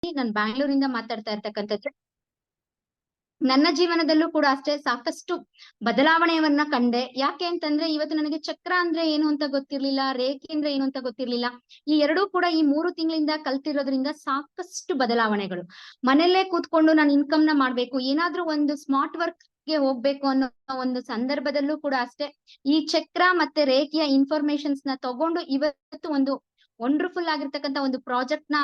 ನಾನು ಬ್ಯಾಂಗ್ಳೂರಿಂದ ಮಾತಾಡ್ತಾ ಇರ್ತಕ್ಕಂಥದ್ದು. ನನ್ನ ಜೀವನದಲ್ಲೂ ಕೂಡ ಅಷ್ಟೇ ಸಾಕಷ್ಟು ಬದಲಾವಣೆಯನ್ನ ಕಂಡೆ. ಯಾಕೆ ಅಂತಂದ್ರೆ ಇವತ್ತು ನನಗೆ ಚಕ್ರ ಅಂದ್ರೆ ಏನು ಅಂತ ಗೊತ್ತಿರ್ಲಿಲ್ಲ, ರೇಖೆ ಅಂದ್ರೆ ಏನು ಅಂತ ಗೊತ್ತಿರ್ಲಿಲ್ಲ. ಈ ಎರಡೂ ಕೂಡ ಈ 3 ತಿಂಗಳಿಂದ ಕಲ್ತಿರೋದ್ರಿಂದ ಸಾಕಷ್ಟು ಬದಲಾವಣೆಗಳು. ಮನೆಯಲ್ಲೇ ಕೂತ್ಕೊಂಡು ನಾನು ಇನ್ಕಮ್ ನ ಮಾಡ್ಬೇಕು, ಏನಾದ್ರೂ ಒಂದು ಸ್ಮಾರ್ಟ್ ವರ್ಕ್ ಗೆ ಹೋಗ್ಬೇಕು ಅನ್ನೋ ಒಂದು ಸಂದರ್ಭದಲ್ಲೂ ಕೂಡ ಅಷ್ಟೇ ಈ ಚಕ್ರ ಮತ್ತೆ ರೇಖೆಯ ಇನ್ಫಾರ್ಮೇಶನ್ಸ್ ನ ತಗೊಂಡು ಇವತ್ತು ಒಂದು ವಂಡರ್ಫುಲ್ ಆಗಿರ್ತಕ್ಕಂಥ ಒಂದು ಪ್ರಾಜೆಕ್ಟ್ ನ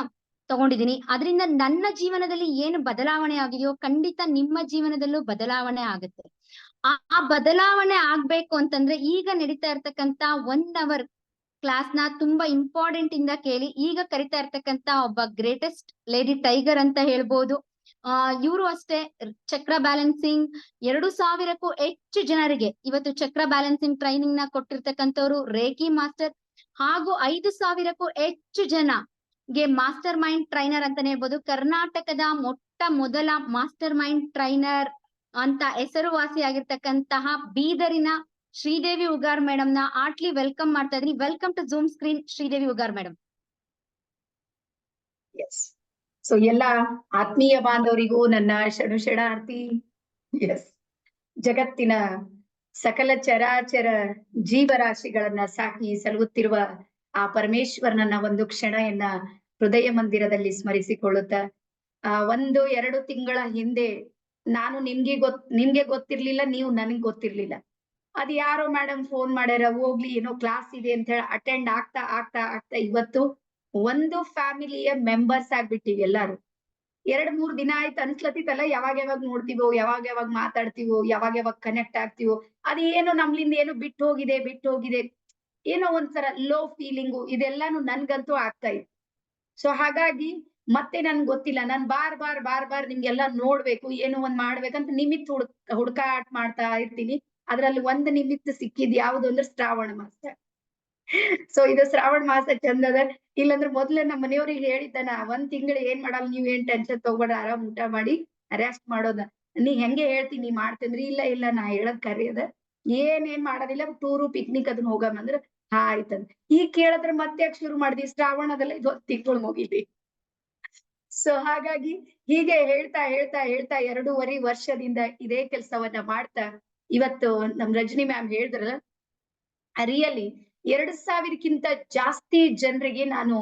ತಗೊಂಡಿದೀನಿ. ಅದರಿಂದ ನನ್ನ ಜೀವನದಲ್ಲಿ ಏನು ಬದಲಾವಣೆ ಆಗಿದೆಯೋ ಖಂಡಿತ ನಿಮ್ಮ ಜೀವನದಲ್ಲೂ ಬದಲಾವಣೆ ಆಗುತ್ತೆ. ಆ ಬದಲಾವಣೆ ಆಗ್ಬೇಕು ಅಂತಂದ್ರೆ ಈಗ ನಡೀತಾ ಇರ್ತಕ್ಕಂತ 1 ಅವರ್ ಕ್ಲಾಸ್ ನ ತುಂಬಾ ಇಂಪಾರ್ಟೆಂಟ್ ಇಂದ ಕೇಳಿ. ಈಗ ಕರಿತಾ ಇರ್ತಕ್ಕಂತ ಒಬ್ಬ ಗ್ರೇಟೆಸ್ಟ್ ಲೇಡಿ ಟೈಗರ್ ಅಂತ ಹೇಳ್ಬೋದು. ಇವರು ಅಷ್ಟೇ ಚಕ್ರ ಬ್ಯಾಲೆನ್ಸಿಂಗ್ 2000ಕ್ಕೂ ಹೆಚ್ಚು ಜನರಿಗೆ ಇವತ್ತು ಚಕ್ರ ಬ್ಯಾಲೆನ್ಸಿಂಗ್ ಟ್ರೈನಿಂಗ್ ನ ಕೊಟ್ಟಿರ್ತಕ್ಕಂಥವ್ರು, ರೇಖಿ ಮಾಸ್ಟರ್ ಹಾಗೂ 5000ಕ್ಕೂ ಹೆಚ್ಚು ಜನ ಗೆ ಮಾಸ್ಟರ್ ಮೈಂಡ್ ಟ್ರೈನರ್ ಅಂತಾನೆ ಹೇಳ್ಬೋದು. ಕರ್ನಾಟಕದ ಮೊಟ್ಟ ಮೊದಲ ಮಾಸ್ಟರ್ ಮೈಂಡ್ ಟ್ರೈನರ್ ಅಂತ ಹೆಸರುವಾಸಿಯಾಗಿರ್ತಕ್ಕಂತಹ ಬೀದರಿನ ಶ್ರೀದೇವಿ ಉಗಾರ್ ಮೇಡಮ್ ನ ಆರ್ಟ್ಲಿ ವೆಲ್ಕಮ್ ಮಾಡ್ತಾ ಇದೀನಿ. Welcome to zoom screen Sridevi Ugar madam. Yes. So ಎಲ್ಲ ಆತ್ಮೀಯ ಬಾಂಧವರಿಗೂ ನನ್ನ ಶರಣಾರ್ಥಿ. ಎಸ್, ಜಗತ್ತಿನ ಸಕಲ ಚರಾಚರ ಜೀವರಾಶಿಗಳನ್ನ ಸಾಕಿ ಸಲುಹುತ್ತಿರುವ ಆ ಪರಮೇಶ್ವರನನ್ನ ಒಂದು ಕ್ಷಣಯನ್ನ ಹೃದಯ ಮಂದಿರದಲ್ಲಿ ಸ್ಮರಿಸಿಕೊಳ್ಳುತ್ತಾ, 1-2 ತಿಂಗಳ ಹಿಂದೆ ನಾನು ನಿಮ್ಗೆ ಗೊತ್ತಿರ್ಲಿಲ್ಲ, ನೀವು ನನಗ್ ಗೊತ್ತಿರ್ಲಿಲ್ಲ. ಅದ್ ಯಾರೋ ಮೇಡಮ್ ಫೋನ್ ಮಾಡ್ಯಾರ, ಹೋಗ್ಲಿ ಏನೋ ಕ್ಲಾಸ್ ಇದೆ ಅಂತ ಹೇಳಿ ಅಟೆಂಡ್ ಆಗ್ತಾ ಆಗ್ತಾ ಆಗ್ತಾ ಇವತ್ತು ಒಂದು ಫ್ಯಾಮಿಲಿಯ ಮೆಂಬರ್ಸ್ ಆಗ್ಬಿಟ್ಟಿವಿ ಎಲ್ಲಾರು. 2-3 ದಿನ ಆಯ್ತು ಅನ್ಸ್ಲತ್ತಿತ್ತಲ್ಲ, ಯಾವಾಗ ನೋಡ್ತೀವೋ, ಯಾವಾಗ ಮಾತಾಡ್ತೀವೋ, ಯಾವಾಗ ಕನೆಕ್ಟ್ ಆಗ್ತೀವೋ, ಅದೇನೋ ನಮ್ಲಿಂದ ಏನೋ ಬಿಟ್ಟು ಹೋಗಿದೆ, ಏನೋ ಒಂಥರ ಲೋ ಫೀಲಿಂಗು ಇದೆಲ್ಲಾನು ನನ್ಗಂತೂ ಆಗ್ತಾ ಇತ್ತು. ಸೊ ಹಾಗಾಗಿ ಮತ್ತೆ ನನ್ಗೆ ಗೊತ್ತಿಲ್ಲ, ನಾನ್ ಬಾರ್ ನಿಮ್ಗೆಲ್ಲಾ ನೋಡ್ಬೇಕು, ಏನೋ ಒಂದ್ ಮಾಡ್ಬೇಕಂತ ನಿಮಿತ್ ಹುಡ್ಕಾಟ ಮಾಡ್ತಾ ಇರ್ತೀನಿ. ಅದ್ರಲ್ಲಿ ಒಂದ್ ನಿಮಿತ್ತ ಸಿಕ್ಕಿದ್ ಯಾವ್ದು ಅಂದ್ರೆ ಶ್ರಾವಣ ಮಾಸ. ಸೊ ಇದು ಶ್ರಾವಣ ಮಾಸ ಚಂದದ. ಇಲ್ಲಾಂದ್ರೆ ಮೊದ್ಲೇ ನಮ್ಮ ಮನೆಯವ್ರಿಗೆ ಹೇಳಿದ್ದಾನ, 1 ತಿಂಗಳು ಏನ್ ಮಾಡಲ್ಲ, ನೀವ್ ಏನ್ ಟೆನ್ಷನ್ ತಗೋಬೇಡ, ಆರಾಮ್ ಊಟ ಮಾಡಿ ರೆಸ್ಟ್ ಮಾಡೋದ. ನೀ ಹೆಂಗೆ ಹೇಳ್ತೀನಿ ಮಾಡ್ತೇನ್ರಿ, ಇಲ್ಲ ನಾ ಹೇಳದ್ ಕರಿಯದ, ಏನ್ ಮಾಡೋದಿಲ್ಲ, ಟೂರು ಪಿಕ್ನಿಕ್ ಅದನ್ನ ಹೋಗಮಂದ್ರ ಆಯ್ತಂದ. ಈಗ ಕೇಳಿದ್ರೆ ಮತ್ತೆ ಶುರು ಮಾಡಿದ್ವಿ, ಶ್ರಾವಣದಲ್ಲ ಇದು 1 ತಿಂಗಳು ಮುಗಿಲಿ. ಸೊ ಹಾಗಾಗಿ ಹೀಗೆ ಹೇಳ್ತಾ 2.5 ವರ್ಷದಿಂದ ಇದೇ ಕೆಲಸವನ್ನ ಮಾಡ್ತಾ ಇವತ್ತು ನಮ್ ರಜನಿ ಮ್ಯಾಮ್ ಹೇಳಿದ್ರಲ್ಲ, ರಿಯಲಿ 2000ಕ್ಕಿಂತ ಜಾಸ್ತಿ ಜನರಿಗೆ ನಾನು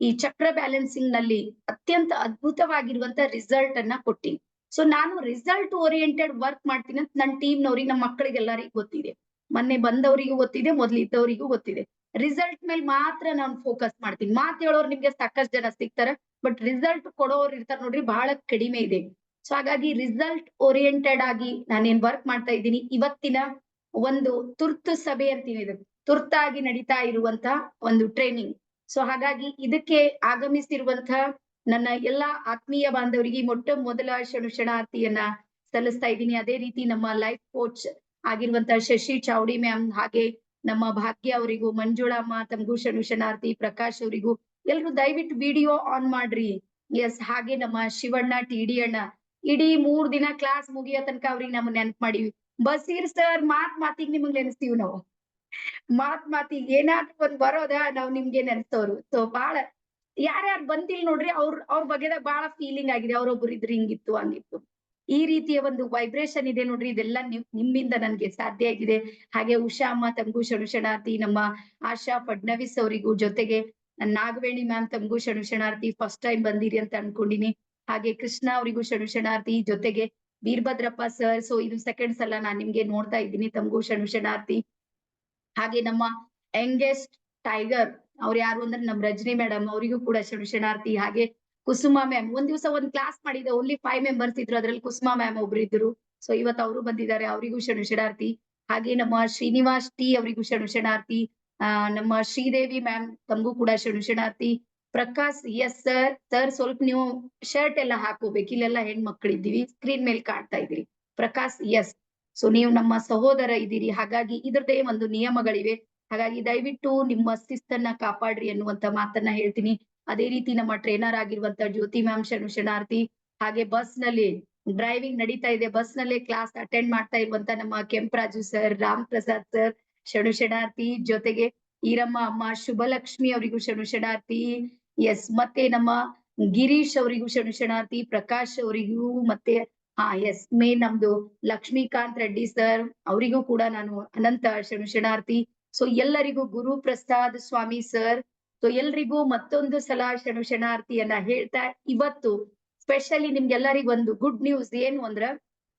ಈ ಚಕ್ರ ಬ್ಯಾಲೆನ್ಸಿಂಗ್ ನಲ್ಲಿ ಅತ್ಯಂತ ಅದ್ಭುತವಾಗಿರುವಂತ ರಿಸಲ್ಟ್ ಅನ್ನ ಕೊಟ್ಟಿನಿ. ಸೊ ನಾನು ರಿಸಲ್ಟ್ ಓರಿಯೆಂಟೆಡ್ ವರ್ಕ್ ಮಾಡ್ತೀನಿ ಅಂತ ನನ್ನ ಟೀಮ್ ನವ್ರಿಗೆ, ನಮ್ಮ ಮಕ್ಕಳಿಗೆಲ್ಲರಿಗೂ ಗೊತ್ತಿದೆ, ಮೊನ್ನೆ ಬಂದವರಿಗೂ ಗೊತ್ತಿದೆ, ಮೊದ್ಲಿದ್ದವರಿಗೂ ಗೊತ್ತಿದೆ. ರಿಸಲ್ಟ್ ಮೇಲೆ ಮಾತ್ರ ನಾನು ಫೋಕಸ್ ಮಾಡ್ತೀನಿ. ಮಾತು ಹೇಳೋರು ನಿಮ್ಗೆ ಸಾಕಷ್ಟು ಜನ ಸಿಗ್ತಾರ, ಬಟ್ ರಿಸಲ್ಟ್ ಕೊಡೋರು ಇರ್ತಾರ ನೋಡ್ರಿ, ಬಹಳ ಕಡಿಮೆ ಇದೆ. ಸೊ ಹಾಗಾಗಿ ರಿಸಲ್ಟ್ ಓರಿಯೆಂಟೆಡ್ ಆಗಿ ನಾನೇನ್ ವರ್ಕ್ ಮಾಡ್ತಾ ಇದ್ದೀನಿ. ಇವತ್ತಿನ ಒಂದು ತುರ್ತು ಸಭೆ ಅಂತೀನಿ, ಇದು ತುರ್ತಾಗಿ ನಡೀತಾ ಇರುವಂತ ಒಂದು ಟ್ರೈನಿಂಗ್. ಸೊ ಹಾಗಾಗಿ ಇದಕ್ಕೆ ಆಗಮಿಸಿರುವಂತ ನನ್ನ ಎಲ್ಲಾ ಆತ್ಮೀಯ ಬಾಂಧವರಿಗೆ ಮೊಟ್ಟ ಮೊದಲ ಶರಣಾರ್ಥಿಯನ್ನ ಸಲ್ಲಿಸ್ತಾ ಇದ್ದೀನಿ. ಅದೇ ರೀತಿ ನಮ್ಮ ಲೈಫ್ ಕೋಚ್ ಆಗಿರುವಂತ ಶಶಿ ಚಾವಡಿ ಮ್ಯಾಮ್, ಹಾಗೆ ನಮ್ಮ ಭಾಗ್ಯ ಅವರಿಗೂ, ಮಂಜುಳಮ್ಮ ತಮಗೂ ಶರಣಾರ್ಥಿ, ಪ್ರಕಾಶ್ ಅವರಿಗೂ ಎಲ್ರು ದಯವಿಟ್ಟು ವಿಡಿಯೋ ಆನ್ ಮಾಡ್ರಿ. ಎಸ್, ಹಾಗೆ ನಮ್ಮ ಶಿವಣ್ಣ ಟಿ.ಡಿ. ಅಣ್ಣ ಇಡೀ 3 ದಿನ ಕ್ಲಾಸ್ ಮುಗಿಯೋ ತನಕ ಅವ್ರಿಗೆ ನಮ್ಮ ನೆನಪು ಮಾಡಿವಿ. ಬಸೀರ್ ಸರ್ ಮಾತಿಗೆ ನಿಮಗ್ ನೆನೆಸ್ತೀವಿ ನಾವು, ಮಾತಿಗೆ ಏನಾದ್ರೂ ಒಂದ್ ಬರೋದ ನಾವ್ ನಿಮ್ಗೆ ನೆನ್ಸೋರು. ಸೊ ಬಾಳ ಯಾರ್ಯಾರು ಬಂದಿಲ್ ನೋಡ್ರಿ, ಅವ್ರ ಬಗ್ಗೆದಾಗ ಬಾಳ ಫೀಲಿಂಗ್ ಆಗಿದೆ, ಅವ್ರೊಬ್ರು ಇದ್ರಿ ಹಿಂಗಿತ್ತು ಹಂಗಿತ್ತು. ಈ ರೀತಿಯ ಒಂದು ವೈಬ್ರೇಷನ್ ಇದೆ ನೋಡ್ರಿ, ಇದೆಲ್ಲ ನಿಮ್ಮಿಂದ ನನ್ಗೆ ಸಾಧ್ಯ ಆಗಿದೆ. ಹಾಗೆ ಉಷಾ ಅಮ್ಮ ತಮಗೂ ಶರಣಾರ್ಥಿ, ನಮ್ಮ ಆಶಾ ಫಡ್ನವೀಸ್ ಅವರಿಗೂ, ಜೊತೆಗೆ ನಾಗವೇಣಿ ಮ್ಯಾಮ್ ತಮಗೂ ಶರಣಾರ್ಥಿ, ಫಸ್ಟ್ ಟೈಮ್ ಬಂದಿರಿ ಅಂತ ಅನ್ಕೊಂಡಿನಿ. ಹಾಗೆ ಕೃಷ್ಣ ಅವರಿಗೂ ಶರಣಾರ್ಥಿ, ಜೊತೆಗೆ ವೀರಭದ್ರಪ್ಪ ಸರ್, ಸೊ ಇದು ಸೆಕೆಂಡ್ ಸಲ ನಾನ್ ನಿಮ್ಗೆ ನೋಡ್ತಾ ಇದ್ದೀನಿ, ತಮಗೂ ಶರಣಾರ್ಥಿ. ಹಾಗೆ ನಮ್ಮ ಯಂಗೆಸ್ಟ್ ಟೈಗರ್ ಅವ್ರು ಯಾರು ಅಂದ್ರೆ ನಮ್ ರಜನಿ ಮೇಡಮ್, ಅವರಿಗೂ ಕೂಡ ಶರಣಾರ್ಥಿ. ಹಾಗೆ ಕುಸುಮಾ ಮ್ಯಾಮ್, ಒಂದ್ ದಿವಸ ಒಂದ್ ಕ್ಲಾಸ್ ಮಾಡಿದೆ, ಓನ್ಲಿ 5 ಮೆಂಬರ್ಸ್ ಇದ್ರು, ಅದ್ರಲ್ಲಿ ಕುಸುಮಾ ಮ್ಯಾಮ್ ಒಬ್ರು ಇದ್ರು. ಸೊ ಇವತ್ತು ಅವರು ಬಂದಿದ್ದಾರೆ, ಅವರಿಗೂ ಶರಣಾರ್ಥಿ. ಹಾಗೆ ನಮ್ಮ ಶ್ರೀನಿವಾಸ್ ಟಿ ಅವರಿಗೂ ಶರಣಾರ್ಥಿ. ನಮ್ಮ ಶ್ರೀದೇವಿ ಮ್ಯಾಮ್ ತಮಗೂ ಕೂಡ ಶರಣಾರ್ಥಿ. ಪ್ರಕಾಶ್, ಎಸ್ ಸರ್ ಸ್ವಲ್ಪ ನೀವು ಶರ್ಟ್ ಎಲ್ಲ ಹಾಕೋಬೇಕು, ಇಲ್ಲೆಲ್ಲ ಹೆಣ್ಮಕ್ಳಿದ್ದೀವಿ, ಸ್ಕ್ರೀನ್ ಮೇಲೆ ಕಾಣ್ತಾ ಇದ್ದೀರಿ. ಪ್ರಕಾಶ್, ಎಸ್. ಸೊ ನೀವು ನಮ್ಮ ಸಹೋದರ ಇದ್ದೀರಿ, ಹಾಗಾಗಿ ಇದ್ರದ್ದೇ ಒಂದು ನಿಯಮಗಳಿವೆ, ಹಾಗಾಗಿ ದಯವಿಟ್ಟು ನಿಮ್ಮ ಶಿಸ್ತನ್ನ ಕಾಪಾಡ್ರಿ ಅನ್ನುವಂತ ಮಾತನ್ನ ಹೇಳ್ತೀನಿ. ಅದೇ ರೀತಿ ನಮ್ಮ ಟ್ರೈನರ್ ಆಗಿರುವಂತ ಜ್ಯೋತಿ ಮ್ಯಾಮ್ ಶರಣಾರ್ಥಿ. ಹಾಗೆ ಬಸ್ ನಲ್ಲಿ ಡ್ರೈವಿಂಗ್ ನಡೀತಾ ಇದೆ, ಬಸ್ ನಲ್ಲೇ ಕ್ಲಾಸ್ ಅಟೆಂಡ್ ಮಾಡ್ತಾ ಇರುವಂತ ನಮ್ಮ ಕೆಂಪರಾಜು ಸರ್, ರಾಮ್ ಪ್ರಸಾದ್ ಸರ್ ಶರಣಾರ್ಥಿ. ಜೊತೆಗೆ ಈರಮ್ಮ ಅಮ್ಮ, ಶುಭಲಕ್ಷ್ಮಿ ಅವರಿಗೂ ಶರಣಾರ್ಥಿ. ಎಸ್, ಮತ್ತೆ ನಮ್ಮ ಗಿರೀಶ್ ಅವರಿಗೂ ಶರಣಾರ್ಥಿ, ಪ್ರಕಾಶ್ ಅವರಿಗೂ ಮತ್ತೆ ಎಸ್ ನಮ್ದು ಲಕ್ಷ್ಮೀಕಾಂತ್ ರೆಡ್ಡಿ ಸರ್ ಅವರಿಗೂ ಕೂಡ ನಾನು ಅನಂತ ಶರಣಾರ್ಥಿ. ಸೊ ಎಲ್ಲರಿಗೂ ಗುರು ಪ್ರಸಾದ್ ಸ್ವಾಮಿ ಸರ್, ಸೊ ಎಲ್ರಿಗೂ ಮತ್ತೊಂದು ಸಲ ಶರಣಾರ್ಥಿಯನ್ನ ಹೇಳ್ತಾ, ಇವತ್ತು ಸ್ಪೆಷಲಿ ನಿಮ್ಗೆಲ್ಲರಿಗೂ ಒಂದು ಗುಡ್ ನ್ಯೂಸ್ ಏನು ಅಂದ್ರ,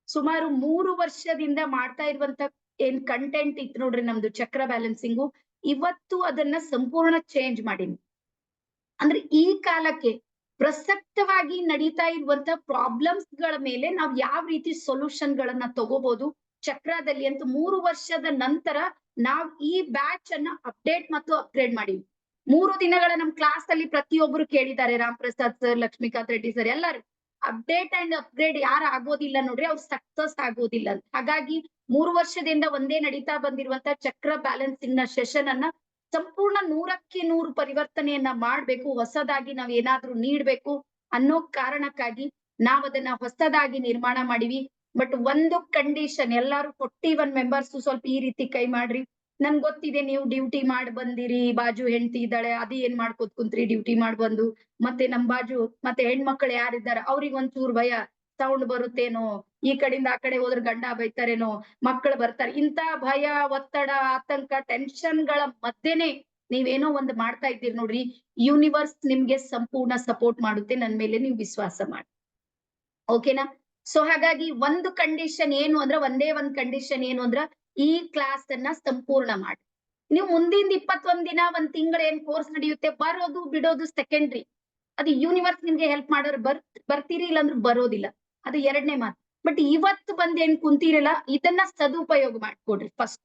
ಸುಮಾರು 3 ವರ್ಷದಿಂದ ಮಾಡ್ತಾ ಇರುವಂತ ಏನ್ ಕಂಟೆಂಟ್ ಇತ್ತು ನೋಡ್ರಿ ನಮ್ದು ಚಕ್ರ ಬ್ಯಾಲೆನ್ಸಿಂಗು, ಇವತ್ತು ಅದನ್ನ ಸಂಪೂರ್ಣ ಚೇಂಜ್ ಮಾಡೀನಿ. ಅಂದ್ರೆ ಈ ಕಾಲಕ್ಕೆ ಪ್ರಸಕ್ತವಾಗಿ ನಡೀತಾ ಇರುವಂತ ಪ್ರಾಬ್ಲಮ್ಸ್ ಗಳ ಮೇಲೆ ನಾವ್ ಯಾವ ರೀತಿ ಸೊಲ್ಯೂಷನ್ ಗಳನ್ನ ತಗೋಬಹುದು ಚಕ್ರದಲ್ಲಿ ಅಂತ 3 ವರ್ಷದ ನಂತರ ನಾವ್ ಈ ಬ್ಯಾಚ್ ಅನ್ನ ಅಪ್ಡೇಟ್ ಮತ್ತು ಅಪ್ಗ್ರೇಡ್ ಮಾಡಿವಿ. 3 ದಿನಗಳ ನಮ್ ಕ್ಲಾಸ್ ಅಲ್ಲಿ ಪ್ರತಿಯೊಬ್ಬರು ಕೇಳಿದ್ದಾರೆ, ರಾಮ್ ಪ್ರಸಾದ್ ಸರ್, ಲಕ್ಷ್ಮೀಕಾಂತ್ ರೆಡ್ಡಿ ಸರ್ ಎಲ್ಲರೂ ಅಪ್ಡೇಟ್ ಅಂಡ್ ಅಪ್ಗ್ರೇಡ್ ಯಾರು ಆಗೋದಿಲ್ಲ ನೋಡ್ರಿ ಅವ್ರು ಸಕ್ಸಸ್ ಆಗೋದಿಲ್ಲ ಅಂತ. ಹಾಗಾಗಿ 3 ವರ್ಷದಿಂದ ಒಂದೇ ನಡೀತಾ ಬಂದಿರುವಂತ ಚಕ್ರ ಬ್ಯಾಲೆನ್ಸಿಂಗ್ ನ ಸೆಷನ್ ಅನ್ನ ಸಂಪೂರ್ಣ 100ಕ್ಕೆ 100 ಪರಿವರ್ತನೆಯನ್ನ ಮಾಡ್ಬೇಕು, ಹೊಸದಾಗಿ ನಾವ್ ಏನಾದ್ರೂ ನೀಡ್ಬೇಕು ಅನ್ನೋ ಕಾರಣಕ್ಕಾಗಿ ನಾವ್ ಅದನ್ನ ಹೊಸದಾಗಿ ನಿರ್ಮಾಣ ಮಾಡಿವಿ. ಬಟ್ ಒಂದು ಕಂಡೀಷನ್, ಎಲ್ಲಾರು 41 ಮೆಂಬರ್ಸ್ ಸ್ವಲ್ಪ ಈ ರೀತಿ ಕೈ ಮಾಡ್ರಿ. ನನ್ ಗೊತ್ತಿದೆ ನೀವು ಡ್ಯೂಟಿ ಮಾಡಿ ಬಂದಿರಿ, ಬಾಜು ಹೆಂಡತಿ ಇದ್ದಾಳೆ, ಅದು ಏನ್ ಮಾಡ್ಕೋತ್ ಕುಂತ್ರಿ ಡ್ಯೂಟಿ ಮಾಡಿ ಬಂದು, ಮತ್ತೆ ನಮ್ ಬಾಜು ಮತ್ತೆ ಹೆಣ್ಮಕ್ಳು ಯಾರಿದ್ದಾರ ಅವ್ರಿಗೆ ಒಂಚೂರು ಭಯ, ಸೌಂಡ್ ಬರುತ್ತೇನೋ, ಈ ಕಡೆಯಿಂದ ಆ ಕಡೆ ಹೋದ್ರೆ ಗಂಡ ಬೈತಾರೇನೋ, ಮಕ್ಕಳು ಬರ್ತಾರೆ, ಇಂತ ಭಯ, ಒತ್ತಡ, ಆತಂಕ, ಟೆನ್ಷನ್ ಗಳ ಮಧ್ಯೆನೆ ನೀವೇನೋ ಒಂದು ಮಾಡ್ತಾ ಇದ್ದೀರಿ ನೋಡ್ರಿ, ಯೂನಿವರ್ಸ್ ನಿಮ್ಗೆ ಸಂಪೂರ್ಣ ಸಪೋರ್ಟ್ ಮಾಡುತ್ತೆ, ನನ್ ಮೇಲೆ ನೀವು ವಿಶ್ವಾಸ ಮಾಡಿ. ಓಕೆನಾ? ಸೊ ಹಾಗಾಗಿ ಒಂದು ಕಂಡೀಷನ್ ಏನು ಅಂದ್ರೆ, ಒಂದೇ ಒಂದ್ ಕಂಡೀಷನ್ ಏನು ಅಂದ್ರ, ಈ ಕ್ಲಾಸ್ ಅನ್ನ ಸಂಪೂರ್ಣ ಮಾಡಿ. ನೀವು ಮುಂದಿನ 21 ದಿನ 1 ತಿಂಗಳ ಏನ್ ಕೋರ್ಸ್ ನಡೆಯುತ್ತೆ, ಬರೋದು ಬಿಡೋದು ಸೆಕೆಂಡ್ರಿ. ಅದು ಯೂನಿವರ್ಸ್ ನಿಮ್ಗೆ ಹೆಲ್ಪ್ ಮಾಡೋರು ಬರ್ತೀರಿ, ಇಲ್ಲಾಂದ್ರೆ ಬರೋದಿಲ್ಲ, ಅದು 2ನೇ ಮಾತು. ಬಟ್ ಇವತ್ತು ಬಂದ್ ಏನ್ ಕುಂತೀರಲ್ಲ, ಇದನ್ನ ಸದುಪಯೋಗ ಮಾಡ್ಕೊಡ್ರಿ ಫಸ್ಟ್.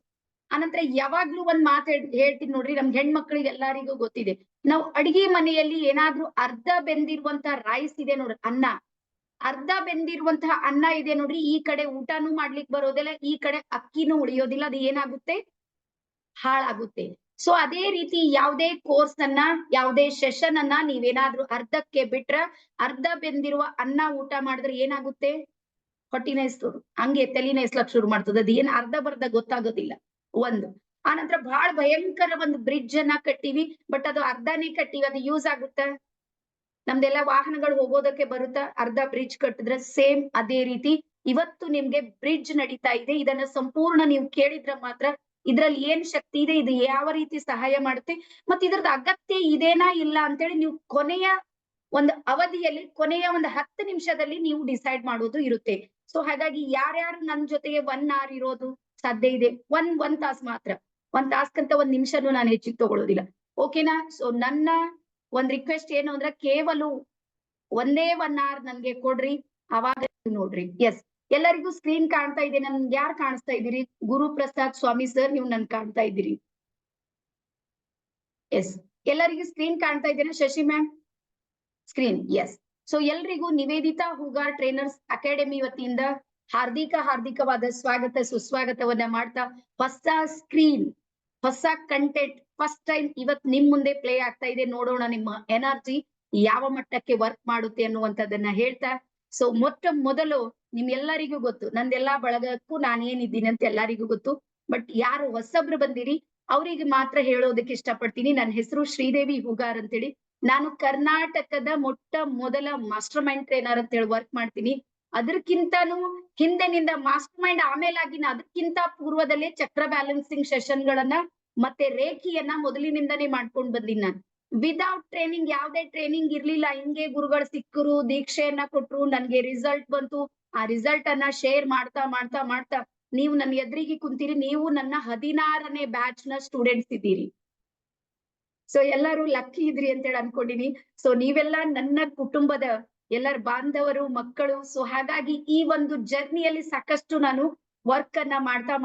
ಅನಂತರ ಯಾವಾಗ್ಲೂ ಒಂದ್ ಮಾತು ಹೇಳ್ತೀನಿ ನೋಡ್ರಿ, ನಮ್ ಹೆಣ್ಮಕ್ಳಿಗೆ ಎಲ್ಲರಿಗೂ ಗೊತ್ತಿದೆ, ನಾವು ಅಡಿಗೆ ಮನೆಯಲ್ಲಿ ಏನಾದ್ರೂ ಅರ್ಧ ಬೆಂದಿರುವಂತ ರೈಸ್ ಇದೆ ನೋಡ್ರಿ, ಅನ್ನ ಅರ್ಧ ಬೆಂದಿರುವಂತಹ ಅನ್ನ ಇದೆ ನೋಡ್ರಿ, ಈ ಕಡೆ ಊಟನೂ ಮಾಡ್ಲಿಕ್ ಬರೋದಿಲ್ಲ, ಈ ಕಡೆ ಅಕ್ಕಿನೂ ಉಳಿಯೋದಿಲ್ಲ, ಅದು ಏನಾಗುತ್ತೆ, ಹಾಳಾಗುತ್ತೆ. ಸೊ ಅದೇ ರೀತಿ ಯಾವ್ದೇ ಕೋರ್ಸ್ ಅನ್ನ, ಯಾವ್ದೇ ಸೆಷನ್ ಅನ್ನ ನೀವೇನಾದ್ರೂ ಅರ್ಧಕ್ಕೆ ಬಿಟ್ರ, ಅರ್ಧ ಬೆಂದಿರುವ ಅನ್ನ ಊಟ ಮಾಡಿದ್ರೆ ಏನಾಗುತ್ತೆ, ಹೊಟ್ಟಿನ ಹೆಸರು ಹಂಗೆ ತಲಿನ ಹೆಸ್ಲಕ್ ಶುರು ಮಾಡ್ತದೆ, ಅದು ಏನ್ ಅರ್ಧ ಬರ್ಧ ಗೊತ್ತಾಗೋದಿಲ್ಲ. ಒಂದು ಆನಂತರ ಬಹಳ ಭಯಂಕರ ಒಂದು ಬ್ರಿಡ್ಜ್ ಅನ್ನ ಕಟ್ಟಿವಿ, ಬಟ್ ಅದು ಅರ್ಧನೇ ಕಟ್ಟಿವಿ, ಅದು ಯೂಸ್ ಆಗುತ್ತಾ, ನಮ್ದೆಲ್ಲ ವಾಹನಗಳು ಹೋಗೋದಕ್ಕೆ ಬರುತ್ತಾ, ಅರ್ಧ ಬ್ರಿಡ್ಜ್ ಕಟ್ಟಿದ್ರೆ ಸೇಮ್ ಅದೇ ರೀತಿ ಇವತ್ತು ನಿಮ್ಗೆ ಬ್ರಿಡ್ಜ್ ನಡೀತಾ ಇದೆ. ಇದನ್ನ ಸಂಪೂರ್ಣ ನೀವು ಕೇಳಿದ್ರ ಮಾತ್ರ ಇದ್ರಲ್ಲಿ ಏನ್ ಶಕ್ತಿ ಇದೆ, ಇದು ಯಾವ ರೀತಿ ಸಹಾಯ ಮಾಡುತ್ತೆ, ಮತ್ತೆ ಇದ್ರದ್ದು ಅಗತ್ಯ ಇದೇನಾ ಇಲ್ಲ ಅಂತೇಳಿ ನೀವು ಕೊನೆಯ ಒಂದು ಅವಧಿಯಲ್ಲಿ, ಕೊನೆಯ ಒಂದು 10 ನಿಮಿಷದಲ್ಲಿ ನೀವು ಡಿಸೈಡ್ ಮಾಡೋದು ಇರುತ್ತೆ. ಸೊ ಹಾಗಾಗಿ ಯಾರ್ಯಾರು ನನ್ ಜೊತೆಗೆ 1 hour ಇರೋದು ಸಾಧ್ಯ ಇದೆ, ಒಂದ್ ತಾಸು ಮಾತ್ರ, 1 ತಾಸ್ಕಂತ 1 ನಿಮಿಷನೂ ನಾನು ಹೆಚ್ಚಿಗೆ ತಗೊಳ್ಳೋದಿಲ್ಲ. ಓಕೆನಾ? ಸೊ ನನ್ನ ಒಂದ್ ರಿಕ್ವೆಸ್ಟ್ ಏನು ಅಂದ್ರೆ, ಕೇವಲ ಒಂದೇ 1 hour ನನ್ಗೆ ಕೊಡ್ರಿ, ಅವಾಗ ನೋಡ್ರಿ. ಎಸ್, ಎಲ್ಲರಿಗೂ ಸ್ಕ್ರೀನ್ ಕಾಣ್ತಾ ಇದೆ, ನನ್ಗೆ ಯಾರು ಕಾಣಿಸ್ತಾ ಇದ್ದೀರಿ? ಗುರು ಪ್ರಸಾದ್ ಸ್ವಾಮಿ ಸರ್, ನೀವು ನನ್ ಕಾಣ್ತಾ ಇದ್ದೀರಿ? ಎಸ್, ಎಲ್ಲರಿಗೂ ಸ್ಕ್ರೀನ್ ಕಾಣ್ತಾ ಇದ್ದೇನೆ? Shashi ma'am screen? Yes. So ಎಲ್ರಿಗೂ ನಿವೇದಿತಾ ಹೂಗಾರ್ ಟ್ರೈನರ್ಸ್ ಅಕಾಡೆಮಿ ವತಿಯಿಂದ ಹಾರ್ದಿಕವಾದ ಸ್ವಾಗತ ಸುಸ್ವಾಗತವನ್ನ ಮಾಡ್ತಾ, ಹೊಸ ಸ್ಕ್ರೀನ್, ಹೊಸ ಕಂಟೆಂಟ್ ಫಸ್ಟ್ ಟೈಮ್ ಇವತ್ ನಿಮ್ ಮುಂದೆ ಪ್ಲೇ ಆಗ್ತಾ ಇದೆ. ನೋಡೋಣ ನಿಮ್ಮ ಎನರ್ಜಿ ಯಾವ ಮಟ್ಟಕ್ಕೆ ವರ್ಕ್ ಮಾಡುತ್ತೆ ಅನ್ನುವಂಥದ್ದನ್ನ ಹೇಳ್ತಾ, ಸೊ ಮೊದಲು ನಿಮ್ಗೆಲ್ಲರಿಗೂ ಗೊತ್ತು, ನಂದೆಲ್ಲಾ ಬಳಗಕ್ಕೂ ನಾನೇನಿದ್ದೀನಿ ಅಂತ ಎಲ್ಲರಿಗೂ ಗೊತ್ತು. ಬಟ್ ಯಾರು ಹೊಸಬ್ರು ಬಂದಿರಿ ಅವರಿಗೆ ಮಾತ್ರ ಹೇಳೋದಕ್ಕೆ ಇಷ್ಟಪಡ್ತೀನಿ. ನನ್ನ ಹೆಸರು ಶ್ರೀದೇವಿ ಹೂಗಾರ್ ಅಂತೇಳಿ. ನಾನು ಕರ್ನಾಟಕದ ಮೊದಲ ಮಾಸ್ಟರ್ ಮೈಂಡ್ ಟ್ರೈನರ್ ಅಂತ ಹೇಳಿ ವರ್ಕ್ ಮಾಡ್ತೀನಿ. ಅದಕ್ಕಿಂತನೂ ಹಿಂದೆನಿಂದ ಮಾಸ್ಟರ್ ಮೈಂಡ್ ಆಮೇಲಾಗಿನ ಅದಕ್ಕಿಂತ ಪೂರ್ವದಲ್ಲೇ ಚಕ್ರ ಬ್ಯಾಲೆನ್ಸಿಂಗ್ ಸೆಷನ್ ಗಳನ್ನ ಮತ್ತೆ ರೇಖಿಯನ್ನ ಮೊದಲಿನಿಂದನೇ ಮಾಡ್ಕೊಂಡ್ ಬಂದಿನಿ ನಾನು. ವಿದೌಟ್ ಟ್ರೈನಿಂಗ್, ಯಾವ್ದೇ ಟ್ರೈನಿಂಗ್ ಇರ್ಲಿಲ್ಲ, ಹಿಂಗೆ ಗುರುಗಳು ಸಿಕ್ಕರು, ದೀಕ್ಷೆಯನ್ನ ಕೊಟ್ರು, ನನ್ಗೆ ರಿಸಲ್ಟ್ ಬಂತು. ಆ ರಿಸಲ್ಟ್ ಅನ್ನ ಶೇರ್ ಮಾಡ್ತಾ ನೀವು ನನ್ನ ಎದುರಿಗೆ ಕುಂತೀರಿ. ನೀವು ನನ್ನ 16ನೇ ಬ್ಯಾಚ್ ನ ಸ್ಟೂಡೆಂಟ್ಸ್ ಇದ್ದೀರಿ. ಸೊ ಎಲ್ಲರೂ ಲಕ್ಕಿ ಇದ್ರಿ ಅಂತ ಹೇಳಿ ಅನ್ಕೊಂಡಿನಿ. ಸೊ ನೀವೆಲ್ಲ ನನ್ನ ಕುಟುಂಬದ ಎಲ್ಲರ ಬಾಂಧವರು, ಮಕ್ಕಳು. ಸೊ ಹಾಗಾಗಿ ಈ ಒಂದು ಜರ್ನಿಯಲ್ಲಿ ಸಾಕಷ್ಟು ನಾನು ವರ್ಕ್ ಅನ್ನ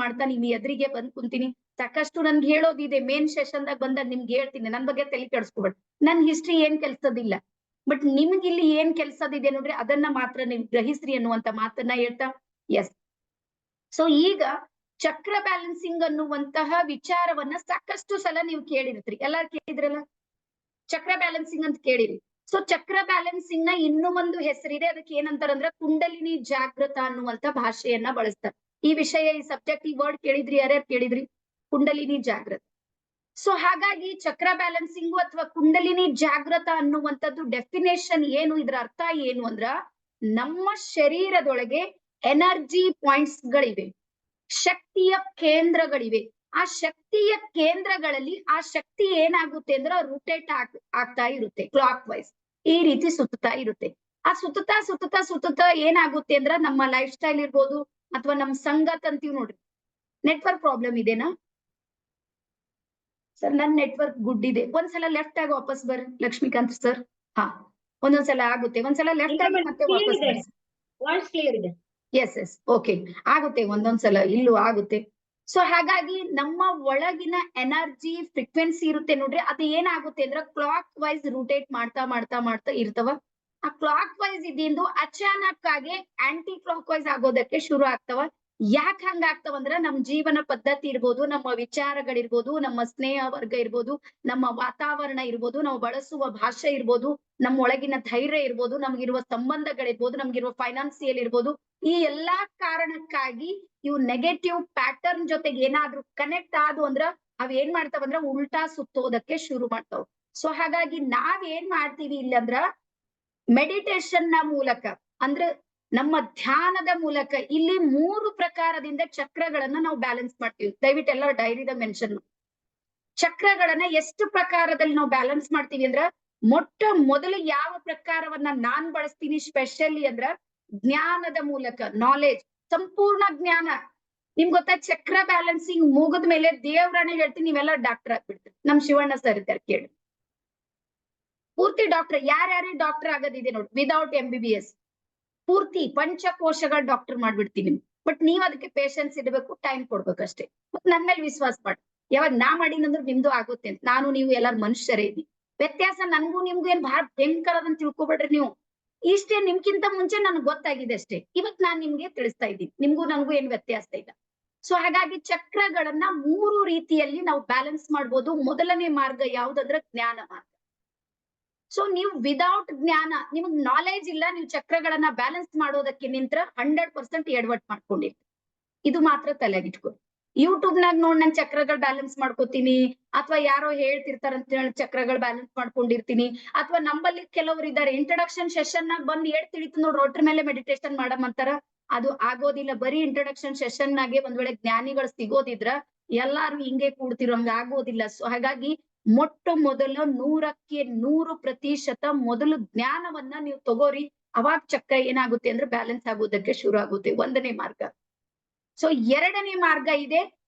ಮಾಡ್ತಾ ನಿಮ್ ಎದುರಿಗೆ ಬಂದ್ ಕುಂತೀನಿ. ಸಾಕಷ್ಟು ನನ್ಗೆ ಹೇಳೋದಿದೆ, ಮೇನ್ ಸೆಷನ್ ದಾಗ ಬಂದಾಗ ನಿಮ್ಗೆ ಹೇಳ್ತೀನಿ, ನನ್ ಬಗ್ಗೆ ತಲೆ ಕೆಡಿಸ್ಕೊಬೇಡಿ, ನನ್ ಹಿಸ್ಟ್ರಿ ಏನ್ ಕೆಲ್ಸದಿಲ್ಲ. ಬಟ್ ನಿಮ್ಗಿಲ್ಲಿ ಏನ್ ಕೆಲ್ಸದಿದೆ ನೋಡ್ರಿ, ಅದನ್ನ ಮಾತ್ರ ನೀವು ಗ್ರಹಿಸ್ರಿ ಅನ್ನುವಂತ ಮಾತನ್ನ ಹೇಳ್ತಾ, ಎಸ್. ಸೊ ಈಗ ಚಕ್ರ ಬ್ಯಾಲೆನ್ಸಿಂಗ್ ಅನ್ನುವಂತಹ ವಿಚಾರವನ್ನ ಸಾಕಷ್ಟು ಸಲ ನೀವು ಕೇಳಿರ್ತೀರಿ, ಎಲ್ಲಾರು ಕೇಳಿದ್ರಲ್ಲ, ಚಕ್ರ ಬ್ಯಾಲೆನ್ಸಿಂಗ್ ಅಂತ ಕೇಳಿರಿ. ಸೊ ಚಕ್ರ ಬ್ಯಾಲೆನ್ಸಿಂಗ್ ನ ಇನ್ನೂ ಒಂದು ಹೆಸರಿದೆ, ಅದಕ್ಕೆ ಏನಂತಾರಂದ್ರೆ ಕುಂಡಲಿನಿ ಜಾಗೃತ ಅನ್ನುವಂತ ಭಾಷೆಯನ್ನ ಬಳಸ್ತಾರೆ. ಈ ವಿಷಯ, ಈ ಸಬ್ಜೆಕ್ಟ್, ಈ ವರ್ಡ್ ಕೇಳಿದ್ರಿ? ಯಾರ್ಯಾರು ಕೇಳಿದ್ರಿ? ಕುಂಡಲಿನಿ ಜಾಗೃತ. ಸೊ ಹಾಗಾಗಿ ಚಕ್ರ ಬ್ಯಾಲೆನ್ಸಿಂಗು ಅಥವಾ ಕುಂಡಲಿನಿ ಜಾಗೃತ ಅನ್ನುವಂಥದ್ದು ಡೆಫಿನೇಷನ್ ಏನು, ಇದರ ಅರ್ಥ ಏನು ಅಂದ್ರ ನಮ್ಮ ಶರೀರದೊಳಗೆ ಎನರ್ಜಿ ಪಾಯಿಂಟ್ಸ್ ಗಳಿವೆ, ಶಕ್ತಿಯ ಕೇಂದ್ರಗಳಿವೆ. ಆ ಶಕ್ತಿಯ ಕೇಂದ್ರಗಳಲ್ಲಿ ಆ ಶಕ್ತಿ ಏನಾಗುತ್ತೆ ಅಂದ್ರೆ ರೊಟೇಟ್ ಆಗ್ತಾ ಇರುತ್ತೆ ಕ್ಲಾಕ್ ವೈಸ್, ಈ ರೀತಿ ಸುತ್ತಾ ಇರುತ್ತೆ. ಆ ಸುತ್ತುತ್ತಾ ಏನಾಗುತ್ತೆ ಅಂದ್ರ ನಮ್ಮ ಲೈಫ್ ಸ್ಟೈಲ್ ಇರ್ಬೋದು ಅಥವಾ ನಮ್ ಸಂಗತ್ ಅಂತೀವಿ ನೋಡ್ರಿ. ನೆಟ್ವರ್ಕ್ ಪ್ರಾಬ್ಲಮ್ ಇದೆನಾ ಸರ್? ನನ್ ನೆಟ್ವರ್ಕ್ ಗುಡ್ ಇದೆ. ಒಂದ್ಸಲ ಲೆಫ್ಟ್ ಆಗಿ ವಾಪಸ್ ಬರ್ರಿ ಲಕ್ಷ್ಮೀಕಾಂತ್ ಸರ್. ಹಾ, ಒಂದೊಂದ್ಸಲ ಆಗುತ್ತೆ, ಒಂದ್ಸಲ ಲೆಫ್ಟ್ ಆಗಿ ಮತ್ತೆ ವಾಪಸ್ ಬರ್ರಿ. ವಾಯ್ಸ್ ಕ್ಲಿಯರ್ ಇದೆ. ಎಸ್ ಓಕೆ, ಆಗುತ್ತೆ ಒಂದೊಂದ್ಸಲ, ಇಲ್ಲೂ ಆಗುತ್ತೆ. ಸೊ ಹಾಗಾಗಿ ನಮ್ಮ ಒಳಗಿನ ಎನರ್ಜಿ ಫ್ರೀಕ್ವೆನ್ಸಿ ಇರುತ್ತೆ ನೋಡ್ರಿ, ಅದು ಏನಾಗುತ್ತೆ ಅಂದ್ರೆ ಕ್ಲಾಕ್ ವೈಸ್ ರೋಟೇಟ್ ಮಾಡ್ತಾ ಇರ್ತವ. ಆ ಕ್ಲಾಕ್ ವೈಸ್ ಇದ್ದಿಂದ ಅಚಾನಕ್ ಆಗಿ ಆಂಟಿ ಕ್ಲಾಕ್ ವೈಸ್ ಆಗೋದಕ್ಕೆ ಶುರು ಆಗ್ತವ. ಯಾಕೆ ಹಂಗ ಆಗ್ತಾವಂದ್ರ ನಮ್ ಜೀವನ ಪದ್ಧತಿ ಇರ್ಬೋದು, ನಮ್ಮ ವಿಚಾರಗಳಿರ್ಬೋದು, ನಮ್ಮ ಸ್ನೇಹ ವರ್ಗ ಇರ್ಬೋದು, ನಮ್ಮ ವಾತಾವರಣ ಇರ್ಬೋದು, ನಾವು ಬಳಸುವ ಭಾಷೆ ಇರ್ಬೋದು, ನಮ್ಮ ಒಳಗಿನ ಧೈರ್ಯ ಇರ್ಬೋದು, ನಮ್ಗಿರುವ ಸಂಬಂಧಗಳಿರ್ಬೋದು, ನಮ್ಗಿರುವ ಫೈನಾನ್ಸಿಯಲ್ ಇರ್ಬೋದು, ಈ ಎಲ್ಲಾ ಕಾರಣಕ್ಕಾಗಿ ಇವು ನೆಗೆಟಿವ್ ಪ್ಯಾಟರ್ನ್ ಜೊತೆಗೆ ಏನಾದ್ರೂ ಕನೆಕ್ಟ್ ಆದು ಅಂದ್ರ ಅವ್ ಏನ್ ಮಾಡ್ತಾವಂದ್ರ ಉಲ್ಟಾ ಸುತ್ತೋದಕ್ಕೆ ಶುರು ಮಾಡ್ತಾವ್. ಸೊ ಹಾಗಾಗಿ ನಾವ್ ಏನ್ ಮಾಡ್ತೀವಿ ಇಲ್ಲಂದ್ರ ಮೆಡಿಟೇಷನ್ ನ ಮೂಲಕ, ಅಂದ್ರೆ ನಮ್ಮ ಧ್ಯಾನದ ಮೂಲಕ ಇಲ್ಲಿ 3 ಪ್ರಕಾರದಿಂದ ಚಕ್ರಗಳನ್ನ ನಾವು ಬ್ಯಾಲೆನ್ಸ್ ಮಾಡ್ತೀವಿ. ದಯವಿಟ್ಟು ಎಲ್ಲ ಡೈರಿದ ಮೆನ್ಷನ್. ಚಕ್ರಗಳನ್ನ ಎಷ್ಟು ಪ್ರಕಾರದಲ್ಲಿ ನಾವು ಬ್ಯಾಲೆನ್ಸ್ ಮಾಡ್ತೀವಿ ಅಂದ್ರ, ಮೊಟ್ಟ ಮೊದಲು ಯಾವ ಪ್ರಕಾರವನ್ನ ನಾನ್ ಬಳಸ್ತೀನಿ ಸ್ಪೆಷಲಿ ಅಂದ್ರ ಜ್ಞಾನದ ಮೂಲಕ, ನಾಲೆಜ್, ಸಂಪೂರ್ಣ ಜ್ಞಾನ. ನಿಮ್ಗೆ ಗೊತ್ತಾ, ಚಕ್ರ ಬ್ಯಾಲೆನ್ಸಿಂಗ್ ಮುಗಿದ ಮೇಲೆ ದೇವ್ರನ್ನ ಹೇಳ್ತೀನಿ, ನೀವೆಲ್ಲ ಡಾಕ್ಟರ್ ಆಗ್ಬಿಡ್ತೀರಿ. ನಮ್ ಶಿವಣ್ಣ ಸರ್ ಇದ್ದಾರೆ ಕೇಳಿ, ಪೂರ್ತಿ ಡಾಕ್ಟರ್. ಯಾರ್ಯಾರೇ ಡಾಕ್ಟರ್ ಆಗೋದಿದೆ ನೋಡಿ, ವಿದೌಟ್ MBBS ಪೂರ್ತಿ ಪಂಚಕೋಶಗಳ ಡಾಕ್ಟರ್ ಮಾಡ್ಬಿಡ್ತೀನಿ. ಬಟ್ ನೀವ್ ಅದಕ್ಕೆ ಪೇಶನ್ಸ್ ಇಡಬೇಕು, ಟೈಮ್ ಕೊಡ್ಬೇಕಷ್ಟೇ. ಮತ್ ನನ್ ಮೇಲೆ ವಿಶ್ವಾಸ ಮಾಡಿ, ಯಾವಾಗ ನಾ ಮಾಡಿನಂದ್ರೆ ನಿಮ್ದು ಆಗುತ್ತೆ ಅಂತ. ನಾನು ನೀವು ಎಲ್ಲಾರು ಮನುಷ್ಯರೇ ಇದೀವಿ. ವ್ಯತ್ಯಾಸ ನನ್ಗೂ ನಿಮ್ಗೂ ಏನ್ ಬಹಳ ಭಯಂಕರ ಅದಂತ ತಿಳ್ಕೊಬೇಡ್ರಿ ನೀವು. ಇಷ್ಟೇ, ನಿಮ್ಗಿಂತ ಮುಂಚೆ ನನ್ಗೆ ಗೊತ್ತಾಗಿದೆ ಅಷ್ಟೇ. ಇವತ್ ನಾನ್ ನಿಮ್ಗೆ ತಿಳಿಸ್ತಾ ಇದ್ದೀನಿ, ನಿಮ್ಗೂ ನನ್ಗೂ ಏನ್ ವ್ಯತ್ಯಾಸ ಇಲ್ಲ. ಸೊ ಹಾಗಾಗಿ ಚಕ್ರಗಳನ್ನ 3 ರೀತಿಯಲ್ಲಿ ನಾವು ಬ್ಯಾಲೆನ್ಸ್ ಮಾಡ್ಬೋದು. ಮೊದಲನೇ ಮಾರ್ಗ ಯಾವ್ದಂದ್ರೆ ಜ್ಞಾನ ಮಾರ್ಗ. ಸೊ ನೀವು ವಿದೌಟ್ ಜ್ಞಾನ, ನಿಮಗ್ ನಾಲೆಜ್ ಇಲ್ಲ, ನೀವು ಚಕ್ರಗಳನ್ನ ಬ್ಯಾಲೆನ್ಸ್ ಮಾಡೋದಕ್ಕೆ ನಿಂತ್ರ 100% ಎಡವಟ್ ಮಾಡ್ಕೊಂಡಿರ್ತೀರಿ. ಇದು ಮಾತ್ರ ತಲೆಗಿಟ್ಕೊ. ಯೂಟ್ಯೂಬ್ ನಾಗ ನೋಡ್ ನನ್ ಚಕ್ರಗಳು ಬ್ಯಾಲೆನ್ಸ್ ಮಾಡ್ಕೋತೀನಿ, ಅಥವಾ ಯಾರೋ ಹೇಳ್ತಿರ್ತಾರಂತ ಹೇಳಿ ಚಕ್ರಗಳು ಬ್ಯಾಲೆನ್ಸ್ ಮಾಡ್ಕೊಂಡಿರ್ತೀನಿ. ಅಥವಾ ನಮ್ಮಲ್ಲಿ ಕೆಲವರು ಇದ್ದಾರೆ ಇಂಟ್ರಡಕ್ಷನ್ ಸೆಷನ್ ನಾಗ ಬಂದ್ ತಿಳಿತು ನೋಡ್ರಿ, ಒಟ್ರ ಮೇಲೆ ಮೆಡಿಟೇಷನ್ ಮಾಡಮಂತಾರ. ಅದು ಆಗೋದಿಲ್ಲ. ಬರೀ ಇಂಟ್ರಡಕ್ಷನ್ ಸೆಷನ್ ನಾಗೆ ಒಂದ್ ವೇಳೆ ಜ್ಞಾನಿಗಳು ಸಿಗೋದಿದ್ರ ಎಲ್ಲಾರು ಹಿಂಗೆ ಕೂಡ್ತಿರೋ, ಹಂಗ ಆಗೋದಿಲ್ಲ. ಸೊ ಹಾಗಾಗಿ ಮೊಟ್ಟ ಮೊದಲು 100% ಮೊದಲು ಜ್ಞಾನವನ್ನ ನೀವು ತಗೋರಿ. ಅವಾಗ ಚಕ್ರ ಏನಾಗುತ್ತೆ ಅಂದ್ರೆ ಬ್ಯಾಲೆನ್ಸ್ ಆಗೋದಕ್ಕೆ ಶುರು ಆಗುತ್ತೆ. ಒಂದನೇ ಮಾರ್ಗ. ಸೊ ಎರಡನೇ ಮಾರ್ಗ ಇದೆ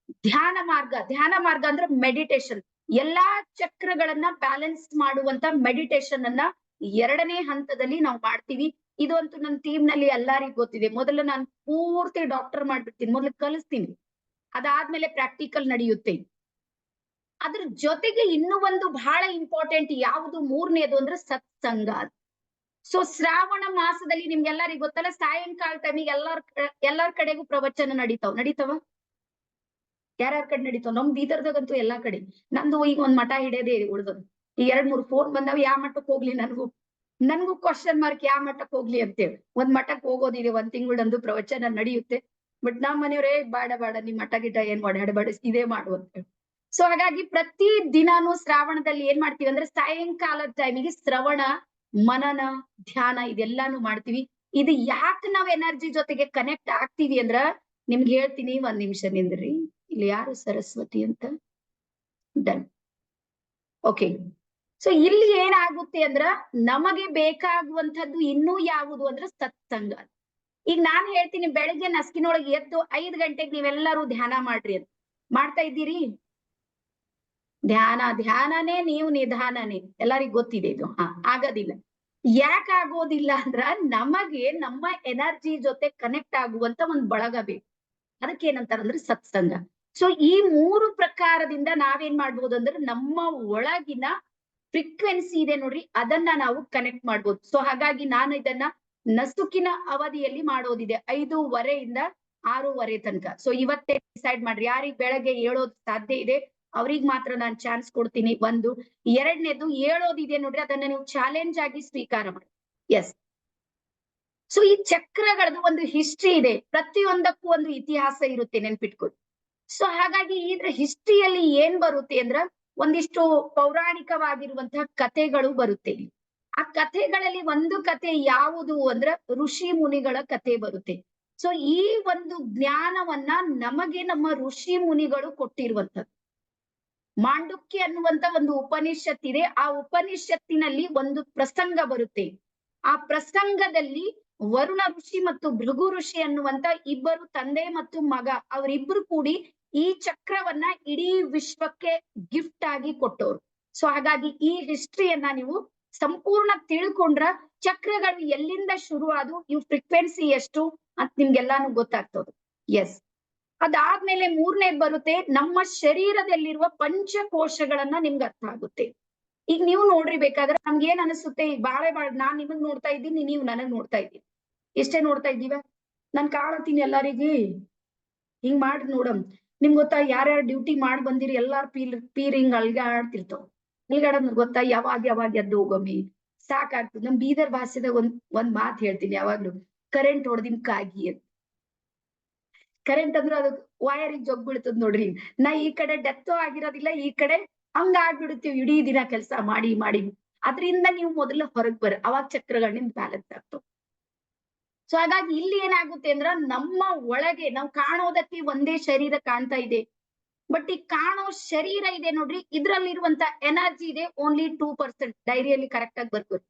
ಧ್ಯಾನ ಮಾರ್ಗ. ಧ್ಯಾನ ಮಾರ್ಗ ಅಂದ್ರೆ ಮೆಡಿಟೇಷನ್. ಎಲ್ಲಾ ಚಕ್ರಗಳನ್ನ ಬ್ಯಾಲೆನ್ಸ್ ಮಾಡುವಂತ ಮೆಡಿಟೇಷನ್ ಅನ್ನ ಎರಡನೇ ಹಂತದಲ್ಲಿ ನಾವು ಮಾಡ್ತೀವಿ. ಇದು ಅಂತೂ ನನ್ನ ಟೀಮ್ ನಲ್ಲಿ ಎಲ್ಲರಿಗೂ ಗೊತ್ತಿದೆ. ಮೊದಲು ನಾನು ಪೂರ್ತಿ ಡಾಕ್ಟರ್ ಮಾಡ್ಬಿಡ್ತೀನಿ, ಮೊದಲು ಕಲಿಸ್ತೀನಿ, ಅದಾದ್ಮೇಲೆ ಪ್ರಾಕ್ಟಿಕಲ್ ನಡೆಯುತ್ತೆ. ಅದ್ರ ಜೊತೆಗೆ ಇನ್ನೂ ಒಂದು ಬಹಳ ಇಂಪಾರ್ಟೆಂಟ್ ಯಾವುದು, ಮೂರನೇದು ಅಂದ್ರೆ ಸತ್ಸಂಗ. ಸೊ ಶ್ರಾವಣ ಮಾಸದಲ್ಲಿ ನಿಮ್ಗೆಲ್ಲರಿಗೂ ಗೊತ್ತಲ್ಲ, ಸಾಯಂಕಾಲ ಟೈಮಿಗೆ ಎಲ್ಲಾರ ಕಡೆಗೂ ಪ್ರವಚನ ನಡೀತಾವ. ಯಾರ್ಯಾರ ಕಡೆ ನಡೀತಾವ? ನಮ್ ಬೀದರ್ದಾಗಂತೂ ಎಲ್ಲಾ ಕಡೆ. ನಂದು ಈಗ ಒಂದ್ ಮಠ ಹಿಡಿಯೋದೇ ಉಳ್ದದು. ಈ 2-3 ಫೋನ್ ಬಂದಾವ, ಯಾವ ಮಠಕ್ ಹೋಗ್ಲಿ ನನ್ಗೂ ಕ್ವಶನ್ ಮಾರ್ಕ್, ಯಾವ ಮಠಕ್ ಹೋಗ್ಲಿ ಅಂತೇಳಿ. ಒಂದ್ ಮಠಕ್ ಹೋಗೋದಿದೆ, 1 ತಿಂಗಳಂದು ಪ್ರವಚನ ನಡೆಯುತ್ತೆ. ಬಟ್ ನಮ್ಮ ಮನೆಯವ್ರೇ ಬೇಡ ನಿಮ್ ಮಠ ಗಿಟ ಏನ್ ಓಡಾಡಬೇಡ, ಇದೇ ಮಾಡು ಅಂತೇಳಿ. ಸೊ ಹಾಗಾಗಿ ಪ್ರತಿ ದಿನಾನು ಶ್ರಾವಣದಲ್ಲಿ ಏನ್ ಮಾಡ್ತೀವಿ ಅಂದ್ರೆ ಸಾಯಂಕಾಲದ ಟೈಮಿಗೆ ಶ್ರವಣ, ಮನನ, ಧ್ಯಾನ ಇದೆಲ್ಲಾನು ಮಾಡ್ತೀವಿ. ಇದು ಯಾಕೆ ನಾವ್ ಎನರ್ಜಿ ಜೊತೆಗೆ ಕನೆಕ್ಟ್ ಆಗ್ತೀವಿ ಅಂದ್ರ ನಿಮ್ಗೆ ಹೇಳ್ತೀನಿ, 1 ನಿಮಿಷ ನಿಂದ್ರಿ. ಇಲ್ಲಿ ಯಾರು ಸರಸ್ವತಿ ಅಂತ ಡನ್. ಓಕೆ. ಸೊ ಇಲ್ಲಿ ಏನಾಗುತ್ತೆ ಅಂದ್ರ ನಮಗೆ ಬೇಕಾಗುವಂತದ್ದು ಇನ್ನೂ ಯಾವುದು ಅಂದ್ರೆ ಸತ್ಸಂಗ. ಈಗ ನಾನ್ ಹೇಳ್ತೀನಿ, ಬೆಳಗ್ಗೆ ನಸ್ಕಿನೊಳಗೆ ಎದ್ದು 5 ಗಂಟೆಗೆ ನೀವೆಲ್ಲರೂ ಧ್ಯಾನ ಮಾಡ್ರಿ ಅಂತ. ಮಾಡ್ತಾ ಇದ್ದೀರಿ? ಧ್ಯಾನನೇ ನೀವು ನಿಧಾನನೇ, ಎಲ್ಲರಿಗೂ ಗೊತ್ತಿದೆ ಇದು. ಆಗೋದಿಲ್ಲ. ಯಾಕೆ ಆಗೋದಿಲ್ಲ ಅಂದ್ರ ನಮಗೆ ನಮ್ಮ ಎನರ್ಜಿ ಜೊತೆ ಕನೆಕ್ಟ್ ಆಗುವಂತ ಒಂದ್ ಬಳಗ ಬೇಕು. ಅದಕ್ಕೆ ಏನಂತಾರಂದ್ರೆ ಸತ್ಸಂಗ. ಸೊ ಈ 3 ಪ್ರಕಾರದಿಂದ ನಾವೇನ್ ಮಾಡ್ಬೋದು ಅಂದ್ರೆ ನಮ್ಮ ಒಳಗಿನ ಫ್ರೀಕ್ವೆನ್ಸಿ ಇದೆ ನೋಡ್ರಿ, ಅದನ್ನ ನಾವು ಕನೆಕ್ಟ್ ಮಾಡ್ಬೋದು. ಸೊ ಹಾಗಾಗಿ ನಾನು ಇದನ್ನ ನಸುಕಿನ ಅವಧಿಯಲ್ಲಿ ಮಾಡೋದಿದೆ, 5:30 ಇಂದ 6:30 ತನಕ. ಸೊ ಇವತ್ತೇ ಡಿಸೈಡ್ ಮಾಡ್ರಿ, ಯಾರಿಗ್ ಬೆಳಗ್ಗೆ ಹೇಳೋದ್ ಸಾಧ್ಯ ಇದೆ ಅವ್ರಿಗೆ ಮಾತ್ರ ನಾನು ಚಾನ್ಸ್ ಕೊಡ್ತೀನಿ. 1. 2ನೇದು ಹೇಳೋದಿದೆ ನೋಡ್ರಿ, ಅದನ್ನ ನೀವು ಚಾಲೆಂಜ್ ಆಗಿ ಸ್ವೀಕಾರ ಮಾಡಿ. ಎಸ್. ಸೊ ಈ ಚಕ್ರಗಳದ್ದು ಒಂದು ಹಿಸ್ಟ್ರಿ ಇದೆ, ಪ್ರತಿಯೊಂದಕ್ಕೂ ಒಂದು ಇತಿಹಾಸ ಇರುತ್ತೆ, ನೆನ್ಪಿಟ್ಕೊಳ್ಳಿ. ಸೊ ಹಾಗಾಗಿ ಇದ್ರ ಹಿಸ್ಟ್ರಿಯಲ್ಲಿ ಏನ್ ಬರುತ್ತೆ ಅಂದ್ರ ಒಂದಿಷ್ಟು ಪೌರಾಣಿಕವಾಗಿರುವಂತಹ ಕಥೆಗಳು ಬರುತ್ತೆ ಇಲ್ಲಿ. ಆ ಕಥೆಗಳಲ್ಲಿ ಒಂದು ಕಥೆ ಯಾವುದು ಅಂದ್ರೆ ಋಷಿ ಮುನಿಗಳ ಕಥೆ ಬರುತ್ತೆ. ಸೊ ಈ ಒಂದು ಜ್ಞಾನವನ್ನ ನಮಗೆ ನಮ್ಮ ಋಷಿ ಮುನಿಗಳು ಕೊಟ್ಟಿರುವಂತದ್ದು. ಮಾಂಡುಕ್ಯ ಅನ್ನುವಂತ ಒಂದು ಉಪನಿಷತ್ ಇದೆ. ಆ ಉಪನಿಷತ್ತಿನಲ್ಲಿ ಒಂದು ಪ್ರಸಂಗ ಬರುತ್ತೆ. ಆ ಪ್ರಸಂಗದಲ್ಲಿ ವರುಣ ಋಷಿ ಮತ್ತು ಭೃಗು ಋಷಿ ಅನ್ನುವಂತ ಇಬ್ಬರು ತಂದೆ ಮತ್ತು ಮಗ ಅವರಿಬ್ರು ಕೂಡಿ ಈ ಚಕ್ರವನ್ನ ಇಡೀ ವಿಶ್ವಕ್ಕೆ ಗಿಫ್ಟ್ ಆಗಿ ಕೊಟ್ಟವರು. ಸೊ ಹಾಗಾಗಿ ಈ ಹಿಸ್ಟ್ರಿಯನ್ನ ನೀವು ಸಂಪೂರ್ಣ ತಿಳ್ಕೊಂಡ್ರ ಚಕ್ರಗಳು ಎಲ್ಲಿಂದ ಶುರು ಆದವು, ಇವ್ ಫ್ರೀಕ್ವೆನ್ಸಿ ಎಷ್ಟು ಅಂತ ನಿಮ್ಗೆಲ್ಲಾನು ಗೊತ್ತಾಗ್ತದೆ. ಎಸ್, ಅದಾದ್ಮೇಲೆ ಮೂರನೇದ್ ಬರುತ್ತೆ ನಮ್ಮ ಶರೀರದಲ್ಲಿರುವ ಪಂಚಕೋಶಗಳನ್ನ ನಿಮ್ಗೆ ಅರ್ಥ ಆಗುತ್ತೆ. ಈಗ ನೀವು ನೋಡ್ರಿ, ಬೇಕಾದ್ರೆ ನಮ್ಗೆ ಏನ್ ಅನಿಸುತ್ತೆ, ಈಗ ಬಾಳೆ ನಾನ್ ನಿಮಗ್ ನೋಡ್ತಾ ಇದ್ದೀನಿ, ನೀವು ನನಗ್ ನೋಡ್ತಾ ಇದ್ದೀನಿ, ಎಷ್ಟೇ ನೋಡ್ತಾ ಇದ್ದೀವ, ನಾನ್ ಕಾಣತೀನಿ ಎಲ್ಲರಿಗೆ ಹಿಂಗ್ ಮಾಡಿ ನೋಡಮ್. ನಿಮ್ಗ್ ಗೊತ್ತಾ ಯಾರ್ಯಾರು ಡ್ಯೂಟಿ ಮಾಡಿ ಬಂದಿರಿ ಎಲ್ಲಾರು ಪೀರ್ ಹಿಂಗ್ ಅಲ್ಗಾಡ್ತಿರ್ತಾವ. ಅಲ್ಗಾಡೋದ್ ಗೊತ್ತಾ, ಯಾವಾಗ ಎದ್ದು ಹೋಗಮ್ಮಿ ಸಾಕಾಗ್ತದೆ. ನಮ್ ಬೀದರ್ ಭಾಷೆದಾಗ ಒಂದ್ ಮಾತು ಹೇಳ್ತೀನಿ ಯಾವಾಗ್ಲೂ, ಕರೆಂಟ್ ಹೊಡೆದಿನ್ ಕಾಗಿ ಅಂತ. ಕರೆಂಟ್ ಅಂದ್ರೆ ಅದು ವೈರಿಗೆ ಜೊಗ್ ಬೀಳ್ತದ ನೋಡ್ರಿ. ನಾ ಈ ಕಡೆ ಡೆತ್ ಆಗಿರೋದಿಲ್ಲ, ಈ ಕಡೆ ಹಂಗ ಆಗ್ಬಿಡುತ್ತೀವಿ ಇಡೀ ದಿನ ಕೆಲಸ ಮಾಡಿ ಮಾಡಿ. ಅದ್ರಿಂದ ನೀವು ಮೊದಲು ಹೊರಗ್ ಅವಾಗ ಚಕ್ರಗಳು ನಿಮ್ ಬ್ಯಾಲೆನ್ಸ್ ಆಗ್ತವೆ. ಸೊ ಹಾಗಾಗಿ ಇಲ್ಲಿ ಏನಾಗುತ್ತೆ ಅಂದ್ರ ನಮ್ಮ ಒಳಗೆ ನಾವು ಕಾಣೋದಕ್ಕೆ ಒಂದೇ ಶರೀರ ಕಾಣ್ತಾ ಇದೆ, ಬಟ್ ಈ ಕಾಣೋ ಶರೀರ ಇದೆ ನೋಡ್ರಿ, ಇದ್ರಲ್ಲಿರುವಂತ ಎನರ್ಜಿ ಇದೆ ಓನ್ಲಿ 2%. ಡೈರಿಯಲ್ಲಿ ಕರೆಕ್ಟ್ ಆಗಿ ಬರ್ಬೋದು.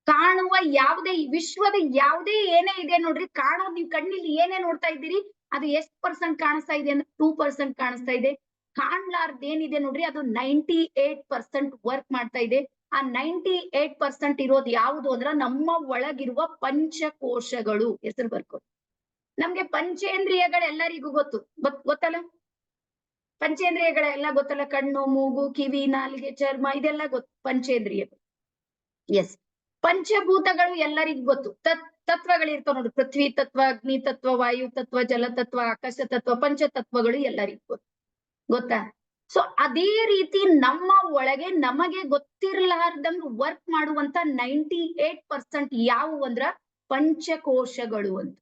ಕಾಣುವ ಯಾವುದೇ ವಿಶ್ವದ ಯಾವುದೇ ಏನೇ ಇದೆ ನೋಡ್ರಿ, ಕಾಣೋದು ನೀವು ಕಣ್ಣಿಲ್ಲಿ ಏನೇ ನೋಡ್ತಾ ಇದ್ದೀರಿ ಅದು ಎಷ್ಟು % ಕಾಣಿಸ್ತಾ ಇದೆ ಅಂದ್ರೆ 2% ಕಾಣಿಸ್ತಾ ಇದೆ. ಕಾಣ್ಲಾರ್ದೇನಿದೆ ನೋಡ್ರಿ ಅದು 98% ವರ್ಕ್ ಮಾಡ್ತಾ ಇದೆ. ಆ 98% ಇರೋದು ಯಾವುದು ಅಂದ್ರ ನಮ್ಮ ಒಳಗಿರುವ ಪಂಚಕೋಶಗಳು. ಹೆಸರು ಬರ್ಕೊ. ನಮ್ಗೆ ಪಂಚೇಂದ್ರಿಯಗಳೆಲ್ಲರಿಗೂ ಗೊತ್ತಲ್ಲ, ಪಂಚೇಂದ್ರಿಯಗಳೆಲ್ಲ ಗೊತ್ತಲ್ಲ, ಕಣ್ಣು, ಮೂಗು, ಕಿವಿ, ನಾಲಿಗೆ, ಚರ್ಮ, ಇದೆಲ್ಲ ಗೊತ್ತು ಪಂಚೇಂದ್ರಿಯಗಳು. ಎಸ್, ಪಂಚಭೂತಗಳು ಎಲ್ಲರಿಗೂ ಗೊತ್ತು. ತತ್ವಗಳಿರ್ತಾವ ನೋಡಿ, ಪೃಥ್ವಿ ತತ್ವ, ಅಗ್ನಿ ತತ್ವ, ವಾಯು ತತ್ವ, ಜಲ ತತ್ವ, ಆಕಾಶ ತತ್ವ, ಪಂಚತತ್ವಗಳು ಎಲ್ಲರಿಗೂ ಗೊತ್ತಾ. ಸೊ ಅದೇ ರೀತಿ ನಮ್ಮ ಒಳಗೆ ನಮಗೆ ಗೊತ್ತಿರ್ಲಾರ್ದಂಗ್ ವರ್ಕ್ ಮಾಡುವಂತ 98% ಯಾವುವು ಅಂದ್ರ ಪಂಚಕೋಶಗಳು ಅಂತ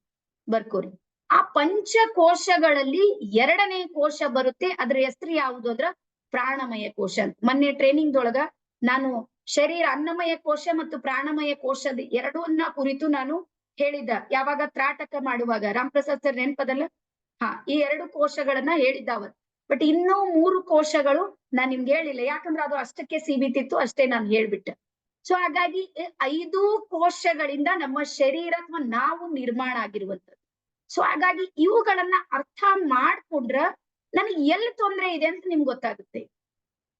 ಬರ್ಕೋರಿ. ಆ ಪಂಚಕೋಶಗಳಲ್ಲಿ 2ನೇ ಕೋಶ ಬರುತ್ತೆ, ಅದ್ರ ಹೆಸರು ಯಾವುದು ಅಂದ್ರ ಪ್ರಾಣಮಯ ಕೋಶ ಅಂತ. ಮೊನ್ನೆ ಟ್ರೈನಿಂಗ್ ದೊಳಗ ನಾನು ಶರೀರ ಅನ್ನಮಯ ಕೋಶ ಮತ್ತು ಪ್ರಾಣಮಯ ಕೋಶದ ಎರಡನ್ನ ಕುರಿತು ನಾನು ಹೇಳಿದ್ದ, ಯಾವಾಗ ತ್ರಾಟಕ ಮಾಡುವಾಗ ರಾಮಪ್ರಸಾದ್ ಸರ್ ನೆನ್ಪದಲ್ಲ. ಈ 2 ಕೋಶಗಳನ್ನ ಹೇಳಿದ್ದ ಅವತ್ತು. ಬಟ್ ಇನ್ನೂ 3 ಕೋಶಗಳು ನಾನ್ ನಿಮ್ಗೆ ಹೇಳಿಲ್ಲ, ಯಾಕಂದ್ರೆ ಅದು ಅಷ್ಟಕ್ಕೆ ಸೀಮಿತಿತ್ತು, ಅಷ್ಟೇ ನಾನು ಹೇಳ್ಬಿಟ್ಟೆ. ಸೊ ಹಾಗಾಗಿ 5 ಕೋಶಗಳಿಂದ ನಮ್ಮ ಶರೀರ ಅಥವಾ ನಾವು ನಿರ್ಮಾಣ ಆಗಿರುವಂತದ್ದು. ಸೊ ಹಾಗಾಗಿ ಇವುಗಳನ್ನ ಅರ್ಥ ಮಾಡ್ಕೊಂಡ್ರ ನನಗೆ ಎಲ್ಲಿ ತೊಂದ್ರೆ ಇದೆ ಅಂತ ನಿಮ್ಗೆ ಗೊತ್ತಾಗುತ್ತೆ.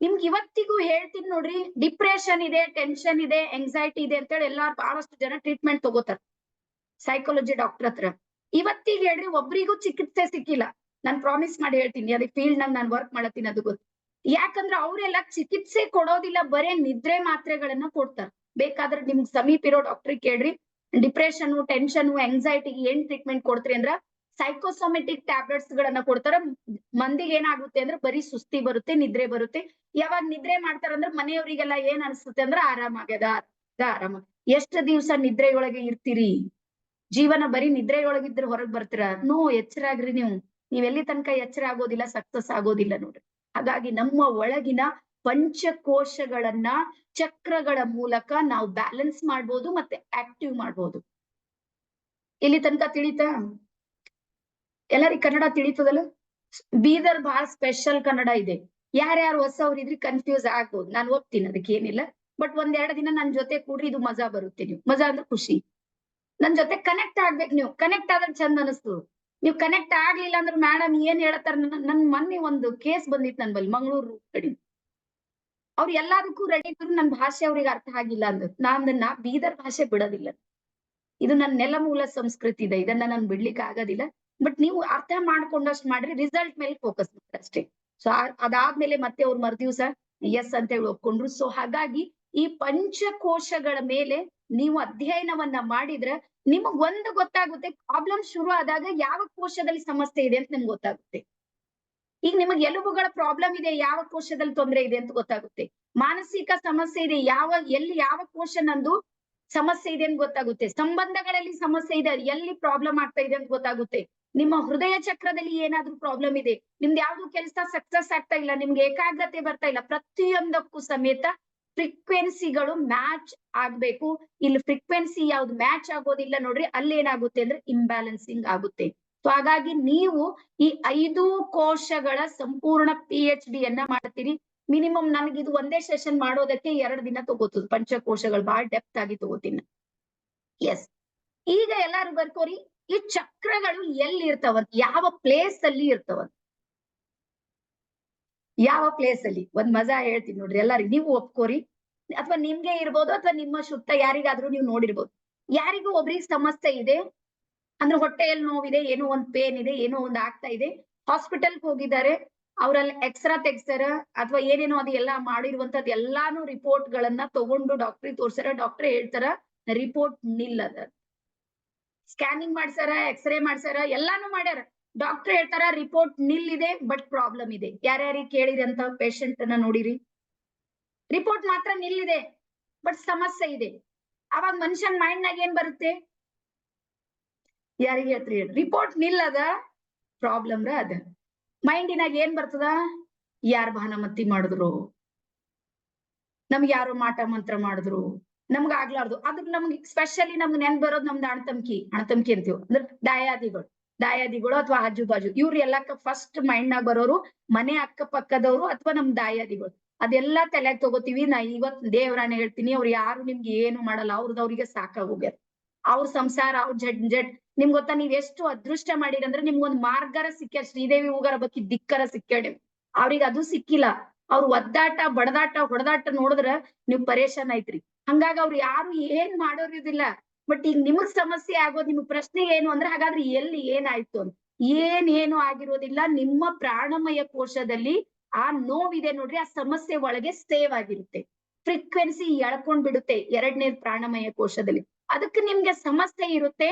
ನಿಮ್ಗೆ ಇವತ್ತಿಗೂ ಹೇಳ್ತೀನಿ ನೋಡ್ರಿ, ಡಿಪ್ರೆಷನ್ ಇದೆ, ಟೆನ್ಷನ್ ಇದೆ, ಎಂಗ್ಸೈಟಿ ಇದೆ ಅಂತೇಳಿ ಎಲ್ಲಾರು ಬಹಳಷ್ಟು ಜನ ಟ್ರೀಟ್ಮೆಂಟ್ ತಗೋತಾರ ಸೈಕಾಲಜಿ ಡಾಕ್ಟರ್ ಹತ್ರ. ಇವತ್ತಿಗೆ ಹೇಳ್ರಿ ಒಬ್ರಿಗೂ ಚಿಕಿತ್ಸೆ ಸಿಕ್ಕಿಲ್ಲ. ನಾನ್ ಪ್ರಾಮಿಸ್ ಮಾಡಿ ಹೇಳ್ತೀನಿ, ಅದಕ್ಕೆ ಫೀಲ್ಡ್ ನಾಗ ನಾನು ವರ್ಕ್ ಮಾಡತ್ತೀನಿ, ಅದು ಗೊತ್ತು. ಯಾಕಂದ್ರೆ ಅವರೆಲ್ಲ ಚಿಕಿತ್ಸೆ ಕೊಡೋದಿಲ್ಲ, ಬರೇ ನಿದ್ರೆ ಮಾತ್ರೆಗಳನ್ನ ಕೊಡ್ತಾರ. ಬೇಕಾದ್ರೆ ನಿಮ್ಗೆ ಸಮೀಪ ಇರೋ ಡಾಕ್ಟರ್ ಕೇಳ್ರಿ, ಡಿಪ್ರೆಷನ್, ಟೆನ್ಷನ್, ಎಂಗ್ಸೈಟಿಗೆ ಏನ್ ಟ್ರೀಟ್ಮೆಂಟ್ ಕೊಡ್ತೀರಿ ಅಂದ್ರ ಸೈಕೋಸೊಮೆಟಿಕ್ ಟ್ಯಾಬ್ಲೆಟ್ಸ್ ಗಳನ್ನ ಕೊಡ್ತಾರ. ಮಂದಿಗೆ ಏನಾಗುತ್ತೆ ಅಂದ್ರೆ ಬರೀ ಸುಸ್ತಿ ಬರುತ್ತೆ, ನಿದ್ರೆ ಬರುತ್ತೆ. ಯಾವಾಗ ನಿದ್ರೆ ಮಾಡ್ತಾರಂದ್ರೆ ಮನೆಯವರಿಗೆಲ್ಲ ಏನ್ ಅನ್ಸುತ್ತೆ ಅಂದ್ರೆ ಆರಾಮಾಗ್ಯದ ಆರಾಮ. ಎಷ್ಟು ದಿವ್ಸ ನಿದ್ರೆಯೊಳಗೆ ಇರ್ತೀರಿ? ಜೀವನ ಬರೀ ನಿದ್ರೆಯೊಳಗಿದ್ರೆ ಹೊರಗ್ ಬರ್ತೀರಾ? ನೋ, ಎಚ್ಚರ ಆಗ್ರಿ. ನೀವೆಲ್ಲಿ ತನಕ ಎಚ್ಚರ ಆಗೋದಿಲ್ಲ, ಸಕ್ಸಸ್ ಆಗೋದಿಲ್ಲ ನೋಡ್ರಿ. ಹಾಗಾಗಿ ನಮ್ಮ ಒಳಗಿನ ಪಂಚಕೋಶಗಳನ್ನ ಚಕ್ರಗಳ ಮೂಲಕ ನಾವು ಬ್ಯಾಲೆನ್ಸ್ ಮಾಡ್ಬೋದು ಮತ್ತೆ ಆಕ್ಟಿವ್ ಮಾಡ್ಬೋದು. ಇಲ್ಲಿ ತನಕ ತಿಳಿತಾ? ಎಲ್ಲರಿಗೂ ಕನ್ನಡ ತಿಳಿತದಲ್ಲ? ಬೀದರ್ ಬಹಳ ಸ್ಪೆಷಲ್ ಕನ್ನಡ ಇದೆ. ಯಾರ್ಯಾರು ಹೊಸವ್ರು ಇದ್ರಿ ಕನ್ಫ್ಯೂಸ್ ಆಗ್ಬೋದು, ನಾನು ಒಪ್ತೀನಿ, ಅದಕ್ಕೆ ಏನಿಲ್ಲ. ಬಟ್ 1-2 ದಿನ ನನ್ ಜೊತೆ ಕೂಡ್ರಿ, ಇದು ಮಜಾ ಬರುತ್ತೆ. ನೀವು ಮಜಾ ಅಂದ್ರೆ ಖುಷಿ. ನನ್ ಜೊತೆ ಕನೆಕ್ಟ್ ಆಗ್ಬೇಕು. ನೀವು ಕನೆಕ್ಟ್ ಆದಾಗ ಚಂದ ಅನಿಸ್ತು. ನೀವು ಕನೆಕ್ಟ್ ಆಗ್ಲಿಲ್ಲ ಅಂದ್ರೆ ಮೇಡಮ್ ಏನ್ ಹೇಳ್ತಾರ. ನನ್ ಮೊನ್ನೆ ಒಂದು ಕೇಸ್ ಬಂದಿತ್ತು ನನ್ ಬಲ್ಲಿ, ಮಂಗಳೂರು ಕಡೆ. ಅವ್ರು ಎಲ್ಲದಕ್ಕೂ ರೆಡಿ ಇದ್ರು, ನನ್ ಭಾಷೆ ಅವ್ರಿಗೆ ಅರ್ಥ ಆಗಿಲ್ಲ ಅಂದ್. ನಾ ಬೀದರ್ ಭಾಷೆ ಬಿಡೋದಿಲ್ಲ. ಇದು ನನ್ನ ನೆಲಮೂಲ ಸಂಸ್ಕೃತಿ ಇದೆ, ಇದನ್ನ ನಾನು ಬಿಡ್ಲಿಕ್ಕೆ ಆಗೋದಿಲ್ಲ. ಬಟ್ ನೀವು ಅರ್ಥ ಮಾಡ್ಕೊಂಡಷ್ಟು ಮಾಡ್ರಿ, ರಿಸಲ್ಟ್ ಮೇಲೆ ಫೋಕಸ್ ಮಾಡ್ರಿ ಅಷ್ಟೇ. ಸೊ ಅದಾದ್ಮೇಲೆ ಮತ್ತೆ ಅವ್ರು ಮರ್ದಿವ್ಸ ಎಸ್ ಅಂತ ಹೇಳಿ ಒಪ್ಕೊಂಡ್ರು. ಸೊ ಹಾಗಾಗಿ ಈ ಪಂಚಕೋಶಗಳ ಮೇಲೆ ನೀವು ಅಧ್ಯಯನವನ್ನ ಮಾಡಿದ್ರೆ ನಿಮಗ್ ಒಂದು ಗೊತ್ತಾಗುತ್ತೆ, ಪ್ರಾಬ್ಲಮ್ ಶುರು ಆದಾಗ ಯಾವ ಕೋಶದಲ್ಲಿ ಸಮಸ್ಯೆ ಇದೆ ಅಂತ ನಿಮ್ಗೆ ಗೊತ್ತಾಗುತ್ತೆ. ಈಗ ನಿಮಗೆ ಎಲುಬುಗಳ ಪ್ರಾಬ್ಲಮ್ ಇದೆ, ಯಾವ ಕೋಶದಲ್ಲಿ ತೊಂದರೆ ಇದೆ ಅಂತ ಗೊತ್ತಾಗುತ್ತೆ. ಮಾನಸಿಕ ಸಮಸ್ಯೆ ಇದೆ, ಯಾವ ಕೋಶ ನಂದು ಸಮಸ್ಯೆ ಇದೆ ಅಂತ ಗೊತ್ತಾಗುತ್ತೆ. ಸಂಬಂಧಗಳಲ್ಲಿ ಸಮಸ್ಯೆ ಇದೆ, ಎಲ್ಲಿ ಪ್ರಾಬ್ಲಮ್ ಆಗ್ತಾ ಇದೆ ಅಂತ ಗೊತ್ತಾಗುತ್ತೆ. ನಿಮ್ಮ ಹೃದಯ ಚಕ್ರದಲ್ಲಿ ಏನಾದ್ರೂ ಪ್ರಾಬ್ಲಮ್ ಇದೆ, ನಿಮ್ದು ಯಾವ್ದು ಕೆಲಸ ಸಕ್ಸಸ್ ಆಗ್ತಾ ಇಲ್ಲ, ನಿಮ್ಗೆ ಏಕಾಗ್ರತೆ ಬರ್ತಾ ಇಲ್ಲ, ಪ್ರತಿಯೊಂದಕ್ಕೂ ಸಮೇತ ಫ್ರೀಕ್ವೆನ್ಸಿಗಳು ಮ್ಯಾಚ್ ಆಗ್ಬೇಕು. ಇಲ್ಲಿ ಫ್ರೀಕ್ವೆನ್ಸಿ ಯಾವ್ದು ಮ್ಯಾಚ್ ಆಗೋದಿಲ್ಲ ನೋಡ್ರಿ, ಅಲ್ಲಿ ಏನಾಗುತ್ತೆ ಅಂದ್ರೆ ಇಂಬ್ಯಾಲೆನ್ಸಿಂಗ್ ಆಗುತ್ತೆ. ಸೊ ಹಾಗಾಗಿ ನೀವು ಈ 5 ಕೋಶಗಳ ಸಂಪೂರ್ಣ PhD ಯನ್ನ ಮಾಡ್ತೀರಿ. ಮಿನಿಮಮ್ ನನಗೆ ಇದು ಒಂದೇ ಸೆಷನ್ ಮಾಡೋದಕ್ಕೆ 2 ದಿನ ತಗೋತದ. ಪಂಚಕೋಶಗಳು ಬಹಳ ಡೆಪ್ತ್ ಆಗಿ ತಗೋತೀನಿ. ಎಸ್, ಈಗ ಎಲ್ಲಾರು ಬರ್ಕೋರಿ, ಈ ಚಕ್ರಗಳು ಎಲ್ಲಿ ಇರ್ತಾವಂತ, ಯಾವ ಪ್ಲೇಸ್ ಅಲ್ಲಿ ಇರ್ತಾವಂತ, ಯಾವ ಪ್ಲೇಸ್ ಅಲ್ಲಿ. ಒಂದ್ ಮಜಾ ಹೇಳ್ತೀನಿ ನೋಡ್ರಿ, ಎಲ್ಲಾರಿಗೂ ನೀವು ಒಪ್ಕೋರಿ, ಅಥವಾ ನಿಮ್ಗೆ ಇರ್ಬೋದು ಅಥವಾ ನಿಮ್ಮ ಸುತ್ತ ಯಾರಿಗಾದ್ರೂ ನೀವು ನೋಡಿರ್ಬೋದು. ಯಾರಿಗೂ ಒಬ್ರಿಗೆ ಸಮಸ್ಯೆ ಇದೆ ಅಂದ್ರೆ ಹೊಟ್ಟೆಯಲ್ಲಿ ನೋವಿದೆ, ಏನೋ ಒಂದ್ ಪೇನ್ ಇದೆ, ಏನೋ ಒಂದ್ ಆಗ್ತಾ ಇದೆ, ಹಾಸ್ಪಿಟಲ್ ಹೋಗಿದ್ದಾರೆ, ಅವ್ರಲ್ಲಿ ಎಕ್ಸ್ರಾ ತೆಗ್ಸಾರ ಅಥವಾ ಏನೇನೋ ಅದು ಎಲ್ಲಾ ಮಾಡಿರುವಂತದ್ ಎಲ್ಲಾನು ರಿಪೋರ್ಟ್ ಗಳನ್ನ ತಗೊಂಡು ಡಾಕ್ಟ್ರಿಗೆ ತೋರ್ಸಾರ. ಡಾಕ್ಟರ್ ಹೇಳ್ತಾರ ರಿಪೋರ್ಟ್ ನಿಲ್ ಅದ. ಸ್ಕ್ಯಾನಿಂಗ್ ಮಾಡ್ಸಾರ, ಎಕ್ಸ್ರೇ ಮಾಡ್ಸಾರ, ಎಲ್ಲಾನು ಮಾಡ್ಯಾರ. ಡಾಕ್ಟರ್ ಹೇಳ್ತಾರ ರಿಪೋರ್ಟ್ ನಿಲ್ ಇದೆ, ಬಟ್ ಪ್ರಾಬ್ಲಮ್ ಇದೆ. ಯಾರ್ಯಾರಿಗೆ ಕೇಳಿರಿ ಅಂತ ಪೇಷಂಟ್ ಅನ್ನ ನೋಡಿರಿ, ರಿಪೋರ್ಟ್ ಮಾತ್ರ ನಿಲ್ ಇದೆ, ಬಟ್ ಸಮಸ್ಯೆ ಇದೆ. ಅವಾಗ ಮನುಷ್ಯನ್ ಮೈಂಡ್ ನಾಗ ಏನ್ ಬರುತ್ತೆ? ಯಾರಿಗೆ ಹೇಳ್ತೀರಿ? ರಿಪೋರ್ಟ್ ನಿಲ್ ಅದ, ಪ್ರಾಬ್ಲಮ್ ಅದ. ಮೈಂಡಿನಾಗ ಏನ್ ಬರ್ತದ? ಯಾರ್ ಭಾನಮತಿ ಮಾಡಿದ್ರು, ನಮ್ಗೆ ಯಾರೋ ಮಾಟ ಮಂತ್ರ ಮಾಡಿದ್ರು, ನಮ್ಗ ಆಗ್ಲಾರ್ದು. ಅದ್ರ ನಮ್ಗೆ ಸ್ಪೆಷಲಿ ನಮ್ಗೆ ನೆನ್ ಬರೋದು ನಮ್ದು ಅಣತಂಕಿ ಅಂತೀವಿ, ಅಂದ್ರೆ ದಾಯಾದಿಗಳು ಅಥವಾ ಆಜು ಬಾಜು. ಇವ್ರು ಎಲ್ಲಕ್ಕ ಫಸ್ಟ್ ಮೈಂಡ್ ನಾಗ ಬರೋರು ಮನೆ ಅಕ್ಕ ಪಕ್ಕದವ್ರು ಅಥವಾ ನಮ್ ದಾಯಾದಿಗಳು. ಅದೆಲ್ಲಾ ತಲೆಯಾಗ ತಗೋತೀವಿ. ನಾ ಇವತ್ ದೇವ್ರಾನ ಹೇಳ್ತೀನಿ, ಅವ್ರು ಯಾರು ನಿಮ್ಗೆ ಏನು ಮಾಡಲ್ಲ, ಅವ್ರಿಗೆ ಸಾಕಾಗ್ ಹೋಗ್ಯಾರ. ಅವ್ರ ಸಂಸಾರ, ಅವ್ರ ಜಡ್ ನಿಮ್ಗೆ ಗೊತ್ತಾ, ನೀವ್ ಎಷ್ಟು ಅದೃಷ್ಟ ಮಾಡಿರಂದ್ರೆ ನಿಮ್ಗೊಂದ್ ಮಾರ್ಗರ ಸಿಕ್ಕ್ಯಾರ. ಶ್ರೀದೇವಿ ಹೂಗಾರ ಬಕ್ಕಿ ದಿಕ್ಕರ ಸಿಕ್ಕ್ಯಾಡ, ಅವ್ರಿಗೆ ಅದು ಸಿಕ್ಕಿಲ್ಲ. ಅವ್ರ ಒದ್ದಾಟ ಬಡದಾಟ ಹೊಡೆದಾಟ ನೋಡಿದ್ರ ನೀವ್ ಪರೇಶಾನ್ ಐತ್ರಿ. ಹಂಗಾಗಿ ಅವ್ರು ಯಾರು ಏನ್ ಮಾಡೋರಿದಿಲ್ಲ. ಬಟ್ ಈಗ ನಿಮಗ್ ಸಮಸ್ಯೆ ಆಗೋದು, ನಿಮಗ್ ಪ್ರಶ್ನೆ ಏನು ಅಂದ್ರೆ ಹಾಗಾದ್ರೆ ಎಲ್ಲಿ ಏನಾಯ್ತು ಅಂತ. ಏನು ಆಗಿರೋದಿಲ್ಲ, ನಿಮ್ಮ ಪ್ರಾಣಮಯ ಕೋಶದಲ್ಲಿ ಆ ನೋವಿದೆ ನೋಡ್ರಿ, ಆ ಸಮಸ್ಯೆ ಒಳಗೆ ಸೇವ್ ಆಗಿರುತ್ತೆ. ಫ್ರೀಕ್ವೆನ್ಸಿ ಎಳ್ಕೊಂಡ್ ಬಿಡುತ್ತೆ 2ನೇ ಪ್ರಾಣಮಯ ಕೋಶದಲ್ಲಿ. ಅದಕ್ಕೆ ನಿಮ್ಗೆ ಸಮಸ್ಯೆ ಇರುತ್ತೆ,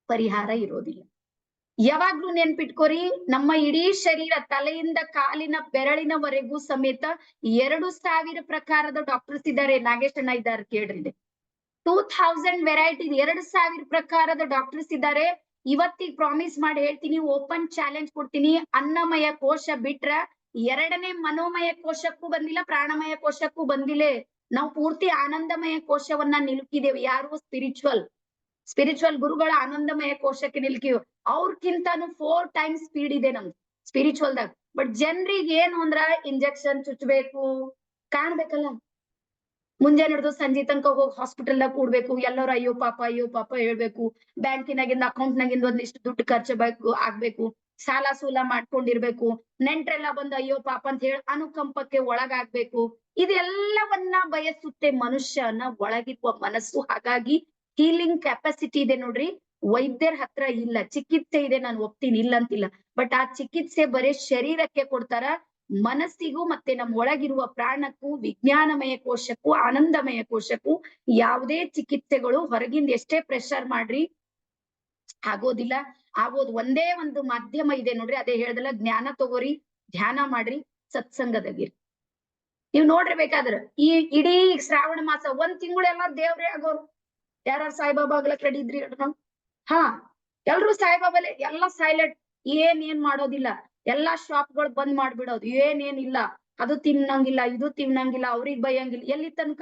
ಪರಿಹಾರ ಇರೋದಿಲ್ಲ. ಯಾವಾಗ್ಲೂ ನೆನ್ಪಿಟ್ಕೋರಿ, ನಮ್ಮ ಇಡೀ ಶರೀರ ತಲೆಯಿಂದ ಕಾಲಿನ ಬೆರಳಿನವರೆಗೂ ಸಮೇತ 2000 ಪ್ರಕಾರದ ಡಾಕ್ಟರ್ಸ್ ಇದ್ದಾರೆ. ನಾಗೇಶ್ ಅಣ್ಣ ಇದ್ದಾರೆ ಕೇಳ್ರಿ, 2000 ವೆರೈಟಿ, 2000 ಪ್ರಕಾರದ ಡಾಕ್ಟರ್ಸ್ ಇದ್ದಾರೆ. ಇವತ್ತಿಗೆ ಪ್ರಾಮಿಸ್ ಮಾಡಿ ಹೇಳ್ತೀನಿ, ಓಪನ್ ಚಾಲೆಂಜ್ ಕೊಡ್ತೀನಿ, ಅನ್ನಮಯ ಕೋಶ ಬಿಟ್ರ 2ನೇ ಮನೋಮಯ ಕೋಶಕ್ಕೂ ಬಂದಿಲ್ಲ, ಪ್ರಾಣಮಯ ಕೋಶಕ್ಕೂ ಬಂದಿಲ್ಲ. ನಾವು ಪೂರ್ತಿ ಆನಂದಮಯ ಕೋಶವನ್ನ ನಿಲುಕಿದೇವೆ. ಯಾರು? ಸ್ಪಿರಿಚುವಲ್ ಗುರುಗಳ ಆನಂದಮಯ ಕೋಶಕ್ಕೆ ನಿಲ್ಕಿವ್. ಅವ್ರಕ್ಕಿಂತಾನು 4 ಟೈಮ್ಸ್ ಸ್ಪೀಡ್ ಇದೆ ನಮ್ದು ಸ್ಪಿರಿಚುವಲ್ದಾಗ. ಬಟ್ ಜನರಿಗೆ ಏನು ಅಂದ್ರ ಇಂಜೆಕ್ಷನ್ ಚುಚ್ಚಬೇಕು, ಕಾಣ್ಬೇಕಲ್ಲ, ಮುಂಜಾನೆ ಹಿಡಿದು ಸಂಜೆ ತನಕ ಹೋಗಿ ಹಾಸ್ಪಿಟಲ್ದಾಗ ಕೂಡ್ಬೇಕು, ಎಲ್ಲರೂ ಅಯ್ಯೋ ಪಾಪ ಹೇಳ್ಬೇಕು, ಬ್ಯಾಂಕಿನಾಗಿಂದ ಅಕೌಂಟ್ನಾಗಿಂದ ಒಂದಿಷ್ಟು ದುಡ್ಡು ಖರ್ಚು ಆಗ್ಬೇಕು, ಸಾಲ ಸೂಲ ಮಾಡ್ಕೊಂಡಿರ್ಬೇಕು, ನೆಂಟ್ರೆಲ್ಲ ಬಂದು ಅಯ್ಯೋ ಪಾಪ ಅಂತ ಹೇಳಿ ಅನುಕಂಪಕ್ಕೆ ಒಳಗಾಗ್ಬೇಕು. ಇದೆಲ್ಲವನ್ನ ಬಯಸುತ್ತೆ ಮನುಷ್ಯನ ಒಳಗಿರುವ ಮನಸ್ಸು. ಹಾಗಾಗಿ ಹೀಲಿಂಗ್ ಕೆಪಾಸಿಟಿ ಇದೆ ನೋಡ್ರಿ, ವೈದ್ಯರ ಹತ್ರ ಇಲ್ಲ. ಚಿಕಿತ್ಸೆ ಇದೆ, ನಾನು ಒಪ್ತೀನಿ, ಇಲ್ಲ ಅಂತಿಲ್ಲ. ಬಟ್ ಆ ಚಿಕಿತ್ಸೆ ಬರೀ ಶರೀರಕ್ಕೆ ಕೊಡ್ತಾರ, ಮನಸ್ಸಿಗೂ ಮತ್ತೆ ನಮ್ಮ ಒಳಗಿರುವ ಪ್ರಾಣಕ್ಕೂ, ವಿಜ್ಞಾನಮಯ ಕೋಶಕ್ಕೂ, ಆನಂದಮಯ ಕೋಶಕ್ಕೂ ಯಾವುದೇ ಚಿಕಿತ್ಸೆಗಳು ಹೊರಗಿಂದ ಎಷ್ಟೇ ಪ್ರೆಷರ್ ಮಾಡ್ರಿ ಆಗೋದಿಲ್ಲ. ಆಗೋದು ಒಂದೇ ಒಂದು ಮಾಧ್ಯಮ ಇದೆ ನೋಡ್ರಿ, ಅದೇ ಹೇಳ್ದಲ್ಲ, ಜ್ಞಾನ ತಗೋರಿ, ಧ್ಯಾನ ಮಾಡ್ರಿ, ಸತ್ಸಂಗದಾಗಿರಿ. ನೀವ್ ನೋಡ್ರಿ ಬೇಕಾದ್ರ ಈ ಇಡೀ ಶ್ರಾವಣ ಮಾಸ 1 ತಿಂಗಳೆಲ್ಲ ದೇವ್ರೇ ಆಗೋರು. ಯಾರು ಸಾಯಿಬಾಬಾ ಆಗ್ಲಕ್ ರೆಡಿ ಇದ್ರಿ? ಹಾ, ಎಲ್ರು ಸಾಯಿಬಾಬಾಲೆ, ಎಲ್ಲ ಸೈಲೆಂಟ್, ಏನ್ ಮಾಡೋದಿಲ್ಲ. ಎಲ್ಲಾ ಶಾಪ್ಗಳು ಬಂದ್ ಮಾಡ್ಬಿಡೋದು, ಏನೇನಿಲ್ಲ. ಅದು ತಿನ್ನಂಗಿಲ್ಲ, ಇದು ತಿನ್ನಂಗಿಲ್ಲ, ಅವ್ರಿಗ್ ಬೈಯಂಗಿಲ್ಲ. ಎಲ್ಲಿ ತನಕ?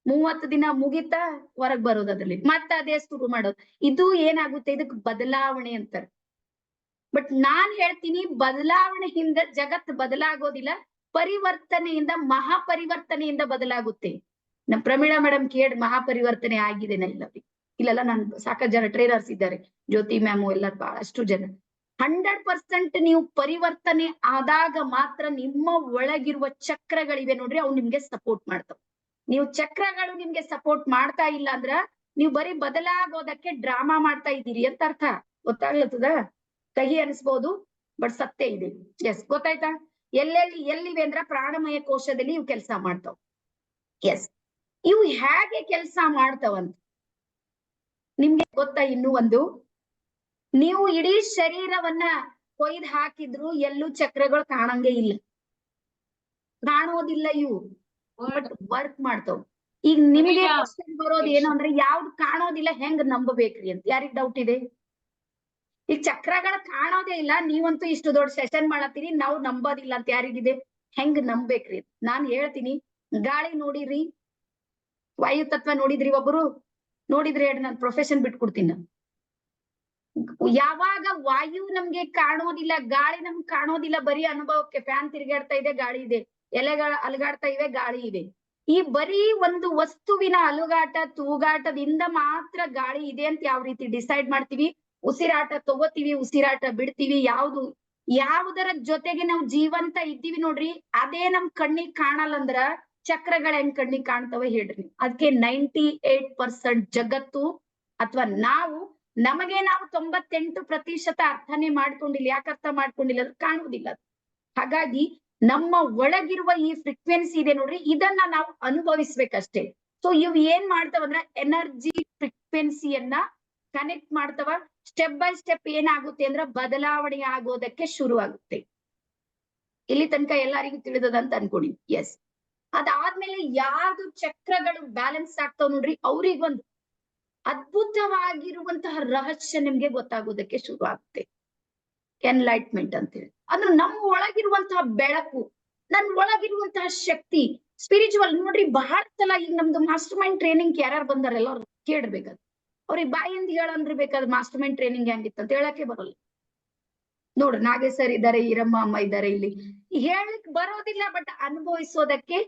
30 ದಿನ ಮುಗಿತಾ ಹೊರಗ್ ಬರೋದು, ಅದ್ರಲ್ಲಿ ಮತ್ತೆ ಅದೇ ಶುರು ಮಾಡೋದು. ಇದು ಏನಾಗುತ್ತೆ? ಇದಕ್ ಬದಲಾವಣೆ ಅಂತಾರೆ. ಬಟ್ ನಾನ್ ಹೇಳ್ತೀನಿ, ಬದಲಾವಣೆಯಿಂದ ಜಗತ್ ಬದಲಾಗೋದಿಲ್ಲ, ಪರಿವರ್ತನೆಯಿಂದ, ಮಹಾಪರಿವರ್ತನೆಯಿಂದ ಬದಲಾಗುತ್ತೆ. ನಮ್ ಪ್ರಮೀಳಾ ಮೇಡಮ್ ಕೇಳಿ, ಮಹಾಪರಿವರ್ತನೆ ಆಗಿದೆನಾ? ಇಲ್ಲಲ್ಲ, ನಾನು ಸಾಕಷ್ಟು ಜನ ಟ್ರೈನರ್ಸ್ ಇದ್ದಾರೆ, ಜ್ಯೋತಿ ಮ್ಯಾಮು ಎಲ್ಲ ಬಹಳಷ್ಟು ಜನ. 100% ನೀವು ಪರಿವರ್ತನೆ ಆದಾಗ ಮಾತ್ರ ನಿಮ್ಮ ಒಳಗಿರುವ ಚಕ್ರಗಳಿವೆ ನೋಡ್ರಿ, ಅವು ನಿಮ್ಗೆ ಸಪೋರ್ಟ್ ಮಾಡ್ತಾವ. ನೀವು ಚಕ್ರಗಳು ನಿಮ್ಗೆ ಸಪೋರ್ಟ್ ಮಾಡ್ತಾ ಇಲ್ಲ ಅಂದ್ರ ನೀವು ಬರೀ ಬದಲಾಗೋದಕ್ಕೆ ಡ್ರಾಮಾ ಮಾಡ್ತಾ ಇದ್ದೀರಿ ಅಂತ ಅರ್ಥ. ಗೊತ್ತಾಗ್ಲತ್ತದ? ಕಹಿ ಅನ್ಸ್ಬೋದು, ಬಟ್ ಸತ್ಯ ಇದೆ. ಎಸ್, ಗೊತ್ತಾಯ್ತಾ? ಎಲ್ಲಿವೆ ಅಂದ್ರ ಪ್ರಾಣಮಯ ಕೋಶದಲ್ಲಿ ಇವು ಕೆಲಸ ಮಾಡ್ತಾವ. ಎಸ್, ಇವು ಹೇಗೆ ಕೆಲಸ ಮಾಡ್ತಾವಂತ ನಿಮ್ಗೆ ಗೊತ್ತಾ? ಇನ್ನೂ ಒಂದು, ನೀವು ಇಡೀ ಶರೀರವನ್ನ ಕೊಯ್ದು ಹಾಕಿದ್ರು ಎಲ್ಲೂ ಚಕ್ರಗಳು ಕಾಣಂಗೆ ಇಲ್ಲ, ಕಾಣೋದಿಲ್ಲ. ಇವು ಬಟ್ ವರ್ಕ್ ಮಾಡ್ತಾವ್. ಈಗ ನಿಮ್ಗೆ ಕ್ವಶನ್ ಬರೋದು ಏನು ಅಂದ್ರೆ ಯಾವ್ದು ಕಾಣೋದಿಲ್ಲ ಹೆಂಗ್ ನಂಬಬೇಕ್ರಿ ಅಂತ ಯಾರಿಗ್ ಡೌಟ್ ಇದೆ? ಈಗ ಚಕ್ರಗಳ ಕಾಣೋದೇ ಇಲ್ಲ, ನೀವಂತೂ ಇಷ್ಟು ದೊಡ್ಡ ಸೆಷನ್ ಮಾಡತ್ತೀರಿ, ನಾವು ನಂಬೋದಿಲ್ಲ ಅಂತ ಯಾರಿಗಿದೆ? ಹೆಂಗ್ ನಂಬೇಕ್ರಿ? ನಾನ್ ಹೇಳ್ತೀನಿ, ಗಾಳಿ ನೋಡಿರಿ, ವಾಯು ತತ್ವ ನೋಡಿದ್ರಿ? ಒಬ್ರು ನೋಡಿದ್ರಿ ಹೇಳಿ, ನಾನು ಪ್ರೊಫೆಷನ್ ಬಿಟ್ಕೊಡ್ತೀನಿ. ಯಾವಾಗ ವಾಯು ನಮ್ಗೆ ಕಾಣೋದಿಲ್ಲ, ಗಾಳಿ ನಮ್ಗೆ ಕಾಣೋದಿಲ್ಲ, ಬರೀ ಅನುಭವಕ್ಕೆ, ಫ್ಯಾನ್ ತಿರುಗಾಡ್ತಾ ಇದೆ ಗಾಳಿ ಇದೆ, ಎಲೆಗಳ ಅಲುಗಾಡ್ತಾ ಇವೆ ಗಾಳಿ ಇದೆ, ಈ ಬರೀ ಒಂದು ವಸ್ತುವಿನ ಅಲುಗಾಟ ತೂಗಾಟದಿಂದ ಮಾತ್ರ ಗಾಳಿ ಇದೆ ಅಂತ ಯಾವ ರೀತಿ ಡಿಸೈಡ್ ಮಾಡ್ತೀವಿ? ಉಸಿರಾಟ ತಗೋತೀವಿ, ಉಸಿರಾಟ ಬಿಡ್ತೀವಿ, ಯಾವುದರ ಜೊತೆಗೆ ನಾವು ಜೀವಂತ ಇದ್ದೀವಿ ನೋಡ್ರಿ, ಅದೇ ನಮ್ ಕಣ್ಣಿಗೆ ಕಾಣಲ್ಲ ಅಂದ್ರ ಚಕ್ರಗಳ ಹೆಂಗ್ ಕಣ್ಣಿಗೆ ಕಾಣ್ತವೆ ಹೇಳ್ರಿ? ಅದಕ್ಕೆ 98% ಜಗತ್ತು ಅಥವಾ ನಮಗೆ ನಾವು 98% ಅರ್ಥನೇ ಮಾಡ್ಕೊಂಡಿಲ್ಲ. ಯಾಕೆ ಅರ್ಥ ಮಾಡ್ಕೊಂಡಿಲ್ಲ? ಅದು ಕಾಣುವುದಿಲ್ಲ. ಹಾಗಾಗಿ ನಮ್ಮ ಒಳಗಿರುವ ಈ ಫ್ರೀಕ್ವೆನ್ಸಿ ಇದೆ ನೋಡ್ರಿ, ಇದನ್ನ ನಾವು ಅನುಭವಿಸ್ಬೇಕಷ್ಟೇ. ಸೊ ಇವ್ ಏನ್ ಮಾಡ್ತಾವಂದ್ರ ಎನರ್ಜಿ ಫ್ರೀಕ್ವೆನ್ಸಿಯನ್ನ ಕನೆಕ್ಟ್ ಮಾಡ್ತಾವ. ಸ್ಟೆಪ್ ಬೈ ಸ್ಟೆಪ್ ಏನಾಗುತ್ತೆ ಅಂದ್ರ ಬದಲಾವಣೆ ಆಗೋದಕ್ಕೆ ಶುರು ಆಗುತ್ತೆ. ಇಲ್ಲಿ ತನಕ ಎಲ್ಲರಿಗೂ ತಿಳಿದದಂತ ಅನ್ಕೊಡಿ. ಎಸ್, ಅದಾದ್ಮೇಲೆ ಯಾವ್ದು ಚಕ್ರಗಳು ಬ್ಯಾಲೆನ್ಸ್ ಆಗ್ತಾವ ನೋಡ್ರಿ, ಅವ್ರಿಗೊಂದು ಅದ್ಭುತವಾಗಿರುವಂತಹ ರಹಸ್ಯ ನಿಮ್ಗೆ ಗೊತ್ತಾಗೋದಕ್ಕೆ ಶುರು ಆಗುತ್ತೆ. ಎನ್ಲೈಟ್ಮೆಂಟ್ ಅಂತ ಹೇಳಿ ಅಂದ್ರೆ ನಮ್ಮ ಒಳಗಿರುವಂತಹ ಬೆಳಕು, ನನ್ನ ಒಳಗಿರುವಂತಹ ಶಕ್ತಿ, ಸ್ಪಿರಿಚುವಲ್ ನೋಡ್ರಿ. ಬಹಳ ಸಲ ಈಗ ನಮ್ದು ಮಾಸ್ಟರ್ ಮೈಂಡ್ ಟ್ರೈನಿಂಗ್ ಯಾರ್ಯಾರು ಬಂದಾರ ಎಲ್ಲರೂ ಕೇಳ್ಬೇಕಾದ್, ಅವ್ರಿಗೆ ಬಾಯಿಂದ ಹೇಳಂದ್ರೆ ಬೇಕಾದ್ರೆ ಮಾಸ್ಟರ್ ಮೈಂಡ್ ಟ್ರೈನಿಂಗ್ ಹೆಂಗಿತ್ತು ಅಂತ ಹೇಳಕ್ಕೆ ಬರಲ್ಲ. ನೋಡ್ರಿ, ನಾಗೇಶ್ ಸರ್ ಇದ್ದಾರೆ, ಈರಮ್ಮ ಅಮ್ಮ ಇದ್ದಾರೆ, ಇಲ್ಲಿ ಹೇಳಕ್ ಬರೋದಿಲ್ಲ, ಬಟ್ ಅನುಭವಿಸೋದಕ್ಕೆ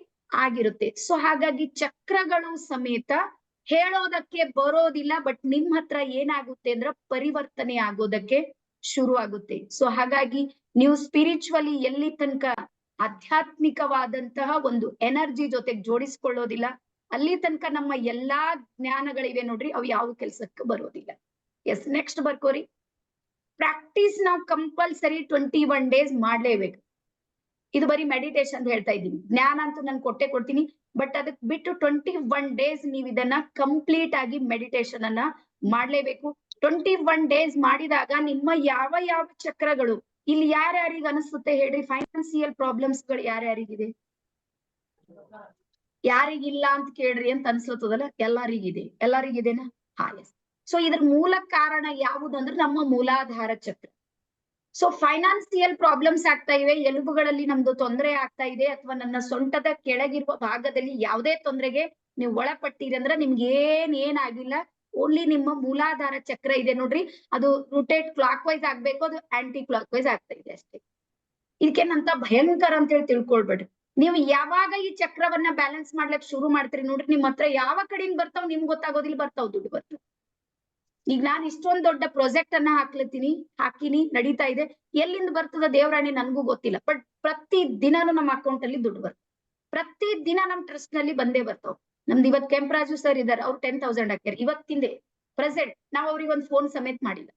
ಆಗಿರುತ್ತೆ. ಸೊ ಹಾಗಾಗಿ ಚಕ್ರಗಳು ಸಮೇತ ಹೇಳೋದಕ್ಕೆ ಬರೋದಿಲ್ಲ, ಬಟ್ ನಿಮ್ ಹತ್ರ ಏನಾಗುತ್ತೆ ಅಂದ್ರ ಪರಿವರ್ತನೆ ಆಗೋದಕ್ಕೆ ಶುರು ಆಗುತ್ತೆ. ಸೊ ಹಾಗಾಗಿ ನೀವು ಸ್ಪಿರಿಚುವಲಿ ಎಲ್ಲಿ ತನಕ ಆಧ್ಯಾತ್ಮಿಕವಾದಂತಹ ಒಂದು ಎನರ್ಜಿ ಜೊತೆಗೆ ಜೋಡಿಸ್ಕೊಳ್ಳೋದಿಲ್ಲ, ಅಲ್ಲಿ ತನಕ ನಮ್ಮ ಎಲ್ಲಾ ಜ್ಞಾನಗಳಿವೆ ನೋಡ್ರಿ, ಅವು ಯಾವ ಕೆಲ್ಸಕ್ಕೆ ಬರೋದಿಲ್ಲ. ಎಸ್, ನೆಕ್ಸ್ಟ್ ಬರ್ಕೋರಿ. ಪ್ರಾಕ್ಟೀಸ್ ನಾವು ಕಂಪಲ್ಸರಿ 21 days ಮಾಡ್ಲೇಬೇಕು. ಇದು ಬರೀ ಮೆಡಿಟೇಷನ್ ಅಂತ ಹೇಳ್ತಾ ಇದ್ದೀನಿ, ಜ್ಞಾನ ಅಂತೂ ನಾನು ಕೊಡ್ತೀನಿ, ಬಟ್ ಅದಕ್ಕೆ ಬಿಟ್ಟು 21 days ನೀವು ಇದನ್ನ ಕಂಪ್ಲೀಟ್ ಆಗಿ ಮೆಡಿಟೇಷನ್ ಅನ್ನ ಮಾಡ್ಲೇಬೇಕು. 21 days ಮಾಡಿದಾಗ ನಿಮ್ಮ ಯಾವ ಚಕ್ರಗಳು, ಇಲ್ಲಿ ಯಾರ್ಯಾರಿಗೆ ಅನಿಸುತ್ತೆ ಹೇಳ್ರಿ? ಫೈನಾನ್ಸಿಯಲ್ ಪ್ರಾಬ್ಲಮ್ಸ್ ಗಳು ಯಾರ್ಯಾರಿಗಿದೆ? ಯಾರಿಗಿಲ್ಲ ಅಂತ ಕೇಳ್ರಿ ಅಂತ ಅನ್ಸತ್ತದಲ್ಲ? ಎಲ್ಲರಿಗಿದೆನಾ? ಹಾ, ಎಸ್. ಸೊ ಇದ್ರ ಮೂಲ ಕಾರಣ ಯಾವುದು ಅಂದ್ರೆ ನಮ್ಮ ಮೂಲಾಧಾರ ಚಕ್ರ. ಸೊ ಫೈನಾನ್ಸಿಯಲ್ ಪ್ರಾಬ್ಲಮ್ಸ್ ಆಗ್ತಾ ಇವೆ, ಎಲುಬುಗಳಲ್ಲಿ ನಮ್ದು ತೊಂದರೆ ಆಗ್ತಾ ಇದೆ, ಅಥವಾ ನನ್ನ ಸೊಂಟದ ಕೆಳಗಿರುವ ಭಾಗದಲ್ಲಿ ಯಾವುದೇ ತೊಂದರೆಗೆ ನೀವು ಒಳಪಟ್ಟಿರಿ ಅಂದ್ರೆ ನಿಮ್ಗೆ ಏನಾಗಿಲ್ಲ, ಓನ್ಲಿ ನಿಮ್ಮ ಮೂಲಾಧಾರ ಚಕ್ರ ಇದೆ ನೋಡ್ರಿ, ಅದು ರೋಟೇಟ್ ಕ್ಲಾಕ್ ವೈಸ್ ಆಗ್ಬೇಕು, ಅದು ಆಂಟಿ ಕ್ಲಾಕ್ ವೈಸ್ ಆಗ್ತಾ ಇದೆ ಅಷ್ಟೇ. ಇದಕ್ಕೇನಂತ ಭಯಂಕರ ಅಂತ ಹೇಳಿ ತಿಳ್ಕೊಳ್ಬೇಡ್ರಿ. ನೀವು ಯಾವಾಗ ಈ ಚಕ್ರವನ್ನ ಬ್ಯಾಲೆನ್ಸ್ ಮಾಡ್ಲಿಕ್ಕೆ ಶುರು ಮಾಡ್ತೀರಿ ನೋಡ್ರಿ, ನಿಮ್ ಹತ್ರ ಯಾವ ಕಡೆಯಿಂದ ಬರ್ತಾವ್ ನಿಮ್ಗೆ ಗೊತ್ತಾಗೋದಿಲ್ಲ, ಬರ್ತಾವ್ ದುಡ್ಡು ಬರ್ತಾವ. ಈಗ ನಾನ್ ಇಷ್ಟೊಂದ್ ದೊಡ್ಡ ಪ್ರಾಜೆಕ್ಟ್ ಅನ್ನ ಹಾಕಿನಿ, ನಡೀತಾ ಇದೆ, ಎಲ್ಲಿಂದ ಬರ್ತದ ದೇವರಾಣಿ ನನ್ಗೂ ಗೊತ್ತಿಲ್ಲ, ಬಟ್ ಪ್ರತಿ ದಿನಾನು ನಮ್ಮ ಅಕೌಂಟ್ ಅಲ್ಲಿ ದುಡ್ಡು ಬರ್ತದೆ, ಪ್ರತಿ ದಿನ ನಮ್ ಟ್ರಸ್ಟ್ ನಲ್ಲಿ ಬಂದೇ ಬರ್ತಾವ್. ನಮ್ದು ಇವತ್ ಕೆಂಪರಾಜು ಸರ್ ಇದಾರೆ, ಅವ್ರು 10,000 ಹಾಕ್ಯಾರ ಇವತ್ತಿಂದೆ ಪ್ರೆಸೆಂಟ್, ನಾವ್ ಅವ್ರಿಗೆ ಒಂದು ಫೋನ್ ಸಮೇತ ಮಾಡಿಲ್ಲ.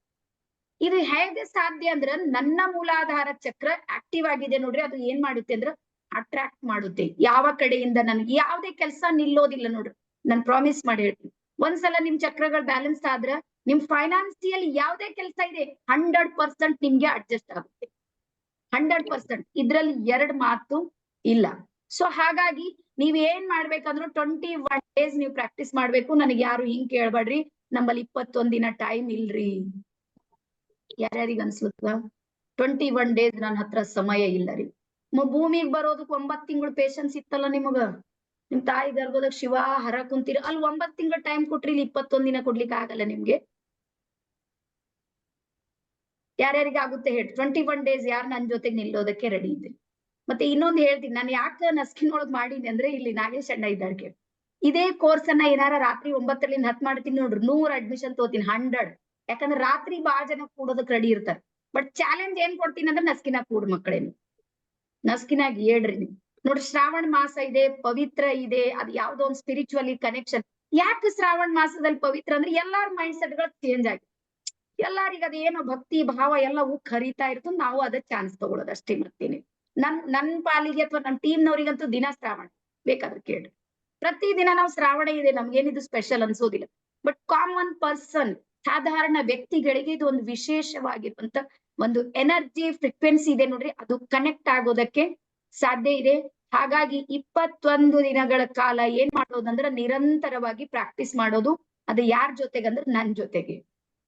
ಇದು ಹೇಗೆ ಸಾಧ್ಯ ಅಂದ್ರ ನನ್ನ ಮೂಲಾಧಾರ ಚಕ್ರ ಆಕ್ಟಿವ್ ಆಗಿದೆ ನೋಡ್ರಿ, ಅದು ಏನ್ ಮಾಡುತ್ತೆ ಅಂದ್ರ ಅಟ್ರಾಕ್ಟ್ ಮಾಡುತ್ತೆ. ಯಾವ ಕಡೆಯಿಂದ ನನ್ಗೆ ಯಾವ್ದೇ ಕೆಲಸ ನಿಲ್ಲೋದಿಲ್ಲ ನೋಡ್ರಿ, ನಾನ್ ಪ್ರಾಮಿಸ್ ಮಾಡಿ ಹೇಳ್ತೀನಿ. ಒಂದ್ಸಲ ನಿಮ್ ಚಕ್ರಗಳು ಬ್ಯಾಲೆನ್ಸ್ ಆದ್ರ ನಿಮ್ ಫೈನಾನ್ಸಿಯಲ್ ಯಾವ್ದೇ ಕೆಲಸ ಇದೆ 100% ನಿಮ್ಗೆ ಅಡ್ಜಸ್ಟ್ ಆಗುತ್ತೆ. 100%, ಇದ್ರಲ್ಲಿ 2 ಮಾತು ಇಲ್ಲ. ಸೊ ಹಾಗಾಗಿ ನೀವ್ ಏನ್ ಮಾಡ್ಬೇಕಂದ್ರು 21 days ನೀವು ಪ್ರಾಕ್ಟೀಸ್ ಮಾಡ್ಬೇಕು. ನನಗೆ ಯಾರು ಹಿಂಗ್ ಕೇಳ್ಬೇಡ್ರಿ, ನಮ್ಮಲ್ಲಿ 21 ದಿನ ಟೈಮ್ ಇಲ್ರಿ. ಯಾರ್ಯಾರಿಗೆ ಅನ್ಸುತ್ತ 21 days ನನ್ನ ಹತ್ರ ಸಮಯ ಇಲ್ಲ ರೀ? ಭೂಮಿಗೆ ಬರೋದಕ್ 9 ತಿಂಗಳು ಪೇಶನ್ಸ್ ಇತ್ತಲ್ಲ ನಿಮಗ, ನಿಮ್ ತಾಯಿ ಗರ್ಭದಾಗ ಶಿವ ಹರ ಕುಂತೀರಿ, ಅಲ್ಲಿ 9 ತಿಂಗಳು ಟೈಮ್ ಕೊಟ್ರಿ, ಇಲ್ಲಿ 21 ದಿನ ಕೊಡ್ಲಿಕ್ಕೆ ಆಗಲ್ಲ ನಿಮ್ಗೆ? ಯಾರ್ಯಾರಿಗೆ ಆಗುತ್ತೆ ಹೇಳಿ? 21 days ಯಾರು ನನ್ ಜೊತೆಗೆ ನಿಲ್ಲೋದಕ್ಕೆ ರೆಡಿ ಇದ್ರಿ? ಮತ್ತೆ ಇನ್ನೊಂದು ಹೇಳ್ತೀನಿ, ನಾನು ಯಾಕೆ ನಸ್ಕಿನೊಳಗ್ ಮಾಡೀನಿ ಅಂದ್ರೆ, ಇಲ್ಲಿ ನಾಗೇಶ್ ಅಣ್ಣ ಇದ್ದಾರೆ ಕೇಳಿ, ಇದೇ ಕೋರ್ಸ್ ಅನ್ನ ಏನಾರ ರಾತ್ರಿ 9ರಿಂದ 10 ಮಾಡ್ತೀನಿ ನೋಡ್ರಿ, 100 ಅಡ್ಮಿಷನ್ ತಗೋತೀನಿ, 100. ಯಾಕಂದ್ರೆ ರಾತ್ರಿ ಬಾಳ ಜನ ಕೂಡೋದಕ್ ರೆಡಿ ಇರ್ತಾರೆ. ಬಟ್ ಚಾಲೆಂಜ್ ಏನ್ ಕೊಡ್ತೀನಿ ಅಂದ್ರೆ ನಸ್ಕಿನಾಗ ಕೂಡ್ ಮಕ್ಕಳೇನು, ನಸ್ಕಿನಾಗ ಹೇಳ್ರಿ ನೀವು ನೋಡ್ರಿ. ಶ್ರಾವಣ ಮಾಸ ಇದೆ, ಪವಿತ್ರ ಇದೆ, ಅದು ಯಾವ್ದೋ ಒಂದು ಸ್ಪಿರಿಚುವಲಿ ಕನೆಕ್ಷನ್. ಯಾಕೆ ಶ್ರಾವಣ ಮಾಸದಲ್ಲಿ ಪವಿತ್ರ ಅಂದ್ರೆ ಎಲ್ಲಾರ ಮೈಂಡ್ ಸೆಟ್ ಗಳು ಚೇಂಜ್ ಆಗಿ, ಎಲ್ಲಾರಿಗ ಅದೇನೋ ಭಕ್ತಿ ಭಾವ ಎಲ್ಲವೂ ಕರಿತಾ ಇರ್ತದೆ, ನಾವು ಅದ ಚಾನ್ಸ್ ತಗೊಳ್ಳೋದು ಅಷ್ಟೇ. ಮತ್ತೇನೆ ನನ್ ಪಾಲಿಗೆ ಅಥವಾ ನಮ್ ಟೀಮ್ನವ್ರಿಗಂತೂ ದಿನ ಶ್ರಾವಣ ಬೇಕಾದ್ರೆ ಕೇಳ್ರಿ. ಪ್ರತಿ ದಿನ ನಾವು ಶ್ರಾವಣ ಇದೆ ನಮ್ಗೇನಿದು ಸ್ಪೆಷಲ್ ಅನ್ಸೋದಿಲ್ಲ, ಬಟ್ ಕಾಮನ್ ಪರ್ಸನ್, ಸಾಧಾರಣ ವ್ಯಕ್ತಿಗಳಿಗೆ ಇದು ಒಂದು ವಿಶೇಷವಾಗಿರುವಂತ ಒಂದು ಎನರ್ಜಿ ಫ್ರೀಕ್ವೆನ್ಸಿ ಇದೆ ನೋಡ್ರಿ, ಅದು ಕನೆಕ್ಟ್ ಆಗೋದಕ್ಕೆ ಸಾಧ್ಯ ಇದೆ. ಹಾಗಾಗಿ 21 ದಿನಗಳ ಕಾಲ ಏನ್ ಮಾಡೋದಂದ್ರೆ ನಿರಂತರವಾಗಿ ಪ್ರಾಕ್ಟೀಸ್ ಮಾಡೋದು. ಅದು ಯಾರ ಜೊತೆಗಂದ್ರೆ ನನ್ ಜೊತೆಗೆ.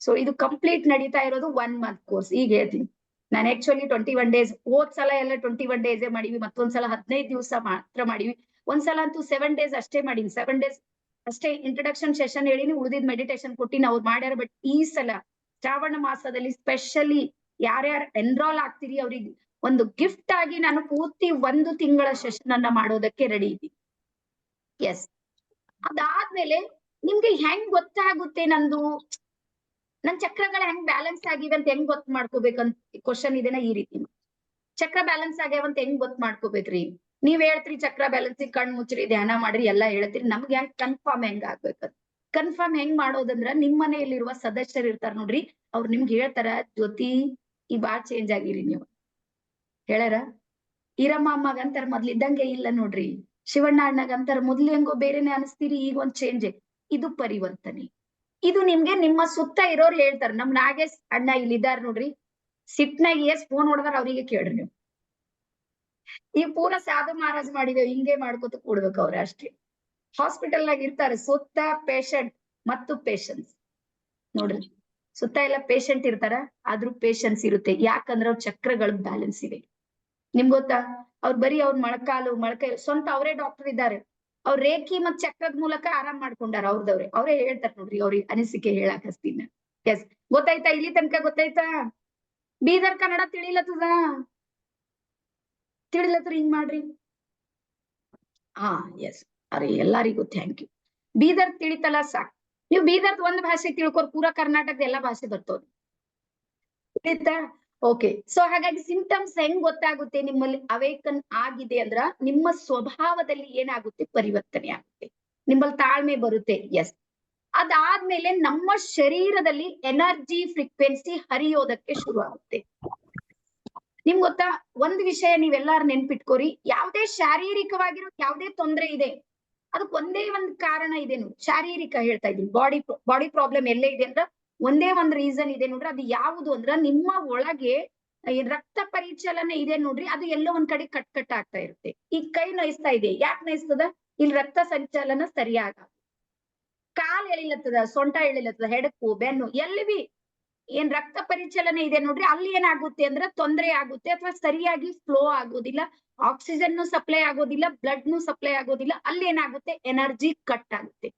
ಸೊ ಇದು ಕಂಪ್ಲೀಟ್ ನಡೀತಾ ಇರೋದು 1 ಮಂತ್ ಕೋರ್ಸ್. ಈಗ ಹೇಳ್ತೀನಿ, ನಾನು ಆಕ್ಚುಲಿ 21 ಡೇಸ್, ಹೋದ್ ಸಲ ಎಲ್ಲ 21 ಡೇಸ್ ಮಾಡಿವಿ, ಮತ್ತೊಂದ್ಸಲ 15 ದಿವಸ ಮಾತ್ರ ಮಾಡಿವಿ, ಒಂದ್ಸಲ ಅಂತೂ 7 ಡೇಸ್ ಅಷ್ಟೇ ಮಾಡೀನಿ. 7 ಡೇಸ್ ಅಷ್ಟೇ ಇಂಟ್ರಡಕ್ಷನ್ ಸೆಷನ್ ಹೇಳಿನಿ, ಉಳಿದಿದ್ ಮೆಡಿಟೇಷನ್ ಕೊಟ್ಟಿನಿ, ಅವ್ರು ಮಾಡ್ಯಾರ. ಬಟ್ ಈ ಸಲ ಶ್ರಾವಣ ಮಾಸದಲ್ಲಿ ಸ್ಪೆಷಲಿ ಯಾರ್ಯಾರು ಎನ್ರೋಲ್ ಆಗ್ತೀರಿ ಅವ್ರಿಗೆ ಒಂದು ಗಿಫ್ಟ್ ಆಗಿ ನಾನು ಪೂರ್ತಿ 1 ತಿಂಗಳ ಸೆಷನ್ ಅನ್ನ ಮಾಡೋದಕ್ಕೆ ರೆಡಿ ಇದ್ದೀನಿ. ಎಸ್, ಅದಾದ್ಮೇಲೆ ನಿಮ್ಗೆ ಹೆಂಗ್ ಗೊತ್ತಾಗುತ್ತೆ ನಂದು ನನ್ ಚಕ್ರಗಳು ಹೆಂಗ್ ಬ್ಯಾಲೆನ್ಸ್ ಆಗಿವೆ ಅಂತ ಹೆಂಗ್ ಗೊತ್ತು ಮಾಡ್ಕೋಬೇಕಂತ ಕ್ವಶನ್ ಇದೆನಾ ಈ ರೀತಿ. ಚಕ್ರ ಬ್ಯಾಲೆನ್ಸ್ ಆಗ್ಯಾವಂತ ಹೆಂಗ್ ಗೊತ್ತು ಮಾಡ್ಕೋಬೇಕ್ರಿ? ನೀವ್ ಹೇಳ್ತೀರಿ ಚಕ್ರ ಬ್ಯಾಲೆನ್ಸ್ ಕಣ್ ಮುಚ್ಚ್ರಿ, ಧ್ಯಾನ ಮಾಡ್ರಿ, ಎಲ್ಲಾ ಹೇಳ್ತೀರಿ. ನಮ್ಗೆ ಹೆಂಗ್ ಕನ್ಫರ್ಮ್ ಹೆಂಗ್ ಆಗ್ಬೇಕಂತ? ಕನ್ಫರ್ಮ್ ಹೆಂಗ್ ಮಾಡೋದಂದ್ರ ನಿಮ್ ಮನೆಯಲ್ಲಿರುವ ಸದಸ್ಯರು ಇರ್ತಾರ ನೋಡ್ರಿ, ಅವ್ರು ನಿಮ್ಗೆ ಹೇಳ್ತಾರ, ಜ್ಯೋತಿ ಈ ಬಾಳ್ ಚೇಂಜ್ ಆಗಿರಿ ನೀವು ಹೇಳ್ಯಾರ. ಈರಮ್ಮ ಅಮ್ಮಗ ಅಂತಾರ ಮೊದ್ಲಿದ್ದಂಗೆ ಇಲ್ಲ ನೋಡ್ರಿ. ಶಿವಣ್ಣ ಅಣ್ಣಗ ಅಂತಾರ ಮೊದ್ಲು ಹೆಂಗೋ ಬೇರೆನೆ ಅನಿಸ್ತೀರಿ, ಈಗ ಒಂದ್ ಚೇಂಜ್. ಇದು ಪರಿವರ್ತನೆ. ಇದು ನಿಮ್ಗೆ ನಿಮ್ಮ ಸುತ್ತ ಇರೋರು ಹೇಳ್ತಾರ. ನಮ್ ನಾಗೇಶ್ ಅಣ್ಣ ಇಲ್ಲಿದ್ದಾರ ನೋಡ್ರಿ, ಸಿಟ್ನಾಗ ಎಷ್ಟ್ ಫೋನ್ ಹೊಡೆದಾರ ಅವ್ರಿಗೆ ಕೇಳ್ರಿ ನೀವು. ಈ ಪೂರ ಸಾಧು ಮಹಾರಾಜ್ ಮಾಡಿದೇವ್ ಹಿಂಗೆ ಮಾಡ್ಕೊತ ಕೂಡ್ಬೇಕು ಅವ್ರ ಅಷ್ಟೇ. ಹಾಸ್ಪಿಟಲ್ ನಾಗ ಇರ್ತಾರೆ ಸುತ್ತ ಪೇಷಂಟ್ ಮತ್ತು ಪೇಷನ್ಸ್ ನೋಡ್ರಿ, ಸುತ್ತ ಎಲ್ಲ ಪೇಷಂಟ್ ಇರ್ತಾರ, ಆದ್ರೂ ಪೇಷನ್ಸ್ ಇರುತ್ತೆ. ಯಾಕಂದ್ರ ಅವ್ರ ಚಕ್ರಗಳ ಬ್ಯಾಲೆನ್ಸ್ ಇದೆ. ನಿಮ್ಗ್ ಗೊತ್ತಾ, ಅವ್ರ ಬರೀ ಅವ್ರ ಮೊಳಕೈ ಸ್ವಂತ ಅವರೇ ಡಾಕ್ಟರ್ ಇದ್ದಾರೆ, ಅವ್ರ ರೇಖಿ ಮತ್ ಚಕ್ರದ ಮೂಲಕ ಆರಾಮ್ ಮಾಡ್ಕೊಂಡಾರ ಅವ್ರದವ್ರೆ. ಅವರೇ ಹೇಳ್ತಾರ ನೋಡ್ರಿ, ಅವ್ರಿಗೆ ಅನಿಸಿಕೆ ಹೇಳಾಕ್ ಹಸ್ತೀನಿ. ಎಸ್, ಗೊತ್ತಾಯ್ತಾ? ಇಲ್ಲಿ ತನಕ ಗೊತ್ತಾಯ್ತಾ? ಬೀದರ್ ಕನ್ನಡ ತಿಳಿಲತ್ತದ? ತಿಳಿಲತ್ರ ಹಿಂಗ್ ಮಾಡ್ರಿ. ಹಾ, ಎಸ್, ಅರೆ ಎಲ್ಲಾರಿಗೂ ಥ್ಯಾಂಕ್ ಯು. ಬೀದರ್ ತಿಳಿತಲ್ಲ ಸಾಕ್. ನೀವು ಬೀದರ್ದ ಒಂದ್ ಭಾಷೆ ತಿಳ್ಕೊರ್, ಪೂರಾ ಕರ್ನಾಟಕದ ಎಲ್ಲಾ ಭಾಷೆ ಬರ್ತವ್ರಿ. ತಿಳಿತಾ? ಓಕೆ. ಸೊ ಹಾಗಾಗಿ ಸಿಂಪ್ಟಮ್ಸ್ ಹೆಂಗ್ ಗೊತ್ತಾಗುತ್ತೆ ನಿಮ್ಮಲ್ಲಿ ಅವೇಕನ್ ಆಗಿದೆ ಅಂದ್ರ ನಿಮ್ಮ ಸ್ವಭಾವದಲ್ಲಿ ಏನಾಗುತ್ತೆ, ಪರಿವರ್ತನೆ ಆಗುತ್ತೆ, ನಿಮ್ಮಲ್ಲಿ ತಾಳ್ಮೆ ಬರುತ್ತೆ. ಎಸ್, ಅದಾದ್ಮೇಲೆ ನಮ್ಮ ಶರೀರದಲ್ಲಿ ಎನರ್ಜಿ ಫ್ರೀಕ್ವೆನ್ಸಿ ಹರಿಯೋದಕ್ಕೆ ಶುರು ಆಗುತ್ತೆ. ನಿಮ್ಗ್ ಗೊತ್ತಾ, ಒಂದ್ ವಿಷಯ ನೀವೆಲ್ಲಾರು ನೆನ್ಪಿಟ್ಕೋರಿ, ಯಾವ್ದೇ ಶಾರೀರಿಕವಾಗಿರೋ ಯಾವ್ದೇ ತೊಂದರೆ ಇದೆ, ಅದಕ್ಕೆ ಒಂದೇ ಒಂದ್ ಕಾರಣ ಇದೆ ನೋಡಿ. ಶಾರೀರಿಕ ಹೇಳ್ತಾ ಇದೀನಿ, ಬಾಡಿ ಪ್ರಾಬ್ಲಮ್ ಎಲ್ಲೇ ಇದೆ ಅಂದ್ರ ಒಂದೇ ಒಂದ್ ರೀಸನ್ ಇದೆ ನೋಡ್ರಿ. ಅದು ಯಾವುದು ಅಂದ್ರ ನಿಮ್ಮ ಒಳಗೆ ರಕ್ತ ಪರಿಚಲನೆ ಇದೆ ನೋಡ್ರಿ, ಅದು ಎಲ್ಲೋ ಒಂದ್ ಕಡೆ ಕಟ್ ಆಗ್ತಾ ಇರುತ್ತೆ. ಈ ಕೈ ನೋಯಿಸ್ತಾ ಇದೆ, ಯಾಕೆ ನೋಯಿಸ್ತದ? ಇಲ್ಲಿ ರಕ್ತ ಸಂಚಾಲನ ಸರಿಯಾಗ. ಕಾಲ್ ಎಳಿಲತ್ತದ, ಸೊಂಟ ಎಳಿಲತ್ತದ, ಹೆಡಕು, ಬೆನ್ನು, ಎಲ್ಲಿ ಬಿ ಏನ್ ರಕ್ತ ಪರಿಚಲನೆ ಇದೆ ನೋಡ್ರಿ, ಅಲ್ಲಿ ಏನಾಗುತ್ತೆ ಅಂದ್ರೆ ತೊಂದರೆ ಆಗುತ್ತೆ, ಅಥವಾ ಸರಿಯಾಗಿ ಫ್ಲೋ ಆಗೋದಿಲ್ಲ, ಆಕ್ಸಿಜನ್ ಸಪ್ಲೈ ಆಗೋದಿಲ್ಲ, ಬ್ಲಡ್ ಸಪ್ಲೈ ಆಗೋದಿಲ್ಲ. ಅಲ್ಲಿ ಏನಾಗುತ್ತೆ, ಎನರ್ಜಿ ಕಟ್ ಆಗುತ್ತೆ.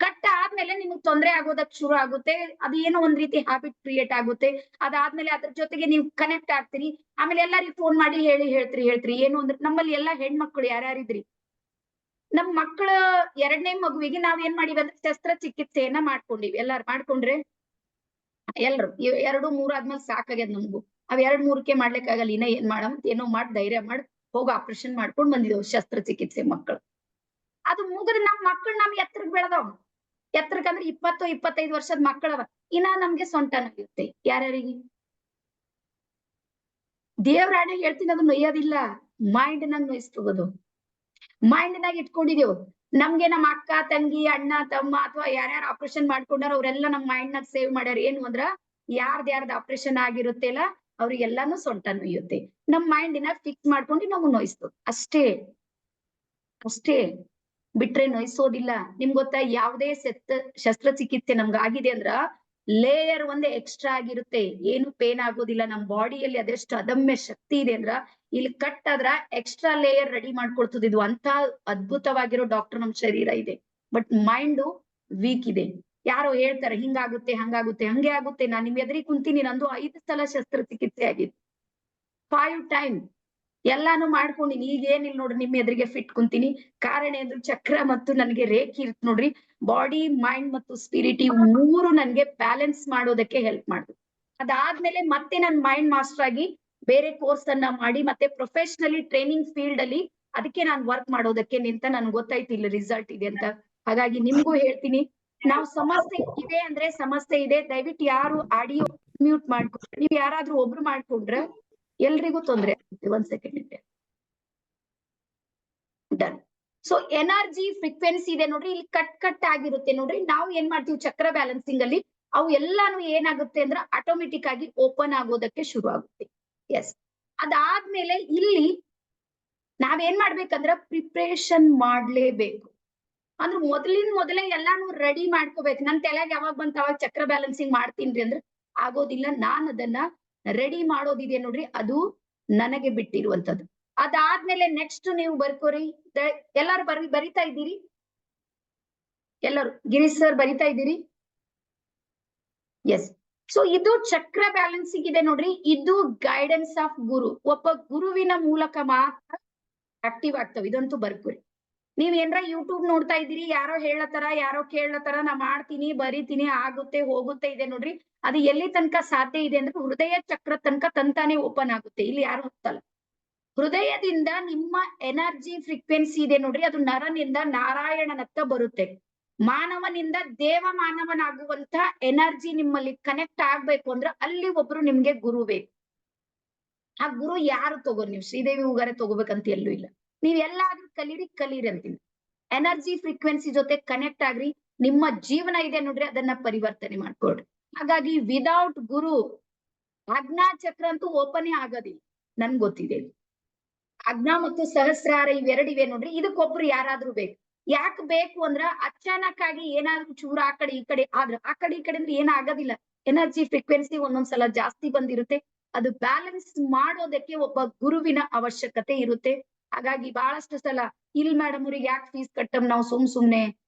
ಕಟ್ ಆದ್ಮೇಲೆ ನಿಮ್ಗೆ ತೊಂದರೆ ಆಗೋದಕ್ ಶುರು ಆಗುತ್ತೆ. ಅದು ಏನೋ ಒಂದ್ ರೀತಿ ಹ್ಯಾಬಿಟ್ ಕ್ರಿಯೇಟ್ ಆಗುತ್ತೆ. ಅದಾದ್ಮೇಲೆ ಅದ್ರ ಜೊತೆಗೆ ನೀವು ಕನೆಕ್ಟ್ ಆಗ್ತೀರಿ. ಆಮೇಲೆ ಎಲ್ಲರಿಗೂ ಫೋನ್ ಮಾಡಿ ಹೇಳ್ತೀರಿ ಏನು ಅಂದ್ರೆ, ನಮ್ಮಲ್ಲಿ ಎಲ್ಲಾ ಹೆಣ್ಮಕ್ಳು ಯಾರ್ಯಾರಿದ್ರಿ, ನಮ್ ಮಕ್ಕಳ 2ನೇ ಮಗುವಿಗೆ ನಾವ್ ಏನ್ ಮಾಡಿವಿ ಅಂದ್ರೆ ಶಸ್ತ್ರಚಿಕಿತ್ಸೆಯನ್ನ ಮಾಡ್ಕೊಂಡಿವಿ. ಎಲ್ಲಾರು ಮಾಡ್ಕೊಂಡ್ರೆ? ಎಲ್ರು 2, 3 ಆದ್ಮೇಲೆ ಸಾಕಾಗ್ಯದ ನಮ್ಗು. ಅವ್ 2, 3ಕ್ಕೆ ಮಾಡ್ಲಿಕ್ಕೆ ಆಗಲ್ಲ, ಇನ್ನ ಏನ್ ಮಾಡಮ್, ಏನೋ ಮಾಡಿ ಧೈರ್ಯ ಮಾಡಿ ಹೋಗಿ ಆಪರೇಷನ್ ಮಾಡ್ಕೊಂಡ್ ಬಂದಿದ್ದೇವ್ ಶಸ್ತ್ರಚಿಕಿತ್ಸೆ ಮಕ್ಕಳು. ಅದು ಮುಗಿದ್ರೆ ನಮ್ ಮಕ್ಕಳು ನಮ್ ಎತ್ತರಕ್ ಬೆಳೆದವ್. ಎತ್ತರಕ್ಕಂದ್ರೆ 20, 25 ವರ್ಷದ ಮಕ್ಕಳವ. ಇನ್ನ ನಮ್ಗೆ ಸೊಂಟ ನೋಯುತ್ತೆ. ಯಾರ್ಯಾರಿಗೆ? ದೇವ್ರಾಣೆ ಹೇಳ್ತೀನಿ, ಅದು ನೋಯ್ಯೋದಿಲ್ಲ, ಮೈಂಡ್ ನಾಗ ನೋಯಿಸ್ತೋಗೋದು. ಮೈಂಡ್ ನಾಗ ಇಟ್ಕೊಂಡಿದೇವು. ನಮ್ಗೆ ನಮ್ಮ ಅಕ್ಕ ತಂಗಿ ಅಣ್ಣ ತಮ್ಮ ಅಥವಾ ಯಾರ್ಯಾರು ಆಪರೇಷನ್ ಮಾಡ್ಕೊಂಡಾರ ಅವ್ರೆಲ್ಲಾ ನಮ್ ಮೈಂಡ್ ನಾಗ ಸೇವ್ ಮಾಡ್ಯಾರ. ಏನು ಅಂದ್ರ ಯಾರ್ದ ಆಪರೇಷನ್ ಆಗಿರುತ್ತೆ ಅಲ್ಲ, ಅವ್ರಿಗೆಲ್ಲಾನು ಸೊಂಟ ನೋಯುತ್ತೆ. ನಮ್ ಮೈಂಡ್ ನಾಗ ಫಿಕ್ಸ್ ಮಾಡ್ಕೊಂಡು ನಾವು ನೋಯಿಸ್ತೋದು ಅಷ್ಟೇ. ಅಷ್ಟೇ ಬಿಟ್ರೆ ನೋಯಿಸೋದಿಲ್ಲ. ನಿಮ್ಗ್ ಗೊತ್ತಾ, ಯಾವ್ದೇ ಶಸ್ತ್ರಚಿಕಿತ್ಸೆ ನಮ್ಗ ಆಗಿದೆ ಅಂದ್ರ ಲೇಯರ್ ಒಂದೇ ಎಕ್ಸ್ಟ್ರಾ ಆಗಿರುತ್ತೆ, ಏನು ಪೇನ್ ಆಗೋದಿಲ್ಲ. ನಮ್ ಬಾಡಿಯಲ್ಲಿ ಅದೆಷ್ಟು ಅದಮ್ಯ ಶಕ್ತಿ ಇದೆ ಅಂದ್ರ, ಇಲ್ಲಿ ಕಟ್ ಆದ್ರ ಎಕ್ಸ್ಟ್ರಾ ಲೇಯರ್ ರೆಡಿ ಮಾಡ್ಕೊಳ್ತದ. ಇದು ಅಂತ ಅದ್ಭುತವಾಗಿರೋ ಡಾಕ್ಟರ್ ನಮ್ ಶರೀರ ಇದೆ. ಬಟ್ ಮೈಂಡ್ ವೀಕ್ ಇದೆ. ಯಾರೋ ಹೇಳ್ತಾರೆ ಹಿಂಗಾಗುತ್ತೆ ಹಂಗಾಗುತ್ತೆ, ಹಂಗೆ ಆಗುತ್ತೆ. ನಾನ್ ನಿಮ್ ಎದುರಿಗೆ ಕುಂತೀನಿ, ನಂದು 5 ಸಲ ಶಸ್ತ್ರಚಿಕಿತ್ಸೆ ಆಗಿದೆ, 5 ಟೈಮ್ ಎಲ್ಲಾನು ಮಾಡ್ಕೊಂಡಿನಿ. ಈಗ ಏನಿಲ್ಲ ನೋಡ್ರಿ, ನಿಮ್ ಎದುರಿಗೆ ಫಿಟ್ ಕುಂತೀನಿ. ಕಾರಣ ಅಂದ್ರೆ ಚಕ್ರ ಮತ್ತು ನನ್ಗೆ ರೇಖೆ ಇರುತ್ತೆ ನೋಡ್ರಿ, ಬಾಡಿ ಮೈಂಡ್ ಮತ್ತು ಸ್ಪಿರಿಟ್, ಇವ್ 3 ನನ್ಗೆ ಬ್ಯಾಲೆನ್ಸ್ ಮಾಡೋದಕ್ಕೆ ಹೆಲ್ಪ್ ಮಾಡುದು. ಅದಾದ್ಮೇಲೆ ಮತ್ತೆ ನನ್ ಮೈಂಡ್ ಮಾಸ್ಟರ್ ಆಗಿ ಬೇರೆ ಕೋರ್ಸ್ ಅನ್ನ ಮಾಡಿ ಮತ್ತೆ ಪ್ರೊಫೆಷನಲಿ ಟ್ರೈನಿಂಗ್ ಫೀಲ್ಡ್ ಅಲ್ಲಿ ಅದಕ್ಕೆ ನಾನ್ ವರ್ಕ್ ಮಾಡೋದಕ್ಕೆ ನಿಂತ ನನ್ಗೆ ಗೊತ್ತಾಯ್ತು ಇಲ್ಲಿ ರಿಸಲ್ಟ್ ಇದೆ ಅಂತ. ಹಾಗಾಗಿ ನಿಮ್ಗೂ ಹೇಳ್ತೀನಿ, ನಾವು ಸಮಸ್ಯೆ ಇದೆ ಅಂದ್ರೆ ಸಮಸ್ಯೆ ಇದೆ. ದಯವಿಟ್ಟು ಯಾರು ಆಡಿಯೋ ಮ್ಯೂಟ್ ಮಾಡ್ಕೊಂಡ್ರೆ, ನೀವ್ ಯಾರಾದ್ರೂ ಒಬ್ರು ಮಾಡ್ಕೊಂಡ್ರೆ ಎಲ್ರಿಗೂ ತೊಂದ್ರೆ ಆಗುತ್ತೆ. 1 ಸೆಕೆಂಡ್ ಇದೆ. ಡನ್. ಸೊ ಎನರ್ಜಿ ಫ್ರೀಕ್ವೆನ್ಸಿ ಇದೆ ನೋಡ್ರಿ, ಇಲ್ಲಿ ಕಟ್ ಆಗಿರುತ್ತೆ ನೋಡ್ರಿ. ನಾವು ಏನ್ ಮಾಡ್ತೀವಿ ಚಕ್ರ ಬ್ಯಾಲೆನ್ಸಿಂಗ್ ಅಲ್ಲಿ, ಅವು ಎಲ್ಲಾನು ಏನಾಗುತ್ತೆ ಅಂದ್ರೆ ಆಟೋಮೆಟಿಕ್ ಆಗಿ ಓಪನ್ ಆಗೋದಕ್ಕೆ ಶುರು ಆಗುತ್ತೆ. ಎಸ್, ಅದಾದ್ಮೇಲೆ ಇಲ್ಲಿ ನಾವೇನ್ ಮಾಡ್ಬೇಕಂದ್ರ ಪ್ರಿಪ್ರೇಷನ್ ಮಾಡ್ಲೇಬೇಕು. ಅಂದ್ರೆ ಮೊದಲೇ ಎಲ್ಲಾನು ರೆಡಿ ಮಾಡ್ಕೋಬೇಕು. ನನ್ ತಲೆಗ್ ಯಾವಾಗ ಬಂತ ಅವಾಗ ಚಕ್ರ ಬ್ಯಾಲೆನ್ಸಿಂಗ್ ಮಾಡ್ತೀನ್ರಿ ಅಂದ್ರೆ ಆಗೋದಿಲ್ಲ. ನಾನ್ ಅದನ್ನ ರೆಡಿ ಮಾಡೋದಿದೆ ನೋಡ್ರಿ, ಅದು ನನಗೆ ಬಿಟ್ಟಿರುವಂತದ್ದು. ಅದಾದ್ಮೇಲೆ ನೆಕ್ಸ್ಟ್ ನೀವು ಬರ್ಕೋರಿ. ಎಲ್ಲಾರು ಬರಿತಾ ಇದ್ದೀರಿ? ಎಲ್ಲರೂ ಗಿರೀಶ್ ಸರ್ ಬರಿತಾ ಇದ್ದೀರಿ? ಎಸ್. ಸೊ ಇದು ಚಕ್ರ ಬ್ಯಾಲೆನ್ಸಿಂಗ್ ಇದೆ ನೋಡ್ರಿ, ಇದು ಗೈಡೆನ್ಸ್ ಆಫ್ ಗುರು. ಒಬ್ಬ ಗುರುವಿನ ಮೂಲಕ ಮಾತ್ರ ಆಕ್ಟಿವ್ ಆಗ್ತವೆ. ಇದಂತೂ ಬರ್ಕೋರಿ. ನೀವ್ ಏನ್ರ ಯೂಟ್ಯೂಬ್ ನೋಡ್ತಾ ಇದ್ದೀರಿ, ಯಾರೋ ಹೇಳತಾರ ಯಾರೋ ಕೇಳತಾರ, ನಾ ಮಾಡ್ತೀನಿ ಬರಿತೀನಿ ಆಗುತ್ತೆ ಹೋಗುತ್ತೆ ಇದೆ ನೋಡ್ರಿ, ಅದು ಎಲ್ಲಿ ತನಕ ಸಾಧ್ಯ ಇದೆ ಅಂದ್ರೆ ಹೃದಯ ಚಕ್ರ ತನಕ ತಂತಾನೆ ಓಪನ್ ಆಗುತ್ತೆ. ಇಲ್ಲಿ ಯಾರು ಹೋಗ್ತಲ್ಲ. ಹೃದಯದಿಂದ ನಿಮ್ಮ ಎನರ್ಜಿ ಫ್ರೀಕ್ವೆನ್ಸಿ ಇದೆ ನೋಡ್ರಿ, ಅದು ನರನಿಂದ ನಾರಾಯಣನತ್ತ ಬರುತ್ತೆ. ಮಾನವನಿಂದ ದೇವ ಮಾನವನಾಗುವಂತ ಎನರ್ಜಿ ನಿಮ್ಮಲ್ಲಿ ಕನೆಕ್ಟ್ ಆಗ್ಬೇಕು ಅಂದ್ರೆ ಅಲ್ಲಿ ಒಬ್ರು ನಿಮ್ಗೆ ಗುರು ಬೇಕು. ಆ ಗುರು ಯಾರು ತಗೋರಿ, ನೀವು ಶ್ರೀದೇವಿ ಉಗಾರೆ ತಗೋಬೇಕಂತ ಎಲ್ಲೂ ಇಲ್ಲ. ನೀವ್ ಎಲ್ಲಾದ್ರೂ ಕಲೀರಿ ಅಂತೀನಿ. ಎನರ್ಜಿ ಫ್ರೀಕ್ವೆನ್ಸಿ ಜೊತೆ ಕನೆಕ್ಟ್ ಆಗ್ರಿ, ನಿಮ್ಮ ಜೀವನ ಇದೆ ನೋಡ್ರಿ ಅದನ್ನ ಪರಿವರ್ತನೆ ಮಾಡ್ಕೊಳ್ರಿ. ಹಾಗಾಗಿ ವಿದೌಟ್ ಗುರು ಆಜ್ಞಾ ಚಕ್ರ ಅಂತೂ ಓಪನೇ ಆಗೋದಿಲ್ಲ. ನನ್ಗೆ ಗೊತ್ತಿದೆ. ಆಜ್ಞಾ ಮತ್ತು ಸಹಸ್ರಾರ ಇವೆರಡಿವೆ ನೋಡ್ರಿ, ಇದಕ್ಕೊಬ್ರು ಯಾರಾದ್ರೂ ಬೇಕು. ಯಾಕೆ ಬೇಕು ಅಂದ್ರ ಅಚಾನಕ್ ಆಗಿ ಏನಾದ್ರೂ ಚೂರ ಆ ಕಡೆ ಈ ಕಡೆ ಆದ್ರ ಆ ಕಡೆ ಈ ಕಡೆ ಅಂದ್ರೆ ಏನ್ ಆಗೋದಿಲ್ಲ. ಎನರ್ಜಿ ಫ್ರೀಕ್ವೆನ್ಸಿ ಒಂದೊಂದ್ಸಲ ಜಾಸ್ತಿ ಬಂದಿರುತ್ತೆ. ಅದು ಬ್ಯಾಲೆನ್ಸ್ ಮಾಡೋದಕ್ಕೆ ಒಬ್ಬ ಗುರುವಿನ ಅವಶ್ಯಕತೆ ಇರುತ್ತೆ. ಹಾಗಾಗಿ ಬಹಳಷ್ಟು ಸಲ ಇಲ್ ಮೇಡಮ್ ಅವ್ರಿಗೆ ಯಾಕೆ ಫೀಸ್ ಕಟ್ಟಮ್ ನಾವು ಸುಮ್ನೆ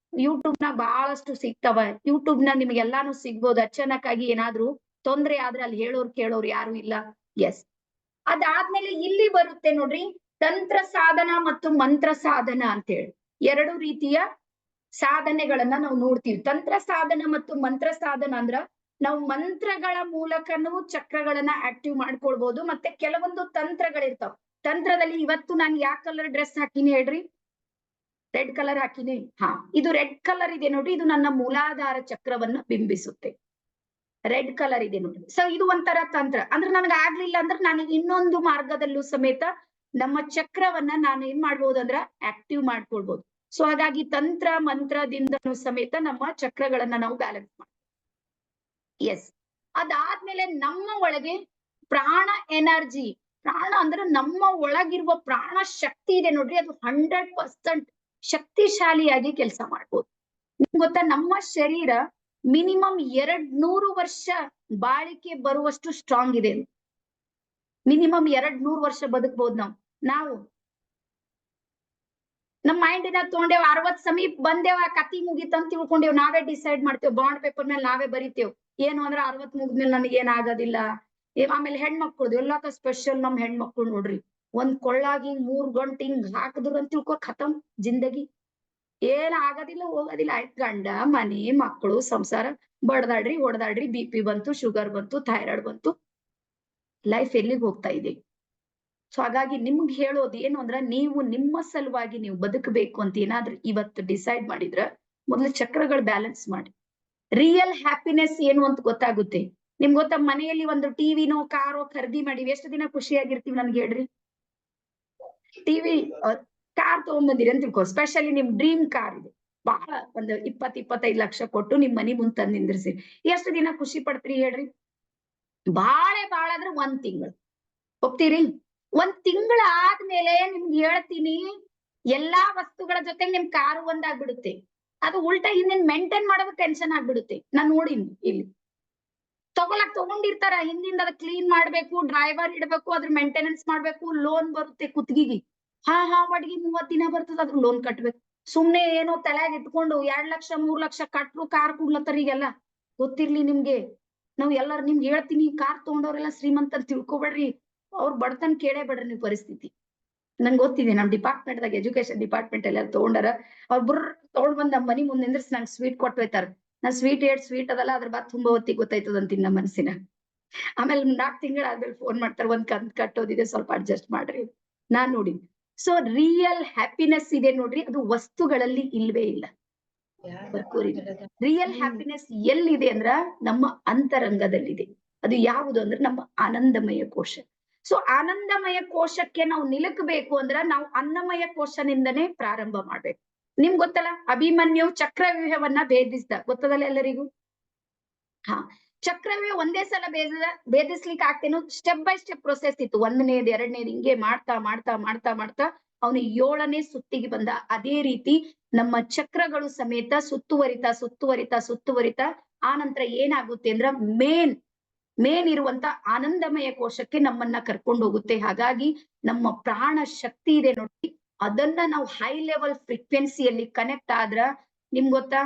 ಯೂಟ್ಯೂಬ್ ನ ಬಹಳಷ್ಟು ಸಿಗ್ತಾವ. ಯೂಟ್ಯೂಬ್ ನ ನಿಮ್ಗೆ ಎಲ್ಲಾನು ಸಿಗ್ಬೋದು. ಅಚಾನಕ್ ಆಗಿ ಏನಾದ್ರೂ ತೊಂದ್ರೆ ಆದ್ರೆ ಅಲ್ಲಿ ಕೇಳೋರು ಯಾರು ಇಲ್ಲ. ಎಸ್. ಅದಾದ್ಮೇಲೆ ಇಲ್ಲಿ ಬರುತ್ತೆ ನೋಡ್ರಿ, ತಂತ್ರ ಸಾಧನ ಮತ್ತು ಮಂತ್ರ ಸಾಧನ ಅಂತ ಹೇಳಿ ಎರಡು ರೀತಿಯ ಸಾಧನೆಗಳನ್ನ ನಾವು ನೋಡ್ತೀವಿ. ತಂತ್ರ ಸಾಧನ ಮತ್ತು ಮಂತ್ರ ಸಾಧನ ಅಂದ್ರ ನಾವು ಮಂತ್ರಗಳ ಮೂಲಕನೂ ಚಕ್ರಗಳನ್ನ ಆಕ್ಟಿವ್ ಮಾಡ್ಕೊಳ್ಬಹುದು. ಮತ್ತೆ ಕೆಲವೊಂದು ತಂತ್ರಗಳಿರ್ತಾವ. ತಂತ್ರದಲ್ಲಿ ಇವತ್ತು ನಾನು ಯಾವ ಕಲರ್ ಡ್ರೆಸ್ ಹಾಕಿನಿ ಹೇಳ್ರಿ? ರೆಡ್ ಕಲರ್ ಹಾಕಿನಿ. ಹಾ, ಇದು ರೆಡ್ ಕಲರ್ ಇದೆ ನೋಡ್ರಿ, ಇದು ನನ್ನ ಮೂಲಾಧಾರ ಚಕ್ರವನ್ನ ಬಿಂಬಿಸುತ್ತೆ. ರೆಡ್ ಕಲರ್ ಇದೆ ನೋಡಿ. ಸೊ ಇದು ಒಂಥರ ತಂತ್ರ. ಅಂದ್ರೆ ನನಗೆ ಆಗ್ಲಿಲ್ಲ ಅಂದ್ರೆ ನಾನು ಇನ್ನೊಂದು ಮಾರ್ಗದಲ್ಲೂ ಸಮೇತ ನಮ್ಮ ಚಕ್ರವನ್ನ ನಾನು ಏನ್ ಮಾಡ್ಬೋದು ಅಂದ್ರ ಆಕ್ಟಿವ್ ಮಾಡ್ಕೊಳ್ಬಹುದು. ಸೊ ಹಾಗಾಗಿ ತಂತ್ರ ಮಂತ್ರದಿಂದನೂ ಸಮೇತ ನಮ್ಮ ಚಕ್ರಗಳನ್ನ ನಾವು ಬ್ಯಾಲೆನ್ಸ್ ಮಾಡ್ತೀವಿ. ಎಸ್. ಅದಾದ್ಮೇಲೆ ನಮ್ಮ ಒಳಗೆ ಪ್ರಾಣ ಎನರ್ಜಿ, ಪ್ರಾಣ ಅಂದ್ರೆ ನಮ್ಮ ಒಳಗಿರುವ ಪ್ರಾಣ ಶಕ್ತಿ ಇದೆ ನೋಡ್ರಿ, ಅದು 100% ಶಕ್ತಿಶಾಲಿಯಾಗಿ ಕೆಲಸ ಮಾಡ್ಬೋದು. ನಿಮ್ಗೆ ಗೊತ್ತಾ, ನಮ್ಮ ಶರೀರ ಮಿನಿಮಮ್ 200 ವರ್ಷ ಬಾಳಿಕೆ ಬರುವಷ್ಟು ಸ್ಟ್ರಾಂಗ್ ಇದೆ. ಮಿನಿಮಮ್ 200 ವರ್ಷ ಬದುಕಬಹುದು ನಾವು ನಮ್ಮ ಮೈಂಡಿನ ತಗೊಂಡೇವ್ 60 ಸಮೀಪ ಬಂದೇವ, ಕತಿ ಮುಗಿತಂತ ತಿಳ್ಕೊಂಡೇವ್. ನಾವೇ ಡಿಸೈಡ್ ಮಾಡ್ತೇವ್, ಬಾಂಡ್ ಪೇಪರ್ ಮೇಲೆ ನಾವೇ ಬರಿತೇವ್. ಏನು ಅಂದ್ರೆ 60 ಮುಗಿದ್ಮೇಲೆ ನನಗೆ ಏನ್ ಆಗೋದಿಲ್ಲ. ಆಮೇಲೆ ಹೆಣ್ಮಕ್ಳದು ಎಲ್ಲಾಕ ಸ್ಪೆಷಲ್ ನಮ್ ಹೆಣ್ಮಕ್ಳು ನೋಡ್ರಿ, ಒಂದ್ ಕೊಳ್ಳಾಗಿ 3 ಗಂಟೆ ಹಿಂಗ್ ಹಾಕಿದ್ರು ಅಂತ ತಿಳ್ಕೊ, ಖತಮ್ ಜಿಂದಗಿ. ಏನ್ ಆಗೋದಿಲ್ಲ ಹೋಗೋದಿಲ್ಲ. ಆಯ್ತು, ಗಂಡ ಮನಿ ಮಕ್ಕಳು ಸಂಸಾರ ಬಡ್ದಾಡ್ರಿ ಹೊಡ್ದಾಡ್ರಿ, BP ಬಂತು, ಶುಗರ್ ಬಂತು, ಥೈರಾಯ್ಡ್ ಬಂತು, ಲೈಫ್ ಎಲ್ಲಿಗೆ ಹೋಗ್ತಾ ಇದೆ. ಸೊ ಹಾಗಾಗಿ ನಿಮ್ಗೆ ಹೇಳೋದು ಏನು ಅಂದ್ರ, ನೀವು ನಿಮ್ಮ ಸಲುವಾಗಿ ನೀವು ಬದುಕಬೇಕು ಅಂತ ಏನಾದ್ರೂ ಇವತ್ತು ಡಿಸೈಡ್ ಮಾಡಿದ್ರ ಮೊದ್ಲು ಚಕ್ರಗಳು ಬ್ಯಾಲೆನ್ಸ್ ಮಾಡಿ. ರಿಯಲ್ ಹ್ಯಾಪಿನೆಸ್ ಏನು ಅಂತ ಗೊತ್ತಾಗುತ್ತೆ. ನಿಮ್ಗೆ ಗೊತ್ತಾ, ಮನೆಯಲ್ಲಿ ಒಂದು ಟಿವಿನೋ ಕಾರೋ ಖರೀದಿ ಮಾಡಿವಿ, ಎಷ್ಟು ದಿನ ಖುಷಿಯಾಗಿರ್ತೀವಿ ನನ್ಗೆ ಹೇಳ್ರಿ? ಟಿವಿ ಕಾರ್ ತಗೊಂಡ್ಬಂದಿರಿ ಅಂತ ತಿಳ್ಕೊ, ಸ್ಪೆಷಲಿ ನಿಮ್ ಡ್ರೀಮ್ ಕಾರ್ ಇದೆ, ಬಹಳ ಒಂದು 20-25 ಲಕ್ಷ ಕೊಟ್ಟು ನಿಮ್ ಮನಿ ಮುಂದ್ ತಂದ್ ನಿಂದ್ರಿಸಿ, ಎಷ್ಟು ದಿನ ಖುಷಿ ಪಡ್ತೀರಿ ಹೇಳ್ರಿ? ಬಾಳ ಆದ್ರೆ 1 ತಿಂಗಳು ಹೋಗ್ತೀರಿ. 1 ತಿಂಗಳ ಆದ್ಮೇಲೆ ನಿಮ್ಗೆ ಹೇಳ್ತೀನಿ, ಎಲ್ಲಾ ವಸ್ತುಗಳ ಜೊತೆ ನಿಮ್ ಕಾರು ಒಂದಾಗ್ಬಿಡುತ್ತೆ. ಅದು ಉಲ್ಟಾ ಹಿಂದಿನ ಮೇಂಟೈನ್ ಮಾಡೋದು ಟೆನ್ಷನ್ ಆಗ್ಬಿಡುತ್ತೆ. ನಾನ್ ನೋಡಿನಿ ಇಲ್ಲಿ ತಗೊಂಡಿರ್ತಾರ, ಹಿಂದಿಂದ ಅದ್ ಕ್ಲೀನ್ ಮಾಡ್ಬೇಕು, ಡ್ರೈವರ್ ಇಡ್ಬೇಕು, ಅದ್ರ ಮೇಂಟೆನೆನ್ಸ್ ಮಾಡ್ಬೇಕು, ಲೋನ್ ಬರುತ್ತೆ ಕುತ್ತಿಗೆಗೆ. ಹಾ ಬಡ್ಗಿ 30 ದಿನ ಬರ್ತದ, ಅದ್ರ ಲೋನ್ ಕಟ್ಬೇಕು. ಸುಮ್ನೆ ಏನೋ ತಲೆಯಾಗ ಇಟ್ಕೊಂಡು 2 ಲಕ್ಷ 3 ಲಕ್ಷ ಕಟ್ರು ಕಾರ್ ಕೊಡ್ಲತ್ತಾರ. ಈಗೆಲ್ಲ ಗೊತ್ತಿರ್ಲಿ ನಿಮ್ಗೆ. ನಾವ್ ಎಲ್ಲಾರು ನಿಮ್ಗೆ ಹೇಳ್ತೀನಿ, ಕಾರ್ ತಗೊಂಡವ್ರೆಲ್ಲ ಶ್ರೀಮಂತ ಅಂತ ತಿಳ್ಕೊಬೇಡ್ರಿ. ಅವ್ರ ಬಡತನ ಕೇಳೇ ಬೇಡ್ರಿ ನೀವು ಪರಿಸ್ಥಿತಿ. ನಂಗೆ ಗೊತ್ತಿದೆ, ನಮ್ ಡಿಪಾರ್ಟ್ಮೆಂಟ್ ದಾಗ ಎಜುಕೇಶನ್ ಡಿಪಾರ್ಟ್ಮೆಂಟ್ ಎಲ್ಲ ತಗೊಂಡಾರ. ಅವ್ರ ಬುರ್ರ ತಗೊಂಡ್ ಬಂದ್ ನಮ್ಮ ಮನಿ ಮುಂದೆ ನಿಂದ್ರಿಸಿ ನಂಗೆ ಸ್ವೀಟ್ ಕೊಟ್ಟು ಹೋಯ್ತಾರ. ನಾನ್ ಸ್ವೀಟ್ ಅದಲ್ಲ, ಅದ್ರ ಬಾತ್ ತುಂಬಾ ಹೊತ್ತಿಗೆ ಗೊತ್ತಾಯ್ತದ ಅಂತೀನಿ ನಮ್ಮ ಮನಸ್ಸಿನ. ಆಮೇಲೆ 4 ತಿಂಗಳಾದ್ಮೇಲೆ ಫೋನ್ ಮಾಡ್ತಾರೆ, ಒಂದ್ ಕಂತ್ ಕಟ್ಟೋದಿದೆ ಸ್ವಲ್ಪ ಅಡ್ಜಸ್ಟ್ ಮಾಡ್ರಿ. ನಾನ್ ನೋಡಿ. ಸೊ ರಿಯಲ್ ಹ್ಯಾಪಿನೆಸ್ ಇದೆ ನೋಡ್ರಿ, ಅದು ವಸ್ತುಗಳಲ್ಲಿ ಇಲ್ವೇ ಇಲ್ಲ. ರಿಯಲ್ ಹ್ಯಾಪಿನೆಸ್ ಎಲ್ಲಿದೆ ಅಂದ್ರ ನಮ್ಮ ಅಂತರಂಗದಲ್ಲಿದೆ. ಅದು ಯಾವುದು ಅಂದ್ರೆ ನಮ್ಮ ಆನಂದಮಯ ಕೋಶ. ಸೊ ಆನಂದಮಯ ಕೋಶಕ್ಕೆ ನಾವು ನಿಲುಕಬೇಕು ಅಂದ್ರ ನಾವು ಅನ್ನಮಯ ಕೋಶನಿಂದನೇ ಪ್ರಾರಂಭ ಮಾಡ್ಬೇಕು. ನಿಮ್ಗೆ ಗೊತ್ತಲ್ಲ, ಅಭಿಮನ್ಯು ಚಕ್ರವ್ಯೂಹವನ್ನ ಭೇದಿಸಿದ, ಗೊತ್ತದಲ್ಲ ಎಲ್ಲರಿಗೂ? ಹಾ, ಚಕ್ರವ್ಯೂಹ ಒಂದೇ ಸಲ ಭೇದಿಸ್ಲಿಕ್ಕೆ ಆಗ್ತೇನೋ, ಸ್ಟೆಪ್ ಬೈ ಸ್ಟೆಪ್ ಪ್ರೊಸೆಸ್ ಇತ್ತು. 1ನೇದು 2ನೇದು ಹಿಂಗೆ ಮಾಡ್ತಾ ಮಾಡ್ತಾ ಮಾಡ್ತಾ ಮಾಡ್ತಾ ಅವನು 7ನೇ ಸುತ್ತಿಗೆ ಬಂದ. ಅದೇ ರೀತಿ ನಮ್ಮ ಚಕ್ರಗಳು ಸಮೇತ ಸುತ್ತುವರಿತಾ ಸುತ್ತುವರಿತಾ ಸುತ್ತುವರಿತಾ ಆ ನಂತರ ಏನಾಗುತ್ತೆ ಅಂದ್ರ ಮೇನ್ ಇರುವಂತ ಆನಂದಮಯ ಕೋಶಕ್ಕೆ ನಮ್ಮನ್ನ ಕರ್ಕೊಂಡು ಹೋಗುತ್ತೆ. ಹಾಗಾಗಿ ನಮ್ಮ ಪ್ರಾಣ ಶಕ್ತಿ ಇದೆ ನೋಡಿ, ಅದನ್ನ ನಾವು ಹೈ ಲೆವೆಲ್ ಫ್ರೀಕ್ವೆನ್ಸಿಯಲ್ಲಿ ಕನೆಕ್ಟ್ ಆದ್ರ ನಿಮ್ಗ್ ಗೊತ್ತಾ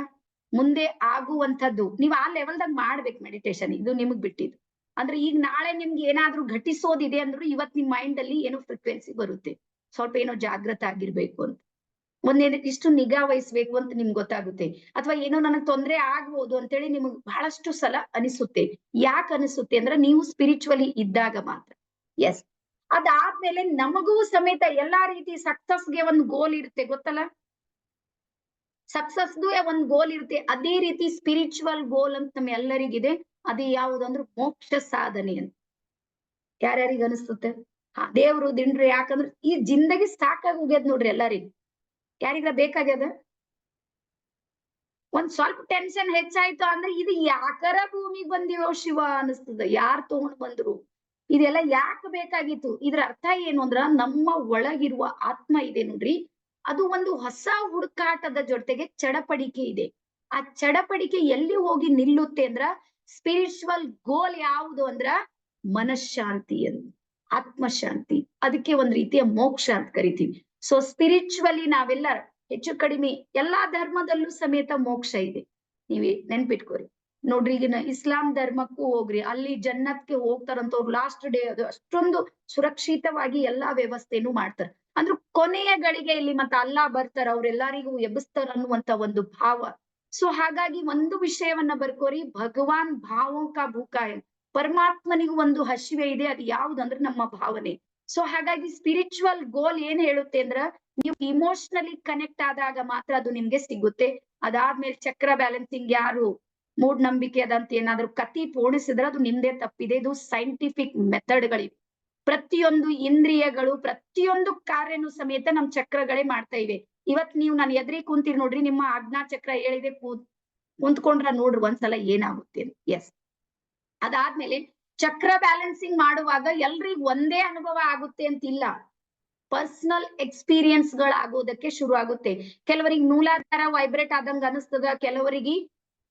ಮುಂದೆ ಆಗುವಂತದ್ದು ನೀವ್ ಆ ಲೆವೆಲ್ದಾಗ ಮಾಡ್ಬೇಕು ಮೆಡಿಟೇಷನ್. ಇದು ನಿಮಗ್ ಬಿಟ್ಟಿದ್ದು. ಅಂದ್ರೆ ಈಗ ನಾಳೆ ನಿಮ್ಗೆ ಏನಾದ್ರೂ ಘಟಿಸೋದಿದೆ ಅಂದ್ರೂ ಇವತ್ ನಿಮ್ ಮೈಂಡ್ ಅಲ್ಲಿ ಏನೋ ಫ್ರೀಕ್ವೆನ್ಸಿ ಬರುತ್ತೆ, ಸ್ವಲ್ಪ ಏನೋ ಜಾಗೃತ ಆಗಿರ್ಬೇಕು ಅಂತ, ಒಂದೇನ ಇಷ್ಟು ನಿಗಾ ವಹಿಸ್ಬೇಕು ಅಂತ ನಿಮ್ಗೆ ಗೊತ್ತಾಗುತ್ತೆ. ಅಥವಾ ಏನೋ ನನಗ್ ತೊಂದ್ರೆ ಆಗ್ಬೋದು ಅಂತೇಳಿ ನಿಮಗ್ ಬಹಳಷ್ಟು ಸಲ ಅನಿಸುತ್ತೆ. ಯಾಕೆ ಅನಿಸುತ್ತೆ ಅಂದ್ರೆ ನೀವು ಸ್ಪಿರಿಚುವಲಿ ಇದ್ದಾಗ ಮಾತ್ರ. ಎಸ್, ಅದಾದ್ಮೇಲೆ ನಮಗೂ ಸಮೇತ ಎಲ್ಲಾ ರೀತಿ ಸಕ್ಸಸ್ಗೆ ಒಂದು ಗೋಲ್ ಇರುತ್ತೆ ಗೊತ್ತಲ್ಲ, ಸಕ್ಸಸ್ದು ಒಂದ್ ಗೋಲ್ ಇರುತ್ತೆ. ಅದೇ ರೀತಿ ಸ್ಪಿರಿಚುವಲ್ ಗೋಲ್ ಅಂತ ನಮ್ಮ ಎಲ್ಲರಿಗಿದೆ. ಅದು ಯಾವುದಂದ್ರೆ ಮೋಕ್ಷ ಸಾಧನೆ ಅಂತ. ಯಾರ್ಯಾರಿಗೆ ಅನಿಸುತ್ತೆ? ದೇವ್ರು ದಿಂಡ್ರು, ಯಾಕಂದ್ರೆ ಈ ಜಿಂದಗಿ ಸಾಕಾಗಿ ಹೋಗ್ಯದ್ ನೋಡ್ರಿ ಎಲ್ಲರಿಗೂ. ಯಾರಿಗ ಬೇಕಾಗ್ಯದ? ಒಂದ್ ಸ್ವಲ್ಪ ಟೆನ್ಷನ್ ಹೆಚ್ಚಾಯ್ತು ಅಂದ್ರೆ ಇದು ಯಾಕರ ಭೂಮಿಗೆ ಬಂದಿವೋ ಶಿವ ಅನಿಸ್ತದ. ಯಾರ್ ತಗೊಂಡ್ ಬಂದ್ರು ಇದೆಲ್ಲ ಯಾಕೆ ಬೇಕಾಗಿತ್ತು? ಇದ್ರ ಅರ್ಥ ಏನು ಅಂದ್ರ ನಮ್ಮ ಒಳಗಿರುವ ಆತ್ಮ ಇದೆ ನೋಡ್ರಿ, ಅದು ಒಂದು ಹೊಸ ಹುಡುಕಾಟದ ಜೊತೆಗೆ ಚಡಪಡಿಕೆ ಇದೆ. ಆ ಚಡಪಡಿಕೆ ಎಲ್ಲಿ ಹೋಗಿ ನಿಲ್ಲುತ್ತೆ ಅಂದ್ರ ಸ್ಪಿರಿಚುವಲ್ ಗೋಲ್ ಯಾವುದು ಅಂದ್ರ ಮನಃಶಾಂತಿ ಅಂತ, ಆತ್ಮಶಾಂತಿ. ಅದಕ್ಕೆ ಒಂದ್ ರೀತಿಯ ಮೋಕ್ಷ ಅಂತ ಕರಿತೀವಿ. ಸೊ ಸ್ಪಿರಿಚುವಲಿ ನಾವೆಲ್ಲ ಹೆಚ್ಚು ಕಡಿಮೆ ಎಲ್ಲಾ ಧರ್ಮದಲ್ಲೂ ಸಮೇತ ಮೋಕ್ಷ ಇದೆ. ನೀವೇ ನೆನ್ಪಿಟ್ಕೋರಿ. ನೋಡ್ರಿ ಈಗಿನ ಇಸ್ಲಾಂ ಧರ್ಮಕ್ಕೂ ಹೋಗ್ರಿ, ಅಲ್ಲಿ ಜನ್ನತ್ಗೆ ಹೋಗ್ತಾರಂತವ್ರು ಲಾಸ್ಟ್ ಡೇ ಅದು ಅಷ್ಟೊಂದು ಸುರಕ್ಷಿತವಾಗಿ ಎಲ್ಲಾ ವ್ಯವಸ್ಥೆನೂ ಮಾಡ್ತಾರ. ಅಂದ್ರ ಕೊನೆಯ ಗಳಿಗೆಯಲ್ಲಿ ಮತ್ತ ಅಲ್ಲಾ ಬರ್ತಾರ, ಅವ್ರೆಲ್ಲಾರಿಗೂ ಎಬ್ಬಿಸ್ತಾರ ಅನ್ನುವಂತ ಒಂದು ಭಾವ. ಸೊ ಹಾಗಾಗಿ ಒಂದು ವಿಷಯವನ್ನ ಬರ್ಕೋರಿ, ಭಗವಾನ್ ಭಾವೋ ಕಾ ಭೂಕಾಯ, ಪರಮಾತ್ಮನಿಗೂ ಒಂದು ಹಸಿವೆ ಇದೆ. ಅದು ಯಾವ್ದಂದ್ರೆ ನಮ್ಮ ಭಾವನೆ. ಸೊ ಹಾಗಾಗಿ ಸ್ಪಿರಿಚುವಲ್ ಗೋಲ್ ಏನ್ ಹೇಳುತ್ತೆ ಅಂದ್ರ ನೀವು ಇಮೋಷನಲಿ ಕನೆಕ್ಟ್ ಆದಾಗ ಮಾತ್ರ ಅದು ನಿಮ್ಗೆ ಸಿಗುತ್ತೆ. ಅದಾದ್ಮೇಲೆ ಚಕ್ರ ಬ್ಯಾಲೆನ್ಸಿಂಗ್ ಯಾರು ಮೂಢನಂಬಿಕೆ ಅದಂತ ಏನಾದ್ರು ಕತಿ ಪೋಣಿಸಿದ್ರೆ ಅದು ನಿಮ್ದೇ ತಪ್ಪಿದೆ. ಇದು ಸೈಂಟಿಫಿಕ್ ಮೆಥಡ್ಗಳಿವೆ. ಪ್ರತಿಯೊಂದು ಇಂದ್ರಿಯಗಳು ಪ್ರತಿಯೊಂದು ಕಾರ್ಯನು ಸಮೇತ ನಮ್ ಚಕ್ರಗಳೇ ಮಾಡ್ತಾ ಇವೆ. ಇವತ್ ನೀವು ನಾನು ಎದ್ರಿ ಕುಂತೀರಿ ನೋಡ್ರಿ, ನಿಮ್ಮ ಆಜ್ಞಾ ಚಕ್ರ ಹೇಳಿದೆ ಕುಂತ್ಕೊಂಡ್ರ ನೋಡ್ರಿ ಒಂದ್ಸಲ ಏನಾಗುತ್ತೆ. ಎಸ್, ಅದಾದ್ಮೇಲೆ ಚಕ್ರ ಬ್ಯಾಲೆನ್ಸಿಂಗ್ ಮಾಡುವಾಗ ಎಲ್ರಿಗೂ ಒಂದೇ ಅನುಭವ ಆಗುತ್ತೆ ಅಂತಿಲ್ಲ. ಪರ್ಸನಲ್ ಎಕ್ಸ್ಪೀರಿಯನ್ಸ್ ಗಳಾಗೋದಕ್ಕೆ ಶುರು ಆಗುತ್ತೆ. ಕೆಲವರಿಗೆ ಮೂಲಾಧಾರ ವೈಬ್ರೇಟ್ ಆದಂಗ ಅನಿಸ್ತದ, ಕೆಲವರಿಗೆ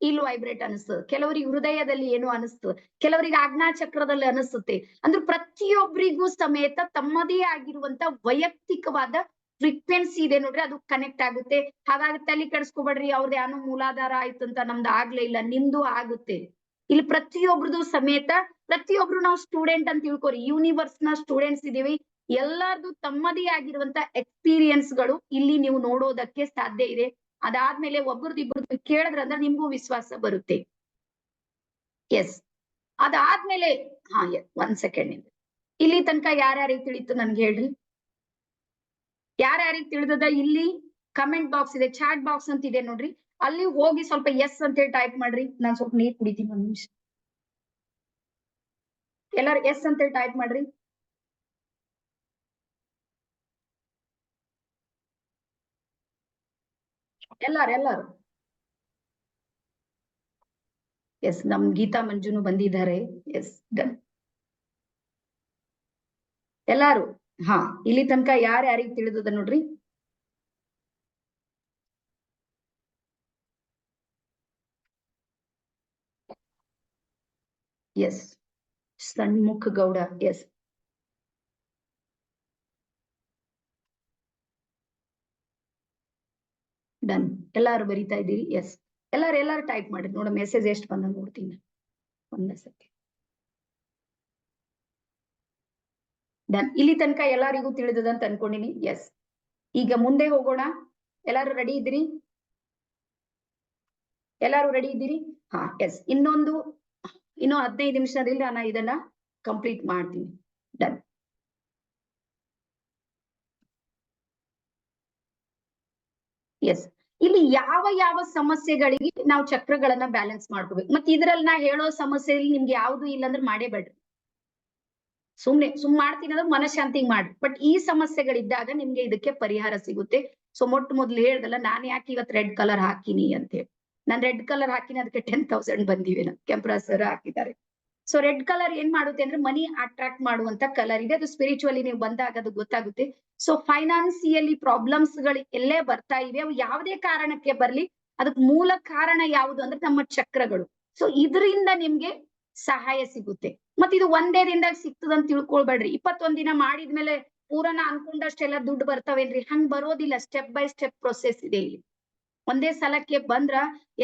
ಇಲ್ಲಿ ವೈಬ್ರೇಟ್ ಅನಿಸ್ತದ, ಕೆಲವರಿಗೆ ಹೃದಯದಲ್ಲಿ ಏನೋ ಅನಿಸ್ತದ, ಕೆಲವರಿಗೆ ಆಜ್ಞಾ ಚಕ್ರದಲ್ಲಿ ಅನಿಸುತ್ತೆ. ಅಂದ್ರೆ ಪ್ರತಿಯೊಬ್ಬರಿಗೂ ಸಮೇತ ತಮ್ಮದೇ ಆಗಿರುವಂತ ವೈಯಕ್ತಿಕವಾದ ಫ್ರೀಕ್ವೆನ್ಸಿ ಇದೆ ನೋಡ್ರಿ, ಅದು ಕನೆಕ್ಟ್ ಆಗುತ್ತೆ. ಹಾಗಾಗಿ ತಲೆ ಕೆಡಿಸ್ಕೊಬೇಡ್ರಿ, ಅವ್ರದ್ದು ಏನೋ ಮೂಲಾಧಾರ ಆಯ್ತು ಅಂತ ನಮ್ದು ಆಗ್ಲೇ ಇಲ್ಲ, ನಿಮ್ದು ಆಗುತ್ತೆ. ಇಲ್ಲಿ ಪ್ರತಿಯೊಬ್ರದು ಸಮೇತ ಪ್ರತಿಯೊಬ್ರು ನಾವು ಸ್ಟೂಡೆಂಟ್ ಅಂತ ತಿಳ್ಕೊರಿ, ಯೂನಿವರ್ಸ್ ನ ಸ್ಟೂಡೆಂಟ್ಸ್ ಇದೀವಿ. ಎಲ್ಲಾರ್ದು ತಮ್ಮದೇ ಆಗಿರುವಂತ ಎಕ್ಸ್ಪೀರಿಯನ್ಸ್ ಗಳು ಇಲ್ಲಿ ನೀವು ನೋಡೋದಕ್ಕೆ ಸಾಧ್ಯ ಇದೆ. ಅದಾದ್ಮೇಲೆ ಒಬ್ರದ್ದು ಇಬ್ರದ್ದು ಕೇಳಿದ್ರಂದ್ರೆ ನಿಮ್ಗೂ ವಿಶ್ವಾಸ ಬರುತ್ತೆ. ಎಸ್, ಅದಾದ್ಮೇಲೆ ಒಂದ್ ಸೆಕೆಂಡ್, ಇಲ್ಲಿ ತನಕ ಯಾರ್ಯಾರಿಗೆ ತಿಳಿತು ನನ್ಗೆ ಹೇಳ್ರಿ. ಯಾರ್ಯಾರಿಗೆ ತಿಳಿದದ? ಇಲ್ಲಿ ಕಮೆಂಟ್ ಬಾಕ್ಸ್ ಇದೆ, ಚಾಟ್ ಬಾಕ್ಸ್ ಅಂತ ಇದೆ ನೋಡ್ರಿ, ಅಲ್ಲಿ ಹೋಗಿ ಸ್ವಲ್ಪ ಎಸ್ ಅಂತ ಹೇಳಿ ಟೈಪ್ ಮಾಡ್ರಿ. ನಾನ್ ಸ್ವಲ್ಪ ನೀರ್ ಕುಡಿತೀನಿ, ಒಂದ್ ನಿಮಿಷ. ಎಲ್ಲಾರು ಎಸ್ ಅಂತ ಹೇಳಿ ಟೈಪ್ ಮಾಡ್ರಿ. ಎಲ್ಲಾರು ಎಸ್, ನಮ್ ಗೀತಾ ಮಂಜುನು ಬಂದಿದ್ದಾರೆ. Yes, done. ಎಲ್ಲಾರು ಇಲ್ಲಿ ತನಕ ಯಾರ್ಯಾರಿಗೆ ತಿಳಿದದ ನೋಡ್ರಿ. Yes, Shanmukha Gowda. Yes, done. ಎಲ್ಲಾರು ಬರಿತಾ ಇದ್ದೀರಿ. ಎಸ್, ಎಲ್ಲಾರು ಟೈಪ್ ಮಾಡಿ ನೋಡ, ಮೆಸೇಜ್ ಎಷ್ಟು ಬಂದ ನೋಡ್ತೀನಿ. ಒಂದೇ ಸತಿ. ಡನ್. ಇಲ್ಲಿ ತನಕ ಎಲ್ಲರಿಗೂ ತಿಳಿದದ ಅಂತ ಅನ್ಕೊಂಡಿನಿ. ಎಸ್, ಈಗ ಮುಂದೆ ಹೋಗೋಣ. ಎಲ್ಲಾರು ರೆಡಿ ಇದ್ದೀರಿ? ಎಲ್ಲಾರು ರೆಡಿ ಇದ್ದೀರಿ? ಎಸ್, ಇನ್ನೂ 15 ನಿಮಿಷದಲ್ಲಿ ನಾನು ಇದನ್ನ ಕಂಪ್ಲೀಟ್ ಮಾಡ್ತೀನಿ. ಡನ್. ಎಸ್, ಇಲ್ಲಿ ಯಾವ ಸಮಸ್ಯೆಗಳಿಗೆ ನಾವು ಚಕ್ರಗಳನ್ನ ಬ್ಯಾಲೆನ್ಸ್ ಮಾಡ್ಕೋಬೇಕು. ಮತ್ತೆ ಇದ್ರಲ್ಲಿ ನಾ ಹೇಳೋ ಸಮಸ್ಯೆಯಲ್ಲಿ ನಿಮ್ಗೆ ಯಾವ್ದು ಇಲ್ಲ ಅಂದ್ರೆ ಮಾಡೇಬೇಡ್ರಿ. ಸುಮ್ ಮಾಡ್ತೀನಿ ಅಂದ್ರೆ ಮನಃಶಾಂತಿಗೆ ಮಾಡ್ರಿ. ಬಟ್ ಈ ಸಮಸ್ಯೆಗಳಿದ್ದಾಗ ನಿಮ್ಗೆ ಇದಕ್ಕೆ ಪರಿಹಾರ ಸಿಗುತ್ತೆ. ಸೊ ಮೊಟ್ಟ ಮೊದ್ಲು ಹೇಳ್ದಲ್ಲ, ನಾನ್ ಯಾಕೆ ಇವತ್ತು ರೆಡ್ ಕಲರ್ ಹಾಕಿನಿ ಅಂತ ಹೇಳಿ. ನಾನ್ ರೆಡ್ ಕಲರ್ ಹಾಕಿನಿ, ಅದಕ್ಕೆ 10,000 ಬಂದಿವೆ. ಕೆಂಪರಾಜ್ ಸರ್ ಹಾಕಿದ್ದಾರೆ. ಸೊ ರೆಡ್ ಕಲರ್ ಏನ್ ಮಾಡುತ್ತೆ ಅಂದ್ರೆ ಮನಿ ಅಟ್ರಾಕ್ಟ್ ಮಾಡುವಂತ ಕಲರ್ ಇದೆ. ಅದು ಸ್ಪಿರಿಚುವಲಿ ನೀವು ಬಂದಾಗ ಅದು ಗೊತ್ತಾಗುತ್ತೆ. ಸೊ ಫೈನಾನ್ಸಿಯಲಿ ಪ್ರಾಬ್ಲಮ್ಸ್ ಗಳು ಎಲ್ಲೇ ಬರ್ತಾ ಇವೆ, ಅವು ಯಾವುದೇ ಕಾರಣಕ್ಕೆ ಬರ್ಲಿ, ಅದಕ್ಕೆ ಮೂಲ ಕಾರಣ ಯಾವುದು ಅಂದ್ರೆ ನಮ್ಮ ಚಕ್ರಗಳು. ಸೊ ಇದರಿಂದ ನಿಮ್ಗೆ ಸಹಾಯ ಸಿಗುತ್ತೆ. ಮತ್ ಇದು ಒಂದೇ ದಿನದಾಗ ಸಿಗ್ತದಂತ ತಿಳ್ಕೊಳ್ಬೇಡ್ರಿ. 21 ದಿನ ಮಾಡಿದ್ಮೇಲೆ ಪೂರನ ಅನ್ಕೊಂಡಷ್ಟೆಲ್ಲ ದುಡ್ಡು ಬರ್ತಾವೇನ್ರಿ? ಹಂಗ್ ಬರೋದಿಲ್ಲ. ಸ್ಟೆಪ್ ಬೈ ಸ್ಟೆಪ್ ಪ್ರೊಸೆಸ್ ಇದೆ ಇಲ್ಲಿ. ಒಂದೇ ಸಲಕ್ಕೆ ಬಂದ್ರ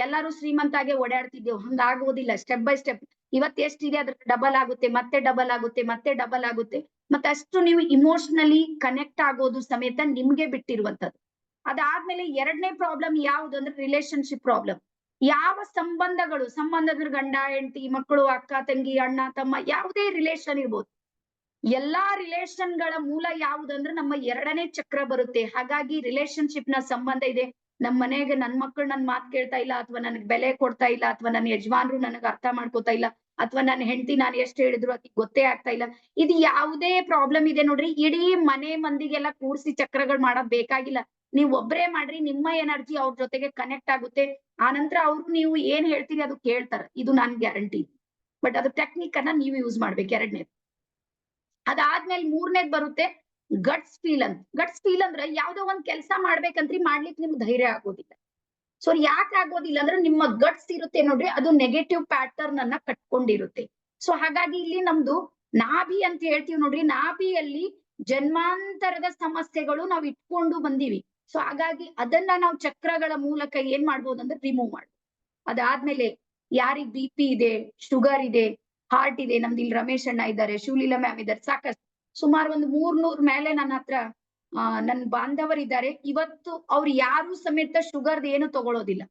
ಎಲ್ಲಾರು ಶ್ರೀಮಂತಾಗೆ ಓಡಾಡ್ತಿದ್ದೇವ್, ಹಂಗ ಆಗೋದಿಲ್ಲ. Step by step. ಇವತ್ ಎಷ್ಟಿದೆ ಅದ್ರ ಡಬಲ್ ಆಗುತ್ತೆ, ಮತ್ತೆ ಡಬಲ್ ಆಗುತ್ತೆ, ಮತ್ತೆ ಡಬಲ್ ಆಗುತ್ತೆ. ಮತ್ತೆ ಅಷ್ಟು ನೀವು ಇಮೋಷನಲಿ ಕನೆಕ್ಟ್ ಆಗೋದು ಸಮೇತ ನಿಮ್ಗೆ ಬಿಟ್ಟಿರುವಂತದ್ದು. ಅದಾದ್ಮೇಲೆ ಎರಡನೇ ಪ್ರಾಬ್ಲಮ್ ಯಾವ್ದು ಅಂದ್ರೆ ರಿಲೇಶನ್ಶಿಪ್ ಪ್ರಾಬ್ಲಮ್. ಯಾವ ಸಂಬಂಧದ ಗಂಡ ಹೆಂಡತಿ, ಮಕ್ಕಳು, ಅಕ್ಕ ತಂಗಿ, ಅಣ್ಣ ತಮ್ಮ, ಯಾವುದೇ ರಿಲೇಶನ್ ಇರ್ಬೋದು. ಎಲ್ಲಾ ರಿಲೇಶನ್ ಗಳ ಮೂಲ ಯಾವುದಂದ್ರೆ ನಮ್ಮ ಎರಡನೇ ಚಕ್ರ ಬರುತ್ತೆ. ಹಾಗಾಗಿ ರಿಲೇಶನ್ಶಿಪ್ ನ ಸಂಬಂಧ ಇದೆ. ನಮ್ ಮನೆಗೆ ನನ್ ಮಕ್ಕಳು ನನ್ ಮಾತ್ ಕೇಳ್ತಾ ಇಲ್ಲ, ಅಥವಾ ನನಗ್ ಬೆಲೆ ಕೊಡ್ತಾ ಇಲ್ಲ, ಅಥವಾ ನನ್ನ ಯಜಮಾನ್ರು ನನಗ್ ಅರ್ಥ ಮಾಡ್ಕೋತಾ ಇಲ್ಲ, ಅಥವಾ ನನ್ನ ಹೆಂಡತಿ ನಾನು ಎಷ್ಟು ಹೇಳಿದ್ರು ಅದಕ್ಕೆ ಗೊತ್ತೇ ಆಗ್ತಾ ಇಲ್ಲ. ಇದು ಯಾವುದೇ ಪ್ರಾಬ್ಲಮ್ ಇದೆ ನೋಡ್ರಿ, ಇಡೀ ಮನೆ ಮಂದಿಗೆಲ್ಲ ಕೂಡ್ಸಿ ಚಕ್ರಗಳು ಮಾಡೋದ್ ಬೇಕಾಗಿಲ್ಲ. ನೀವ್ ಒಬ್ರೇ ಮಾಡ್ರಿ, ನಿಮ್ಮ ಎನರ್ಜಿ ಅವ್ರ ಜೊತೆಗೆ ಕನೆಕ್ಟ್ ಆಗುತ್ತೆ. ಆನಂತರ ಅವ್ರು ನೀವು ಏನ್ ಹೇಳ್ತೀರಿ ಅದು ಕೇಳ್ತಾರ. ಇದು ನಾನ್ ಗ್ಯಾರಂಟಿ. ಬಟ್ ಅದು ಟೆಕ್ನಿಕ್ ಅನ್ನ ನೀವು ಯೂಸ್ ಮಾಡ್ಬೇಕು. ಎರಡನೇದು. ಅದಾದ್ಮೇಲೆ ಮೂರನೇದ್ ಬರುತ್ತೆ ಗಟ್ಸ್ ಫೀಲ್ ಅಂತ. ಗಟ್ಸ್ ಫೀಲ್ ಅಂದ್ರೆ ಯಾವ್ದೋ ಒಂದ್ ಕೆಲಸ ಮಾಡ್ಬೇಕಂತ್ರಿ, ಮಾಡ್ಲಿಕ್ಕೆ ನಿಮ್ಗೆ ಧೈರ್ಯ ಆಗೋದಿಲ್ಲ. ಸೊ ಯಾಕೆ ಆಗೋದಿಲ್ಲ ಅಂದ್ರೆ ನಿಮ್ಮ ಗಟ್ಸ್ ಇರುತ್ತೆ ನೋಡ್ರಿ, ಅದು ನೆಗೆಟಿವ್ ಪ್ಯಾಟರ್ನ್ ಅನ್ನ ಕಟ್ಕೊಂಡಿರುತ್ತೆ. ಸೊ ಹಾಗಾಗಿ ಇಲ್ಲಿ ನಮ್ದು ನಾಭಿ ಅಂತ ಹೇಳ್ತೀವಿ ನೋಡ್ರಿ, ನಾಭಿಯಲ್ಲಿ ಜನ್ಮಾಂತರದ ಸಮಸ್ಯೆಗಳು ನಾವ್ ಇಟ್ಕೊಂಡು ಬಂದೀವಿ. ಸೊ ಹಾಗಾಗಿ ಅದನ್ನ ನಾವು ಚಕ್ರಗಳ ಮೂಲಕ ಏನ್ ಮಾಡ್ಬೋದು ಅಂದ್ರೆ ರಿಮೂವ್ ಮಾಡ್ಬೋದು. ಅದಾದ್ಮೇಲೆ ಯಾರಿಗ್ BP ಇದೆ, ಶುಗರ್ ಇದೆ, ಹಾರ್ಟ್ ಇದೆ, ನಮ್ದು ಇಲ್ಲಿ ರಮೇಶ್ ಅಣ್ಣ ಇದ್ದಾರೆ, ಶಿವಲೀಲಾ ಮ್ಯಾಮ್ ಇದ್ದಾರೆ, ಸಾಕಷ್ಟು ಸುಮಾರು ಒಂದು 300 ಮೇಲೆ ನನ್ನ ಹತ್ರ ನನ್ ಬಾಂಧವರಿದ್ದಾರೆ. ಇವತ್ತು ಅವ್ರು ಯಾರು ಸಮೇತ ಶುಗರ್ ಏನು ತಗೊಳ್ಳೋದಿಲ್ಲ.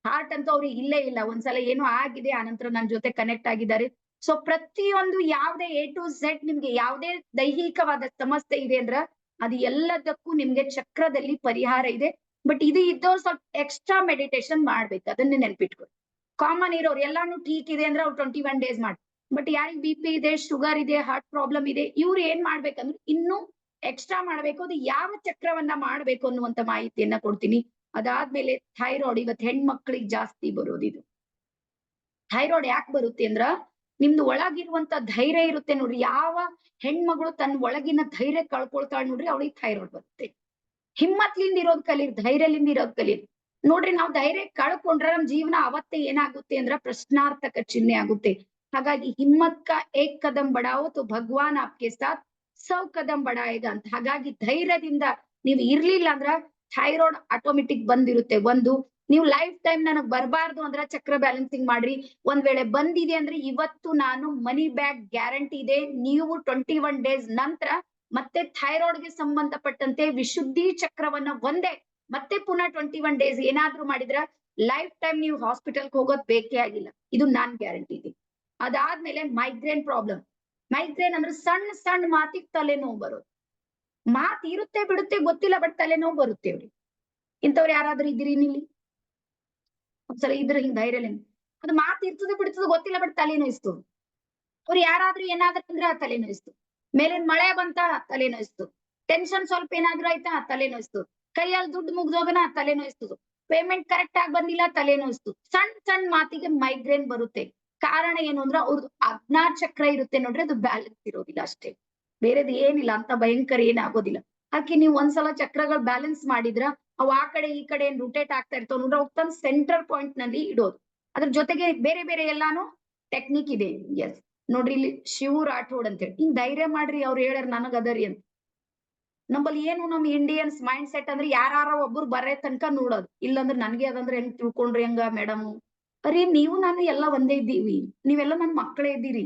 ಹಾರ್ಟ್ ಅಂತೂ ಅವ್ರಿಗೆ ಇಲ್ಲೇ ಇಲ್ಲ. ಒಂದ್ಸಲ ಏನೋ ಆಗಿದೆ, ಆನಂತರ ನನ್ನ ಜೊತೆ ಕನೆಕ್ಟ್ ಆಗಿದ್ದಾರೆ. ಸೊ ಪ್ರತಿಯೊಂದು ಯಾವ್ದೇ A to Z ನಿಮ್ಗೆ ಯಾವ್ದೇ ದೈಹಿಕವಾದ ಸಮಸ್ಯೆ ಇದೆ ಅಂದ್ರ ಅದು ಎಲ್ಲದಕ್ಕೂ ನಿಮ್ಗೆ ಚಕ್ರದಲ್ಲಿ ಪರಿಹಾರ ಇದೆ. ಬಟ್ ಇದು ಇದ್ದವ್ರು ಸ್ವಲ್ಪ ಎಕ್ಸ್ಟ್ರಾ ಮೆಡಿಟೇಷನ್ ಮಾಡ್ಬೇಕು, ಅದನ್ನ ನೆನ್ಪಿಟ್ಕೊಳ್ಳಿ. ಕಾಮನ್ ಇರೋರು ಎಲ್ಲಾನು ಠೀಕ್ ಇದೆ ಅಂದ್ರೆ ಅವ್ರು 21 ಡೇಸ್ ಮಾಡಿ. ಬಟ್ ಯಾರಿಗ್ BP ಇದೆ, ಶುಗರ್ ಇದೆ, ಹಾರ್ಟ್ ಪ್ರಾಬ್ಲಮ್ ಇದೆ, ಇವ್ರು ಏನ್ ಮಾಡ್ಬೇಕಂದ್ರೆ ಇನ್ನೂ ಎಕ್ಸ್ಟ್ರಾ ಮಾಡ್ಬೇಕು. ಅದು ಯಾವ ಚಕ್ರವನ್ನ ಮಾಡ್ಬೇಕು ಅನ್ನುವಂತ ಮಾಹಿತಿಯನ್ನ ಕೊಡ್ತೀನಿ. ಅದಾದ್ಮೇಲೆ ಥೈರಾಯ್ಡ್. ಇವತ್ತು ಹೆಣ್ಮಕ್ಳಿಗೆ ಜಾಸ್ತಿ ಬರೋದಿದು. ಥೈರಾಯ್ಡ್ ಯಾಕೆ ಬರುತ್ತೆ ಅಂದ್ರ ನಿಮ್ದು ಒಳಗಿರುವಂತ ಧೈರ್ಯ ಇರುತ್ತೆ ನೋಡ್ರಿ. ಯಾವ ಹೆಣ್ಮಗಳು ತನ್ನ ಒಳಗಿನ ಧೈರ್ಯ ಕಳ್ಕೊಳ್ತಾಳ ನೋಡ್ರಿ, ಅವಳಿಗೆ ಥೈರಾಯ್ಡ್ ಬರುತ್ತೆ. ಹಿಮ್ಮತ್ಲಿಂದ ಇರೋದ್ ಕಲೀರಿ, ಧೈರ್ಯಲಿಂದ ಇರೋದ್ ಕಲೀರಿ. ನೋಡ್ರಿ, ನಾವು ಧೈರ್ಯ ಕಳ್ಕೊಂಡ್ರೆ ನಮ್ ಜೀವನ ಅವತ್ತೇ ಏನಾಗುತ್ತೆ ಅಂದ್ರ ಪ್ರಶ್ನಾರ್ಥಕ ಚಿಹ್ನೆ ಆಗುತ್ತೆ. ಹಾಗಾಗಿ ಹಿಮ್ಮತ್ ಕಾ ಏಕ್ ಕದಂ ಬಡಾವೋ ತೋ ಭಗವಾನ್ ಆಪ್ಕೆ ಸಾಥ್ ಸೌ ಕದಂ ಬಡಾಯೇಗಾ ಅಂತ. ಹಾಗಾಗಿ ಧೈರ್ಯದಿಂದ ನೀವು ಇರ್ಲಿಲ್ಲ ಅಂದ್ರ ಥೈರಾಯ್ಡ್ ಆಟೋಮೆಟಿಕ್ ಬಂದಿರುತ್ತೆ. ಒಂದು, ನೀವು ಲೈಫ್ ಟೈಮ್ ನನಗ್ ಬರಬಾರ್ದು ಅಂದ್ರ ಚಕ್ರ ಬ್ಯಾಲೆನ್ಸಿಂಗ್ ಮಾಡ್ರಿ. ಒಂದ್ ವೇಳೆ ಬಂದಿದೆ ಅಂದ್ರೆ ಇವತ್ತು ನಾನು ಮನಿ ಬ್ಯಾಕ್ ಗ್ಯಾರಂಟಿ ಇದೆ. ನೀವು 21 ಡೇಸ್ ನಂತರ ಮತ್ತೆ ಥೈರಾಯ್ಡ್ ಗೆ ಸಂಬಂಧಪಟ್ಟಂತೆ ವಿಶುದ್ಧಿ ಚಕ್ರವನ್ನ ಒಂದೇ ಮತ್ತೆ ಪುನಃ 21 ಡೇಸ್ ಏನಾದ್ರೂ ಮಾಡಿದ್ರ ಲೈಫ್ ಟೈಮ್ ನೀವು ಹಾಸ್ಪಿಟಲ್ಗೆ ಹೋಗೋದ್ ಬೇಕೇ ಆಗಿಲ್ಲ. ಇದು ನಾನ್ ಗ್ಯಾರಂಟಿ ಇದೆ. ಅದಾದ್ಮೇಲೆ ಮೈಗ್ರೇನ್ ಪ್ರಾಬ್ಲಮ್. ಮೈಗ್ರೇನ್ ಅಂದ್ರೆ ಸಣ್ಣ ಸಣ್ಣ ಮಾತಿಗೆ ತಲೆನೋವು ಬರೋದು. ಮಾತ್ ಇರುತ್ತೆ ಬಿಡುತ್ತೆ ಗೊತ್ತಿಲ್ಲ, ಬಟ್ ತಲೆನೋವು ಬರುತ್ತೆ ಅವ್ರಿಗೆ. ಇಂಥವ್ರು ಯಾರಾದ್ರೂ ಇದ್ದೀರಿ ಇಲ್ಲಿ? ಒಂದ್ಸಲ ಇದ್ರೆ ಹಿಂಗ್ ಧೈರ್ಯ ಅದು ಮಾತು ಇರ್ತದೆ ಬಿಡ್ತದೆ ಗೊತ್ತಿಲ್ಲ, ಬಟ್ ತಲೆನೋಯಿಸ್ತು. ಅವ್ರು ಯಾರಾದ್ರೂ ಏನಾದ್ರೂ ಅಂದ್ರೆ ಆ ತಲೆನೋಯಿಸ್ತು. ಮೇಲಿನ ಮಳೆ ಬಂತ ತಲೆನೋಯಿಸ್ತು. ಟೆನ್ಷನ್ ಸ್ವಲ್ಪ ಏನಾದ್ರೂ ಆಯ್ತಾ ತಲೆನೋಯಿಸ್ತು. ಕೈಯಲ್ಲಿ ದುಡ್ಡು ಮುಗ್ದೋಗನ ತಲೆನೋಯಿಸ್ತದು. ಪೇಮೆಂಟ್ ಕರೆಕ್ಟ್ ಆಗಿ ಬಂದಿಲ್ಲ ತಲೆನೋಯಿಸ್ತು. ಸಣ್ಣ ಸಣ್ಣ ಮಾತಿಗೆ ಮೈಗ್ರೇನ್ ಬರುತ್ತೆ. ಕಾರಣ ಏನು ಅಂದ್ರೆ ಅವ್ರದ್ದು ಅಜ್ಞಾ ಚಕ್ರ ಇರುತ್ತೆ ನೋಡ್ರಿ, ಅದು ಬ್ಯಾಲೆನ್ಸ್ ಇರೋದಿಲ್ಲ ಅಷ್ಟೇ, ಬೇರೆದು ಏನಿಲ್ಲ. ಅಂತ ಭಯಂಕರ ಏನಾಗೋದಿಲ್ಲ. ಅದಕ್ಕೆ ನೀವು ಒಂದ್ಸಲ ಚಕ್ರಗಳು ಬ್ಯಾಲೆನ್ಸ್ ಮಾಡಿದ್ರ ಅವು ಆ ಕಡೆ ಈ ಕಡೆ ಏನ್ ರೋಟೇಟ್ ಆಗ್ತಾ ಇರ್ತಾವ ನೋಡ್ರಿ, ಅವ್ ತಂದ್ ಸೆಂಟ್ರಲ್ ಪಾಯಿಂಟ್ ನಲ್ಲಿ ಇಡೋದು. ಅದ್ರ ಜೊತೆಗೆ ಬೇರೆ ಬೇರೆ ಎಲ್ಲಾನು ಟೆಕ್ನಿಕ್ ಇದೆ. ಎಸ್ ನೋಡ್ರಿ, ಇಲ್ಲಿ ಶಿವ್ ರಾಠೋಡ್ ಅಂತೇಳಿ ಹಿಂಗ್ ಧೈರ್ಯ ಮಾಡ್ರಿ, ಅವ್ರು ಹೇಳ್ಯಾರ ನನಗ್ ಅದರಿ ಅಂತ. ನಮ್ಮಲ್ಲಿ ಏನು ನಮ್ ಇಂಡಿಯನ್ಸ್ ಮೈಂಡ್ ಸೆಟ್ ಅಂದ್ರೆ ಯಾರ ಒಬ್ರು ಬರೇ ತನಕ ನೋಡೋದು, ಇಲ್ಲಂದ್ರೆ ನನ್ಗೆ ಅದಂದ್ರೆ ಹೆಂಗ್ ತಿಳ್ಕೊಂಡ್ರಿ ಹಂಗ ಮೇಡಮ್? ಅರೆ ನೀವು ನಾನು ಎಲ್ಲ ಒಂದೇ ಇದ್ದೀವಿ, ನೀವೆಲ್ಲ ನನ್ ಮಕ್ಕಳೇ ಇದ್ದೀರಿ.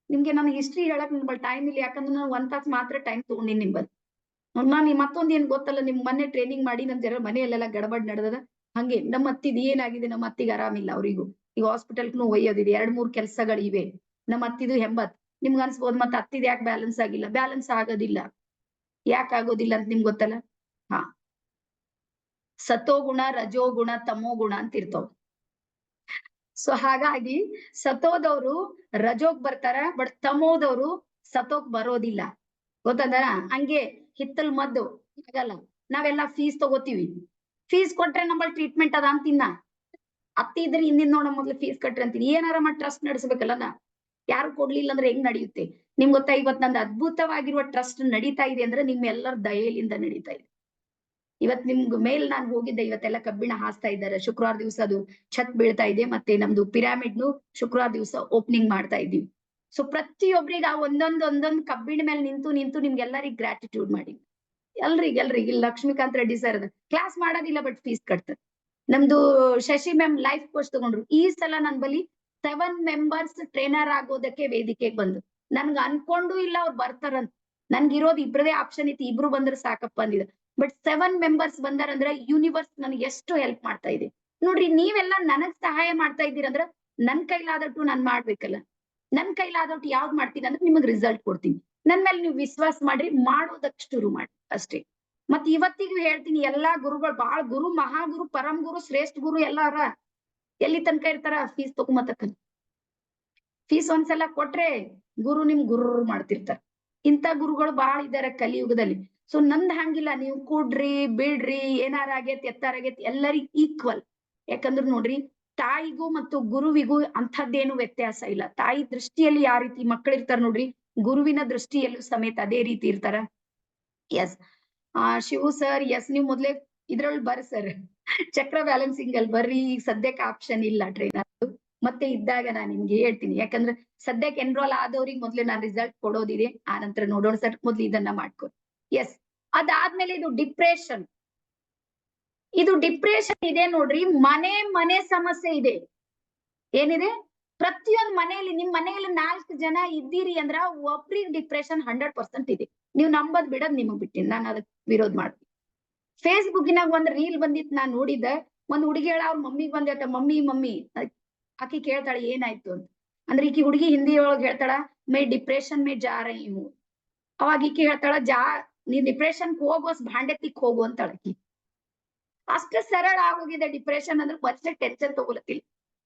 ನಿಮ್ಗೆ ನನ್ ಹಿಸ್ಟ್ರಿ ಹೇಳಕ್ ನಿಮ್ಮಲ್ಲಿ ಟೈಮ್ ಇಲ್ಲ, ಯಾಕಂದ್ರೆ ನಾನು 1 ತಾಸು ಮಾತ್ರ ಟೈಮ್ ತಗೊಂಡಿನಿ ನಿಮ್ಮಲ್ಲಿ. ನಾನು ಮತ್ತೊಂದ್ ಏನ್ ಗೊತ್ತಲ್ಲ, ನಿಮ್ ಮನೆ ಟ್ರೈನಿಂಗ್ ಮಾಡಿ ನಮ್ ಜನ ಮನೆಯಲ್ಲೆಲ್ಲ ಗಡಬಡ್ ನಡೆದದ. ಹಂಗೆ ನಮ್ಮ ಅತ್ತಿದ್ ಏನಾಗಿದೆ, ನಮ್ಮ ಅತ್ತಿಗೆ ಆರಾಮಿಲ್ಲ, ಅವ್ರಿಗೂ ಈಗ ಹಾಸ್ಪಿಟಲ್ಗೂ ಒಯ್ಯೋದಿದೆ. 2-3 ಕೆಲ್ಸಗಳಿವೆ. ನಮ್ಮ ಅತ್ತಿದು 80. ನಿಮ್ಗೆ ಅನ್ಸ್ಬೋದು ಮತ್ತೆ ಅತ್ತಿದ್ ಯಾಕೆ ಬ್ಯಾಲೆನ್ಸ್ ಆಗಿಲ್ಲ? ಬ್ಯಾಲೆನ್ಸ್ ಆಗೋದಿಲ್ಲ. ಯಾಕೆ ಆಗೋದಿಲ್ಲ ಅಂತ ನಿಮ್ಗೆ ಗೊತ್ತಲ್ಲ? ಹಾ, ಸತೋಗುಣ, ರಜೋಗುಣ, ತಮೋಗುಣ ಅಂತ ಇರ್ತಾವ. ಸೊ ಹಾಗಾಗಿ ಸತೋದವ್ರು ರಜೋಗ್ ಬರ್ತಾರ, ಬಟ್ ತಮೋದವ್ರು ಸತೋಕ್ ಬರೋದಿಲ್ಲ. ಗೊತ್ತದ? ಹಂಗೆ ಹಿತ್ತಲ್ ಮದ್ದು ಆಗಲ್ಲ. ನಾವೆಲ್ಲಾ ಫೀಸ್ ತಗೋತೀವಿ. ಫೀಸ್ ಕೊಟ್ರೆ ನಮ್ಮಲ್ಲಿ ಟ್ರೀಟ್ಮೆಂಟ್ ಅದ ಅಂತಿನ್ನ. ಅತ್ತಿ ಇದ್ರೆ ಹಿಂದಿನ ನೋಡ ಮೊದ್ಲು ಫೀಸ್ ಕಟ್ರಿ ಅಂತೀನಿ. ಏನಾರ ಮಾಡಿ ಟ್ರಸ್ಟ್ ನಡೆಸ್ಬೇಕಲ್ಲ ನಾ. ಯಾರು ಕೊಡ್ಲಿಲ್ಲ ಅಂದ್ರೆ ಹೆಂಗ್ ನಡೆಯುತ್ತೆ? ನಿಮ್ಗೆ ಗೊತ್ತಾ, ಇವತ್ ನಂದು ಅದ್ಭುತವಾಗಿರುವ ಟ್ರಸ್ಟ್ ನಡೀತಾ ಇದೆ ಅಂದ್ರೆ ನಿಮ್ಮೆಲ್ಲರ ದಯೆಯಿಂದ ನಡೀತಾ ಇದೆ. ಇವತ್ ನಿಮ್ಗ್ ಮೇಲ್ ನಾನ್ ಹೋಗಿದ್ದೆ, ಇವತ್ತೆಲ್ಲ ಕಬ್ಬಿಣ ಹಾಸ್ತಾ ಇದ್ದಾರೆ. ಶುಕ್ರವಾರ ದಿವಸ ಅದು ಛತ್ ಬೀಳ್ತಾ ಇದೆ. ಮತ್ತೆ ನಮ್ದು ಪಿರಾಮಿಡ್ನು ಶುಕ್ರವಾರ ದಿವಸ ಓಪನಿಂಗ್ ಮಾಡ್ತಾ ಇದೀವಿ. ಸೊ ಪ್ರತಿಯೊಬ್ಬರಿಗೆ ಆ ಒಂದೊಂದ್ ಕಬ್ಬಿಣ ಮೇಲೆ ನಿಂತು ನಿಮ್ಗೆಲ್ಲರಿಗೂ ಗ್ರಾಟಿಟ್ಯೂಡ್ ಮಾಡಿ. ಎಲ್ರಿಗೆ ಇಲ್ಲಿ ಲಕ್ಷ್ಮೀಕಾಂತ್ ರೆಡ್ಡಿ ಸರ್ ಕ್ಲಾಸ್ ಮಾಡೋದಿಲ್ಲ, ಬಟ್ ಫೀಸ್ ಕಟ್ತಾರೆ. ನಮ್ದು ಶಶಿ ಮ್ಯಾಮ್ ಲೈಫ್ ಕೋರ್ಸ್ ತಗೊಂಡ್ರು. ಈ ಸಲ ನನ್ ಬಳಿ 7 ಮೆಂಬರ್ಸ್ ಟ್ರೈನರ್ ಆಗೋದಕ್ಕೆ ವೇದಿಕೆಗೆ ಬಂದು, ನನ್ಗ ಅನ್ಕೊಂಡು ಇಲ್ಲ ಅವ್ರು ಬರ್ತಾರಂತ. ನನ್ಗಿರೋದು ಇಬ್ರದೇ ಆಪ್ಷನ್ ಇತ್ತು, ಇಬ್ರು ಬಂದ್ರೆ ಸಾಕಪ್ಪ ಅಂದಿದೆ. ಬಟ್ 7 ಮೆಂಬರ್ಸ್ ಬಂದಾರಂದ್ರೆ ಯೂನಿವರ್ಸ್ ನನಗೆ ಎಷ್ಟು ಹೆಲ್ಪ್ ಮಾಡ್ತಾ ಇದೆ ನೋಡ್ರಿ. ನೀವೆಲ್ಲ ನನಗ್ ಸಹಾಯ ಮಾಡ್ತಾ ಇದ್ದೀರಂದ್ರ ನನ್ ಕೈಲಾದಟ್ಟು ನಾನ್ ಮಾಡ್ಬೇಕಲ್ಲ. ನನ್ ಕೈಲಾದಟ್ಟು ಯಾವ್ದ್ ಮಾಡ್ತೀನಿ ಅಂದ್ರೆ ನಿಮಗ್ ರಿಸಲ್ಟ್ ಕೊಡ್ತೀನಿ. ನನ್ ಮೇಲೆ ನೀವು ವಿಶ್ವಾಸ ಮಾಡ್ರಿ, ಮಾಡೋದಕ್ಕೆ ಶುರು ಮಾಡಿ ಅಷ್ಟೇ. ಮತ್ ಇವತ್ತಿಗೂ ಹೇಳ್ತೀನಿ, ಎಲ್ಲಾ ಗುರುಗಳು ಬಾಳ ಗುರು, ಮಹಾಗುರು, ಪರಂ ಗುರು, ಶ್ರೇಷ್ಠ ಗುರು ಎಲ್ಲಾರ ಎಲ್ಲಿ ತನಕ ಇರ್ತಾರ? ಫೀಸ್ ತಗೊಂಬತಕ್ಕ. ಫೀಸ್ ಒಂದ್ಸಲ ಕೊಟ್ರೆ ಗುರು ನಿಮ್ ಗುರು ಮಾಡ್ತಿರ್ತಾರ. ಇಂಥ ಗುರುಗಳು ಬಾಳ ಇದಾರೆ ಕಲಿಯುಗದಲ್ಲಿ. ಸೊ ನಂದ್ ಹಂಗಿಲ್ಲ, ನೀವು ಕೂಡ್ರಿ ಬಿಡ್ರಿ, ಏನಾರ ಆಗೇತಿ ಎತ್ತಾರಾಗೇತಿ ಎಲ್ಲರಿಗೂ ಈಕ್ವಲ್. ಯಾಕಂದ್ರ ನೋಡ್ರಿ, ತಾಯಿಗೂ ಮತ್ತು ಗುರುವಿಗೂ ಅಂಥದ್ದೇನು ವ್ಯತ್ಯಾಸ ಇಲ್ಲ. ತಾಯಿ ದೃಷ್ಟಿಯಲ್ಲಿ ಯಾವ ರೀತಿ ಮಕ್ಕಳಿರ್ತಾರ ನೋಡ್ರಿ, ಗುರುವಿನ ದೃಷ್ಟಿಯಲ್ಲೂ ಸಮೇತ ಅದೇ ರೀತಿ ಇರ್ತಾರ. ಎಸ್ ಶಿವು ಸರ್, ಎಸ್ ನೀವು ಮೊದ್ಲೇ ಇದ್ರಲ್ಲಿ ಬರ್ರಿ ಸರ್, ಚಕ್ರ ಬ್ಯಾಲೆನ್ಸಿಂಗ್ ಅಲ್ಲಿ ಬರ್ರಿ. ಈಗ ಸದ್ಯಕ್ಕೆ ಆಪ್ಷನ್ ಇಲ್ಲ ಟ್ರೈನರ್, ಮತ್ತೆ ಇದ್ದಾಗ ನಾನ್ ನಿಮ್ಗೆ ಹೇಳ್ತೀನಿ. ಯಾಕಂದ್ರೆ ಸದ್ಯಕ್ಕೆ ಎನ್ರೋಲ್ ಆದವ್ರಿಗೆ ಮೊದ್ಲೇ ನಾನ್ ರಿಸಲ್ಟ್ ಕೊಡೋದಿದೆ, ಆ ನಂತರ ನೋಡೋಣ ಸರ್. ಮೊದ್ಲು ಇದನ್ನ ಮಾಡ್ಕೊ. ಎಸ್, ಅದಾದ್ಮೇಲೆ ಇದು ಡಿಪ್ರೆಷನ್. ಇದು ಡಿಪ್ರೆಷನ್ ಇದೆ ನೋಡ್ರಿ, ಮನೆ ಸಮಸ್ಯೆ ಇದೆ. ಏನಿದೆ? ಪ್ರತಿಯೊಂದು ಮನೆಯಲ್ಲಿ, ನಿಮ್ ಮನೆಯಲ್ಲಿ 4 ಜನ ಇದ್ದೀರಿ ಅಂದ್ರ ಒಬ್ರಿಗೆ ಡಿಪ್ರೆಷನ್ 100% ಇದೆ. ನೀವು ನಂಬದ್ ಬಿಡೋದ್ ನಿಮಗ್ ಬಿಟ್ಟಿನಿ, ನಾನು ಅದಕ್ಕೆ ವಿರೋಧ ಮಾಡ್ತೀನಿ. ಫೇಸ್ಬುಕ್ನಾಗ ಒಂದ್ ರೀಲ್ ಬಂದಿತ್ತು, ನಾನ್ ನೋಡಿದ್ದೆ. ಒಂದ್ ಹುಡುಗಿ ಹೇಳ ಅವ್ರ ಮಮ್ಮಿಗ್ ಬಂದೇಟ, ಮಮ್ಮಿ ಆಕಿ ಕೇಳ್ತಾಳೆ ಏನಾಯ್ತು ಅಂತ. ಅಂದ್ರೆ ಈಕಿ ಹುಡುಗಿ ಹಿಂದಿ ಒಳಗ್ ಹೇಳ್ತಾಳ, ಮೈ ಡಿಪ್ರೆಷನ್ ಮೇ ಜಾ ರಹಿ ಹೂಂ. ಅವಾಗ ಈಕಿ ಹೇಳ್ತಾಳ, ನೀ ಡಿಪ್ರೆಷನ್ ಹೋಗೋಸ್ ಭಾಂಡೆ ತಿಕ್ ಹೋಗು ಅಂತಾಳ ಆಕಿ. ಅಷ್ಟು ಸರಳ ಆಗೋಗಿದೆ ಡಿಪ್ರೆಷನ್ ಅಂದ್ರೆ. ಮತ್ತೆ ಟೆನ್ಷನ್ ತಗೊಳತಿಲ್ಲ.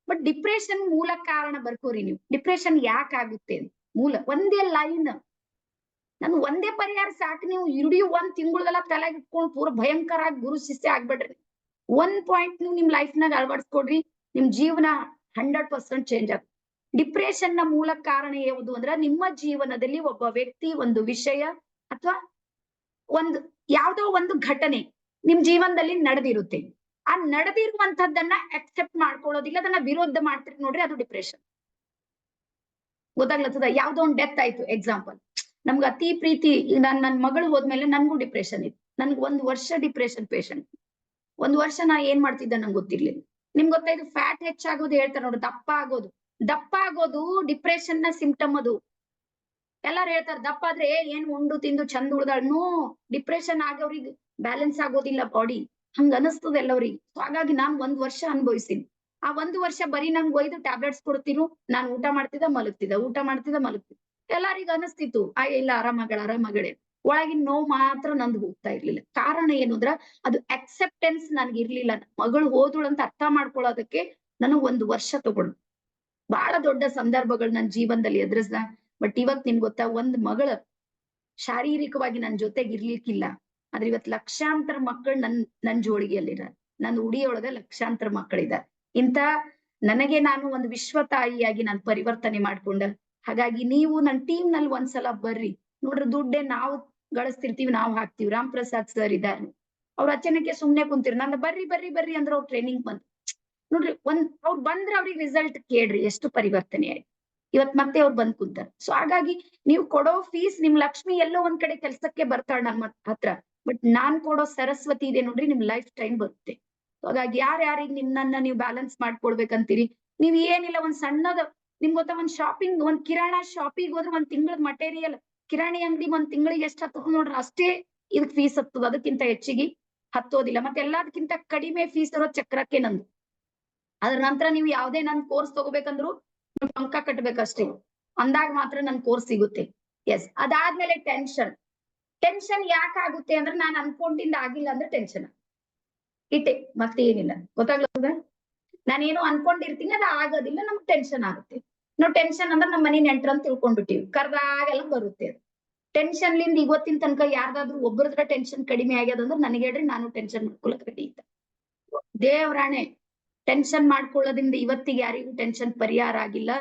ಬಟ್ ಡಿಪ್ರೆಷನ್ ಮೂಲ ಕಾರಣ ಬರ್ಕೋರಿ ನೀವು. ಡಿಪ್ರೆಷನ್ ಯಾಕೆ ಆಗುತ್ತೆ ಮೂಲ ಒಂದೇ ಲೈನ್, ನನ್ ಒಂದೇ ಪರಿಹಾರ ಸಾಕು. ನೀವು ಇಡೀ 1 ತಿಂಗಳದೆಲ್ಲ ತಲೆಗೆ ಇಟ್ಕೊಂಡು ಪೂರ ಭಯಂಕರ ಆಗಿ ಗುರು ಶಿಷ್ಯ ಆಗ್ಬೇಡ್ರಿ. 1 ಪಾಯಿಂಟ್ ನೀವು ನಿಮ್ ಲೈಫ್ ನಾಗ ಅಳವಡಿಸ್ಕೊಡ್ರಿ, ನಿಮ್ ಜೀವನ 100% ಚೇಂಜ್ ಆಗುತ್ತೆ. ಡಿಪ್ರೆಷನ್ ನ ಮೂಲ ಕಾರಣ ಯಾವುದು ಅಂದ್ರೆ, ನಿಮ್ಮ ಜೀವನದಲ್ಲಿ ಒಬ್ಬ ವ್ಯಕ್ತಿ, ಒಂದು ವಿಷಯ ಅಥವಾ ಯಾವ್ದೋ ಒಂದು ಘಟನೆ ನಿಮ್ ಜೀವನದಲ್ಲಿ ನಡೆದಿರುತ್ತೆ. ಆ ನಡೆದಿರುವಂತದ್ದನ್ನ ಅಕ್ಸೆಪ್ಟ್ ಮಾಡ್ಕೊಳ್ಳೋದಿಲ್ಲ, ಅದನ್ನ ವಿರೋಧ ಮಾಡ್ತಿರ್ ನೋಡ್ರಿ, ಅದು ಡಿಪ್ರೆಷನ್. ಗೊತ್ತಾಗ್ಲತ್ತದ? ಯಾವ್ದೋ ಒಂದ್ ಡೆತ್ ಆಯ್ತು ಎಕ್ಸಾಂಪಲ್, ನಮ್ಗೆ ಅತಿ ಪ್ರೀತಿ, ನನ್ ಮಗಳು ಹೋದ್ಮೇಲೆ ನನ್ಗೂ ಡಿಪ್ರೆಷನ್ ಇತ್ತು. ನನ್ಗೆ 1 ವರ್ಷ ಡಿಪ್ರೆಷನ್ ಪೇಷಂಟ್. 1 ವರ್ಷ ನಾ ಏನ್ ಮಾಡ್ತಿದ್ದೆ ನಂಗೆ ಗೊತ್ತಿರ್ಲಿಲ್ಲ. ನಿಮ್ಗೆ ಗೊತ್ತಾಯ್ತು, ಫ್ಯಾಟ್ ಹೆಚ್ಚಾಗೋದು ಹೇಳ್ತಾರೆ ನೋಡ್ರಿ, ದಪ್ಪ ಆಗೋದು ಡಿಪ್ರೆಷನ್ ನ ಸಿಂಪ್ಟಮ್ ಅದು. ಎಲ್ಲಾರು ಹೇಳ್ತಾರೆ ದಪ್ಪ ಆದ್ರೆ ಏನ್ ಉಂಡು ತಿಂದು ಚಂದ ಉಳ್ದಾಳ್ನು, ಡಿಪ್ರೆಷನ್ ಆಗೋರಿಗೆ ಬ್ಯಾಲೆನ್ಸ್ ಆಗೋದಿಲ್ಲ ಬಾಡಿ, ಹಂಗ ಅನಿಸ್ತದ ಎಲ್ಲವ್ರಿಗೆ. ಸೊ ಹಾಗಾಗಿ ನಾನ್ 1 ವರ್ಷ ಅನುಭವಿಸ್ತೀನಿ. ಆ 1 ವರ್ಷ ಬರೀ ನಂಗೆ ಒಯ್ದು ಟ್ಯಾಬ್ಲೆಟ್ಸ್ ಕೊಡ್ತಿರು, ನಾನು ಊಟ ಮಾಡ್ತಿದ್ದ ಮಲಗ್ತಿದ್ದ. ಎಲ್ಲರಿಗೂ ಅನಿಸ್ತಿತ್ತು ಇಲ್ಲ ಆರಾಮಗಳೇ. ಒಳಗಿನ ನೋವು ಮಾತ್ರ ನಂದು ಹೋಗ್ತಾ ಇರ್ಲಿಲ್ಲ. ಕಾರಣ ಏನು ಅಂದ್ರ, ಅದು ಅಕ್ಸೆಪ್ಟೆನ್ಸ್ ನನ್ಗೆ ಇರ್ಲಿಲ್ಲ. ಮಗಳು ಹೋದಳು ಅಂತ ಅರ್ಥ ಮಾಡ್ಕೊಳ್ಳೋದಕ್ಕೆ ನನಗ್ 1 ವರ್ಷ ತಗೊಂಡು. ಬಹಳ ದೊಡ್ಡ ಸಂದರ್ಭಗಳು ನನ್ನ ಜೀವನದಲ್ಲಿ ಎದುರಿಸ್ದ. ಬಟ್ ಇವತ್ ನಿಮ್ಗೆ ಗೊತ್ತಾ, ಒಂದ್ ಮಗಳ ಶಾರೀರಿಕವಾಗಿ ನನ್ ಜೊತೆಗೆ ಇರ್ಲಿಕ್ಕಿಲ್ಲ, ಆದ್ರೆ ಇವತ್ ಲಕ್ಷಾಂತರ ಮಕ್ಕಳು ನನ್ ಜೋಳಿಗೆಯಲ್ಲಿದ್ದಾರೆ. ನನ್ನ ಉಡಿಯೊಳಗ ಲಕ್ಷಾಂತರ ಮಕ್ಕಳಿದ್ದಾರೆ. ಇಂತ ನನಗೆ ನಾನು ಒಂದು ವಿಶ್ವ ತಾಯಿಯಾಗಿ ನಾನು ಪರಿವರ್ತನೆ ಮಾಡ್ಕೊಂಡ. ಹಾಗಾಗಿ ನೀವು ನನ್ನ ಟೀಮ್ ನಲ್ಲಿ ಒಂದ್ಸಲ ಬರ್ರಿ ನೋಡ್ರಿ. ದುಡ್ಡೇ ನಾವು ಗಳಿಸ್ತಿರ್ತೀವಿ, ನಾವು ಹಾಕ್ತಿವಿ. ರಾಮ್ ಪ್ರಸಾದ್ ಸರ್ ಇದ್ದಾರೆ, ಅವ್ರ ಅಚಾನಕ್ಕೆ ಸುಮ್ನೆ ಕುಂತಿರ್, ನನ್ನ ಬರ್ರಿ ಅಂದ್ರೆ ಅವ್ರ ಟ್ರೈನಿಂಗ್ ಬಂದ್ ನೋಡ್ರಿ. ಅವ್ರು ಬಂದ್ರೆ ಅವ್ರಿಗೆ ರಿಸಲ್ಟ್ ಕೇಳ್ರಿ, ಎಷ್ಟು ಪರಿವರ್ತನೆ ಆಯ್ತು. ಇವತ್ ಮತ್ತೆ ಅವ್ರು ಬಂದ್ ಕುಂತಾರ. ಸೊ ಹಾಗಾಗಿ ನೀವು ಕೊಡೋ ಫೀಸ್, ನಿಮ್ ಲಕ್ಷ್ಮಿ ಎಲ್ಲೋ ಒಂದ್ ಕಡೆ ಕೆಲ್ಸಕ್ಕೆ ಬರ್ತಾಳ ನಮ್ಮ ಹತ್ರ, ಬಟ್ ನಾನ್ ಕೊಡೋ ಸರಸ್ವತಿ ಇದೆ ನೋಡ್ರಿ, ನಿಮ್ ಲೈಫ್ ಟೈಮ್ ಬರುತ್ತೆ. ಹಾಗಾಗಿ ಯಾರ್ಯಾರಿಗೆ ನಿಮ್ಮನ್ನ ನೀವು ಬ್ಯಾಲೆನ್ಸ್ ಮಾಡ್ಕೊಡ್ಬೇಕಂತೀರಿ, ನೀವ್ ಏನಿಲ್ಲ ಒಂದ್ ಸಣ್ಣದ, ನಿಮ್ಗೆ ಗೊತ್ತಾ, ಒಂದ್ ಶಾಪಿಂಗ್, ಒಂದ್ ಕಿರಾಣ ಶಾಪಿಗೆ ಹೋದ್ರೆ 1 ತಿಂಗಳದ ಮಟೀರಿಯಲ್, ಕಿರಾಣಿ ಅಂಗಡಿ 1 ತಿಂಗಳಿಗೆ ಎಷ್ಟು ಹತ್ತದ ನೋಡ್ರಿ, ಅಷ್ಟೇ ಇದಕ್ ಫೀಸ್ ಹತ್ತದ. ಅದಕ್ಕಿಂತ ಹೆಚ್ಚಿಗೆ ಹತ್ತೋದಿಲ್ಲ. ಮತ್ತೆ ಎಲ್ಲದಕ್ಕಿಂತ ಕಡಿಮೆ ಫೀಸ್ ಇರೋ ಚಕ್ರಕ್ಕೆ ನಂದು. ಅದ್ರ ನಂತರ ನೀವು ಯಾವ್ದೇ ನನ್ ಕೋರ್ಸ್ ತಗೋಬೇಕಂದ್ರು ಅಂಕ ಕಟ್ಬೇಕಷ್ಟೇ, ಅಂದಾಗ ಮಾತ್ರ ನನ್ ಕೋರ್ಸ್ ಸಿಗುತ್ತೆ. ಎಸ್, ಅದಾದ್ಮೇಲೆ ಟೆನ್ಷನ್ ಯಾಕಾಗುತ್ತೆ ಅಂದ್ರೆ, ನಾನ್ ಅನ್ಕೊಂಡಿಂದ ಆಗಿಲ್ಲ ಅಂದ್ರೆ ಟೆನ್ಷನ್ ಇಟ್ಟೆ, ಮತ್ತೆ ಏನಿಲ್ಲ. ಗೊತ್ತಾಗ್ಲದ? ನಾನೇನೋ ಅನ್ಕೊಂಡಿರ್ತೀನಿ, ಅದು ಆಗೋದಿಲ್ಲ, ನಮ್ಗೆ ಟೆನ್ಷನ್ ಆಗುತ್ತೆ. ನಾವು ಟೆನ್ಷನ್ ಅಂದ್ರೆ ನಮ್ಮ ಮನೆ ನೆಂಟ್ರ ಅಂತ ತಿಳ್ಕೊಂಡ್ಬಿಟ್ಟಿವಿ, ಕರ್ದಾಗೆಲ್ಲ ಬರುತ್ತೆ ಅದು. ಟೆನ್ಷನ್ಲಿಂದ ಇವತ್ತಿನ ತನಕ ಯಾರ್ದಾದ್ರು ಒಬ್ಬರದ್ರ ಟೆನ್ಷನ್ ಕಡಿಮೆ ಆಗ್ಯದಂದ್ರೆ ನನಗೆ ಹೇಳ್ರಿ, ನಾನು ಟೆನ್ಷನ್ ಮಾಡ್ಕೊಳಕ್ ರೆಡಿ ಇದ್ದ. ದೇವ್ರಾಣೆ, ಟೆನ್ಷನ್ ಮಾಡ್ಕೊಳ್ಳೋದ್ರಿಂದ ಇವತ್ತಿಗೆ ಯಾರಿಗೂ ಟೆನ್ಷನ್ ಪರಿಹಾರ ಆಗಿಲ್ಲ.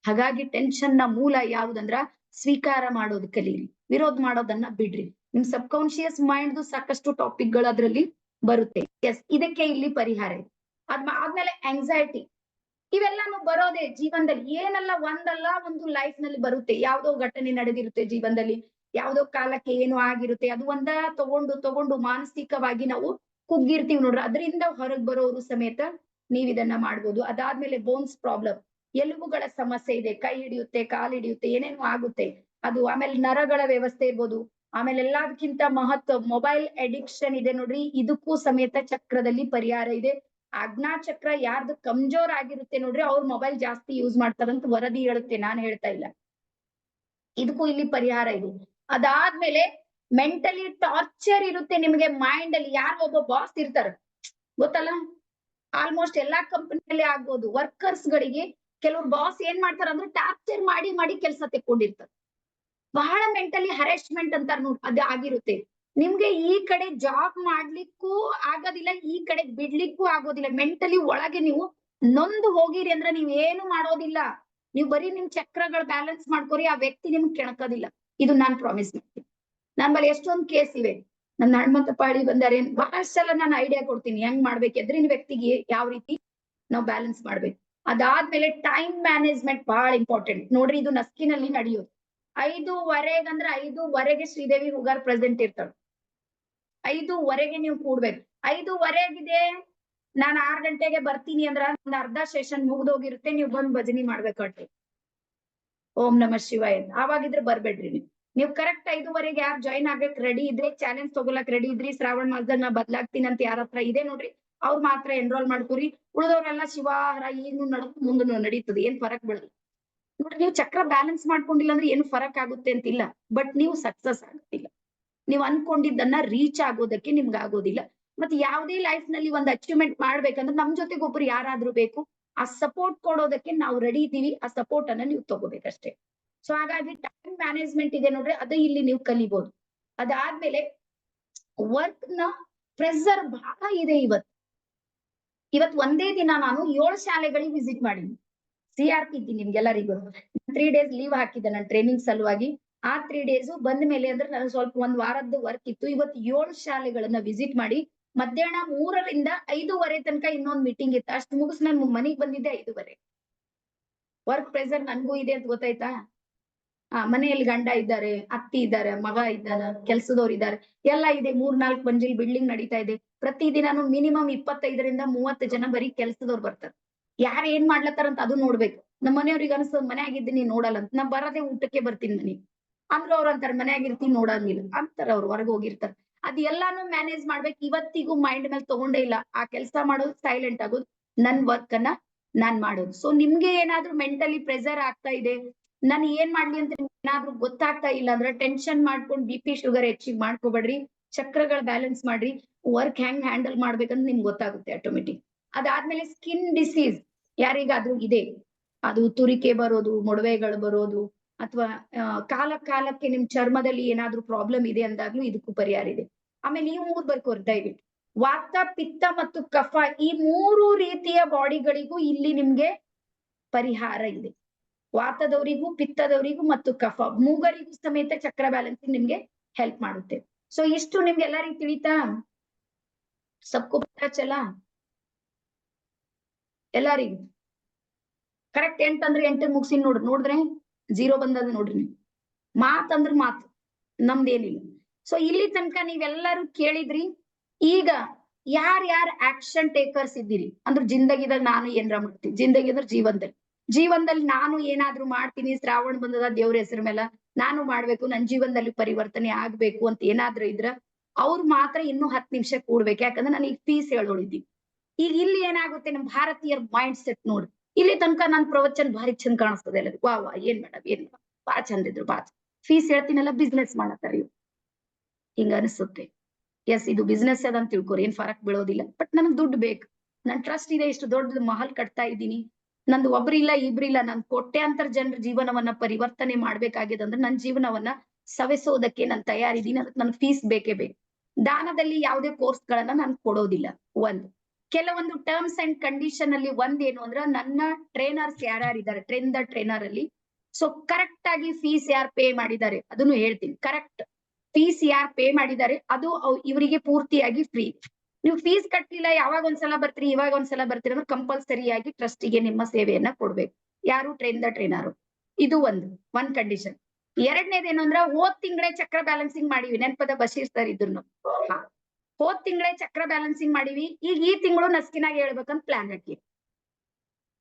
ಹಾಗಾಗಿ ಟೆನ್ಷನ್ ನ ಮೂಲ ಯಾವುದಂದ್ರ ಸ್ವೀಕಾರ ಮಾಡೋದು ಕಲೀರಿ, ವಿರೋಧ ಮಾಡೋದನ್ನ ಬಿಡ್ರಿ. ನಿಮ್ ಸಬ್ ಕಾನ್ಶಿಯಸ್ ಮೈಂಡ್ ಸಾಕಷ್ಟು ಟಾಪಿಕ್ ಗಳು ಅದ್ರಲ್ಲಿ ಬರುತ್ತೆ. ಎಸ್, ಇದಕ್ಕೆ ಇಲ್ಲಿ ಪರಿಹಾರ ಇದೆ. ಆದ್ಮೇಲೆ ಆಂಗ್ಸೈಟಿ, ಇವೆಲ್ಲಾನು ಬರೋದೇ ಜೀವನದಲ್ಲಿ, ಏನಲ್ಲ ಒಂದಲ್ಲ ಒಂದು ಲೈಫ್ ನಲ್ಲಿ ಬರುತ್ತೆ. ಯಾವ್ದೋ ಘಟನೆ ನಡೆದಿರುತ್ತೆ ಜೀವನದಲ್ಲಿ, ಯಾವ್ದೋ ಕಾಲಕ್ಕೆ ಏನೋ ಆಗಿರುತ್ತೆ, ಅದು ಒಂದ ತಗೊಂಡು ಮಾನಸಿಕವಾಗಿ ನಾವು ಕುಗ್ಗಿರ್ತೀವಿ ನೋಡ್ರಿ. ಅದರಿಂದ ಹೊರಗ್ ಬರೋರು ಸಮೇತ ನೀವ್ ಇದನ್ನ ಮಾಡ್ಬೋದು. ಅದಾದ್ಮೇಲೆ ಬೋನ್ಸ್ ಪ್ರಾಬ್ಲಮ್, ಎಲುಬುಗಳ ಸಮಸ್ಯೆ ಇದೆ, ಕೈ ಹಿಡಿಯುತ್ತೆ, ಕಾಲ್ ಹಿಡಿಯುತ್ತೆ, ಏನೇನೋ ಆಗುತ್ತೆ ಅದು. ಆಮೇಲೆ ನರಗಳ ವ್ಯವಸ್ಥೆ ಇರ್ಬೋದು. ಆಮೇಲೆ ಎಲ್ಲದಕ್ಕಿಂತ ಮೊಬೈಲ್ ಅಡಿಕ್ಷನ್ ಇದೆ ನೋಡ್ರಿ, ಇದಕ್ಕೂ ಸಮೇತ ಚಕ್ರದಲ್ಲಿ ಪರಿಹಾರ ಇದೆ. ಆಜ್ಞಾ ಚಕ್ರ ಯಾರ್ದು ಕಮ್ಜೋರ್ ಆಗಿರುತ್ತೆ ನೋಡ್ರಿ, ಅವ್ರು ಮೊಬೈಲ್ ಜಾಸ್ತಿ ಯೂಸ್ ಮಾಡ್ತಾರಂತ ವರದಿ ಹೇಳುತ್ತೆ, ನಾನ್ ಹೇಳ್ತಾ ಇಲ್ಲ. ಇದಕ್ಕೂ ಇಲ್ಲಿ ಪರಿಹಾರ ಇದೆ. ಅದಾದ್ಮೇಲೆ ಮೆಂಟಲಿ ಟಾರ್ಚರ್ ಇರುತ್ತೆ ನಿಮ್ಗೆ ಮೈಂಡ್ ಅಲ್ಲಿ. ಯಾರು ಒಬ್ಬ ಬಾಸ್ ಇರ್ತಾರ ಗೊತ್ತಲ್ಲ, ಆಲ್ಮೋಸ್ಟ್ ಎಲ್ಲಾ ಕಂಪನಿಯಲ್ಲಿ ಆಗ್ಬೋದು. ವರ್ಕರ್ಸ್ ಗಳಿಗೆ ಕೆಲವ್ರು ಬಾಸ್ ಏನ್ ಮಾಡ್ತಾರ ಅಂದ್ರೆ ಟಾರ್ಚರ್ ಮಾಡಿ ಕೆಲಸ ತೆಕ್ಕೊಂಡಿರ್ತಾರೆ. ಬಹಳ ಮೆಂಟಲಿ ಹರಾಸ್ಮೆಂಟ್ ಅಂತಾರ ನೋಡಿ, ಅದು ಆಗಿರುತ್ತೆ. ನಿಮ್ಗೆ ಈ ಕಡೆ ಜಾಬ್ ಮಾಡ್ಲಿಕ್ಕೂ ಆಗೋದಿಲ್ಲ, ಈ ಕಡೆ ಬಿಡ್ಲಿಕ್ಕೂ ಆಗೋದಿಲ್ಲ. ಮೆಂಟಲಿ ಒಳಗೆ ನೀವು ನೊಂದು ಹೋಗಿರಿ ಅಂದ್ರೆ ನೀವ್ ಏನು ಮಾಡೋದಿಲ್ಲ. ನೀವು ಬರೀ ನಿಮ್ ಚಕ್ರಗಳು ಬ್ಯಾಲೆನ್ಸ್ ಮಾಡ್ಕೊರಿ, ಆ ವ್ಯಕ್ತಿ ನಿಮ್ಗೆ ಕೆಣಕೋದಿಲ್ಲ. ಇದು ನಾನ್ ಪ್ರಾಮಿಸ್ ಮಾಡ್ತೀನಿ. ನನ್ ಬಳಿ ಎಷ್ಟೊಂದ್ ಕೇಸ್ ಇವೆ. ನನ್ನ ಹನುಮಂತ ಪಾಳಿ ಬಂದಾರೆ, ಬಹಳಷ್ಟು ಸಲ ನಾನು ಐಡಿಯಾ ಕೊಡ್ತೀನಿ ಹೆಂಗ್ ಮಾಡ್ಬೇಕು, ಎದುರಿನ ವ್ಯಕ್ತಿಗೆ ಯಾವ ರೀತಿ ನಾವು ಬ್ಯಾಲೆನ್ಸ್ ಮಾಡ್ಬೇಕು. ಅದಾದ್ಮೇಲೆ ಟೈಮ್ ಮ್ಯಾನೇಜ್ಮೆಂಟ್ ಬಹಳ ಇಂಪಾರ್ಟೆಂಟ್ ನೋಡ್ರಿ. ಇದು ನಸ್ಕಿನಲ್ಲಿ ನಡೆಯೋದು. 5:15 5:15 ಶ್ರೀದೇವಿ ಹುಗಾರ್ ಪ್ರೆಸೆಂಟ್ ಇರ್ತಾಳೆ. 5:15 ನೀವು ಕೂಡ್ಬೇಕು. 5:15 ನಾನು 6 ಗಂಟೆಗೆ ಬರ್ತೀನಿ ಅಂದ್ರ ಒಂದ್ ಅರ್ಧ ಸೆಷನ್ ಮುಗ್ದೋಗಿರುತ್ತೆ, ನೀವು ಬಂದ್ ಭಜನಿ ಮಾಡ್ಬೇಕಾಗ್ತದೆ. ಓಂ ನಮಃ ಶಿವಾಯ ಆವಾಗಿದ್ರೆ ಬರ್ಬೇಡ್ರಿ ನೀವು ಕರೆಕ್ಟ್ 5:15 ಯಾರು ಜಾಯಿನ್ ಆಗ್ಬೇಕು ರೆಡಿ ಇದ್ರೆ, ಚಾಲೆಂಜ್ ತಗೊಳಕ್ ರೆಡಿ ಇದ್ರಿ, ಶ್ರಾವಣ ಮಾಸದಾಗ ನಾ ಬದ್ಲಾಗ್ತೀನಿ ಅಂತ ಯಾರ ಹತ್ರ ಇದೆ ನೋಡ್ರಿ, ಅವ್ರು ಮಾತ್ರ ಎನ್ರೋಲ್ ಮಾಡ್ಕೊರಿ. ಉಳಿದವ್ರೆಲ್ಲ ಶಿವಾಹರ ಏನು ಮುಂದೆ ನಡೀತದೆ, ಏನ್ ಫರಕ್ ಬೀಳಲ್ಲ ನೋಡ್ರಿ. ನೀವು ಚಕ್ರ ಬ್ಯಾಲೆನ್ಸ್ ಮಾಡ್ಕೊಂಡಿಲ್ಲ ಅಂದ್ರೆ ಏನು ಫರಕ್ ಆಗುತ್ತೆ ಅಂತಿಲ್ಲ, ಬಟ್ ನೀವು ಸಕ್ಸಸ್ ಆಗುತ್ತಿಲ್ಲ. ನೀವು ಅನ್ಕೊಂಡಿದ್ದನ್ನ ರೀಚ್ ಆಗೋದಕ್ಕೆ ನಿಮ್ಗೆ ಆಗೋದಿಲ್ಲ. ಮತ್ತೆ ಯಾವುದೇ ಲೈಫ್ ನಲ್ಲಿ ಒಂದು ಅಚೀವ್ಮೆಂಟ್ ಮಾಡ್ಬೇಕಂದ್ರೆ ನಮ್ ಜೊತೆಗೆ ಒಬ್ರು ಯಾರಾದ್ರೂ ಬೇಕು. ಆ ಸಪೋರ್ಟ್ ಕೊಡೋದಕ್ಕೆ ನಾವು ರೆಡಿ ಇದ್ದೀವಿ, ಆ ಸಪೋರ್ಟ್ ಅನ್ನ ನೀವು ತಗೋಬೇಕಷ್ಟೇ. ಸೊ ಹಾಗಾಗಿ ಟೈಮ್ ಮ್ಯಾನೇಜ್ಮೆಂಟ್ ಇದೆ ನೋಡ್ರಿ, ಅದು ಇಲ್ಲಿ ನೀವು ಕಲಿಬಹುದು. ಅದಾದ್ಮೇಲೆ ವರ್ಕ್ ನ ಪ್ರೆಷರ್ ಬಹಳ ಇದೆ. ಇವತ್ ಒಂದೇ ದಿನ ನಾನು 7 ಶಾಲೆಗಳಿಗೆ ವಿಸಿಟ್ ಮಾಡಿದ್ವಿ. CRP ಇದ್ದೀನಿ ನಿಮ್ಗೆಲ್ಲರಿಗೂ. 3 days ಲೀವ್ ಹಾಕಿದ್ದೆ ನನ್ನ ಟ್ರೈನಿಂಗ್ ಸಲುವಾಗಿ. ಆ 3 days ಬಂದ ಮೇಲೆ ಅಂದ್ರೆ ನನಗೆ ಸ್ವಲ್ಪ ಒಂದ್ ವಾರದ್ದು ವರ್ಕ್ ಇತ್ತು. ಇವತ್ತು 7 ಶಾಲೆಗಳನ್ನ ವಿಸಿಟ್ ಮಾಡಿ ಮಧ್ಯಾಹ್ನ 3ರಿಂದ 5:15 ತನಕ ಇನ್ನೊಂದು ಮೀಟಿಂಗ್ ಇತ್ತು. ಅಷ್ಟು ಮುಗಿಸ್ ನಾನು ಮನೆಗೆ ಬಂದಿದ್ದೆ 5:15. ವರ್ಕ್ ಪ್ರೆಷರ್ ನನ್ಗೂ ಇದೆ ಅಂತ ಗೊತ್ತಾಯ್ತಾ. ಮನೆಯಲ್ಲಿ ಗಂಡ ಇದ್ದಾರೆ, ಅತ್ತಿ ಇದ್ದಾರೆ, ಮಗ ಇದ್ದಾನ, ಕೆಲ್ಸದವ್ರು ಇದ್ದಾರೆ, ಎಲ್ಲ ಇದೆ. 3-4 ಮಂಜಿಲ್ ಬಿಲ್ಡಿಂಗ್ ನಡೀತಾ ಇದೆ. ಪ್ರತಿದಿನಾನು ಮಿನಿಮಮ್ 25ರಿಂದ 30 ಜನ ಬರೀ ಕೆಲ್ಸದವ್ರು ಬರ್ತಾರೆ. ಯಾರು ಏನ್ ಮಾಡ್ಲತ್ತಾರಂತ ಅದು ನೋಡ್ಬೇಕು. ನಮ್ಮ ಮನೆಯವ್ರಿಗೆ ಅನ್ಸ್ತದ ಮನ್ಯಾಗಿದ್ದೀನಿ ನೋಡಲ್ಲ ಅಂತ. ನಾ ಬರದೇ ಊಟಕ್ಕೆ ಬರ್ತೀನಿ ಮನೆಗೆ ಅಂದ್ರೆ ಅವ್ರು ಅಂತಾರೆ ಮನ್ಯಾಗಿರ್ತೀನಿ ನೋಡಂಗಿಲ್ಲ ಅಂತಾರ, ಅವ್ರು ಹೊರಗೆ ಹೋಗಿರ್ತಾರೆ. ಅದ್ ಎಲ್ಲಾನು ಮ್ಯಾನೇಜ್ ಮಾಡ್ಬೇಕು. ಇವತ್ತಿಗೂ ಮೈಂಡ್ ಮೇಲೆ ತಗೊಂಡೇ ಇಲ್ಲ. ಆ ಕೆಲಸ ಮಾಡೋದು, ಸೈಲೆಂಟ್ ಆಗೋದು, ನನ್ ವರ್ಕ್ ಅನ್ನ ನಾನ್ ಮಾಡೋದು. ಸೊ ನಿಮ್ಗೆ ಏನಾದ್ರೂ ಮೆಂಟಲಿ ಪ್ರೆಷರ್ ಆಗ್ತಾ ಇದೆ, ನಾನು ಏನ್ ಮಾಡ್ಲಿ ಅಂತ ಏನಾದ್ರೂ ಗೊತ್ತಾಗ್ತಾ ಇಲ್ಲ ಅಂದ್ರೆ ಟೆನ್ಷನ್ ಮಾಡ್ಕೊಂಡು BP ಶುಗರ್ ಹೆಚ್ಚಿಗೆ ಮಾಡ್ಕೋಬೇಡ್ರಿ. ಚಕ್ರಗಳ ಬ್ಯಾಲೆನ್ಸ್ ಮಾಡ್ರಿ. ವರ್ಕ್ ಹೆಂಗ್ ಹ್ಯಾಂಡಲ್ ಮಾಡ್ಬೇಕಂತ ನಿಮ್ಗೆ ಗೊತ್ತಾಗುತ್ತೆ ಆಟೋಮೆಟಿಕ್. ಅದಾದ್ಮೇಲೆ ಸ್ಕಿನ್ ಡಿಸೀಸ್ ಯಾರಿಗಾದ್ರೂ ಇದೆ, ಅದು ತುರಿಕೆ ಬರೋದು, ಮೊಡವೆಗಳು ಬರೋದು, ಅಥವಾ ಕಾಲಕ್ಕೆ ನಿಮ್ ಚರ್ಮದಲ್ಲಿ ಏನಾದ್ರೂ ಪ್ರಾಬ್ಲಮ್ ಇದೆ ಅಂದಾಗ್ಲೂ ಇದಕ್ಕೂ ಪರಿಹಾರ ಇದೆ. ಆಮೇಲೆ ಈ 3 ಬರ್ಕೋರಿ ದಯವಿಟ್ಟು. ವಾತ, ಪಿತ್ತ ಮತ್ತು ಕಫ, ಈ 3 ರೀತಿಯ ಬಾಡಿಗಳಿಗೂ ಇಲ್ಲಿ ನಿಮ್ಗೆ ಪರಿಹಾರ ಇದೆ. ವಾತದವರಿಗೂ, ಪಿತ್ತದವರಿಗೂ ಮತ್ತು ಕಫ ಮೂಗರಿಗೂ ಸಮೇತ ಚಕ್ರ ಬ್ಯಾಲೆನ್ಸಿಂಗ್ ನಿಮ್ಗೆ ಹೆಲ್ಪ್ ಮಾಡುತ್ತೆ. ಸೊ ಇಷ್ಟು ನಿಮ್ಗೆ ಎಲ್ಲರಿಗೂ ತಿಳಿತಾ? ಸಬ್ಕೋ ಪತಾ ಚಲಾ? ಎಲ್ಲರಿಗೂ ಕರೆಕ್ಟ್ 8 ಅಂದ್ರೆ 8 ಮುಗಿಸಿ ನೋಡಿದ್ರೆ 0 ಬಂದದ ನೋಡ್ರಿ. ನೀವು ಮಾತಂದ್ರ ಮಾತು ನಮ್ದೇನಿಲ್ಲ. ಸೊ ಇಲ್ಲಿ ತನಕ ನೀವೆಲ್ಲರೂ ಕೇಳಿದ್ರಿ. ಈಗ ಯಾರ್ಯಾರು ಆಕ್ಷನ್ ಟೇಕರ್ಸ್ ಇದ್ದೀರಿ ಅಂದ್ರೆ ಜಿಂದಗಿದಾಗ ನಾನು ಏನಾರ ಮಾಡ್ತೀನಿ, ಜಿಂದಗಿ ಅಂದ್ರೆ ಜೀವನದಲ್ಲಿ ನಾನು ಏನಾದ್ರೂ ಮಾಡ್ತೀನಿ, ಶ್ರಾವಣ ಬಂದದ ದೇವ್ರ ಹೆಸರ ಮೇಲೆ ನಾನು ಮಾಡ್ಬೇಕು, ನನ್ ಜೀವನದಲ್ಲಿ ಪರಿವರ್ತನೆ ಆಗ್ಬೇಕು ಅಂತ ಏನಾದ್ರೂ ಇದ್ರ ಅವ್ರು ಮಾತ್ರ ಇನ್ನೂ 10 ನಿಮಿಷ ಕೂಡ್ಬೇಕು. ಯಾಕಂದ್ರೆ ನಾನು ಈಗ ಫೀಸ್ ಹೇಳೋಳಿದ್ದೀನಿ. ಈಗ ಇಲ್ಲಿ ಏನಾಗುತ್ತೆ, ನಮ್ ಭಾರತೀಯರ ಮೈಂಡ್ ಸೆಟ್ ನೋಡಿ. ಇಲ್ಲಿ ತನಕ ನನ್ ಪ್ರವಚನ ಭಾರಿ ಚಂದ ಕಾಣಿಸ್ತದೆ ಎಲ್ಲರಿಗೂ. ವಾ ಏನ್ ಮೇಡಮ್ ಏನ್ ಬಾ ಚಂದ ಇದ್ರು ಬಾ ಫೀಸ್ ಹೇಳ್ತೀನಲ್ಲ, ಬಿಸ್ನೆಸ್ ಮಾಡತ್ತಾರ ಇವ್ರು ಹಿಂಗ ಅನಿಸುತ್ತೆ. ಎಸ್, ಇದು ಬಿಸ್ನೆಸ್ ಅದ ಅಂತ ತಿಳ್ಕೊರಿ, ಏನ್ ಫರಕ್ ಬೀಳೋದಿಲ್ಲ. ಬಟ್ ನನಗ್ ದುಡ್ಡು ಬೇಕು, ನನ್ ಟ್ರಸ್ಟ್ ಇದೆ, ಇಷ್ಟು ದೊಡ್ಡ ಮಹಲ್ ಕಟ್ತಾ ಇದ್ದೀನಿ, ನಂದು ಒಬ್ರಿಲ್ಲ ಇಬ್ರಿಲ್ಲ, ನನ್ ಕೋಟ್ಯಾಂತರ ಜನರ ಜೀವನವನ್ನ ಪರಿವರ್ತನೆ ಮಾಡ್ಬೇಕಾಗಿದೆ ಅಂದ್ರೆ ನನ್ನ ಜೀವನವನ್ನ ಸವೆಸೋದಕ್ಕೆ ನಾನು ತಯಾರಿದ್ದೀನಿ. ಅದಕ್ಕೆ ನನ್ ಫೀಸ್ ಬೇಕೇ ಬೇಕು. ದಾನದಲ್ಲಿ ಯಾವುದೇ ಕೋರ್ಸ್ ಗಳನ್ನ ನಾನು ಕೊಡೋದಿಲ್ಲ. ಒಂದು ಕೆಲವೊಂದು ಟರ್ಮ್ಸ್ ಅಂಡ್ ಕಂಡೀಷನ್ ಅಲ್ಲಿ ಒಂದೇನು ಅಂದ್ರೆ ನನ್ನ ಟ್ರೈನರ್ಸ್ ಯಾರ್ಯಾರಿದ್ದಾರೆ ಟ್ರೈನರ್ ಅಲ್ಲಿ ಸೊ ಕರೆಕ್ಟ್ ಆಗಿ ಫೀಸ್ ಯಾರು ಪೇ ಮಾಡಿದ್ದಾರೆ ಅದನ್ನು ಹೇಳ್ತೀನಿ. ಕರೆಕ್ಟ್ ಫೀಸ್ ಯಾರು ಪೇ ಮಾಡಿದ್ದಾರೆ ಅದು ಇವರಿಗೆ ಪೂರ್ತಿಯಾಗಿ ಫ್ರೀ. ನೀವು ಫೀಸ್ ಕಟ್ಟಲಿಲ್ಲ, ಯಾವಾಗ ಒಂದ್ಸಲ ಬರ್ತೀರಿ ಇವಾಗ ಒಂದ್ಸಲ ಬರ್ತೀರಿ ಅಂದ್ರೆ ಕಂಪಲ್ಸರಿಯಾಗಿ ಟ್ರಸ್ಟಿಗೆ ನಿಮ್ಮ ಸೇವೆಯನ್ನ ಕೊಡ್ಬೇಕು. ಯಾರು ಟ್ರೈನರ್. ಇದು ಒಂದ್ ಕಂಡೀಷನ್. ಎರಡನೇದೇನು ಅಂದ್ರೆ ಹೋದ್ ತಿಂಗಳೇ ಚಕ್ರ ಬ್ಯಾಲೆನ್ಸಿಂಗ್ ಮಾಡಿವಿ. ನೆನಪದ ಬಶೀರ್ ಸರ್ ಇದ್ರು. ಹೋದ್ ತಿಂಗಳೇ ಚಕ್ರ ಬ್ಯಾಲೆನ್ಸಿಂಗ್ ಮಾಡಿವಿ, ಈಗ ಈ ತಿಂಗಳು ನಸ್ಕಿನಾಗ ಹೇಳ್ಬೇಕಂತ ಪ್ಲಾನ್ ಹಾಕಿ.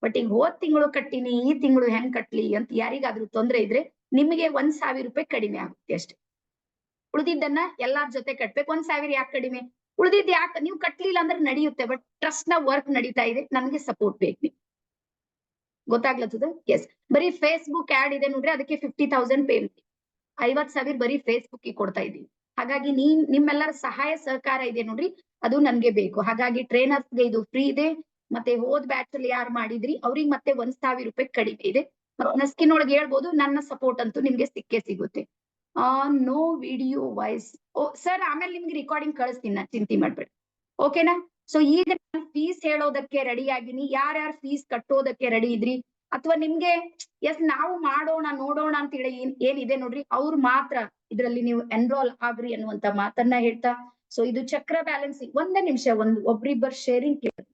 ಬಟ್ ಈಗ ಹೋದ್ ತಿಂಗಳು ಕಟ್ಟಿನಿ, ಈ ತಿಂಗಳು ಹೆಂಗ್ ಕಟ್ಲಿ ಅಂತ ಯಾರಿಗಾದ್ರೂ ತೊಂದ್ರೆ ಇದ್ರೆ ನಿಮಗೆ 1,000 ರೂಪಾಯಿ ಕಡಿಮೆ ಆಗುತ್ತೆ ಅಷ್ಟೇ. ಉಳಿದಿದ್ದನ್ನ ಎಲ್ಲಾರ ಜೊತೆ ಕಟ್ಬೇಕು. 1,000 ಯಾಕೆ ಕಡಿಮೆ? ಉಳಿದಿದ್ದು ಯಾಕೆ ನೀವು ಕಟ್ಲಿಲ್ಲ ಅಂದ್ರೆ ನಡೆಯುತ್ತೆ, ಬಟ್ ಟ್ರಸ್ಟ್ ನ ವರ್ಕ್ ನಡೀತಾ ಇದೆ, ನನಗೆ ಸಪೋರ್ಟ್ ಬೇಕು. ಗೊತ್ತಾಗ್ಲತ್ತದ? ಎಸ್. ಬರೀ ಫೇಸ್ಬುಕ್ ಆಡ್ ಇದೆ ನೋಡ್ರಿ, ಅದಕ್ಕೆ 50,000 ಪೇಮೆಂಟ್, 50,000 ಬರೀ ಫೇಸ್ಬುಕ್ ಕೊಡ್ತಾ ಇದ್ದೀವಿ. ಹಾಗಾಗಿ ನಿಮ್ಮೆಲ್ಲರ ಸಹಾಯ ಸಹಕಾರ ಇದೆ ನೋಡ್ರಿ, ಅದು ನನ್ಗೆ ಬೇಕು. ಹಾಗಾಗಿ ಟ್ರೈನರ್ಸ್ಗೆ ಇದು ಫ್ರೀ ಇದೆ. ಮತ್ತೆ ಹೋದ್ ಬ್ಯಾಚ್ ಅಲ್ಲಿ ಯಾರು ಮಾಡಿದ್ರಿ ಅವ್ರಿಗೆ ಮತ್ತೆ 1,000 ರೂಪಾಯಿ ಕಡಿಮೆ ಇದೆ. ನಸ್ಕಿನೊಳಗೆ ಹೇಳ್ಬೋದು, ನನ್ನ ಸಪೋರ್ಟ್ ಅಂತೂ ನಿಮ್ಗೆ ಸಿಕ್ಕೇ ಸಿಗುತ್ತೆ. No video voice. Oh sir, ಆಮೇಲೆ ನಿಮ್ಗೆ ರೆಕಾರ್ಡಿಂಗ್ ಕಳಿಸ್ತೀನಿ, ನಾ ಚಿಂತೆ ಮಾಡ್ಬೇಡಿ. ಓಕೆನಾ? ಸೊ ಈಗ ನಾನು ಫೀಸ್ ಹೇಳೋದಕ್ಕೆ ರೆಡಿ ಆಗಿನಿ. ಯಾರ್ಯಾರು ಫೀಸ್ ಕಟ್ಟೋದಕ್ಕೆ ರೆಡಿ ಇದ್ರಿ ಅಥವಾ ನಿಮ್ಗೆ ಎಸ್ ನಾವು ಮಾಡೋಣ ನೋಡೋಣ ಅಂತ ಹೇಳಿ ಏನಿದೆ ನೋಡ್ರಿ, ಅವ್ರು ಮಾತ್ರ ಇದ್ರಲ್ಲಿ ನೀವು ಎನ್ರೋಲ್ ಆಗ್ರಿ ಅನ್ನುವಂತ ಮಾತನ್ನ ಹೇಳ್ತಾ, ಸೊ ಇದು ಚಕ್ರ ಬ್ಯಾಲೆನ್ಸಿಂಗ್. ಒಂದೇ ನಿಮಿಷ ಒಬ್ರಿಬ್ಬರ್ ಶೇರಿಂಗ್ ಕೇಳಿ.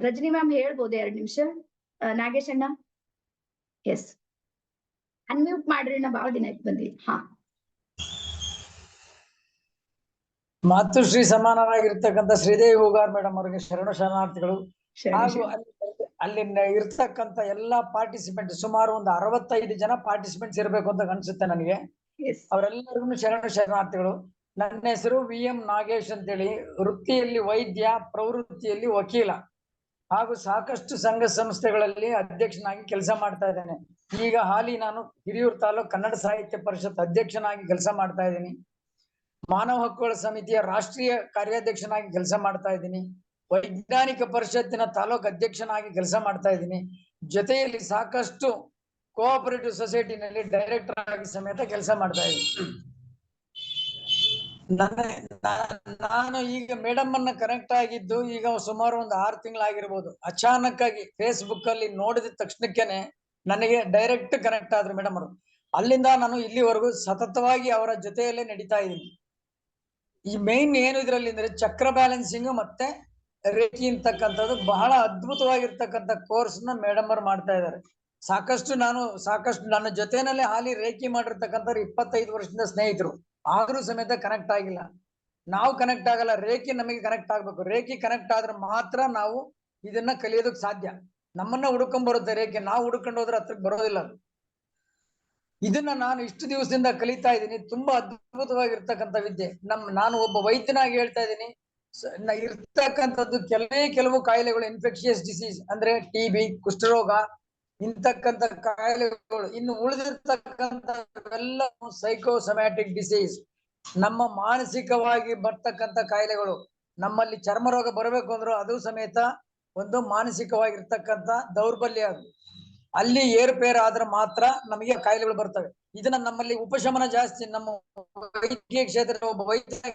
ರಜನಿ ಮ್ಯಾಮ್ ಹೇಳ್ಬೋದು 2 ನಿಮಿಷ? ನಾಗೇಶ್ ಅಣ್ಣ ಎಸ್ ಅನ್ಮ್ಯೂಟ್ ಮಾಡ್ರಿ, ನಾ ಬಹಳ ದಿನ ಆಯ್ತು ಬಂದಿ. ಹಾ, ಮಾತೃಶ್ರೀ ಸಮಾನರಾಗಿರ್ತಕ್ಕಂಥ ಶ್ರೀದೇವಿ ಹೂಗಾರ್ ಮೇಡಮ್ ಅವರಿಗೆ ಶರಣಾರ್ಥಿಗಳು. ಹಾಗೂ ಅಲ್ಲಿ ಇರ್ತಕ್ಕಂಥ ಎಲ್ಲಾ ಪಾರ್ಟಿಸಿಪೆಂಟ್ ಸುಮಾರು ಒಂದು 65 ಜನ ಪಾರ್ಟಿಸಿಪೆಂಟ್ಸ್ ಇರಬೇಕು ಅಂತ ಅನ್ಸುತ್ತೆ ನನಗೆ. ಅವರೆಲ್ಲರಿಗೂ ಶರಣಾರ್ಥಿಗಳು. ನನ್ನ ಹೆಸರು VM ನಾಗೇಶ್ ಅಂತೇಳಿ. ವೃತ್ತಿಯಲ್ಲಿ ವೈದ್ಯ, ಪ್ರವೃತ್ತಿಯಲ್ಲಿ ವಕೀಲ, ಹಾಗೂ ಸಾಕಷ್ಟು ಸಂಘ ಸಂಸ್ಥೆಗಳಲ್ಲಿ ಅಧ್ಯಕ್ಷನಾಗಿ ಕೆಲಸ ಮಾಡ್ತಾ ಇದ್ದೇನೆ. ಈಗ ಹಾಲಿ ನಾನು ಹಿರಿಯೂರು ತಾಲೂಕು ಕನ್ನಡ ಸಾಹಿತ್ಯ ಪರಿಷತ್ ಅಧ್ಯಕ್ಷನಾಗಿ ಕೆಲಸ ಮಾಡ್ತಾ ಇದ್ದೀನಿ. ಮಾನವ ಹಕ್ಕುಗಳ ಸಮಿತಿಯ ರಾಷ್ಟ್ರೀಯ ಕಾರ್ಯಾಧ್ಯಕ್ಷನಾಗಿ ಕೆಲಸ ಮಾಡ್ತಾ ಇದ್ದೀನಿ. ವೈಜ್ಞಾನಿಕ ಪರಿಷತ್ತಿನ ತಾಲೂಕು ಅಧ್ಯಕ್ಷನಾಗಿ ಕೆಲಸ ಮಾಡ್ತಾ ಇದ್ದೀನಿ. ಜೊತೆಯಲ್ಲಿ ಸಾಕಷ್ಟು ಕೋಆಪರೇಟಿವ್ ಸೊಸೈಟಿನಲ್ಲಿ ಡೈರೆಕ್ಟರ್ ಆಗಿ ಸಮೇತ ಕೆಲಸ ಮಾಡ್ತಾ ಇದ್ದೀನಿ. ನಾನು ಈಗ ಮೇಡಮ್ ಅನ್ನ ಕನೆಕ್ಟ್ ಆಗಿದ್ದು ಈಗ ಸುಮಾರು ಒಂದು 6 ತಿಂಗಳಾಗಿರ್ಬೋದು. ಅಚಾನಕ್ ಆಗಿ ಫೇಸ್ಬುಕ್ ಅಲ್ಲಿ ನೋಡಿದ ತಕ್ಷಣಕ್ಕೇನೆ ನನಗೆ ಡೈರೆಕ್ಟ್ ಕನೆಕ್ಟ್ ಆದ್ರು ಮೇಡಮ್ ಅವರು. ಅಲ್ಲಿಂದ ನಾನು ಇಲ್ಲಿವರೆಗೂ ಸತತವಾಗಿ ಅವರ ಜೊತೆಯಲ್ಲೇ ನಡೀತಾ ಇದ್ದೀನಿ. ಈ ಮೇನ್ ಏನು ಇದ್ರಲ್ಲಿ ಅಂದ್ರೆ ಚಕ್ರ ಬ್ಯಾಲೆನ್ಸಿಂಗ್ ಮತ್ತೆ ರೇಖಿ ಅಂತಕ್ಕಂಥದ್ದು ಬಹಳ ಅದ್ಭುತವಾಗಿರ್ತಕ್ಕಂಥ ಕೋರ್ಸ್ ನ ಮೇಡಮ್ ಅವರು ಮಾಡ್ತಾ ಇದ್ದಾರೆ. ಸಾಕಷ್ಟು ನನ್ನ ಜೊತೆನಲ್ಲಿ ಹಾಲಿ ರೇಖಿ ಮಾಡಿರ್ತಕ್ಕಂಥವ್ರು 25 ವರ್ಷದಿಂದ ಸ್ನೇಹಿತರು, ಆದ್ರೂ ಸಮೇತ ಕನೆಕ್ಟ್ ಆಗಿಲ್ಲ. ನಾವು ಕನೆಕ್ಟ್ ಆಗಲ್ಲ, ರೇಖಿ ನಮಗೆ ಕನೆಕ್ಟ್ ಆಗ್ಬೇಕು. ರೇಖಿ ಕನೆಕ್ಟ್ ಆದ್ರೆ ಮಾತ್ರ ನಾವು ಇದನ್ನ ಕಲಿಯೋದಕ್ಕೆ ಸಾಧ್ಯ. ನಮ್ಮನ್ನ ಹುಡ್ಕೊಂಡ್ ಬರುತ್ತೆ ರೇಖೆ, ನಾವು ಹುಡ್ಕೊಂಡು ಹೋದ್ರೆ ಹತ್ರಕ್ಕೆ ಬರೋದಿಲ್ಲ. ಇದನ್ನ ನಾನು ಇಷ್ಟು ದಿವಸದಿಂದ ಕಲಿತಾ ಇದ್ದೀನಿ. ತುಂಬಾ ಅದ್ಭುತವಾಗಿರ್ತಕ್ಕಂಥ ವಿದ್ಯೆ. ನಾನು ಒಬ್ಬ ವೈದ್ಯನಾಗಿ ಹೇಳ್ತಾ ಇದ್ದೀನಿ, ಇರ್ತಕ್ಕಂಥದ್ದು ಕೆಲವು ಕಾಯಿಲೆಗಳು, ಇನ್ಫೆಕ್ಷಿಯಸ್ ಡಿಸೀಸ್ ಅಂದ್ರೆ TB, ಕುಷ್ಠರೋಗ ಇಂತಕ್ಕಂಥ ಕಾಯಿಲೆಗಳು. ಇನ್ನು ಉಳಿದಿರ್ತಕ್ಕಂಥವೆಲ್ಲ ಸೈಕೋಸೊಮ್ಯಾಟಿಕ್ ಡಿಸೀಸ್, ನಮ್ಮ ಮಾನಸಿಕವಾಗಿ ಬರ್ತಕ್ಕಂಥ ಕಾಯಿಲೆಗಳು. ನಮ್ಮಲ್ಲಿ ಚರ್ಮ ರೋಗ ಬರಬೇಕು ಅಂದ್ರೂ ಅದು ಸಮೇತ ಒಂದು ಮಾನಸಿಕವಾಗಿರ್ತಕ್ಕಂಥ ದೌರ್ಬಲ್ಯ. ಅಲ್ಲಿ ಏರುಪೇರು ಆದ್ರೆ ಮಾತ್ರ ನಮಗೆ ಕಾಯಿಲೆಗಳು ಬರ್ತವೆ. ಇದನ್ನ ನಮ್ಮಲ್ಲಿ ಉಪಶಮನ ಜಾಸ್ತಿ. ನಮ್ಮ ವೈದ್ಯಕೀಯ ಕ್ಷೇತ್ರದ ಒಬ್ಬ ವೈದ್ಯ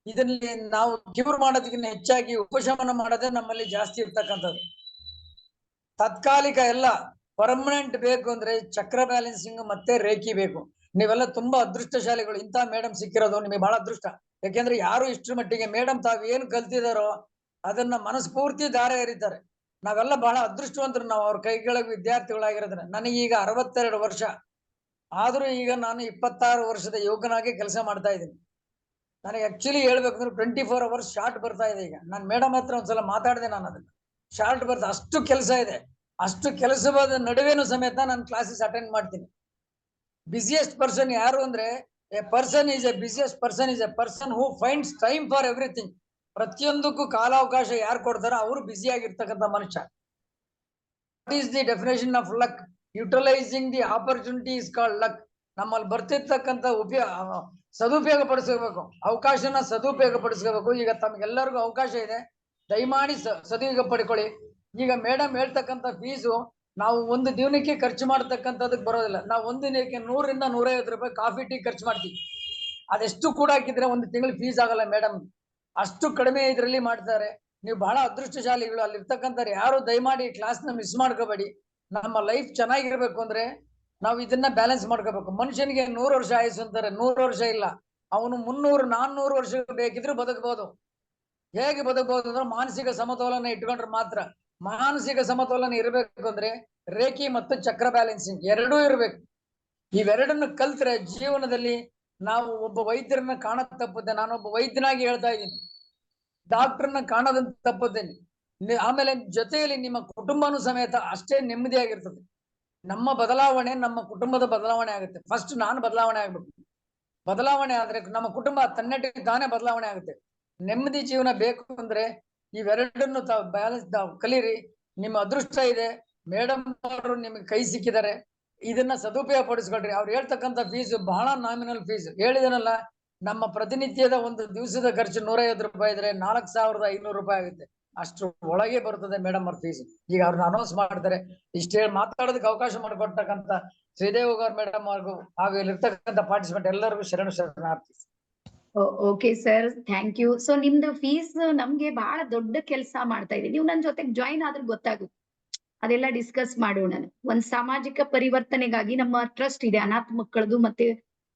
ಇದರಲ್ಲಿ ನಾವು ಕ್ಯೂರ್ ಮಾಡೋದಕ್ಕಿಂತ ಹೆಚ್ಚಾಗಿ ಉಪಶಮನ ಮಾಡೋದೇ ನಮ್ಮಲ್ಲಿ ಜಾಸ್ತಿ ಇರ್ತಕ್ಕಂಥದ್ದು. ತಾತ್ಕಾಲಿಕ ಎಲ್ಲ ಪರ್ಮನೆಂಟ್ ಬೇಕು ಅಂದ್ರೆ ಚಕ್ರ ಬ್ಯಾಲೆನ್ಸಿಂಗ್ ಮತ್ತೆ ರೇಖಿ ಬೇಕು. ನೀವೆಲ್ಲ ತುಂಬಾ ಅದೃಷ್ಟಶಾಲಿಗಳು, ಇಂಥ ಮೇಡಮ್ ಸಿಕ್ಕಿರೋದು ನಿಮಗೆ ಬಹಳ ಅದೃಷ್ಟ. ಯಾಕೆಂದ್ರೆ ಯಾರು ಇಷ್ಟರ ಮಟ್ಟಿಗೆ ಮೇಡಮ್ ತಾವು ಏನು ಕಲ್ತಿದಾರೋ ಅದನ್ನ ಮನಸ್ಫೂರ್ತಿ ದಾರ ಎರಿತಾರೆ. ನಾವೆಲ್ಲ ಬಹಳ ಅದೃಷ್ಟವಂತರು. ನಾವು ಅವ್ರ ಕೈ ಕೆಳಗೆ ವಿದ್ಯಾರ್ಥಿಗಳಾಗಿರೋದ್ರೆ. ನನಗೀಗ 62 ವರ್ಷ ಆದ್ರೂ ಈಗ ನಾನು 26 ವರ್ಷದ ಯುವಕನಾಗಿ ಕೆಲಸ ಮಾಡ್ತಾ ಇದ್ದೀನಿ. ನನಗೆ ಆಕ್ಚುಲಿ ಹೇಳ್ಬೇಕಂದ್ರೆ 24 ಅವರ್ಸ್ ಶಾರ್ಟ್ ಬರ್ತಾ ಇದೆ. ಈಗ ನಾನು ಮೇಡಮ್ ಹತ್ರ ಒಂದ್ಸಲ ಮಾತಾಡಿದೆ, ನಾನು ಅದನ್ನ ಶಾರ್ಟ್ ಬರ್ತಾ ಅಷ್ಟು ಕೆಲಸ ಇದೆ. ಅಷ್ಟು ಕೆಲಸವಾದ ನಡುವೆನೂ ಸಮೇತ ನಾನು ಕ್ಲಾಸಸ್ ಅಟೆಂಡ್ ಮಾಡ್ತೀನಿ. ಬಿಸಿಯೆಸ್ಟ್ ಪರ್ಸನ್ ಯಾರು ಅಂದ್ರೆ A busiest person is A person who finds time for everything. ಪ್ರತಿಯೊಂದಕ್ಕೂ ಕಾಲಾವಕಾಶ ಯಾರು ಕೊಡ್ತಾರೋ ಅವರು ಬ್ಯುಸಿ ಆಗಿರ್ತಕ್ಕಂಥ ಮನುಷ್ಯ. What is the definition of luck? Utilising the opportunity is called luck. ನಮ್ಮಲ್ಲಿ ಬರ್ತಿರ್ತಕ್ಕಂಥ ಸದುಪಯೋಗ ಪಡಿಸ್ಕೋಬೇಕು, ಅವಕಾಶನ ಸದುಪಯೋಗ ಪಡಿಸ್ಕೋಬೇಕು. ಈಗ ತಮ್ಗೆಲ್ಲರಿಗೂ ಅವಕಾಶ ಇದೆ, ದಯಮಾಡಿ ಸದುಪಯೋಗ ಪಡ್ಕೊಳ್ಳಿ. ಈಗ ಮೇಡಮ್ ಹೇಳ್ತಕ್ಕಂಥ ಫೀಸು ನಾವು ಒಂದು ದಿನಕ್ಕೆ ಖರ್ಚು ಮಾಡ್ತಕ್ಕಂಥದಕ್ಕೆ ಬರೋದಿಲ್ಲ. ನಾವು ಒಂದು ದಿನಕ್ಕೆ 100 ರಿಂದ 150 ರೂಪಾಯಿ ಕಾಫಿ ಟೀ ಖರ್ಚು ಮಾಡ್ತೀವಿ. ಅದೆಷ್ಟು ಕೂಡ ಹಾಕಿದ್ರೆ ಒಂದು ತಿಂಗಳು ಫೀಸ್ ಆಗಲ್ಲ ಮೇಡಮ್. ಅಷ್ಟು ಕಡಿಮೆ ಇದರಲ್ಲಿ ಮಾಡ್ತಾರೆ. ನೀವು ಬಹಳ ಅದೃಷ್ಟಶಾಲಿಗಳು. ಅಲ್ಲಿರ್ತಕ್ಕಂಥವ್ರು ಯಾರು ದಯಮಾಡಿ ಕ್ಲಾಸ್ ನ ಮಿಸ್ ಮಾಡ್ಕೋಬೇಡಿ. ನಮ್ಮ ಲೈಫ್ ಚೆನ್ನಾಗಿರ್ಬೇಕು ಅಂದ್ರೆ ನಾವು ಇದನ್ನ ಬ್ಯಾಲೆನ್ಸ್ ಮಾಡ್ಕೋಬೇಕು. ಮನುಷ್ಯನಿಗೆ 100 ವರ್ಷ ಆಯುಸ್ಸು ಅಂತಾರೆ, 100 ವರ್ಷ ಇಲ್ಲ, ಅವನು 300 400 ವರ್ಷ ಬೇಕಿದ್ರು ಬದುಕಬಹುದು. ಹೇಗೆ ಬದುಕಬಹುದು ಅಂದ್ರೆ ಮಾನಸಿಕ ಸಮತೋಲನ ಇಟ್ಕೊಂಡ್ರೆ ಮಾತ್ರ. ಮಾನಸಿಕ ಸಮತೋಲನ ಇರಬೇಕು ಅಂದ್ರೆ ರೇಖಿ ಮತ್ತು ಚಕ್ರ ಬ್ಯಾಲೆನ್ಸಿಂಗ್ ಎರಡೂ ಇರಬೇಕು. ಇವೆರಡನ್ನು ಕಲ್ತ್ರೆ ಜೀವನದಲ್ಲಿ ನಾವು ಒಬ್ಬ ವೈದ್ಯರನ್ನ ಕಾಣೋದ್ ತಪ್ಪುತ್ತೆ. ನಾನೊಬ್ಬ ವೈದ್ಯನಾಗಿ ಹೇಳ್ತಾ ಇದ್ದೀನಿ, ಡಾಕ್ಟರ್ನ ಕಾಣೋದಂತ ತಪ್ಪುತ್ತೇನೆ. ಆಮೇಲೆ ಜೊತೆಯಲ್ಲಿ ನಿಮ್ಮ ಕುಟುಂಬನೂ ಸಮೇತ ಅಷ್ಟೇ ನೆಮ್ಮದಿಯಾಗಿರ್ತದೆ. ನಮ್ಮ ಬದಲಾವಣೆ ನಮ್ಮ ಕುಟುಂಬದ ಬದಲಾವಣೆ ಆಗುತ್ತೆ. ಫಸ್ಟ್ ನಾನು ಬದಲಾವಣೆ ಆಗ್ಬೇಕು. ಬದಲಾವಣೆ ಆದ್ರೆ ನಮ್ಮ ಕುಟುಂಬ ತನ್ನಟ್ಟಿಗೆ ತಾನೇ ಬದಲಾವಣೆ ಆಗುತ್ತೆ. ನೆಮ್ಮದಿ ಜೀವನ ಬೇಕು ಅಂದ್ರೆ ಇವೆರಡನ್ನು ತಾವು ಬ್ಯಾಲೆನ್ಸ್ ಕಲೀರಿ. ನಿಮ್ಮ ಅದೃಷ್ಟ ಇದೆ, ಮೇಡಮ್ ಅವರು ನಿಮ್ಗೆ ಕೈ ಸಿಕ್ಕಿದ್ದಾರೆ, ಇದನ್ನ ಸದುಪಯೋಗ ಪಡಿಸ್ಕೊಳ್ರಿ. ಅವ್ರು ಹೇಳ್ತಕ್ಕಂಥ ಫೀಸ್ ಬಹಳ ನಾಮಿನಲ್ ಫೀಸ್. ಹೇಳಿದನಲ್ಲ, ನಮ್ಮ ಪ್ರತಿನಿತ್ಯದ ಒಂದು ದಿವಸದ ಖರ್ಚು 150 ರೂಪಾಯಿ ಇದ್ರೆ 4500 ರೂಪಾಯಿ ಆಗುತ್ತೆ. ಅಷ್ಟು ಒಳಗೆ ಬರ್ತದೆ ಮೇಡಮ್ ಅವ್ರ ಫೀಸ್. ಈಗ ಅವ್ರನ್ನ ಅನೌನ್ಸ್ ಮಾಡ್ತಾರೆ. ಇಷ್ಟೇ ಮಾತಾಡೋದಕ್ಕೆ ಅವಕಾಶ ಮಾಡಿಕೊಡ್ತಕ್ಕಂಥ ಶ್ರೀದೇವ್ ಗೌರ್ ಮೇಡಮ್ ಅವ್ರಿಗೂ ಹಾಗೂ ಇಲ್ಲಿರ್ತಕ್ಕಂಥ ಪಾರ್ಟಿಸಿಪೆಂಟ್ ಎಲ್ಲರಿಗೂ ಶರಣಾರ್ಥಿ. Okay sir, thank you. So ನಿಮ್ದು ಫೀಸ್ ನಮ್ಗೆ ಬಹಳ ದೊಡ್ಡ ಕೆಲಸ ಮಾಡ್ತಾ ಇದೆ. ನೀವು ನನ್ನ ಜೊತೆಗೆ ಜಾಯಿನ್ ಆದ್ರೆ ಗೊತ್ತಾಗುತ್ತೆ, ಅದೆಲ್ಲ ಡಿಸ್ಕಸ್ ಮಾಡೋಣ. ಒಂದ್ ಸಾಮಾಜಿಕ ಪರಿವರ್ತನೆಗಾಗಿ ನಮ್ಮ ಟ್ರಸ್ಟ್ ಇದೆ, ಅನಾಥ ಮಕ್ಕಳದು ಮತ್ತೆ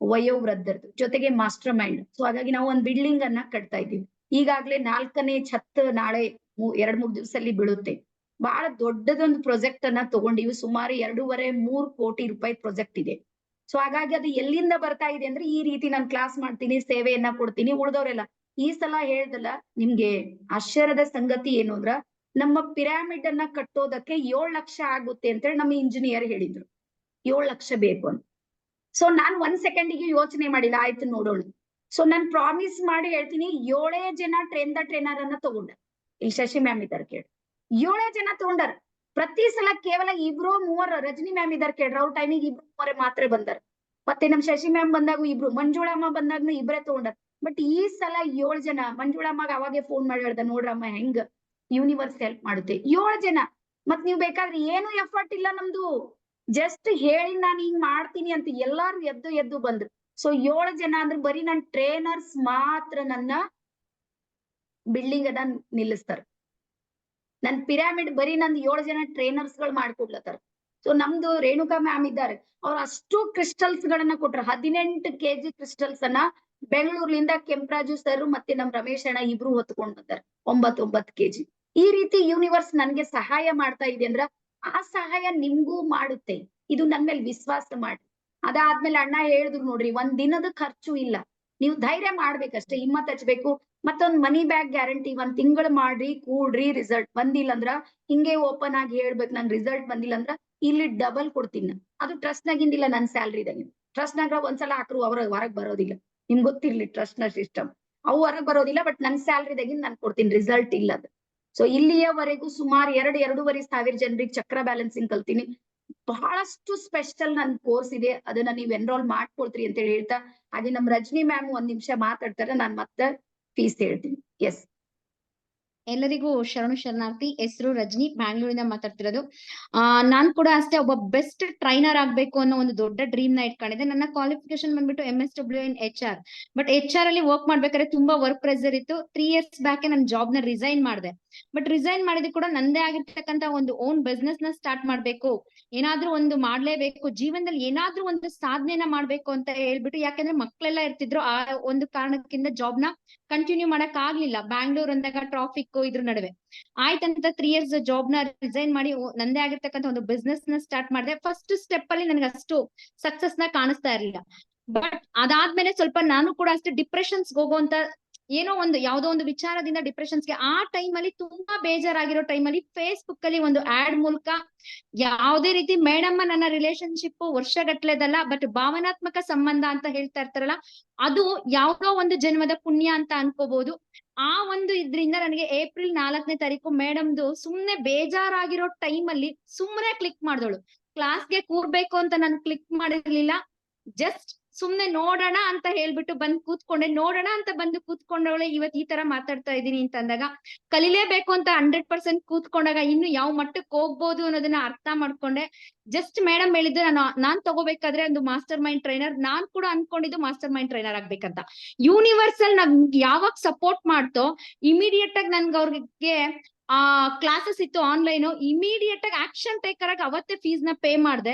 ವಯೋವೃದ್ಧರದು, ಜೊತೆಗೆ ಮಾಸ್ಟರ್ ಮೈಂಡ್. ಸೊ ಹಾಗಾಗಿ ನಾವು ಒಂದ್ ಬಿಲ್ಡಿಂಗ್ ಅನ್ನ ಕಟ್ತಾ ಇದ್ದೀವಿ. ಈಗಾಗ್ಲೇ 4ನೇ ಛತ್ ನಾಳೆ 2-3 ದಿವಸದಲ್ಲಿ ಬೀಳುತ್ತೆ. ಬಹಳ ದೊಡ್ಡದೊಂದು ಪ್ರಾಜೆಕ್ಟ್ ಅನ್ನ ತಗೊಂಡಿವಿ. ಸುಮಾರು 2.5-3 ಕೋಟಿ ರೂಪಾಯಿ ಪ್ರಾಜೆಕ್ಟ್ ಇದೆ. ಸೊ ಹಾಗಾಗಿ ಅದು ಎಲ್ಲಿಂದ ಬರ್ತಾ ಇದೆ ಅಂದ್ರೆ ಈ ರೀತಿ ನಾನು ಕ್ಲಾಸ್ ಮಾಡ್ತೀನಿ, ಸೇವೆಯನ್ನ ಕೊಡ್ತೀನಿ, ಉಳ್ದವ್ರೆಲ್ಲ. ಈ ಸಲ ಹೇಳ್ದಲ್ಲ, ನಿಮ್ಗೆ ಆಶ್ಚರ್ಯದ ಸಂಗತಿ ಏನು ಅಂದ್ರ, ನಮ್ಮ ಪಿರಾಮಿಡ್ ಅನ್ನ ಕಟ್ಟೋದಕ್ಕೆ 7 ಲಕ್ಷ ಆಗುತ್ತೆ ಅಂತೇಳಿ ನಮ್ಮ ಇಂಜಿನಿಯರ್ ಹೇಳಿದ್ರು. 7 ಲಕ್ಷ ಬೇಕು ಅಂತ. ಸೊ ನಾನ್ 1 ಸೆಕೆಂಡಿಗೆ ಯೋಚನೆ ಮಾಡಿಲ್ಲ, ಆಯ್ತು ನೋಡೋಣ. ಸೊ ನಾನ್ ಪ್ರಾಮಿಸ್ ಮಾಡಿ ಹೇಳ್ತೀನಿ, 7 ಜನ ಟ್ರೈನರ್ ಅನ್ನ ತಗೊಂಡ. ಇಲ್ಲಿ ಶಶಿ ಮ್ಯಾಮ್ ಇದ್ದಾರೆ ಕೇಳಿ, 7 ಜನ ತಗೊಂಡಾರ. ಪ್ರತಿ ಸಲ ಕೇವಲ 2-3 ರಜನಿ ಮ್ಯಾಮ್ ಇದಾರೆ ಕೇಳ್ರಿ, ಅವ್ರ ಟೈಮಿಗೆ 2-3 ಮಾತ್ರ ಬಂದಾರ. ಮತ್ತೆ ನಮ್ ಶಶಿ ಮ್ಯಾಮ್ ಬಂದಾಗ 2, ಮಂಜುಳಮ್ಮ ಬಂದಾಗ 2 ತಗೊಂಡಾರ. ಬಟ್ ಈ ಸಲ 7 ಜನ. ಮಂಜುಳಮ್ಮಗ ಅವಾಗೆ ಫೋನ್ ಮಾಡಿ ಹೇಳ್ದ, ನೋಡ್ರಮ್ಮ ಹೆಂಗ್ ಯೂನಿವರ್ಸ್ ಹೆಲ್ಪ್ ಮಾಡುತ್ತೆ. 7 ಜನ. ಮತ್ ನೀವ್ ಬೇಕಾದ್ರೆ ಏನು ಎಫರ್ಟ್ ಇಲ್ಲ ನಮ್ದು, ಜಸ್ಟ್ ಹೇಳಿ ನಾನು ಹಿಂಗ್ ಮಾಡ್ತೀನಿ ಅಂತ ಎಲ್ಲಾರು ಎದ್ದು ಬಂದ್ರು. ಸೊ 7 ಜನ ಅಂದ್ರೆ ಬರೀ ನನ್ ಟ್ರೈನರ್ಸ್ ಮಾತ್ರ ನನ್ನ ಬಿಲ್ಡಿಂಗ್ ಅನ್ನ ನಿಲ್ಲಿಸ್ತಾರ. ನನ್ ಪಿರಾಮಿಡ್ ಬರೀ ನಂದು 7 ಜನ ಟ್ರೈನರ್ಸ್ ಗಳು ಮಾಡ್ಕೊಡ್ಲತ್ತಾರ. ಸೊ ನಮ್ದು ರೇಣುಕಾ ಮ್ಯಾಮ್ ಇದ್ದಾರೆ, ಅವ್ರು ಅಷ್ಟು ಕ್ರಿಸ್ಟಲ್ಸ್ ಗಳನ್ನ ಕೊಟ್ರ. 18 kg ಕ್ರಿಸ್ಟಲ್ಸ್ ಅನ್ನ ಬೆಂಗಳೂರ್ಲಿಂದ ಕೆಂಪರಾಜು ಸರ್ ಮತ್ತೆ ನಮ್ ರಮೇಶ್ ಅಣ್ಣ ಇಬ್ರು ಹೊತ್ಕೊಂಡ್ ಬಂದಾರ. 9 kg. ಈ ರೀತಿ ಯೂನಿವರ್ಸ್ ನನ್ಗೆ ಸಹಾಯ ಮಾಡ್ತಾ ಇದೆ ಅಂದ್ರ ಆ ಸಹಾಯ ನಿಮ್ಗೂ ಮಾಡುತ್ತೆ. ಇದು ನನ್ ಮೇಲೆ ವಿಶ್ವಾಸ ಮಾಡಿ. ಅದಾದ್ಮೇಲೆ ಅಣ್ಣ ಹೇಳಿದ್ರು ನೋಡ್ರಿ, 1 ದಿನದ ಖರ್ಚು ಇಲ್ಲ, ನೀವು ಧೈರ್ಯ ಮಾಡ್ಬೇಕಷ್ಟೇ, ಹಿಮ್ಮತ್ ಹಚ್ಬೇಕು. ಮತ್ತೊಂದ್ ಮನಿ ಬ್ಯಾಗ್ ಗ್ಯಾರಂಟಿ, 1 ತಿಂಗಳು ಮಾಡ್ರಿ, ಕೂಡ್ರಿ, ರಿಸಲ್ಟ್ ಬಂದಿಲ್ಲ ಅಂದ್ರ ಹಿಂಗೆ ಓಪನ್ ಆಗಿ ಹೇಳ್ಬೇಕು, ನನ್ ರಿಸಲ್ಟ್ ಬಂದಿಲ್ಲ ಅಂದ್ರ ಇಲ್ಲಿ ಡಬಲ್ ಕೊಡ್ತೀನಿ. ಅದು ಟ್ರಸ್ಟ್ ನಾಗಿಂದಿಲ್ಲ, ನನ್ ಸ್ಯಾಲ್ರಿದಾಗ. ಟ್ರಸ್ಟ್ ನಾಗ ಒಂದ್ಸಲ ಹಾಕ್ರು ಹೊರಗ್ ಬರೋದಿಲ್ಲ. ನಿಮ್ಗೆ ಗೊತ್ತಿರ್ಲಿ ಟ್ರಸ್ಟ್ ನ ಸಿಸ್ಟಮ್, ಅವು ಹೊರಗ್ ಬರೋದಿಲ್ಲ. ಬಟ್ ನನ್ ಸ್ಯಾಲ್ರಿದಾಗಿಂದ ನಾನು ಕೊಡ್ತೀನಿ, ರಿಸಲ್ಟ್ ಇಲ್ಲ ಅದು. ಸೊ ಇಲ್ಲಿಯವರೆಗೂ ಸುಮಾರು 2-2.5 ಸಾವಿರ ಜನರಿಗೆ ಚಕ್ರ ಬ್ಯಾಲೆನ್ಸಿಂಗ್ ಕಲ್ತೀನಿ. ಬಹಳಷ್ಟು ಸ್ಪೆಷಲ್ ನನ್ ಕೋರ್ಸ್ ಇದೆ, ಅದನ್ನ ನೀವ್ ಎನ್ರೋಲ್ ಮಾಡ್ಕೊಳ್ತೀರಿ ಅಂತ ಹೇಳ್ತಾ, ಹಾಗೆ ನಮ್ ರಜನಿ ಮ್ಯಾಮ್ 1 ನಿಮಿಷ ಮಾತಾಡ್ತಾರೆ, ನಾನ್ ಮತ್ತೆ ಫೀಸ್ ಹೇಳ್ತೀನಿ. ಎಸ್. ಎಲ್ಲರಿಗೂ ಶರಣಾರ್ಥಿ. ಹೆಸರು ರಜನಿ, ಬ್ಯಾಂಗ್ಳೂರಿಂದ ಮಾತಾಡ್ತಿರೋದು. ನಾನ್ ಕೂಡ ಅಷ್ಟೇ ಒಬ್ಬ ಬೆಸ್ಟ್ ಟ್ರೈನರ್ ಆಗ್ಬೇಕು ಅನ್ನೋ ಒಂದು ದೊಡ್ಡ ಡ್ರೀಮ್ ನ ಇಟ್ಕೊಂಡಿದ್ದೆ. ನನ್ನ ಕ್ವಾಲಿಫಿಕೇಶನ್ ಬಂದ್ಬಿಟ್ಟು MSW in HR. But HR ಅಲ್ಲಿ ವರ್ಕ್ ಮಾಡ್ಬೇಕಾದ್ರೆ ತುಂಬಾ ವರ್ಕ್ ಪ್ರೆಸರ್ ಇತ್ತು. 3 years ಬ್ಯಾಕ್ ನನ್ನ ಜಾಬ್ ನ ರಿಸೈನ್ ಮಾಡಿದೆ. ಬಟ್ ರಿಸೈನ್ ಮಾಡಿದ್ರು ಕೂಡ ನಂದೇ ಆಗಿರ್ತಕ್ಕಂತ ಒಂದು ಓನ್ ಬಿಸ್ನೆಸ್ ನ ಸ್ಟಾರ್ಟ್ ಮಾಡ್ಬೇಕು, ಏನಾದ್ರೂ ಒಂದು ಮಾಡ್ಲೇಬೇಕು, ಜೀವನದಲ್ಲಿ ಏನಾದ್ರೂ ಒಂದು ಸಾಧನೆನ ಮಾಡ್ಬೇಕು ಅಂತ ಹೇಳ್ಬಿಟ್ಟು, ಯಾಕಂದ್ರೆ ಮಕ್ಳೆಲ್ಲ ಇರ್ತಿದ್ರು, ಆ ಒಂದು ಕಾರಣಕ್ಕಿಂತ ಜಾಬ್ ನ ಕಂಟಿನ್ಯೂ ಮಾಡಕ್ ಆಗ್ಲಿಲ್ಲ. ಬ್ಯಾಂಗ್ಳೂರ್ ಅಂದಾಗ ಟ್ರಾಫಿಕ್ ಇದ್ರ ನಡುವೆ ಆಯ್ತಂತ 3 years ಜಾಬ್ ನ ರಿಸೈನ್ ಮಾಡಿ ನಂದೇ ಆಗಿರ್ತಕ್ಕಂಥ ಒಂದು ಬಿಸ್ನೆಸ್ ನ ಸ್ಟಾರ್ಟ್ ಮಾಡಿದೆ. ಫಸ್ಟ್ ಸ್ಟೆಪ್ ಅಲ್ಲಿ ನನಗೆ ಅಷ್ಟು ಸಕ್ಸಸ್ ನ ಕಾಣಿಸ್ತಾ ಇರ್ಲಿಲ್ಲ. ಬಟ್ ಅದಾದ್ಮೇಲೆ ಸ್ವಲ್ಪ ನಾನು ಕೂಡ ಅಷ್ಟೇ ಡಿಪ್ರೆಷನ್ಸ್ ಹೋಗುವಂತ ಏನೋ ಒಂದು ಯಾವ್ದೋ ಒಂದು ವಿಚಾರದಿಂದ ಡಿಪ್ರೆಷನ್ಸ್ಗೆ ಆ ಟೈಮ್ ಅಲ್ಲಿ ತುಂಬಾ ಬೇಜಾರಾಗಿರೋ ಟೈಮ್ ಅಲ್ಲಿ ಫೇಸ್ಬುಕ್ ಅಲ್ಲಿ ಒಂದು ಆಡ್ ಮೂಲಕ ಯಾವುದೇ ರೀತಿ ಮೇಡಮ್ ನನ್ನ ರಿಲೇಶನ್ಶಿಪ್ ವರ್ಷಗಟ್ಲೆದಲ್ಲ, ಬಟ್ ಭಾವನಾತ್ಮಕ ಸಂಬಂಧ ಅಂತ ಹೇಳ್ತಾ ಇರ್ತಾರಲ್ಲ, ಅದು ಯಾವ್ದೋ ಒಂದು ಜನ್ಮದ ಪುಣ್ಯ ಅಂತ ಅನ್ಕೋಬಹುದು. ಆ ಒಂದು ಇದ್ರಿಂದ ನನಗೆ ಏಪ್ರಿಲ್ 4ನೇ ತಾರೀಕು ಮೇಡಮ್ದು ಸುಮ್ನೆ ಬೇಜಾರಾಗಿರೋ ಟೈಮ್ ಅಲ್ಲಿ ಸುಮ್ಮನೆ ಕ್ಲಿಕ್ ಮಾಡ್ದೋಳು. ಕ್ಲಾಸ್ಗೆ ಕೂರ್ಬೇಕು ಅಂತ ನಾನು ಕ್ಲಿಕ್ ಮಾಡಿರ್ಲಿಲ್ಲ, ಜಸ್ಟ್ ಸುಮ್ನೆ ನೋಡೋಣ ಅಂತ ಹೇಳ್ಬಿಟ್ಟು ಬಂದ್ ಕೂತ್ಕೊಂಡೆ, ನೋಡೋಣ ಅಂತ ಬಂದು ಕೂತ್ಕೊಂಡವಳೆ ಇವತ್ ಈ ತರ ಮಾತಾಡ್ತಾ ಇದೀನಿ ಅಂತ ಅಂದಾಗ, ಕಲಿಲೇಬೇಕು ಅಂತ 100% ಕೂತ್ಕೊಂಡಾಗ ಇನ್ನು ಯಾವ ಮಟ್ಟಕ್ಕೆ ಹೋಗ್ಬೋದು ಅನ್ನೋದನ್ನ ಅರ್ಥ ಮಾಡ್ಕೊಂಡೆ. ಜಸ್ಟ್ ಮೇಡಮ್ ಹೇಳಿದ್ದು, ನಾನ್ ತಗೋಬೇಕಾದ್ರೆ ಒಂದು ಮಾಸ್ಟರ್ ಮೈಂಡ್ ಟ್ರೈನರ್, ನಾನ್ ಕೂಡ ಅನ್ಕೊಂಡಿದ್ದು ಮಾಸ್ಟರ್ ಮೈಂಡ್ ಟ್ರೈನರ್ ಆಗ್ಬೇಕಂತ. ಯೂನಿವರ್ಸಲ್ ನನ್ಗೆ ಯಾವಾಗ ಸಪೋರ್ಟ್ ಮಾಡ್ತೋ ಇಮಿಡಿಯೇಟ್ ಆಗಿ ನನ್ಗೆ ಅವ್ರಿಗೆ ಕ್ಲಾಸಸ್ ಇತ್ತು ಆನ್ಲೈನ್, ಇಮಿಡಿಯೇಟ್ ಆಗಿ ಆಕ್ಷನ್ ಟೇಕರ್ ಆಗಿ ಅವತ್ತೇ ಫೀಸ್ ನ ಪೇ ಮಾಡ್ದೆ.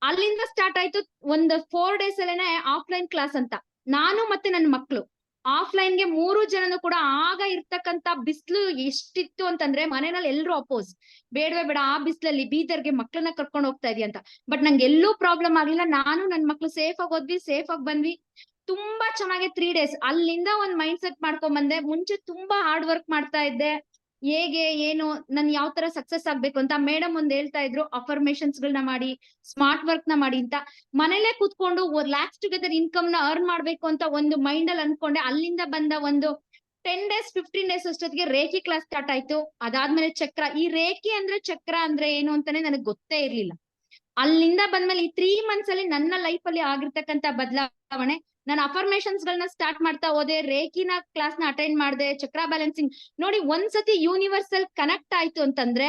ಅಲ್ಲಿಂದ ಸ್ಟಾರ್ಟ್ ಆಯ್ತು ಒಂದು 4 days ಅಲ್ಲೇನೆ ಆಫ್ಲೈನ್ ಕ್ಲಾಸ್ ಅಂತ. ನಾನು ಮತ್ತೆ ನನ್ನ ಮಕ್ಳು ಆಫ್ಲೈನ್ ಗೆ 3 ಜನನು ಕೂಡ, ಆಗ ಇರ್ತಕ್ಕಂತ ಬಿಸಿಲು ಎಷ್ಟಿತ್ತು ಅಂತಂದ್ರೆ ಮನೆಯಲ್ಲಿ ಎಲ್ರು ಅಪೋಸ್, ಬೇಡವೇ ಬೇಡ ಆ ಬಿಸಿಲಲ್ಲಿ ಬೀದರ್ಗೆ ಮಕ್ಳನ್ನ ಕರ್ಕೊಂಡು ಹೋಗ್ತಾ ಇದೀಯ ಅಂತ. ಬಟ್ ನಂಗೆ ಎಲ್ಲೂ ಪ್ರಾಬ್ಲಮ್ ಆಗ್ಲಿಲ್ಲ, ನಾನು ನನ್ ಮಕ್ಳು ಸೇಫ್ ಆಗಿ ಹೋದ್ವಿ, ಸೇಫ್ ಆಗಿ ಬಂದ್ವಿ. ತುಂಬಾ ಚೆನ್ನಾಗಿ 3 days ಅಲ್ಲಿಂದ ಒಂದ್ ಮೈಂಡ್ ಸೆಟ್ ಮಾಡ್ಕೊಂಡ್ ಬಂದೆ. ಮುಂಚೆ ತುಂಬಾ ಹಾರ್ಡ್ ವರ್ಕ್ ಮಾಡ್ತಾ ಇದ್ದೆ, ಹೇಗೆ ಏನು ನನ್ ಯಾವ ತರ ಸಕ್ಸಸ್ ಆಗ್ಬೇಕು ಅಂತ. ಮೇಡಮ್ ಒಂದ್ ಹೇಳ್ತಾ ಇದ್ರು, ಅಫರ್ಮೇಶನ್ಸ್ ಗಳನ್ನ ಮಾಡಿ, ಸ್ಮಾರ್ಟ್ ವರ್ಕ್ ನ ಮಾಡಿ ಅಂತ. ಮನೇಲೆ ಕೂತ್ಕೊಂಡು ಲ್ಯಾಕ್ಸ್ ಟುಗೆದರ್ ಇನ್ಕಮ್ ನ ಅರ್ನ್ ಮಾಡ್ಬೇಕು ಅಂತ ಒಂದು ಮೈಂಡ್ ಅಲ್ಲಿ ಅನ್ಕೊಂಡೆ. ಅಲ್ಲಿಂದ ಬಂದ ಒಂದು 10 days 15 days ಅಷ್ಟೊತ್ತಿಗೆ ರೇಖಿ ಕ್ಲಾಸ್ ಸ್ಟಾರ್ಟ್ ಆಯ್ತು. ಅದಾದ್ಮೇಲೆ ಚಕ್ರ. ಈ ರೇಖಿ ಅಂದ್ರೆ ಚಕ್ರ ಅಂದ್ರೆ ಏನು ಅಂತಾನೆ ನನಗೆ ಗೊತ್ತೇ ಇರ್ಲಿಲ್ಲ. ಅಲ್ಲಿಂದ ಬಂದ್ಮೇಲೆ ಈ 3 months ಅಲ್ಲಿ ನನ್ನ ಲೈಫ್ ಅಲ್ಲಿ ಆಗಿರ್ತಕ್ಕಂತ ಬದಲಾವಣೆ. ನಾನು ಅಫರ್ಮೇಶನ್ಸ್ ಗಳನ್ನ ಸ್ಟಾರ್ಟ್ ಮಾಡ್ತಾ ಹೋದೆ, ರೇಖಿನ ಕ್ಲಾಸ್ ನ ಅಟೆಂಡ್ ಮಾಡಿದೆ, ಚಕ್ರ ಬ್ಯಾಲೆನ್ಸಿಂಗ್ ನೋಡಿ. ಒಂದ್ಸತಿ ಯೂನಿವರ್ಸಲ್ ಕನೆಕ್ಟ್ ಆಯ್ತು ಅಂತಂದ್ರೆ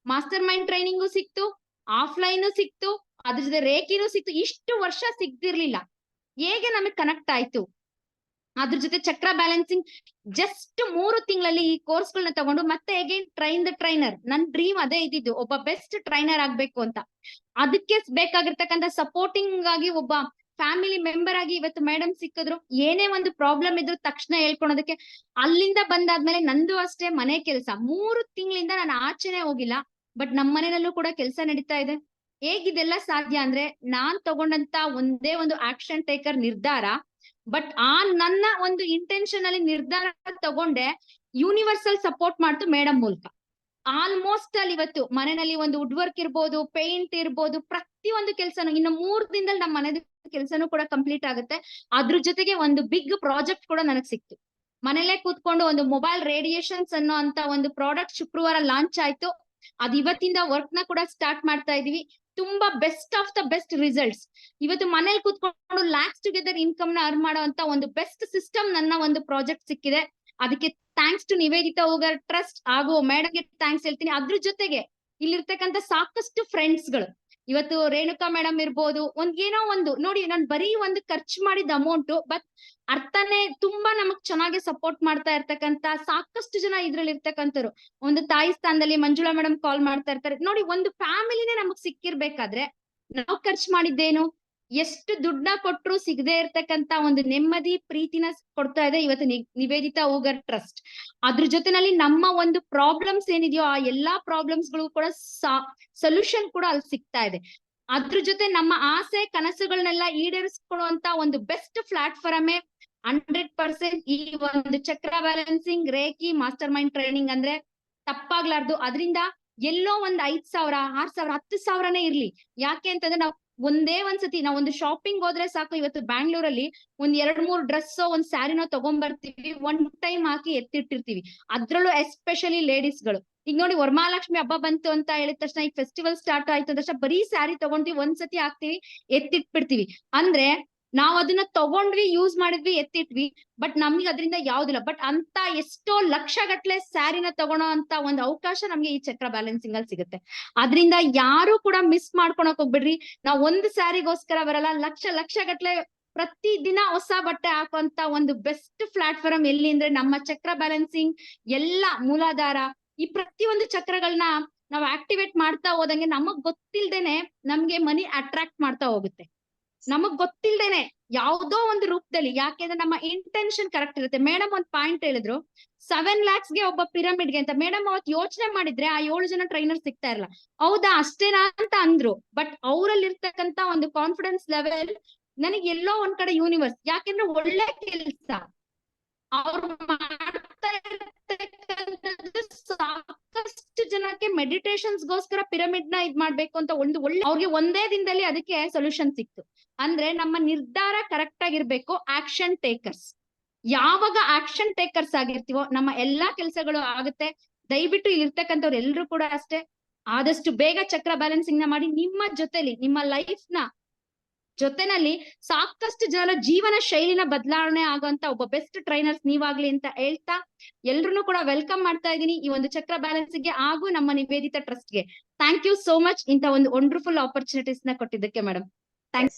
ಮಾಸ್ಟರ್ ಮೈಂಡ್ ಟ್ರೈನಿಂಗು ಸಿಕ್ತು, ಆಫ್ಲೈನ್ ಸಿಕ್ತು, ಅದ್ರ ಜೊತೆ ರೇಖಿನೂ ಸಿಕ್ತು. ಇಷ್ಟು ವರ್ಷ ಸಿಗ್ತಿರ್ಲಿಲ್ಲ, ಹೇಗೆ ನಮಗ್ ಕನೆಕ್ಟ್ ಆಯ್ತು. ಅದ್ರ ಜೊತೆ ಚಕ್ರ ಬ್ಯಾಲೆನ್ಸಿಂಗ್ ಜಸ್ಟ್ 3 ತಿಂಗಳಲ್ಲಿ ಈ ಕೋರ್ಸ್ ಗಳನ್ನ ತಗೊಂಡು ಮತ್ತೆ ಅಗೇನ್ ಟ್ರೈನ್ ದ ಟ್ರೈನರ್. ನನ್ ಡ್ರೀಮ್ ಅದೇ ಇದ್ದಿದ್ದು, ಒಬ್ಬ ಬೆಸ್ಟ್ ಟ್ರೈನರ್ ಆಗ್ಬೇಕು ಅಂತ. ಅದಕ್ಕೆ ಬೇಕಾಗಿರ್ತಕ್ಕಂಥ ಸಪೋರ್ಟಿಂಗ್ ಆಗಿ ಒಬ್ಬ ಫ್ಯಾಮಿಲಿ ಮೆಂಬರ್ ಆಗಿ ಇವತ್ತು ಮೇಡಮ್ ಸಿಕ್ಕಿದ್ರು. ಏನೇ ಒಂದು ಪ್ರಾಬ್ಲಮ್ ಇದ್ರು ತಕ್ಷಣ ಹೇಳ್ಕೊಳೋದಕ್ಕೆ. ಅಲ್ಲಿಂದ ಬಂದಾದ್ಮೇಲೆ ನಂದು ಅಷ್ಟೇ ಮನೆ ಕೆಲಸ. 3 ತಿಂಗಳಿಂದ ನಾನು ಆಚೆನೆ ಹೋಗಿಲ್ಲ, ಬಟ್ ನಮ್ಮ ಮನೆಯಲ್ಲೂ ಕೂಡ ಕೆಲಸ ನಡೀತಾ ಇದೆ. ಹೇಗಿದೆಲ್ಲ ಸಾಧ್ಯ ಅಂದ್ರೆ ನಾನ್ ತಗೊಂಡಂತ ಒಂದೇ ಒಂದು ಆಕ್ಷನ್ ಟೇಕರ್ ನಿರ್ಧಾರ, ಬಟ್ ನನ್ನ ಒಂದು ಇಂಟೆನ್ಷನ್ ಅಲ್ಲಿ ನಿರ್ಧಾರ ತಗೊಂಡೆ. ಯೂನಿವರ್ಸಲ್ ಸಪೋರ್ಟ್ ಮಾಡ್ತು ಮೇಡಮ್ ಮೂಲಕ. ಆಲ್ಮೋಸ್ಟ್ ಅಲ್ಲಿ ಇವತ್ತು ಮನೆಯಲ್ಲಿ ಒಂದು ವುಡ್ ವರ್ಕ್ ಇರ್ಬೋದು, ಪೇಂಟ್ ಇರ್ಬೋದು, ಪ್ರತಿಯೊಂದು ಕೆಲಸನು ಇನ್ನು 3 ದಿನದಲ್ಲಿ ನಮ್ಮ ಮನೆದ ಕೆಲಸನೂ ಕೂಡ ಕಂಪ್ಲೀಟ್ ಆಗುತ್ತೆ. ಅದ್ರ ಜೊತೆಗೆ ಒಂದು ಬಿಗ್ ಪ್ರಾಜೆಕ್ಟ್ ಕೂಡ ನನಗ್ ಸಿಕ್ತು. ಮನೇಲೆ ಕೂತ್ಕೊಂಡು ಒಂದು ಮೊಬೈಲ್ ರೇಡಿಯೇಷನ್ಸ್ ಅನ್ನೋ ಅಂತ ಒಂದು ಪ್ರಾಡಕ್ಟ್ ಶುಕ್ರವಾರ ಲಾಂಚ್ ಆಯ್ತು. ಅದ್ ಇವತ್ತಿಂದ ವರ್ಕ್ ನ ಕೂಡ ಸ್ಟಾರ್ಟ್ ಮಾಡ್ತಾ ಇದೀವಿ. ತುಂಬಾ best of the best results. ಇವತ್ತು ಮನೇಲಿ ಕೂತ್ಕೊಂಡು ಲ್ಯಾಕ್ಸ್ ಟುಗೆದರ್ ಇನ್ಕಮ್ ನ ಅರ್ನ್ ಮಾಡೋ ಅಂತ ಒಂದು ಬೆಸ್ಟ್ ಸಿಸ್ಟಮ್ ನನ್ನ ಒಂದು ಪ್ರಾಜೆಕ್ಟ್ ಸಿಕ್ಕಿದೆ. ಅದಕ್ಕೆ thanks to Nivedita Hoogar trust ಹಾಗೂ ಮೇಡಮ್ಗೆ ಥ್ಯಾಂಕ್ಸ್ ಹೇಳ್ತೀನಿ. ಅದ್ರ ಜೊತೆಗೆ ಇಲ್ಲಿರ್ತಕ್ಕಂಥ ಸಾಕಷ್ಟು ಫ್ರೆಂಡ್ಸ್ ಗಳು, ಇವತ್ತು ರೇಣುಕಾ ಮೇಡಮ್ ಇರ್ಬೋದು, ಏನೋ ಒಂದು ನೋಡಿ, ನಾನು ಬರೀ ಒಂದು ಖರ್ಚು ಮಾಡಿದ ಅಮೌಂಟ್, ಬಟ್ ಅರ್ಥನೇ ತುಂಬಾ ನಮಗ್ ಚೆನ್ನಾಗಿ ಸಪೋರ್ಟ್ ಮಾಡ್ತಾ ಇರ್ತಕ್ಕಂತ ಸಾಕಷ್ಟು ಜನ ಇದ್ರಲ್ಲಿ ಇರ್ತಕ್ಕಂಥವ್ರು. ಒಂದು ತಾಯಿ ಸ್ಥಾನದಲ್ಲಿ ಮಂಜುಳಾ ಮೇಡಮ್ ಕಾಲ್ ಮಾಡ್ತಾ ಇರ್ತಾರೆ ನೋಡಿ. ಒಂದು ಫ್ಯಾಮಿಲಿನೇ ನಮಗ್ ಸಿಕ್ಕಿರ್ಬೇಕಾದ್ರೆ ನಾವು ಖರ್ಚು ಮಾಡಿದ್ದೇನು? ಎಷ್ಟು ದುಡ್ಡ ಕೊಟ್ರು ಸಿಗದೆ ಇರ್ತಕ್ಕಂತ ಒಂದು ನೆಮ್ಮದಿ ಪ್ರೀತಿನ ಕೊಡ್ತಾ ಇದೆ ಇವತ್ತು ನಿವೇದಿತಾ ಹೂಗಾರ್ ಟ್ರಸ್ಟ್. ಅದ್ರ ಜೊತೆನಲ್ಲಿ ನಮ್ಮ ಒಂದು ಪ್ರಾಬ್ಲಮ್ಸ್ ಏನಿದೆಯೋ ಆ ಎಲ್ಲಾ ಪ್ರಾಬ್ಲಮ್ಸ್ ಗಳು ಕೂಡ ಸೊಲ್ಯೂಷನ್ ಕೂಡ ಅಲ್ಲಿ ಸಿಗ್ತಾ ಇದೆ. ಅದ್ರ ಜೊತೆ ನಮ್ಮ ಆಸೆ ಕನಸುಗಳನ್ನೆಲ್ಲ ಈಡೇರಿಸ್ಕೊಳ್ಳುವಂತ ಒಂದು ಬೆಸ್ಟ್ ಪ್ಲಾಟ್ಫಾರ್ಮೇ 100% ಈ ಒಂದು ಚಕ್ರ balancing reiki master mind training ಅಂದ್ರೆ ತಪ್ಪಾಗ್ಲಾರ್ದು. ಅದರಿಂದ ಎಲ್ಲೋ ಒಂದ್ 5,000 6,000 10,000ನೇ ಇರ್ಲಿ. ಯಾಕೆ ಅಂತಂದ್ರೆ ನಾವು ಒಂದೇ ಒಂದ್ಸತಿ ನಾವು ಒಂದು ಶಾಪಿಂಗ್ ಹೋದ್ರೆ ಸಾಕು. ಇವತ್ತು ಬ್ಯಾಂಗ್ಳೂರಲ್ಲಿ ಒಂದ್ 2-3 ಡ್ರೆಸ್ ಒಂದ್ ಸ್ಯಾರಿನೋ ತಗೊಂಡ್ಬರ್ತೀವಿ, ಒನ್ ಟೈಮ್ ಹಾಕಿ ಎತ್ತಿಟ್ಟಿರ್ತೀವಿ. ಅದ್ರಲ್ಲೂ ಎಸ್ಪೆಷಲಿ ಲೇಡೀಸ್ ಗಳು. ಈಗ ನೋಡಿ, ವರಮಹಾಲಕ್ಷ್ಮಿ ಹಬ್ಬ ಬಂತು ಅಂತ ಹೇಳಿದ ತಕ್ಷಣ, ಈಗ ಫೆಸ್ಟಿವಲ್ ಸ್ಟಾರ್ಟ್ ಆಯ್ತು ಅಂದ ತಕ್ಷಣ ಬರೀ ಸ್ಯಾರಿ ತಗೊಂತೀವಿ, ಒಂದ್ಸತಿ ಹಾಕ್ತಿವಿ, ಎತ್ತಿಟ್ಬಿಡ್ತೀವಿ. ಅಂದ್ರೆ ನಾವ್ ಅದನ್ನ ತಗೊಂಡ್ವಿ, ಯೂಸ್ ಮಾಡಿದ್ವಿ, ಎತ್ತಿಟ್ವಿ, ಬಟ್ ನಮ್ಗೆ ಅದರಿಂದ ಯಾವ್ದಿಲ್ಲ. ಬಟ್ ಅಂತ ಎಷ್ಟೋ ಲಕ್ಷ ಗಟ್ಲೆ ಸ್ಯಾರಿನ ತಗೊಳೋ ಅಂತ ಒಂದು ಅವಕಾಶ ನಮ್ಗೆ ಈ ಚಕ್ರ ಬ್ಯಾಲೆನ್ಸಿಂಗ್ ಅಲ್ಲಿ ಸಿಗುತ್ತೆ. ಅದ್ರಿಂದ ಯಾರು ಕೂಡ ಮಿಸ್ ಮಾಡ್ಕೊಳಕ್ ಹೋಗ್ಬಿಡ್ರಿ. ನಾವ್ ಒಂದು ಸ್ಯಾರಿಗೋಸ್ಕರ ಬರಲ್ಲ, ಲಕ್ಷ ಗಟ್ಲೆ ಪ್ರತಿ ದಿನ ಹೊಸ ಬಟ್ಟೆ ಹಾಕುವಂತ ಒಂದು ಬೆಸ್ಟ್ ಪ್ಲಾಟ್ಫಾರ್ಮ್ ಎಲ್ಲಿ ಅಂದ್ರೆ ನಮ್ಮ ಚಕ್ರ ಬ್ಯಾಲೆನ್ಸಿಂಗ್. ಎಲ್ಲ ಮೂಲಾಧಾರ, ಈ ಪ್ರತಿಯೊಂದು ಚಕ್ರಗಳನ್ನ ನಾವು ಆಕ್ಟಿವೇಟ್ ಮಾಡ್ತಾ ಹೋದಂಗೆ ನಮಗ್ ಗೊತ್ತಿಲ್ದೇನೆ ನಮ್ಗೆ ಮನಿ ಅಟ್ರಾಕ್ಟ್ ಮಾಡ್ತಾ ಹೋಗುತ್ತೆ. ನಮಗ್ ಗೊತ್ತಿಲ್ದೇನೆ ಯಾವ್ದೋ ಒಂದು ರೂಪದಲ್ಲಿ. ಯಾಕೆಂದ್ರೆ ನಮ್ಮ ಇಂಟೆನ್ಷನ್ ಕರೆಕ್ಟ್ ಇರುತ್ತೆ. ಮೇಡಮ್ ಒಂದ್ ಪಾಯಿಂಟ್ ಹೇಳಿದ್ರು, 7 lakhs ಗೆ ಒಬ್ಬ ಪಿರಮಿಡ್ಗೆ ಅಂತ. ಮೇಡಮ್ ಅವತ್ ಯೋಚನೆ ಮಾಡಿದ್ರೆ ಆ 7 ಜನ ಟ್ರೈನರ್ ಸಿಗ್ತಾ ಇರಲ್ಲ. ಹೌದಾ, ಅಷ್ಟೇನಾ ಅಂತ ಅಂದ್ರು. ಬಟ್ ಅವರಲ್ಲಿ ಇರ್ತಕ್ಕಂತ ಒಂದು ಕಾನ್ಫಿಡೆನ್ಸ್ ಲೆವೆಲ್ ನನಗೆ ಎಲ್ಲೋ ಒಂದ್ ಕಡೆ ಯೂನಿವರ್ಸ್. ಯಾಕೆಂದ್ರೆ ಒಳ್ಳೆ ಕೆಲ್ಸ ಅವ್ರು ಮಾಡ್ತಾ ಇರ್ತಕ್ಕಂಥದ್ದು ಸಾಕಷ್ಟು ಜನಕ್ಕೆ ಮೆಡಿಟೇಷನ್ಸ್ ಗೋಸ್ಕರ ಪಿರಮಿಡ್ ನ ಇದ್ ಮಾಡ್ಬೇಕು ಅಂತ ಒಂದು ಒಳ್ಳೆ, ಅವ್ರಿಗೆ ಒಂದೇ ದಿನದಲ್ಲಿ ಅದಕ್ಕೆ ಸೊಲ್ಯೂಷನ್ ಸಿಕ್ತು. ಅಂದ್ರೆ ನಮ್ಮ ನಿರ್ಧಾರ ಕರೆಕ್ಟ್ ಆಗಿರ್ಬೇಕು. ಆಕ್ಷನ್ ಟೇಕರ್ಸ್, ಯಾವಾಗ ಆಕ್ಷನ್ ಟೇಕರ್ಸ್ ಆಗಿರ್ತೀವೋ ನಮ್ಮ ಎಲ್ಲಾ ಕೆಲಸಗಳು ಆಗುತ್ತೆ. ದಯವಿಟ್ಟು ಇಲ್ಲಿರ್ತಕ್ಕಂಥವ್ರು ಎಲ್ರು ಕೂಡ ಅಷ್ಟೇ, ಆದಷ್ಟು ಬೇಗ ಚಕ್ರ ಬ್ಯಾಲೆನ್ಸಿಂಗ್ ನ ಮಾಡಿ ನಿಮ್ಮ ಜೊತೆಲಿ ನಿಮ್ಮ ಲೈಫ್ ನ ಜೊತೆನಲ್ಲಿ ಸಾಕಷ್ಟು ಜನರ ಜೀವನ ಶೈಲಿನ ಬದಲಾವಣೆ ಆಗುವಂತ ಒಬ್ಬ ಬೆಸ್ಟ್ ಟ್ರೈನರ್ಸ್ ನೀವಾಗ್ಲಿ ಅಂತ ಹೇಳ್ತಾ ಎಲ್ರು ಕೂಡ ವೆಲ್ಕಮ್ ಮಾಡ್ತಾ ಇದ್ದೀನಿ ಈ ಒಂದು ಚಕ್ರ ಬ್ಯಾಲೆನ್ಸ್ ಗೆ ಹಾಗೂ ನಮ್ಮ ನಿವೇದಿತ ಟ್ರಸ್ಟ್ ಗೆ. ಥ್ಯಾಂಕ್ ಯು ಸೋ ಮಚ್ ಇಂತ ಒಂದು ವಂಡರ್ಫುಲ್ ಆಪರ್ಚುನಿಟೀಸ್ ನ ಕೊಟ್ಟಿದ್ದಕ್ಕೆ ಮೇಡಮ್.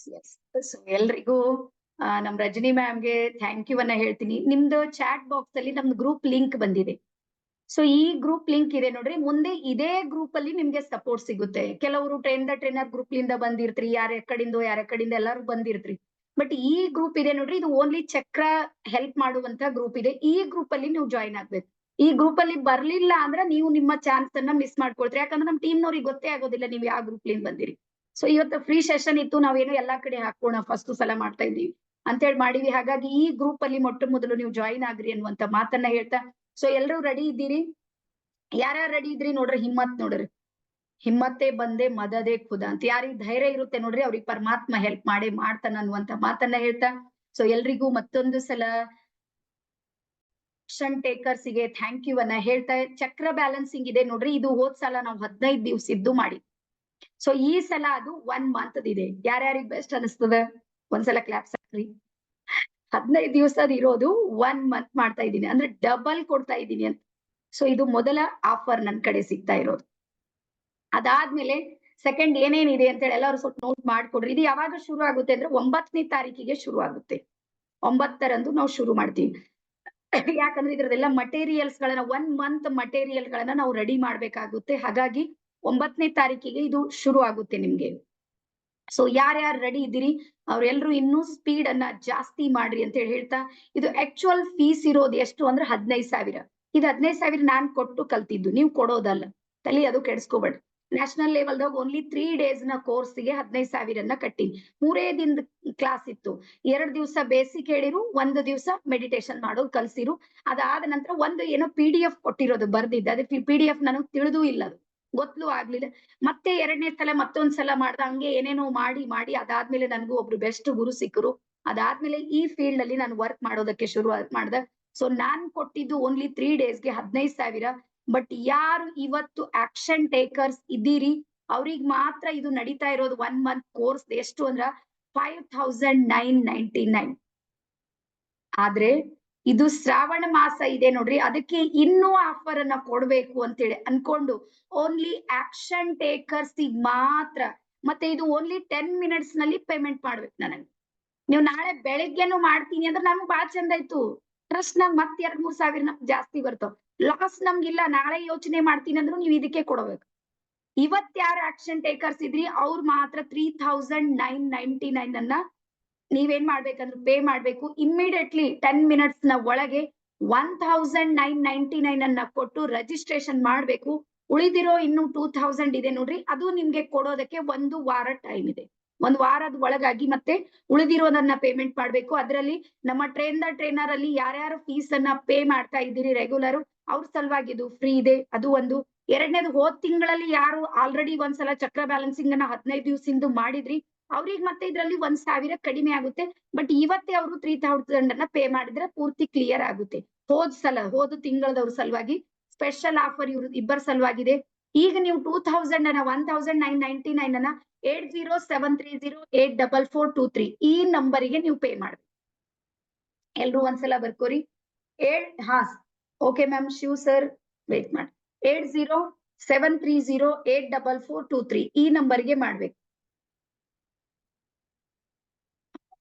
ಸೊ ಎಲ್ರಿಗೂ ನಮ್ ರಜನಿ ಮ್ಯಾಮ್ಗೆ ಥ್ಯಾಂಕ್ ಯು ಅನ್ನ ಹೇಳ್ತೀನಿ. ನಿಮ್ದು ಚಾಟ್ ಬಾಕ್ಸ್ ಅಲ್ಲಿ ನಮ್ದು ಗ್ರೂಪ್ ಲಿಂಕ್ ಬಂದಿದೆ. ಸೊ ಈ ಗ್ರೂಪ್ ಲಿಂಕ್ ಇದೆ ನೋಡ್ರಿ, ಮುಂದೆ ಇದೇ ಗ್ರೂಪ್ ಅಲ್ಲಿ ನಿಮ್ಗೆ ಸಪೋರ್ಟ್ ಸಿಗುತ್ತೆ. ಕೆಲವರು ಟ್ರೈನರ್ ಗ್ರೂಪ್ ಲಿಂದ ಬಂದಿರ್ತ್ರಿ, ಯಾರ ಕಡೆಯಿಂದ ಎಲ್ಲಾರು ಬಂದಿರ್ತ್ರಿ. ಬಟ್ ಈ ಗ್ರೂಪ್ ಇದೆ ನೋಡ್ರಿ, ಇದು ಓನ್ಲಿ ಚಕ್ರ ಹೆಲ್ಪ್ ಮಾಡುವಂತ ಗ್ರೂಪ್ ಇದೆ. ಈ ಗ್ರೂಪ್ ಅಲ್ಲಿ ನೀವು ಜಾಯಿನ್ ಆಗ್ಬೇಕು. ಈ ಗ್ರೂಪ್ ಅಲ್ಲಿ ಬರ್ಲಿಲ್ಲ ಅಂದ್ರೆ ನೀವು ನಿಮ್ಮ ಚಾನ್ಸ್ ಅನ್ನ ಮಿಸ್ ಮಾಡ್ಕೊಳ್ತೀರಿ. ಯಾಕಂದ್ರೆ ನಮ್ ಟೀಮ್ ನವ್ರಿಗೆ ಗೊತ್ತೇ ಆಗೋದಿಲ್ಲ ನೀವು ಯಾವ ಗ್ರೂಪ್ ಲಿಂದ ಬಂದಿರಿ. ಸೊ ಇವತ್ತು ಫ್ರೀ ಸೆಷನ್ ಇತ್ತು, ನಾವೇನೋ ಎಲ್ಲಾ ಕಡೆ ಹಾಕೋಣ ಫಸ್ಟ್ ಸಲ ಮಾಡ್ತಾ ಇದ್ದೀವಿ ಅಂತೇಳಿ ಮಾಡಿವಿ. ಹಾಗಾಗಿ ಈ ಗ್ರೂಪ್ ಅಲ್ಲಿ ಮೊಟ್ಟ ಮೊದಲು ನೀವು ಜಾಯಿನ್ ಆಗ್ರಿ ಅನ್ನುವಂತ ಮಾತನ್ನ ಹೇಳ್ತಾ, ಸೊ ಎಲ್ರೂ ರೆಡಿ ಇದ್ದೀರಿ? ಯಾರ್ಯಾರು ರೆಡಿ ಇದ್ರಿ ನೋಡ್ರಿ, ಹಿಮ್ಮತ್ ನೋಡ್ರಿ. ಹಿಮ್ಮತ್ತೆ ಬಂದೆ ಮದದೇ ಖುದ ಅಂತ ಯಾರಿಗ್ ಧೈರ್ಯ ಇರುತ್ತೆ ನೋಡ್ರಿ, ಅವ್ರಿಗೆ ಪರಮಾತ್ಮ ಹೆಲ್ಪ್ ಮಾಡೇ ಮಾಡ್ತಾನ ಅನ್ನುವಂತ ಮಾತನ್ನ ಹೇಳ್ತಾ, ಸೊ ಎಲ್ರಿಗೂ ಮತ್ತೊಂದು ಸಲ ಆಕ್ಷನ್ ಟೇಕರ್ಸ್ ಗೆ ಥ್ಯಾಂಕ್ ಯು ಅನ್ನ ಹೇಳ್ತಾ, ಚಕ್ರ ಬ್ಯಾಲೆನ್ಸಿಂಗ್ ಇದೆ ನೋಡ್ರಿ, ಇದು ಹೋದ್ ಸಲ ನಾವು 15 ದಿವಸ ಇದ್ದು ಮಾಡಿ. ಸೊ ಈ ಸಲ ಅದು 1 ಮಂತ್ ಇದೆ. ಯಾರ್ಯಾರಿಗ್ ಬೆಸ್ಟ್ ಅನಿಸ್ತದ ಒಂದ್ಸಲ ಕ್ಲಾಪ್ಸ್ ಹಾಕ್ರಿ. 15 ದಿವಸದ ಇರೋದು 1 ಮಂತ್ ಮಾಡ್ತಾ ಇದ್ದೀನಿ, ಅಂದ್ರೆ ಡಬಲ್ ಕೊಡ್ತಾ ಇದ್ದೀನಿ ಅಂತ. ಸೊ ಇದು ಮೊದಲ ಆಫರ್ ನನ್ ಕಡೆ ಸಿಗ್ತಾ ಇರೋದು. ಅದಾದ್ಮೇಲೆ ಸೆಕೆಂಡ್ ಏನೇನಿದೆ ಅಂತ ಹೇಳಿ ಎಲ್ಲರೂ ಸ್ವಲ್ಪ ನೋಟ್ ಮಾಡ್ಕೊಡ್ರಿ. ಇದು ಯಾವಾಗ ಶುರು ಆಗುತ್ತೆ ಅಂದ್ರೆ 9ನೇ ತಾರೀಕಿಗೆ ಶುರು ಆಗುತ್ತೆ. 9ರಂದು ನಾವು ಶುರು ಮಾಡ್ತೀವಿ. ಯಾಕಂದ್ರೆ ಇದ್ರದೆಲ್ಲ ಮಟೀರಿಯಲ್ಸ್ ಗಳನ್ನ 1 ಮಂತ್ ಮಟೀರಿಯಲ್ ಗಳನ್ನ ನಾವು ರೆಡಿ ಮಾಡ್ಬೇಕಾಗುತ್ತೆ. ಹಾಗಾಗಿ 9ನೇ ತಾರೀಕಿಗೆ ಇದು ಶುರು ಆಗುತ್ತೆ ನಿಮ್ಗೆ. ಸೊ ಯಾರ್ಯಾರು ರೆಡಿ ಇದ್ದೀರಿ ಅವ್ರೆಲ್ರು ಇನ್ನೂ ಸ್ಪೀಡ್ ಅನ್ನ ಜಾಸ್ತಿ ಮಾಡ್ರಿ ಅಂತ ಹೇಳಿ ಹೇಳ್ತಾ, ಇದು ಆಕ್ಚುಯಲ್ ಫೀಸ್ ಇರೋದು ಎಷ್ಟು ಅಂದ್ರೆ 15,000. ಇದು 15,000 ನಾನ್ ಕೊಟ್ಟು ಕಲ್ತಿದ್ದು, ನೀವು ಕೊಡೋದಲ್ಲ, ತಲೆ ಅದು ಕೆಡ್ಸ್ಕೋಬೇಡ್ರಿ. ನ್ಯಾಷನಲ್ ಲೆವೆಲ್ದಾಗ ಓನ್ಲಿ 3 days ನ ಕೋರ್ಸ್ಗೆ 15,000 ಕಟ್ಟಿನಿ. 3 ದಿನದ ಕ್ಲಾಸ್ ಇತ್ತು. 2 ದಿವಸ ಬೇಸಿಕ್ ಹೇಳಿರು, 1 ದಿವಸ ಮೆಡಿಟೇಷನ್ ಮಾಡೋದು ಕಲ್ಸಿರು. ಅದಾದ ನಂತರ ಒಂದು ಏನೋ PDF ಕೊಟ್ಟಿರೋದು ಬರ್ದಿದ್ದೆ, ಅದೇ PDF ನನಗೆ ತಿಳಿದೂ ಇಲ್ಲ, ಅದು ಗೊತ್ತಲೂ ಆಗ್ಲಿಲ್ಲ. ಮತ್ತೆ 2ನೇ ಸಲ ಮತ್ತೊಂದ್ಸಲ ಮಾಡ್ದ, ಹಂಗೆ ಏನೇನೋ ಮಾಡಿ ಅದಾದ್ಮೇಲೆ ನನಗೂ ಒಬ್ರು ಬೆಸ್ಟ್ ಗುರು ಸಿಕ್ಕರು. ಅದಾದ್ಮೇಲೆ ಈ ಫೀಲ್ಡ್ ಅಲ್ಲಿ ನಾನು ವರ್ಕ್ ಮಾಡೋದಕ್ಕೆ ಶುರು ಮಾಡ್ದೆ. ಸೊ ನಾನ್ ಕೊಟ್ಟಿದ್ದು ಓನ್ಲಿ 3 daysಗೆ 15,000. ಬಟ್ ಯಾರು ಇವತ್ತು ಆಕ್ಷನ್ ಟೇಕರ್ಸ್ ಇದ್ದೀರಿ ಅವ್ರಿಗೆ ಮಾತ್ರ ಇದು ನಡೀತಾ ಇರೋದು 1 ಮಂತ್ ಕೋರ್ಸ್ ಎಷ್ಟು ಅಂದ್ರ 5,999. ಆದ್ರೆ ಇದು ಶ್ರಾವಣ ಮಾಸ ಇದೆ ನೋಡ್ರಿ, ಅದಕ್ಕೆ ಇನ್ನೂ ಆಫರ್ ಅನ್ನ ಕೊಡ್ಬೇಕು ಅಂತೇಳಿ ಅನ್ಕೊಂಡು ಓನ್ಲಿ ಆಕ್ಷನ್ ಟೇಕರ್ಸ್ ಮಾತ್ರ. ಮತ್ತೆ ಇದು ಓನ್ಲಿ 10 minutes ನಲ್ಲಿ ಪೇಮೆಂಟ್ ಮಾಡ್ಬೇಕು ನನಗೆ. ನೀವು ನಾಳೆ ಬೆಳಿಗ್ಗೆನು ಮಾಡ್ತೀನಿ ಅಂದ್ರೆ ನಮ್ಗೆ ಬಾಳ ಚಂದ ಆಯ್ತು. ಟ್ರಸ್ಟ್ ನಾಗ ಮತ್ತೆ 2-3 ಸಾವಿರ ನಮ್ಗೆ ಜಾಸ್ತಿ ಬರ್ತಾವ. ಲಾಸ್ ನಮ್ಗಿಲ್ಲ. ನಾಳೆ ಯೋಚನೆ ಮಾಡ್ತೀನಿ ಅಂದ್ರು ನೀವು ಇದಕ್ಕೆ ಕೊಡ್ಬೇಕು. ಇವತ್ ಯಾರು ಆಕ್ಷನ್ ಟೇಕರ್ಸ್ ಇದ್ರಿ ಅವ್ರು ಮಾತ್ರ 3,999 ಅನ್ನ ನೀವೇನ್ ಮಾಡ್ಬೇಕಂದ್ರೆ ಪೇ ಮಾಡ್ಬೇಕು. ಇಮ್ಮಿಡಿಯೇಟ್ಲಿ 10 minutes ನ ಒಳಗೆ 1,999 ಅನ್ನ ಕೊಟ್ಟು ರಿಜಿಸ್ಟ್ರೇಷನ್ ಮಾಡ್ಬೇಕು. ಉಳಿದಿರೋ ಇನ್ನು 2,000 ಇದೆ ನೋಡ್ರಿ, ಅದು ನಿಮ್ಗೆ ಕೊಡೋದಕ್ಕೆ 1 ವಾರ ಟೈಮ್ ಇದೆ. 1 ವಾರದ ಒಳಗಾಗಿ ಮತ್ತೆ ಉಳಿದಿರೋದನ್ನ ಪೇಮೆಂಟ್ ಮಾಡ್ಬೇಕು. ಅದರಲ್ಲಿ ನಮ್ಮ ಟ್ರೈನರ್ ಅಲ್ಲಿ ಯಾರ್ಯಾರು ಫೀಸ್ ಅನ್ನ ಪೇ ಮಾಡ್ತಾ ಇದ್ದೀರಿ ರೆಗ್ಯುಲರ್, ಅವ್ರ ಸಲುವಾಗಿ ಇದು ಫ್ರೀ ಇದೆ. ಅದು ಒಂದು. ಎರಡನೇದು, ಹೋದ್ ತಿಂಗಳಲ್ಲಿ ಯಾರು ಆಲ್ರೆಡಿ ಒಂದ್ಸಲ ಚಕ್ರ ಬ್ಯಾಲೆನ್ಸಿಂಗ್ ಅನ್ನ 15 ದಿವಸದಿಂದ ಮಾಡಿದ್ರಿ ಅವ್ರಿಗೆ ಮತ್ತೆ ಇದ್ರಲ್ಲಿ 1,000 ಕಡಿಮೆ ಆಗುತ್ತೆ. ಬಟ್ ಇವತ್ತೇ ಅವರು 3,000 ಅನ್ನ ಪೇ ಮಾಡಿದ್ರೆ ಪೂರ್ತಿ ಕ್ಲಿಯರ್ ಆಗುತ್ತೆ. ಹೋದ ತಿಂಗಳದವ್ರ ಸಲುವಾಗಿ ಸ್ಪೆಷಲ್ ಆಫರ್ ಇವ್ರ ಇಬ್ಬರ ಸಲುವಾಗಿದೆ. ಈಗ ನೀವು 2,000 ಅನ್ನ 1,999 ಅನ್ನ 8073084423 ಈ ನಂಬರಿಗೆ ನೀವು ಪೇ ಮಾಡ್ಬೇಕು. ಎಲ್ರು ಒಂದ್ಸಲ ಬರ್ಕೋರಿ. Okay ma'am, Shiv sir wait ಮಾಡಿ. 8073084423 ಈ ನಂಬರ್ಗೆ ಮಾಡ್ಬೇಕು.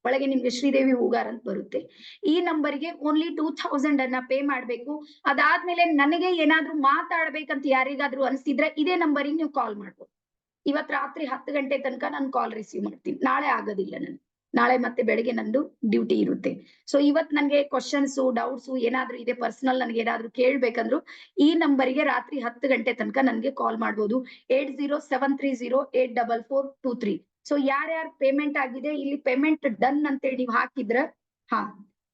ಒಳಗೆ ನಿಮ್ಗೆ ಶ್ರೀದೇವಿ ಹೂಗಾರ್ ಅಂತ ಬರುತ್ತೆ. ಈ ನಂಬರ್ಗೆ ಓನ್ಲಿ 2,000 ಅನ್ನ ಪೇ ಮಾಡ್ಬೇಕು. ಅದಾದ್ಮೇಲೆ ನನಗೆ ಏನಾದ್ರೂ ಮಾತಾಡ್ಬೇಕಂತ ಯಾರಿಗಾದ್ರೂ ಅನ್ಸಿದ್ರೆ ಇದೇ ನಂಬರಿಗೆ ನೀವು ಕಾಲ್ ಮಾಡ್ಬೋದು. ಇವತ್ ರಾತ್ರಿ 10 ಗಂಟೆ ತನಕ ನಾನು ಕಾಲ್ ರಿಸೀವ್ ಮಾಡ್ತೀನಿ. ನಾಳೆ ಆಗೋದಿಲ್ಲ, ನಾಳೆ ಮತ್ತೆ ಬೆಳಿಗ್ಗೆ ನಂದು ಡ್ಯೂಟಿ ಇರುತ್ತೆ. ಸೊ ಇವತ್ ನನ್ಗೆ ಕ್ವಶನ್ಸ್ ಡೌಟ್ಸ್ ಏನಾದ್ರೂ ಇದೆ ಪರ್ಸನಲ್, ನನ್ಗೆ ಏನಾದ್ರೂ ಕೇಳ್ಬೇಕಂದ್ರು ಈ ನಂಬರಿಗೆ ರಾತ್ರಿ 10 ಗಂಟೆ ತನಕ ನನ್ಗೆ ಕಾಲ್ ಮಾಡ್ಬೋದು. 8073084423. ಸೊ ಯಾರ್ಯಾರು ಪೇಮೆಂಟ್ ಆಗಿದೆ ಇಲ್ಲಿ ಪೇಮೆಂಟ್ ಡನ್ ಅಂತೇಳಿ ನೀವು ಹಾಕಿದ್ರ,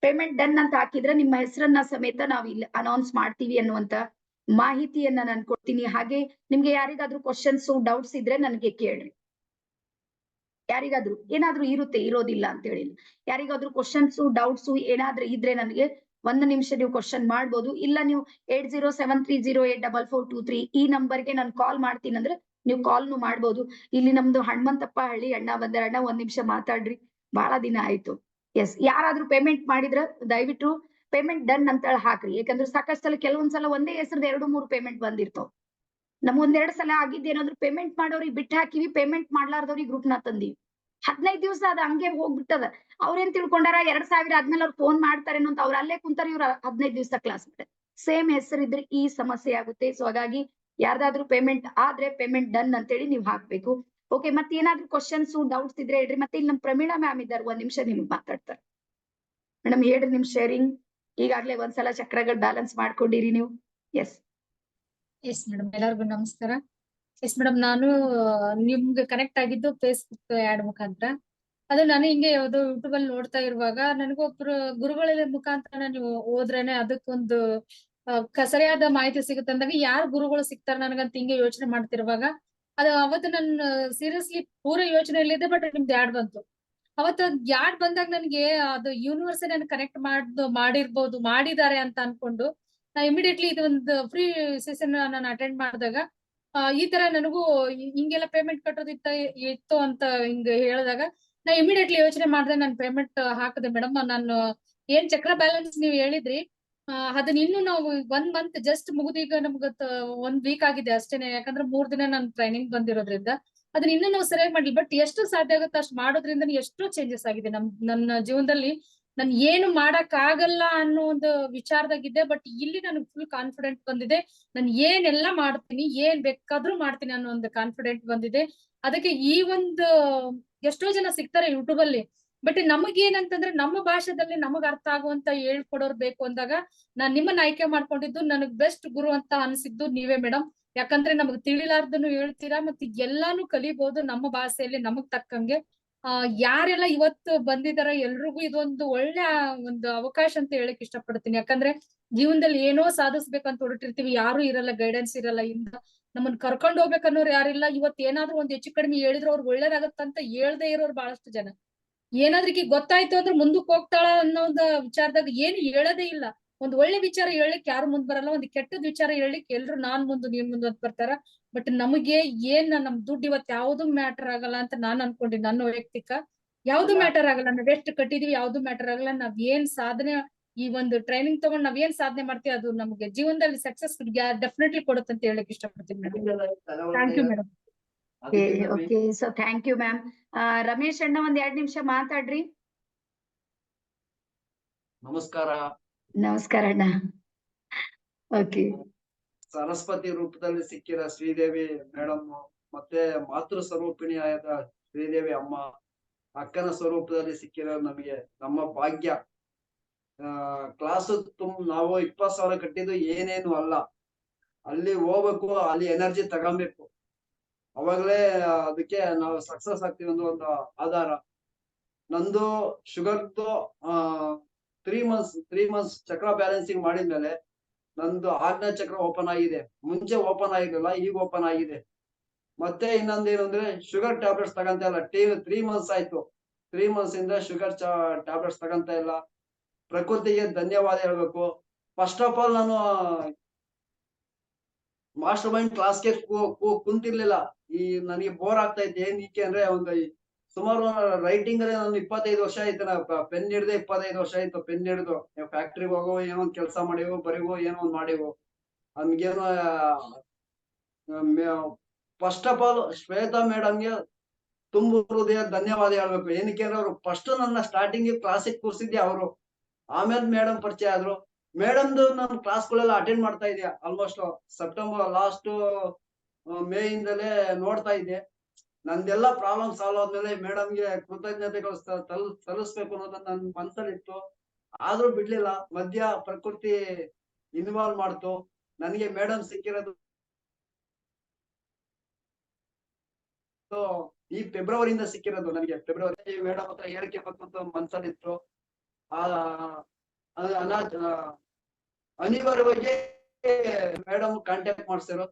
ಪೇಮೆಂಟ್ ಡನ್ ಅಂತ ಹಾಕಿದ್ರೆ ನಿಮ್ಮ ಹೆಸರನ್ನ ಸಮೇತ ನಾವು ಇಲ್ಲಿ ಅನೌನ್ಸ್ ಮಾಡ್ತೀವಿ ಅನ್ನುವಂತ ಮಾಹಿತಿಯನ್ನ ನಾನು ಕೊಡ್ತೀನಿ. ಹಾಗೆ ನಿಮ್ಗೆ ಯಾರಿಗಾದ್ರೂ ಕ್ವಶನ್ಸ್ ಡೌಟ್ಸ್ ಇದ್ರೆ ನನಗೆ ಕೇಳ್ರಿ. ಯಾರಿಗಾದ್ರೂ ಏನಾದ್ರೂ ಇರೋದಿಲ್ಲ ಅಂತ ಹೇಳಿ, ಯಾರಿಗಾದ್ರೂ ಕ್ವಶನ್ಸ್ ಡೌಟ್ಸ್ ಏನಾದ್ರೂ ಇದ್ರೆ ನನಗೆ 1 ನಿಮಿಷ ನೀವು ಕ್ವಶನ್ ಮಾಡ್ಬೋದು. ಇಲ್ಲ ನೀವು 8073084423 ಈ ನಂಬರ್ಗೆ ನಾನು ಕಾಲ್ ಮಾಡ್ತೀನಿ ಅಂದ್ರೆ ನೀವು ಕಾಲ್ನು ಮಾಡ್ಬೋದು. ಇಲ್ಲಿ ನಮ್ದು ಹನುಮಂತಪ್ಪ ಹಳ್ಳಿ ಅಣ್ಣ ಬಂದಾರ. ಅಣ್ಣ ಒಂದ್ ನಿಮಿಷ ಮಾತಾಡ್ರಿ, ಬಹಳ ದಿನ ಆಯ್ತು. ಎಸ್, ಯಾರಾದ್ರೂ ಪೇಮೆಂಟ್ ಮಾಡಿದ್ರ ದಯವಿಟ್ಟು ಪೇಮೆಂಟ್ ಡನ್ ಅಂತ ಹಾಕ್ರಿ. ಯಾಕಂದ್ರೆ ಸಾಕಷ್ಟು ಸಲ ಕೆಲವೊಂದ್ಸಲ ಒಂದೇ ಹೆಸರದ 2-3 ಪೇಮೆಂಟ್ ಬಂದಿರ್ತಾವ. ನಮ್ ಒಂದೆರಡು ಸಲ ಆಗಿದ್ದು ಏನಾದ್ರು ಪೇಮೆಂಟ್ ಮಾಡೋರಿಗೆ ಬಿಟ್ಟು ಹಾಕಿವಿ, ಪೇಮೆಂಟ್ ಮಾಡ್ಲಾರ್ದವ್ರಿಗೆ ಗ್ರೂಪ್ ನ ತಂದಿವಿ. 15 ದಿವಸ ಅದ ಹಂಗೆ ಹೋಗ್ಬಿಟ್ಟದ. ಅವ್ರೇನ್ ತಿಳ್ಕೊಂಡಾರ 2000 ಆದ್ಮೇಲೆ ಅವ್ರು ಫೋನ್ ಮಾಡ್ತಾರೇನೋ ಅಂತ ಅವ್ರು ಅಲ್ಲೇ ಕುಂತಾರ, ಇವ್ರ 15 ದಿವಸ ಕ್ಲಾಸ್ ಬಿಟ್ಟೆ. ಸೇಮ್ ಹೆಸರಿದ್ರೆ ಈ ಸಮಸ್ಯೆ ಆಗುತ್ತೆ. ಸೊ ಹಾಗಾಗಿ ಯಾರ್ದಾದ್ರೂ ಪೇಮೆಂಟ್ ಆದ್ರೆ ಪೇಮೆಂಟ್ ಡನ್ ಅಂತೇಳಿ ನೀವು ಹಾಕ್ಬೇಕು. ಓಕೆ, ಮತ್ತೆ ಏನಾದ್ರು ಕ್ವಶನ್ಸ್ ಡೌಟ್ಸ್ ಇದ್ರೆ ಹೇಳ್ರಿ. ಮತ್ತೆ ಇಲ್ಲಿ ನಮ್ ಪ್ರಮೀಳಾ ಮ್ಯಾಮ್ ಇದ್ದಾರೆ, ಒಂದ್ ನಿಮಿಷ ನಿಮ್ಗೆ ಮಾತಾಡ್ತಾರೆ. ಮೇಡಮ್ ಹೇಳ್ರಿ ನಿಮ್ ಶೇರಿಂಗ್. ಈಗಾಗ್ಲೇ ಒಂದ್ಸಲ ಚಕ್ರಗಳು ಬ್ಯಾಲೆನ್ಸ್ ಮಾಡ್ಕೊಂಡಿರಿ ನೀವು. ಎಸ್ ಎಸ್ ಮೇಡಮ್, ಎಲ್ಲರಿಗೂ ನಮಸ್ಕಾರ. ಎಸ್ ಮೇಡಮ್, ನಾನು ನಿಮ್ಗೆ ಕನೆಕ್ಟ್ ಆಗಿದ್ದು ಫೇಸ್ಬುಕ್ ಆಡ್ ಮುಖಾಂತರ. ಅದು ನಾನು ಹಿಂಗೆ ಯಾವ್ದೋ ಯೂಟ್ಯೂಬ್ ಅಲ್ಲಿ ನೋಡ್ತಾ ಇರುವಾಗ ನನಗೊಬ್ರು ಗುರುಗಳ ಮುಖಾಂತರ ನೀವು ಹೋದ್ರೇನೆ ಅದಕ್ಕೊಂದು ಸರಿಯಾದ ಮಾಹಿತಿ ಸಿಗುತ್ತೆ ಅಂದಾಗ ಯಾರು ಗುರುಗಳು ಸಿಗ್ತಾರೆ ನನಗಂತ ಹಿಂಗೆ ಯೋಚನೆ ಮಾಡ್ತಿರುವಾಗ ಅದು ಅವತ್ತು ನನ್ನ ಸೀರಿಯಸ್ಲಿ ಪೂರ ಯೋಚನೆಯಲ್ಲಿದ್ದೆ. ಬಟ್ ನಿಮ್ದು ಆಡ್ ಬಂತು. ಅವತ್ತು ಯಾಡ್ ಬಂದಾಗ ನನಗೆ ಅದು ಯೂನಿವರ್ಸ್ ನನ್ ಕನೆಕ್ಟ್ ಮಾಡಿದ್ದಾರೆ ಅಂತ ಅನ್ಕೊಂಡು ನಾ ಇಮಿಡಿಯೇಟ್ಲಿ ಇದು ಒಂದು ಫ್ರೀ ಸೆಷನ್ ನಾನು ಅಟೆಂಡ್ ಮಾಡಿದಾಗ ಈ ತರ ನನಗೂ ಹಿಂಗೆಲ್ಲ ಪೇಮೆಂಟ್ ಇತ್ತು ಅಂತ ಹಿಂಗ ಹೇಳಿದಾಗ ನಾ ಇಮಿಡಿಯೇಟ್ಲಿ ಯೋಚನೆ ಮಾಡಿದೆ, ನಾನು ಪೇಮೆಂಟ್ ಹಾಕಿದೆ ಮೇಡಮ್. ನಾನು ಏನ್ ಚಕ್ರ ಬ್ಯಾಲೆನ್ಸ್ ನೀವು ಹೇಳಿದ್ರಿ ಅದನ್ನ ಇನ್ನು ನಾವು 1 ಮಂತ್ ಜಸ್ಟ್ ಮುಗಿದೀಗ ನಮ್ಗ 1 ವೀಕ್ ಆಗಿದೆ ಅಷ್ಟೇನೆ. ಯಾಕಂದ್ರೆ 3 ದಿನ ನಾನು ಟ್ರೈನಿಂಗ್ ಬಂದಿರೋದ್ರಿಂದ ಅದನ್ನ ಇನ್ನೂ ನಾವು ಸರಿಯಾಗಿ ಮಾಡ್ಲಿ. ಬಟ್ ಎಷ್ಟು ಸಾಧ್ಯ ಆಗುತ್ತೆ ಅಷ್ಟು ಮಾಡೋದ್ರಿಂದ ಎಷ್ಟೋ ಚೇಂಜಸ್ ಆಗಿದೆ ನನ್ನ ಜೀವನದಲ್ಲಿ. ನಾನು ಏನು ಮಾಡಕ್ ಆಗಲ್ಲ ಅನ್ನೋ ಒಂದು ವಿಚಾರದಾಗಿದ್ದೆ. ಬಟ್ ಇಲ್ಲಿ ನನಗೆ ಫುಲ್ ಕಾನ್ಫಿಡೆಂಟ್ ಬಂದಿದೆ. ನಾನು ಏನೆಲ್ಲ ಮಾಡ್ತೀನಿ, ಏನ್ ಬೇಕಾದ್ರೂ ಮಾಡ್ತೀನಿ ಅನ್ನೋ ಒಂದು ಕಾನ್ಫಿಡೆಂಟ್ ಬಂದಿದೆ. ಅದಕ್ಕೆ ಈ ಒಂದು ಎಷ್ಟೋ ಜನ ಸಿಗ್ತಾರೆ ಯೂಟ್ಯೂಬ್ ಅಲ್ಲಿ. ಬಟ್ ನಮಗೇನಂತಂದ್ರೆ ನಮ್ಮ ಭಾಷೆದಲ್ಲಿ ನಮಗ್ ಅರ್ಥ ಆಗುವಂತ ಹೇಳ್ಕೊಡೋರ್ ಬೇಕು ಅಂದಾಗ ನಾನ್ ನಿಮ್ಮನ್ನ ಆಯ್ಕೆ ಮಾಡ್ಕೊಂಡಿದ್ದು. ನನಗ್ ಬೆಸ್ಟ್ ಗುರು ಅಂತ ಅನ್ಸಿದ್ದು ನೀವೇ ಮೇಡಮ್. ಯಾಕಂದ್ರೆ ನಮಗ್ ತಿಳಿಲಾರ್ದನು ಹೇಳ್ತೀರಾ, ಮತ್ತೆ ಎಲ್ಲಾನು ಕಲಿಬಹುದು ನಮ್ಮ ಭಾಷೆಯಲ್ಲಿ ನಮಗ್ ತಕ್ಕಂಗೆ. ಯಾರೆಲ್ಲ ಇವತ್ತು ಬಂದಿದಾರ ಎಲ್ರಿಗೂ ಇದೊಂದು ಒಳ್ಳೆ ಒಂದು ಅವಕಾಶ ಅಂತ ಹೇಳಕ್ ಇಷ್ಟಪಡ್ತೀನಿ. ಯಾಕಂದ್ರೆ ಜೀವನದಲ್ಲಿ ಏನೋ ಸಾಧಿಸ್ಬೇಕಂತ ಹೊರಟಿರ್ತೀವಿ, ಯಾರು ಇರಲ್ಲ, ಗೈಡೆನ್ಸ್ ಇರಲ್ಲ, ನಮ್ಮನ್ನ ಕರ್ಕೊಂಡ್ ಹೋಗ್ಬೇಕನ್ನೋರು ಯಾರಿಲ್ಲ. ಇವತ್ ಏನಾದ್ರು ಒಂದ್ ಹೆಚ್ಚು ಕಡಿಮೆ ಹೇಳಿದ್ರು ಅವ್ರು ಒಳ್ಳೇದಾಗತ್ತಂತ ಹೇಳ್ದೇ ಇರೋರು ಬಹಳಷ್ಟು ಜನ. ಏನಾದ್ರಿಗೆ ಗೊತ್ತಾಯ್ತು ಅಂದ್ರೆ ಮುಂದಕ್ಕೆ ಹೋಗ್ತಾಳ ಅನ್ನೋ ಒಂದು ವಿಚಾರದಾಗ ಏನು ಹೇಳೋದೇ ಇಲ್ಲ. ಒಂದ್ ಒಳ್ಳೆ ವಿಚಾರ ಹೇಳಲಿಕ್ಕೆ ಯಾರು ಮುಂದ್ ಬರಲ್ಲ, ಒಂದ್ ಕೆಟ್ಟದ್ ವಿಚಾರ ಹೇಳಲಿಕ್ಕೆ ಎಲ್ರು ನಾನ್ ಮುಂದ್ ನೀವ್ ಮುಂದ್ ಅಂತ ಬರ್ತಾರ. ಬಟ್ ನಮಗೆ ನಮ್ ದುಡ್ಡು ಇವತ್ ಯಾವ್ದು ಮ್ಯಾಟರ್ ಆಗಲ್ಲ ಅಂತ ನಾನ್ ಅನ್ಕೊಂಡಿನಿ. ನನ್ನ ವೈಯಕ್ತಿಕ ಯಾವ್ದು ಮ್ಯಾಟರ್ ಆಗಲ್ಲ, ನಾವ್ ಎಷ್ಟು ಕಟ್ಟಿದೀವಿ ಯಾವ್ದು ಮ್ಯಾಟರ್ ಆಗಲ್ಲ. ನಾವ್ ಏನ್ ಸಾಧನೆ ಈ ಒಂದು ಟ್ರೈನಿಂಗ್ ತಗೊಂಡ್ ನಾವ್ ಏನ್ ಸಾಧನೆ ಮಾಡ್ತೀವಿ ಅದು ನಮ್ಗೆ ಜೀವನದಲ್ಲಿ ಸಕ್ಸಸ್ ಡೆಫಿನೆಟ್ಲಿ ಕೊಡುತ್ತೆ ಅಂತ ಹೇಳಕ್ ಇಷ್ಟಪಡ್ತೀನಿ madam. Thank you madam. Okay, so thank you ma'am. Ramesh ಅಣ್ಣ ಒಂದ್ 2 ನಿಮಿಷ ಮಾತಾಡ್ರಿ. ನಮಸ್ಕಾರ. ನಮಸ್ಕಾರ ಅಣ್ಣ. ಓಕೆ, ಸರಸ್ವತಿ ರೂಪದಲ್ಲಿ ಸಿಕ್ಕಿರ ಶ್ರೀದೇವಿ ಮೇಡಮ್, ಮತ್ತೆ ಮಾತೃ ಸ್ವರೂಪಿಣಿಯಾದ ಶ್ರೀದೇವಿ ಅಮ್ಮ, ಅಕ್ಕನ ಸ್ವರೂಪದಲ್ಲಿ ಸಿಕ್ಕಿರೋ ನಮಗೆ ನಮ್ಮ ಭಾಗ್ಯ. ಕ್ಲಾಸ್ ನಾವು 20,000 ಕಟ್ಟಿದ್ದು ಏನೇನು ಅಲ್ಲ. ಅಲ್ಲಿ ಹೋಗ್ಬೇಕು, ಅಲ್ಲಿ ಎನರ್ಜಿ ತಗೊಬೇಕು, ಅವಾಗ್ಲೇ ಅದಕ್ಕೆ ನಾವು ಸಕ್ಸಸ್ ಆಗ್ತೀವಿ ಅನ್ನೋ ಒಂದು ಆಧಾರ. ನಂದು ಶುಗರ್ದು 3 ಮಂತ್ಸ್ ಚಕ್ರ ಬ್ಯಾಲೆನ್ಸಿಂಗ್ ಮಾಡಿದ್ಮೇಲೆ ನಂದು 6ನೇ ಚಕ್ರ ಓಪನ್ ಆಗಿದೆ. ಮುಂಚೆ ಓಪನ್ ಆಗಿರಲಿಲ್ಲ, ಈಗ ಓಪನ್ ಆಗಿದೆ. ಮತ್ತೆ ಇನ್ನೊಂದೇನು ಅಂದ್ರೆ ಶುಗರ್ ಟ್ಯಾಬ್ಲೆಟ್ಸ್ ತಗಂತ ಇಲ್ಲ. 3 ಮಂತ್ಸ್ ಆಯ್ತು. 3 ಮಂತ್ಸ್ ಇಂದ ಶುಗರ್ ಟ್ಯಾಬ್ಲೆಟ್ಸ್ ತಗಂತ ಇಲ್ಲ. ಪ್ರಕೃತಿಗೆ ಧನ್ಯವಾದ ಹೇಳ್ಬೇಕು. ಫಸ್ಟ್ ಆಫ್ ಆಲ್ ನಾನು ಮಾಸ್ಟರ್ ಮೈಂಡ್ ಕ್ಲಾಸ್ಗೆ ಕುಂತಿರ್ಲಿಲ್ಲ. ನನಗೆ ಬೋರ್ ಆಗ್ತಾ ಇತ್ತು. ಏನಕ್ಕೆ ಅಂದ್ರೆ ಒಂದು ಸುಮಾರು ರೈಟಿಂಗ್ ಅಲ್ಲಿ ನಾನು 25 ವರ್ಷ ಆಯ್ತು. ಪೆನ್ ಹಿಡ್ದೆ 25 ವರ್ಷ ಆಯ್ತು. ಪೆನ್ ಹಿಡ್ದು ಫ್ಯಾಕ್ಟ್ರಿಗೆ ಹೋಗೋ, ಏನೋ ಒಂದ್ ಕೆಲಸ ಮಾಡಿವೋ, ಬರೀವೋ, ಏನೋ ಒಂದ್ ಮಾಡಿವೋ. ನಮ್ಗೇನು ಫಸ್ಟ್ ಆಫ್ ಆಲ್ ಶ್ವೇತಾ ಮೇಡಮ್ಗೆ ತುಂಬ ಹೃದಯ ಧನ್ಯವಾದ ಹೇಳ್ಬೇಕು. ಏನಕ್ಕೆ ಅಂದ್ರೆ ಅವ್ರು ಫಸ್ಟ್ ನನ್ನ ಸ್ಟಾರ್ಟಿಂಗ್ ಕ್ಲಾಸಿಗೆ ಕೂರ್ಸಿದ್ದೆ ಅವರು. ಆಮೇಲೆ ಮೇಡಮ್ ಪರಿಚಯ ಆದ್ರು. ಮೇಡಮ್ದು ನಾನು ಕ್ಲಾಸ್ಗಳೆಲ್ಲ ಅಟೆಂಡ್ ಮಾಡ್ತಾ ಇದ್ದೆ. ಆಲ್ಮೋಸ್ಟ್ ಸೆಪ್ಟೆಂಬರ್ ಲಾಸ್ಟ್ ಮೇ ಇಂದಲೇ ನೋಡ್ತಾ ಇದ್ದೆ. ನಂದೆಲ್ಲ ಪ್ರಾಬ್ಲಮ್ ಸಾಲ್ವ್ ಆದ್ಮೇಲೆ ಮೇಡಮ್ಗೆ ಕೃತಜ್ಞತೆಗಳು ಸಲ್ಲಿಸ್ಬೇಕು ಅನ್ನೋದು ನನ್ನ ಮನಸ್ಸಲ್ಲಿತ್ತು. ಆದ್ರೂ ಬಿಡ್ಲಿಲ್ಲ. ಮಧ್ಯ ಪ್ರಕೃತಿ ಇನ್ವಾಲ್ವ್ ಮಾಡ್ತು. ನನಗೆ ಮೇಡಮ್ ಸಿಕ್ಕಿರೋದು ಈ ಫೆಬ್ರವರಿಯಿಂದ ಸಿಕ್ಕಿರೋದು. ನನಗೆ ಫೆಬ್ರವರಿ ಮೇಡಮ್ ಹತ್ರ ಹೇಳಿಕೆ ಅಂತ ಮನಸ್ಸಲ್ಲಿತ್ತು. ಅನಿವಾರ್ಯವಾಗಿ ಮೇಡಮ್ ಕಾಂಟ್ಯಾಕ್ಟ್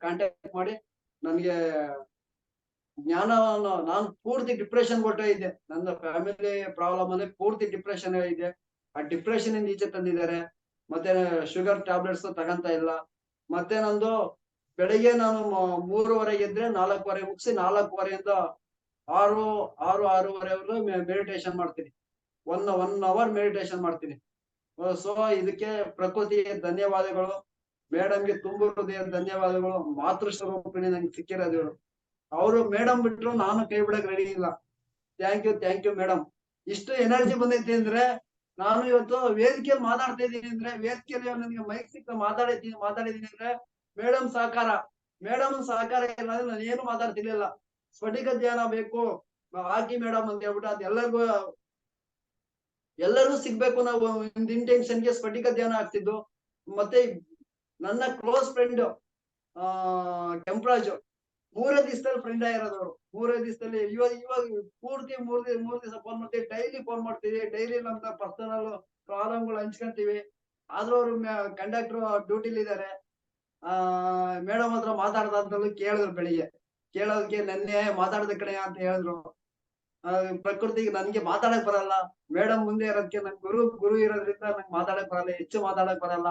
ಕಾಂಟ್ಯಾಕ್ಟ್ ಮಾಡಿ ನನಗೆ ಜ್ಞಾನವನ್ನು, ನಾನು ಪೂರ್ತಿ ಡಿಪ್ರೆಷನ್ ಹೊರಟೋಗಿದ್ದೆ. ನನ್ನ ಫ್ಯಾಮಿಲಿ ಪ್ರಾಬ್ಲಮ್ ಅಲ್ಲಿ ಪೂರ್ತಿ ಡಿಪ್ರೆಷನ್ ಇದೆ. ಆ ಡಿಪ್ರೆಷನ್ ಇಂದ ಈಚೆ ತಂದಿದ್ದಾರೆ. ಮತ್ತೆ ಶುಗರ್ ಟ್ಯಾಬ್ಲೆಟ್ಸ್ ತಗಂತ ಇಲ್ಲ. ಮತ್ತೆ ನಂದು ಬೆಳಿಗ್ಗೆ ನಾನು 3:30 ಎದ್ರೆ 4:15 ಮುಗಿಸಿ 4:15 ಆರೂವರೆವರೆಗೂ ಮೆಡಿಟೇಷನ್ ಮಾಡ್ತೀನಿ. 1 ಅವರ್ ಮೆಡಿಟೇಷನ್ ಮಾಡ್ತೀನಿ. ಸೊ ಇದಕ್ಕೆ ಪ್ರಕೃತಿಗೆ ಧನ್ಯವಾದಗಳು, ಮೇಡಮ್ಗೆ ತುಂಬ ಹೃದಯ ಧನ್ಯವಾದಗಳು. ಮಾತೃ ಸ್ವರೂಪಿಣಿ ನಂಗೆ ಸಿಕ್ಕಿರೋದು. ಅವರು ಮೇಡಮ್ ಬಿಟ್ರು ನಾನು ಕೈ ಬಿಡಕ್ ರೆಡಿ ಇಲ್ಲ. Thank you madam. ಇಷ್ಟು ಎನರ್ಜಿ ಬಂದೈತಿ ಅಂದ್ರೆ, ನಾನು ಇವತ್ತು ವೇದಿಕೆಯಲ್ಲಿ ಮಾತಾಡ್ತಾ ಇದ್ದೀನಿ ಅಂದ್ರೆ, ವೇದಿಕೆಯಲ್ಲಿ ನನಗೆ ಮೈಕ್ ಸಿಕ್ಕ ಮಾತಾಡಿದೀನಿ ಅಂದ್ರೆ ಮೇಡಮ್ ಸಹಕಾರ ಇಲ್ಲ ಅಂದ್ರೆ ನಾನು ಏನು ಮಾತಾಡ್ತಿರ್ಲಿಲ್ಲ. ಸ್ಫಟಿಕ ಧ್ಯಾನ ಬೇಕು ಹಾಕಿ ಮೇಡಮ್ ಅಂತ ಹೇಳ್ಬಿಟ್ಟು ಅದು ಎಲ್ಲರೂ ಸಿಗ್ಬೇಕು ನಾವು ಇಂಟೆನ್ಷನ್ಗೆ ಸ್ಫಟಿಕ ಧ್ಯಾನ ಆಗ್ತಿದ್ದು. ಮತ್ತೆ ನನ್ನ ಕ್ಲೋಸ್ ಫ್ರೆಂಡ್ ಕೆಂಪರಾಜು 3 ದಿವಸದಲ್ಲಿ ಫ್ರೆಂಡ್ ಆಗಿರೋದವ್ರು. 3 ದಿವಸದಲ್ಲಿ ಇವಾಗ ಪೂರ್ತಿ 3 ದಿವಸ ಫೋನ್ ಮಾಡ್ತೀವಿ, ಡೈಲಿ ಫೋನ್ ಮಾಡ್ತೀವಿ, ಡೈಲಿ ನಮ್ಮ ಪರ್ಸನಲ್ ಪ್ರಾಬ್ಲಮ್ಗಳು ಹಂಚ್ಕೊಂತೀವಿ. ಆದ್ರೂ ಅವ್ರು ಕಂಡಕ್ಟರ್ ಡ್ಯೂಟಿಲಿ ಇದಾರೆ. ಮೇಡಮ್ ಹತ್ರ ಮಾತಾಡ್ದ ಅಂತಲೂ ಕೇಳಿದ್ರು. ಬೆಳಿಗ್ಗೆ ಕೇಳೋದಕ್ಕೆ ನೆನ್ನೆ ಮಾತಾಡ್ದ ಕಡೆ ಅಂತ ಹೇಳಿದ್ರು. ಪ್ರಕೃತಿಗೆ ನನ್ಗೆ ಮಾತಾಡಕ್ ಬರಲ್ಲ, ಮೇಡಮ್ ಮುಂದೆ ಇರೋದಕ್ಕೆ ನನ್ ಗುರು ಇರೋದ್ರಿಂದ ನಂಗೆ ಮಾತಾಡಕ್ ಬರಲ್ಲ, ಹೆಚ್ಚು ಮಾತಾಡಕ್ ಬರಲ್ಲ.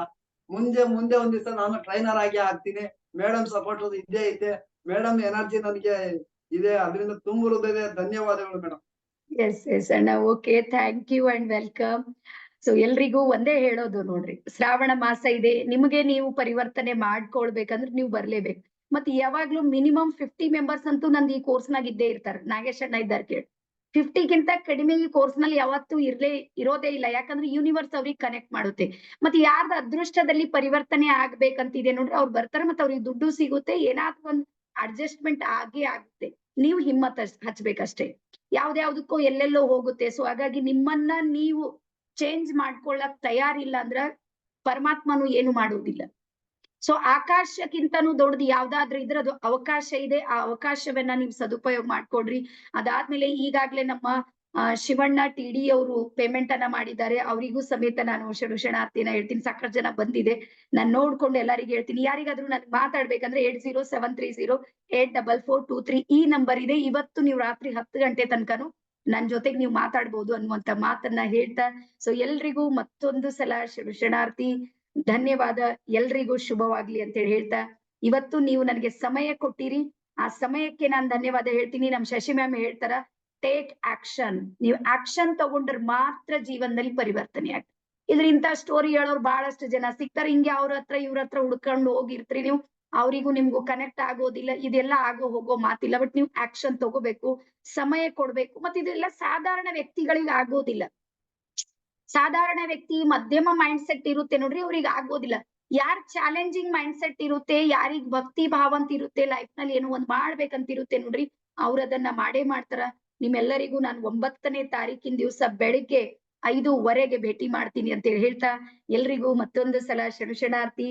ಮುಂದೆ ಒಂದ್ ದಿವಸ ನಾನು ಟ್ರೈನರ್ ಆಗಿ ಆಗ್ತೀನಿ. ಮೇಡಮ್ ಸಪೋರ್ಟ್ ಇದ್ದೇ ಐತೆ, ಮೇಡಮ್ ಎನರ್ಜಿ ನನಗೆ ಇದೆ. ಅದರಿಂದ ತುಂಬ ಹೃದಯ ಧನ್ಯವಾದಗಳು ಮೇಡಮ್. ಎಸ್ ಅಣ್ಣ. Okay, thank you and welcome. So ಎಲ್ರಿಗೂ ಒಂದೇ ಹೇಳೋದು ನೋಡ್ರಿ, ಶ್ರಾವಣ ಮಾಸ ಇದೆ, ನಿಮಗೆ ನೀವು ಪರಿವರ್ತನೆ ಮಾಡ್ಕೊಳ್ಬೇಕಂದ್ರೆ ನೀವು ಬರ್ಲೇಬೇಕು. ಮತ್ತೆ ಯಾವಾಗ್ಲೂ ಮಿನಿಮಮ್ 50 ಮೆಂಬರ್ಸ್ ಅಂತೂ ನಂದು ಈ ಕೋರ್ಸ್ ನಾಗ ಇದ್ದೇ ಇರ್ತಾರೆ. ನಾಗೇಶ್ ಅಣ್ಣ ಇದ್ದಾರೆ ಕೇಳಿ, 50ಗಿಂತ ಕಡಿಮೆ ಈ ಕೋರ್ಸ್ ನಲ್ಲಿ ಯಾವತ್ತೂ ಇರೋದೇ ಇಲ್ಲ. ಯಾಕಂದ್ರೆ ಯೂನಿವರ್ಸ್ ಅವ್ರಿಗೆ ಕನೆಕ್ಟ್ ಮಾಡುತ್ತೆ. ಮತ್ತೆ ಯಾರ್ದು ಅದೃಷ್ಟದಲ್ಲಿ ಪರಿವರ್ತನೆ ಆಗ್ಬೇಕಂತಿದೆ ನೋಡ್ರಿ, ಅವ್ರು ಬರ್ತಾರೆ, ಮತ್ತೆ ಅವ್ರಿಗೆ ದುಡ್ಡು ಸಿಗುತ್ತೆ, ಏನಾದ್ರು ಒಂದು ಅಡ್ಜಸ್ಟ್ಮೆಂಟ್ ಆಗುತ್ತೆ. ನೀವು ಹಿಮ್ಮತ್ ಹಚ್ಬೇಕಷ್ಟೇ. ಯಾವ್ದ್ಯಾವ್ದಕ್ಕೋ ಎಲ್ಲೆಲ್ಲೋ ಹೋಗುತ್ತೆ. ಸೊ ಹಾಗಾಗಿ ನಿಮ್ಮನ್ನ ನೀವು ಚೇಂಜ್ ಮಾಡ್ಕೊಳ್ಳಕ್ ತಯಾರಿಲ್ಲ ಅಂದ್ರ ಪರಮಾತ್ಮನು ಏನು ಮಾಡುವುದಿಲ್ಲ. ಸೊ ಆಕಾಶಕ್ಕಿಂತನೂ ದೊಡ್ಡದು ಯಾವ್ದಾದ್ರೂ ಇದ್ರದು ಅವಕಾಶ ಇದೆ. ಆ ಅವಕಾಶವನ್ನ ನೀವು ಸದುಪಯೋಗ ಮಾಡ್ಕೊಡ್ರಿ. ಅದಾದ್ಮೇಲೆ ಈಗಾಗ್ಲೇ ನಮ್ಮ ಶಿವಣ್ಣ TD ಅವರು ಪೇಮೆಂಟ್ ಅನ್ನ ಮಾಡಿದ್ದಾರೆ. ಅವರಿಗೂ ಸಮೇತ ನಾನು ಶರಣಾರ್ಥಿನ ಹೇಳ್ತೀನಿ. ಸಾಕಷ್ಟು ಜನ ಬಂದಿದೆ, ನಾನು ನೋಡ್ಕೊಂಡು ಎಲ್ಲರಿಗೂ ಹೇಳ್ತೀನಿ. ಯಾರಿಗಾದ್ರೂ ನನ್ಗೆ ಮಾತಾಡ್ಬೇಕಂದ್ರೆ 8073084423 ಈ ನಂಬರ್ ಇದೆ. ಇವತ್ತು ನೀವು ರಾತ್ರಿ 10 ಗಂಟೆ ತನಕನು ನನ್ ಜೊತೆಗೆ ನೀವು ಮಾತಾಡ್ಬೋದು ಅನ್ನುವಂತ ಮಾತನ್ನ ಹೇಳ್ತಾ, ಸೊ ಎಲ್ರಿಗೂ ಮತ್ತೊಂದು ಸಲ ಶರಣಾರ್ಥಿ, ಧನ್ಯವಾದ. ಎಲ್ರಿಗೂ ಶುಭವಾಗ್ಲಿ ಅಂತ ಹೇಳ್ತಾ, ಇವತ್ತು ನೀವು ನನಗೆ ಸಮಯ ಕೊಟ್ಟಿರಿ, ಆ ಸಮಯಕ್ಕೆ ನಾನು ಧನ್ಯವಾದ ಹೇಳ್ತೀನಿ. ನಮ್ ಶಶಿ ಮ್ಯಾಮ್ ಹೇಳ್ತಾರ, ಟೇಕ್ ಆಕ್ಷನ್. ನೀವು ಆಕ್ಷನ್ ತಗೊಂಡ್ರೆ ಮಾತ್ರ ಜೀವನದಲ್ಲಿ ಪರಿವರ್ತನೆ ಆಗ್ತದೆ. ಇದ್ರ ಇಂಥ ಸ್ಟೋರಿ ಹೇಳೋರು ಬಹಳಷ್ಟು ಜನ ಸಿಗ್ತಾರೆ. ಹಿಂಗೆ ಇವ್ರ ಹತ್ರ ಹುಡ್ಕೊಂಡು ಹೋಗಿರ್ತೀರಿ ನೀವು, ಅವರಿಗೂ ನಿಮ್ಗೂ ಕನೆಕ್ಟ್ ಆಗೋದಿಲ್ಲ. ಇದೆಲ್ಲ ಹೋಗೋ ಮಾತಿಲ್ಲ. ಬಟ್ ನೀವು ಆಕ್ಷನ್ ತಗೋಬೇಕು, ಸಮಯ ಕೊಡ್ಬೇಕು. ಮತ್ತೆ ಇದೆಲ್ಲ ಸಾಧಾರಣ ವ್ಯಕ್ತಿಗಳಿಗೆ ಆಗೋದಿಲ್ಲ. ಸಾಧಾರಣ ವ್ಯಕ್ತಿ ಮಧ್ಯಮ ಮೈಂಡ್ ಸೆಟ್ ಇರುತ್ತೆ ನೋಡ್ರಿ, ಅವ್ರಿಗೆ ಆಗೋದಿಲ್ಲ. ಯಾರ್ ಚಾಲೆಂಜಿಂಗ್ ಮೈಂಡ್ ಸೆಟ್ ಇರುತ್ತೆ, ಯಾರಿಗ್ ಭಕ್ತಿ ಭಾವ ಅಂತ ಇರುತ್ತೆ, ಲೈಫ್ ನಲ್ಲಿ ಏನೋ ಒಂದ್ ಮಾಡ್ಬೇಕಂತ ಇರುತ್ತೆ ನೋಡ್ರಿ, ಅವ್ರ ಅದನ್ನ ಮಾಡೇ ಮಾಡ್ತಾರ. ನಿಮ್ಮೆಲ್ಲರಿಗೂ ನಾನು 9ನೇ ತಾರೀಕಿನ ದಿವಸ ಬೆಳಿಗ್ಗೆ 5:15 ಭೇಟಿ ಮಾಡ್ತೀನಿ ಅಂತ ಹೇಳ್ತಾ, ಎಲ್ರಿಗೂ ಮತ್ತೊಂದು ಸಲ ಶರಣಾರ್ಥಿ,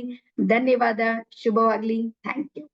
ಧನ್ಯವಾದ, ಶುಭವಾಗ್ಲಿ. Thank you.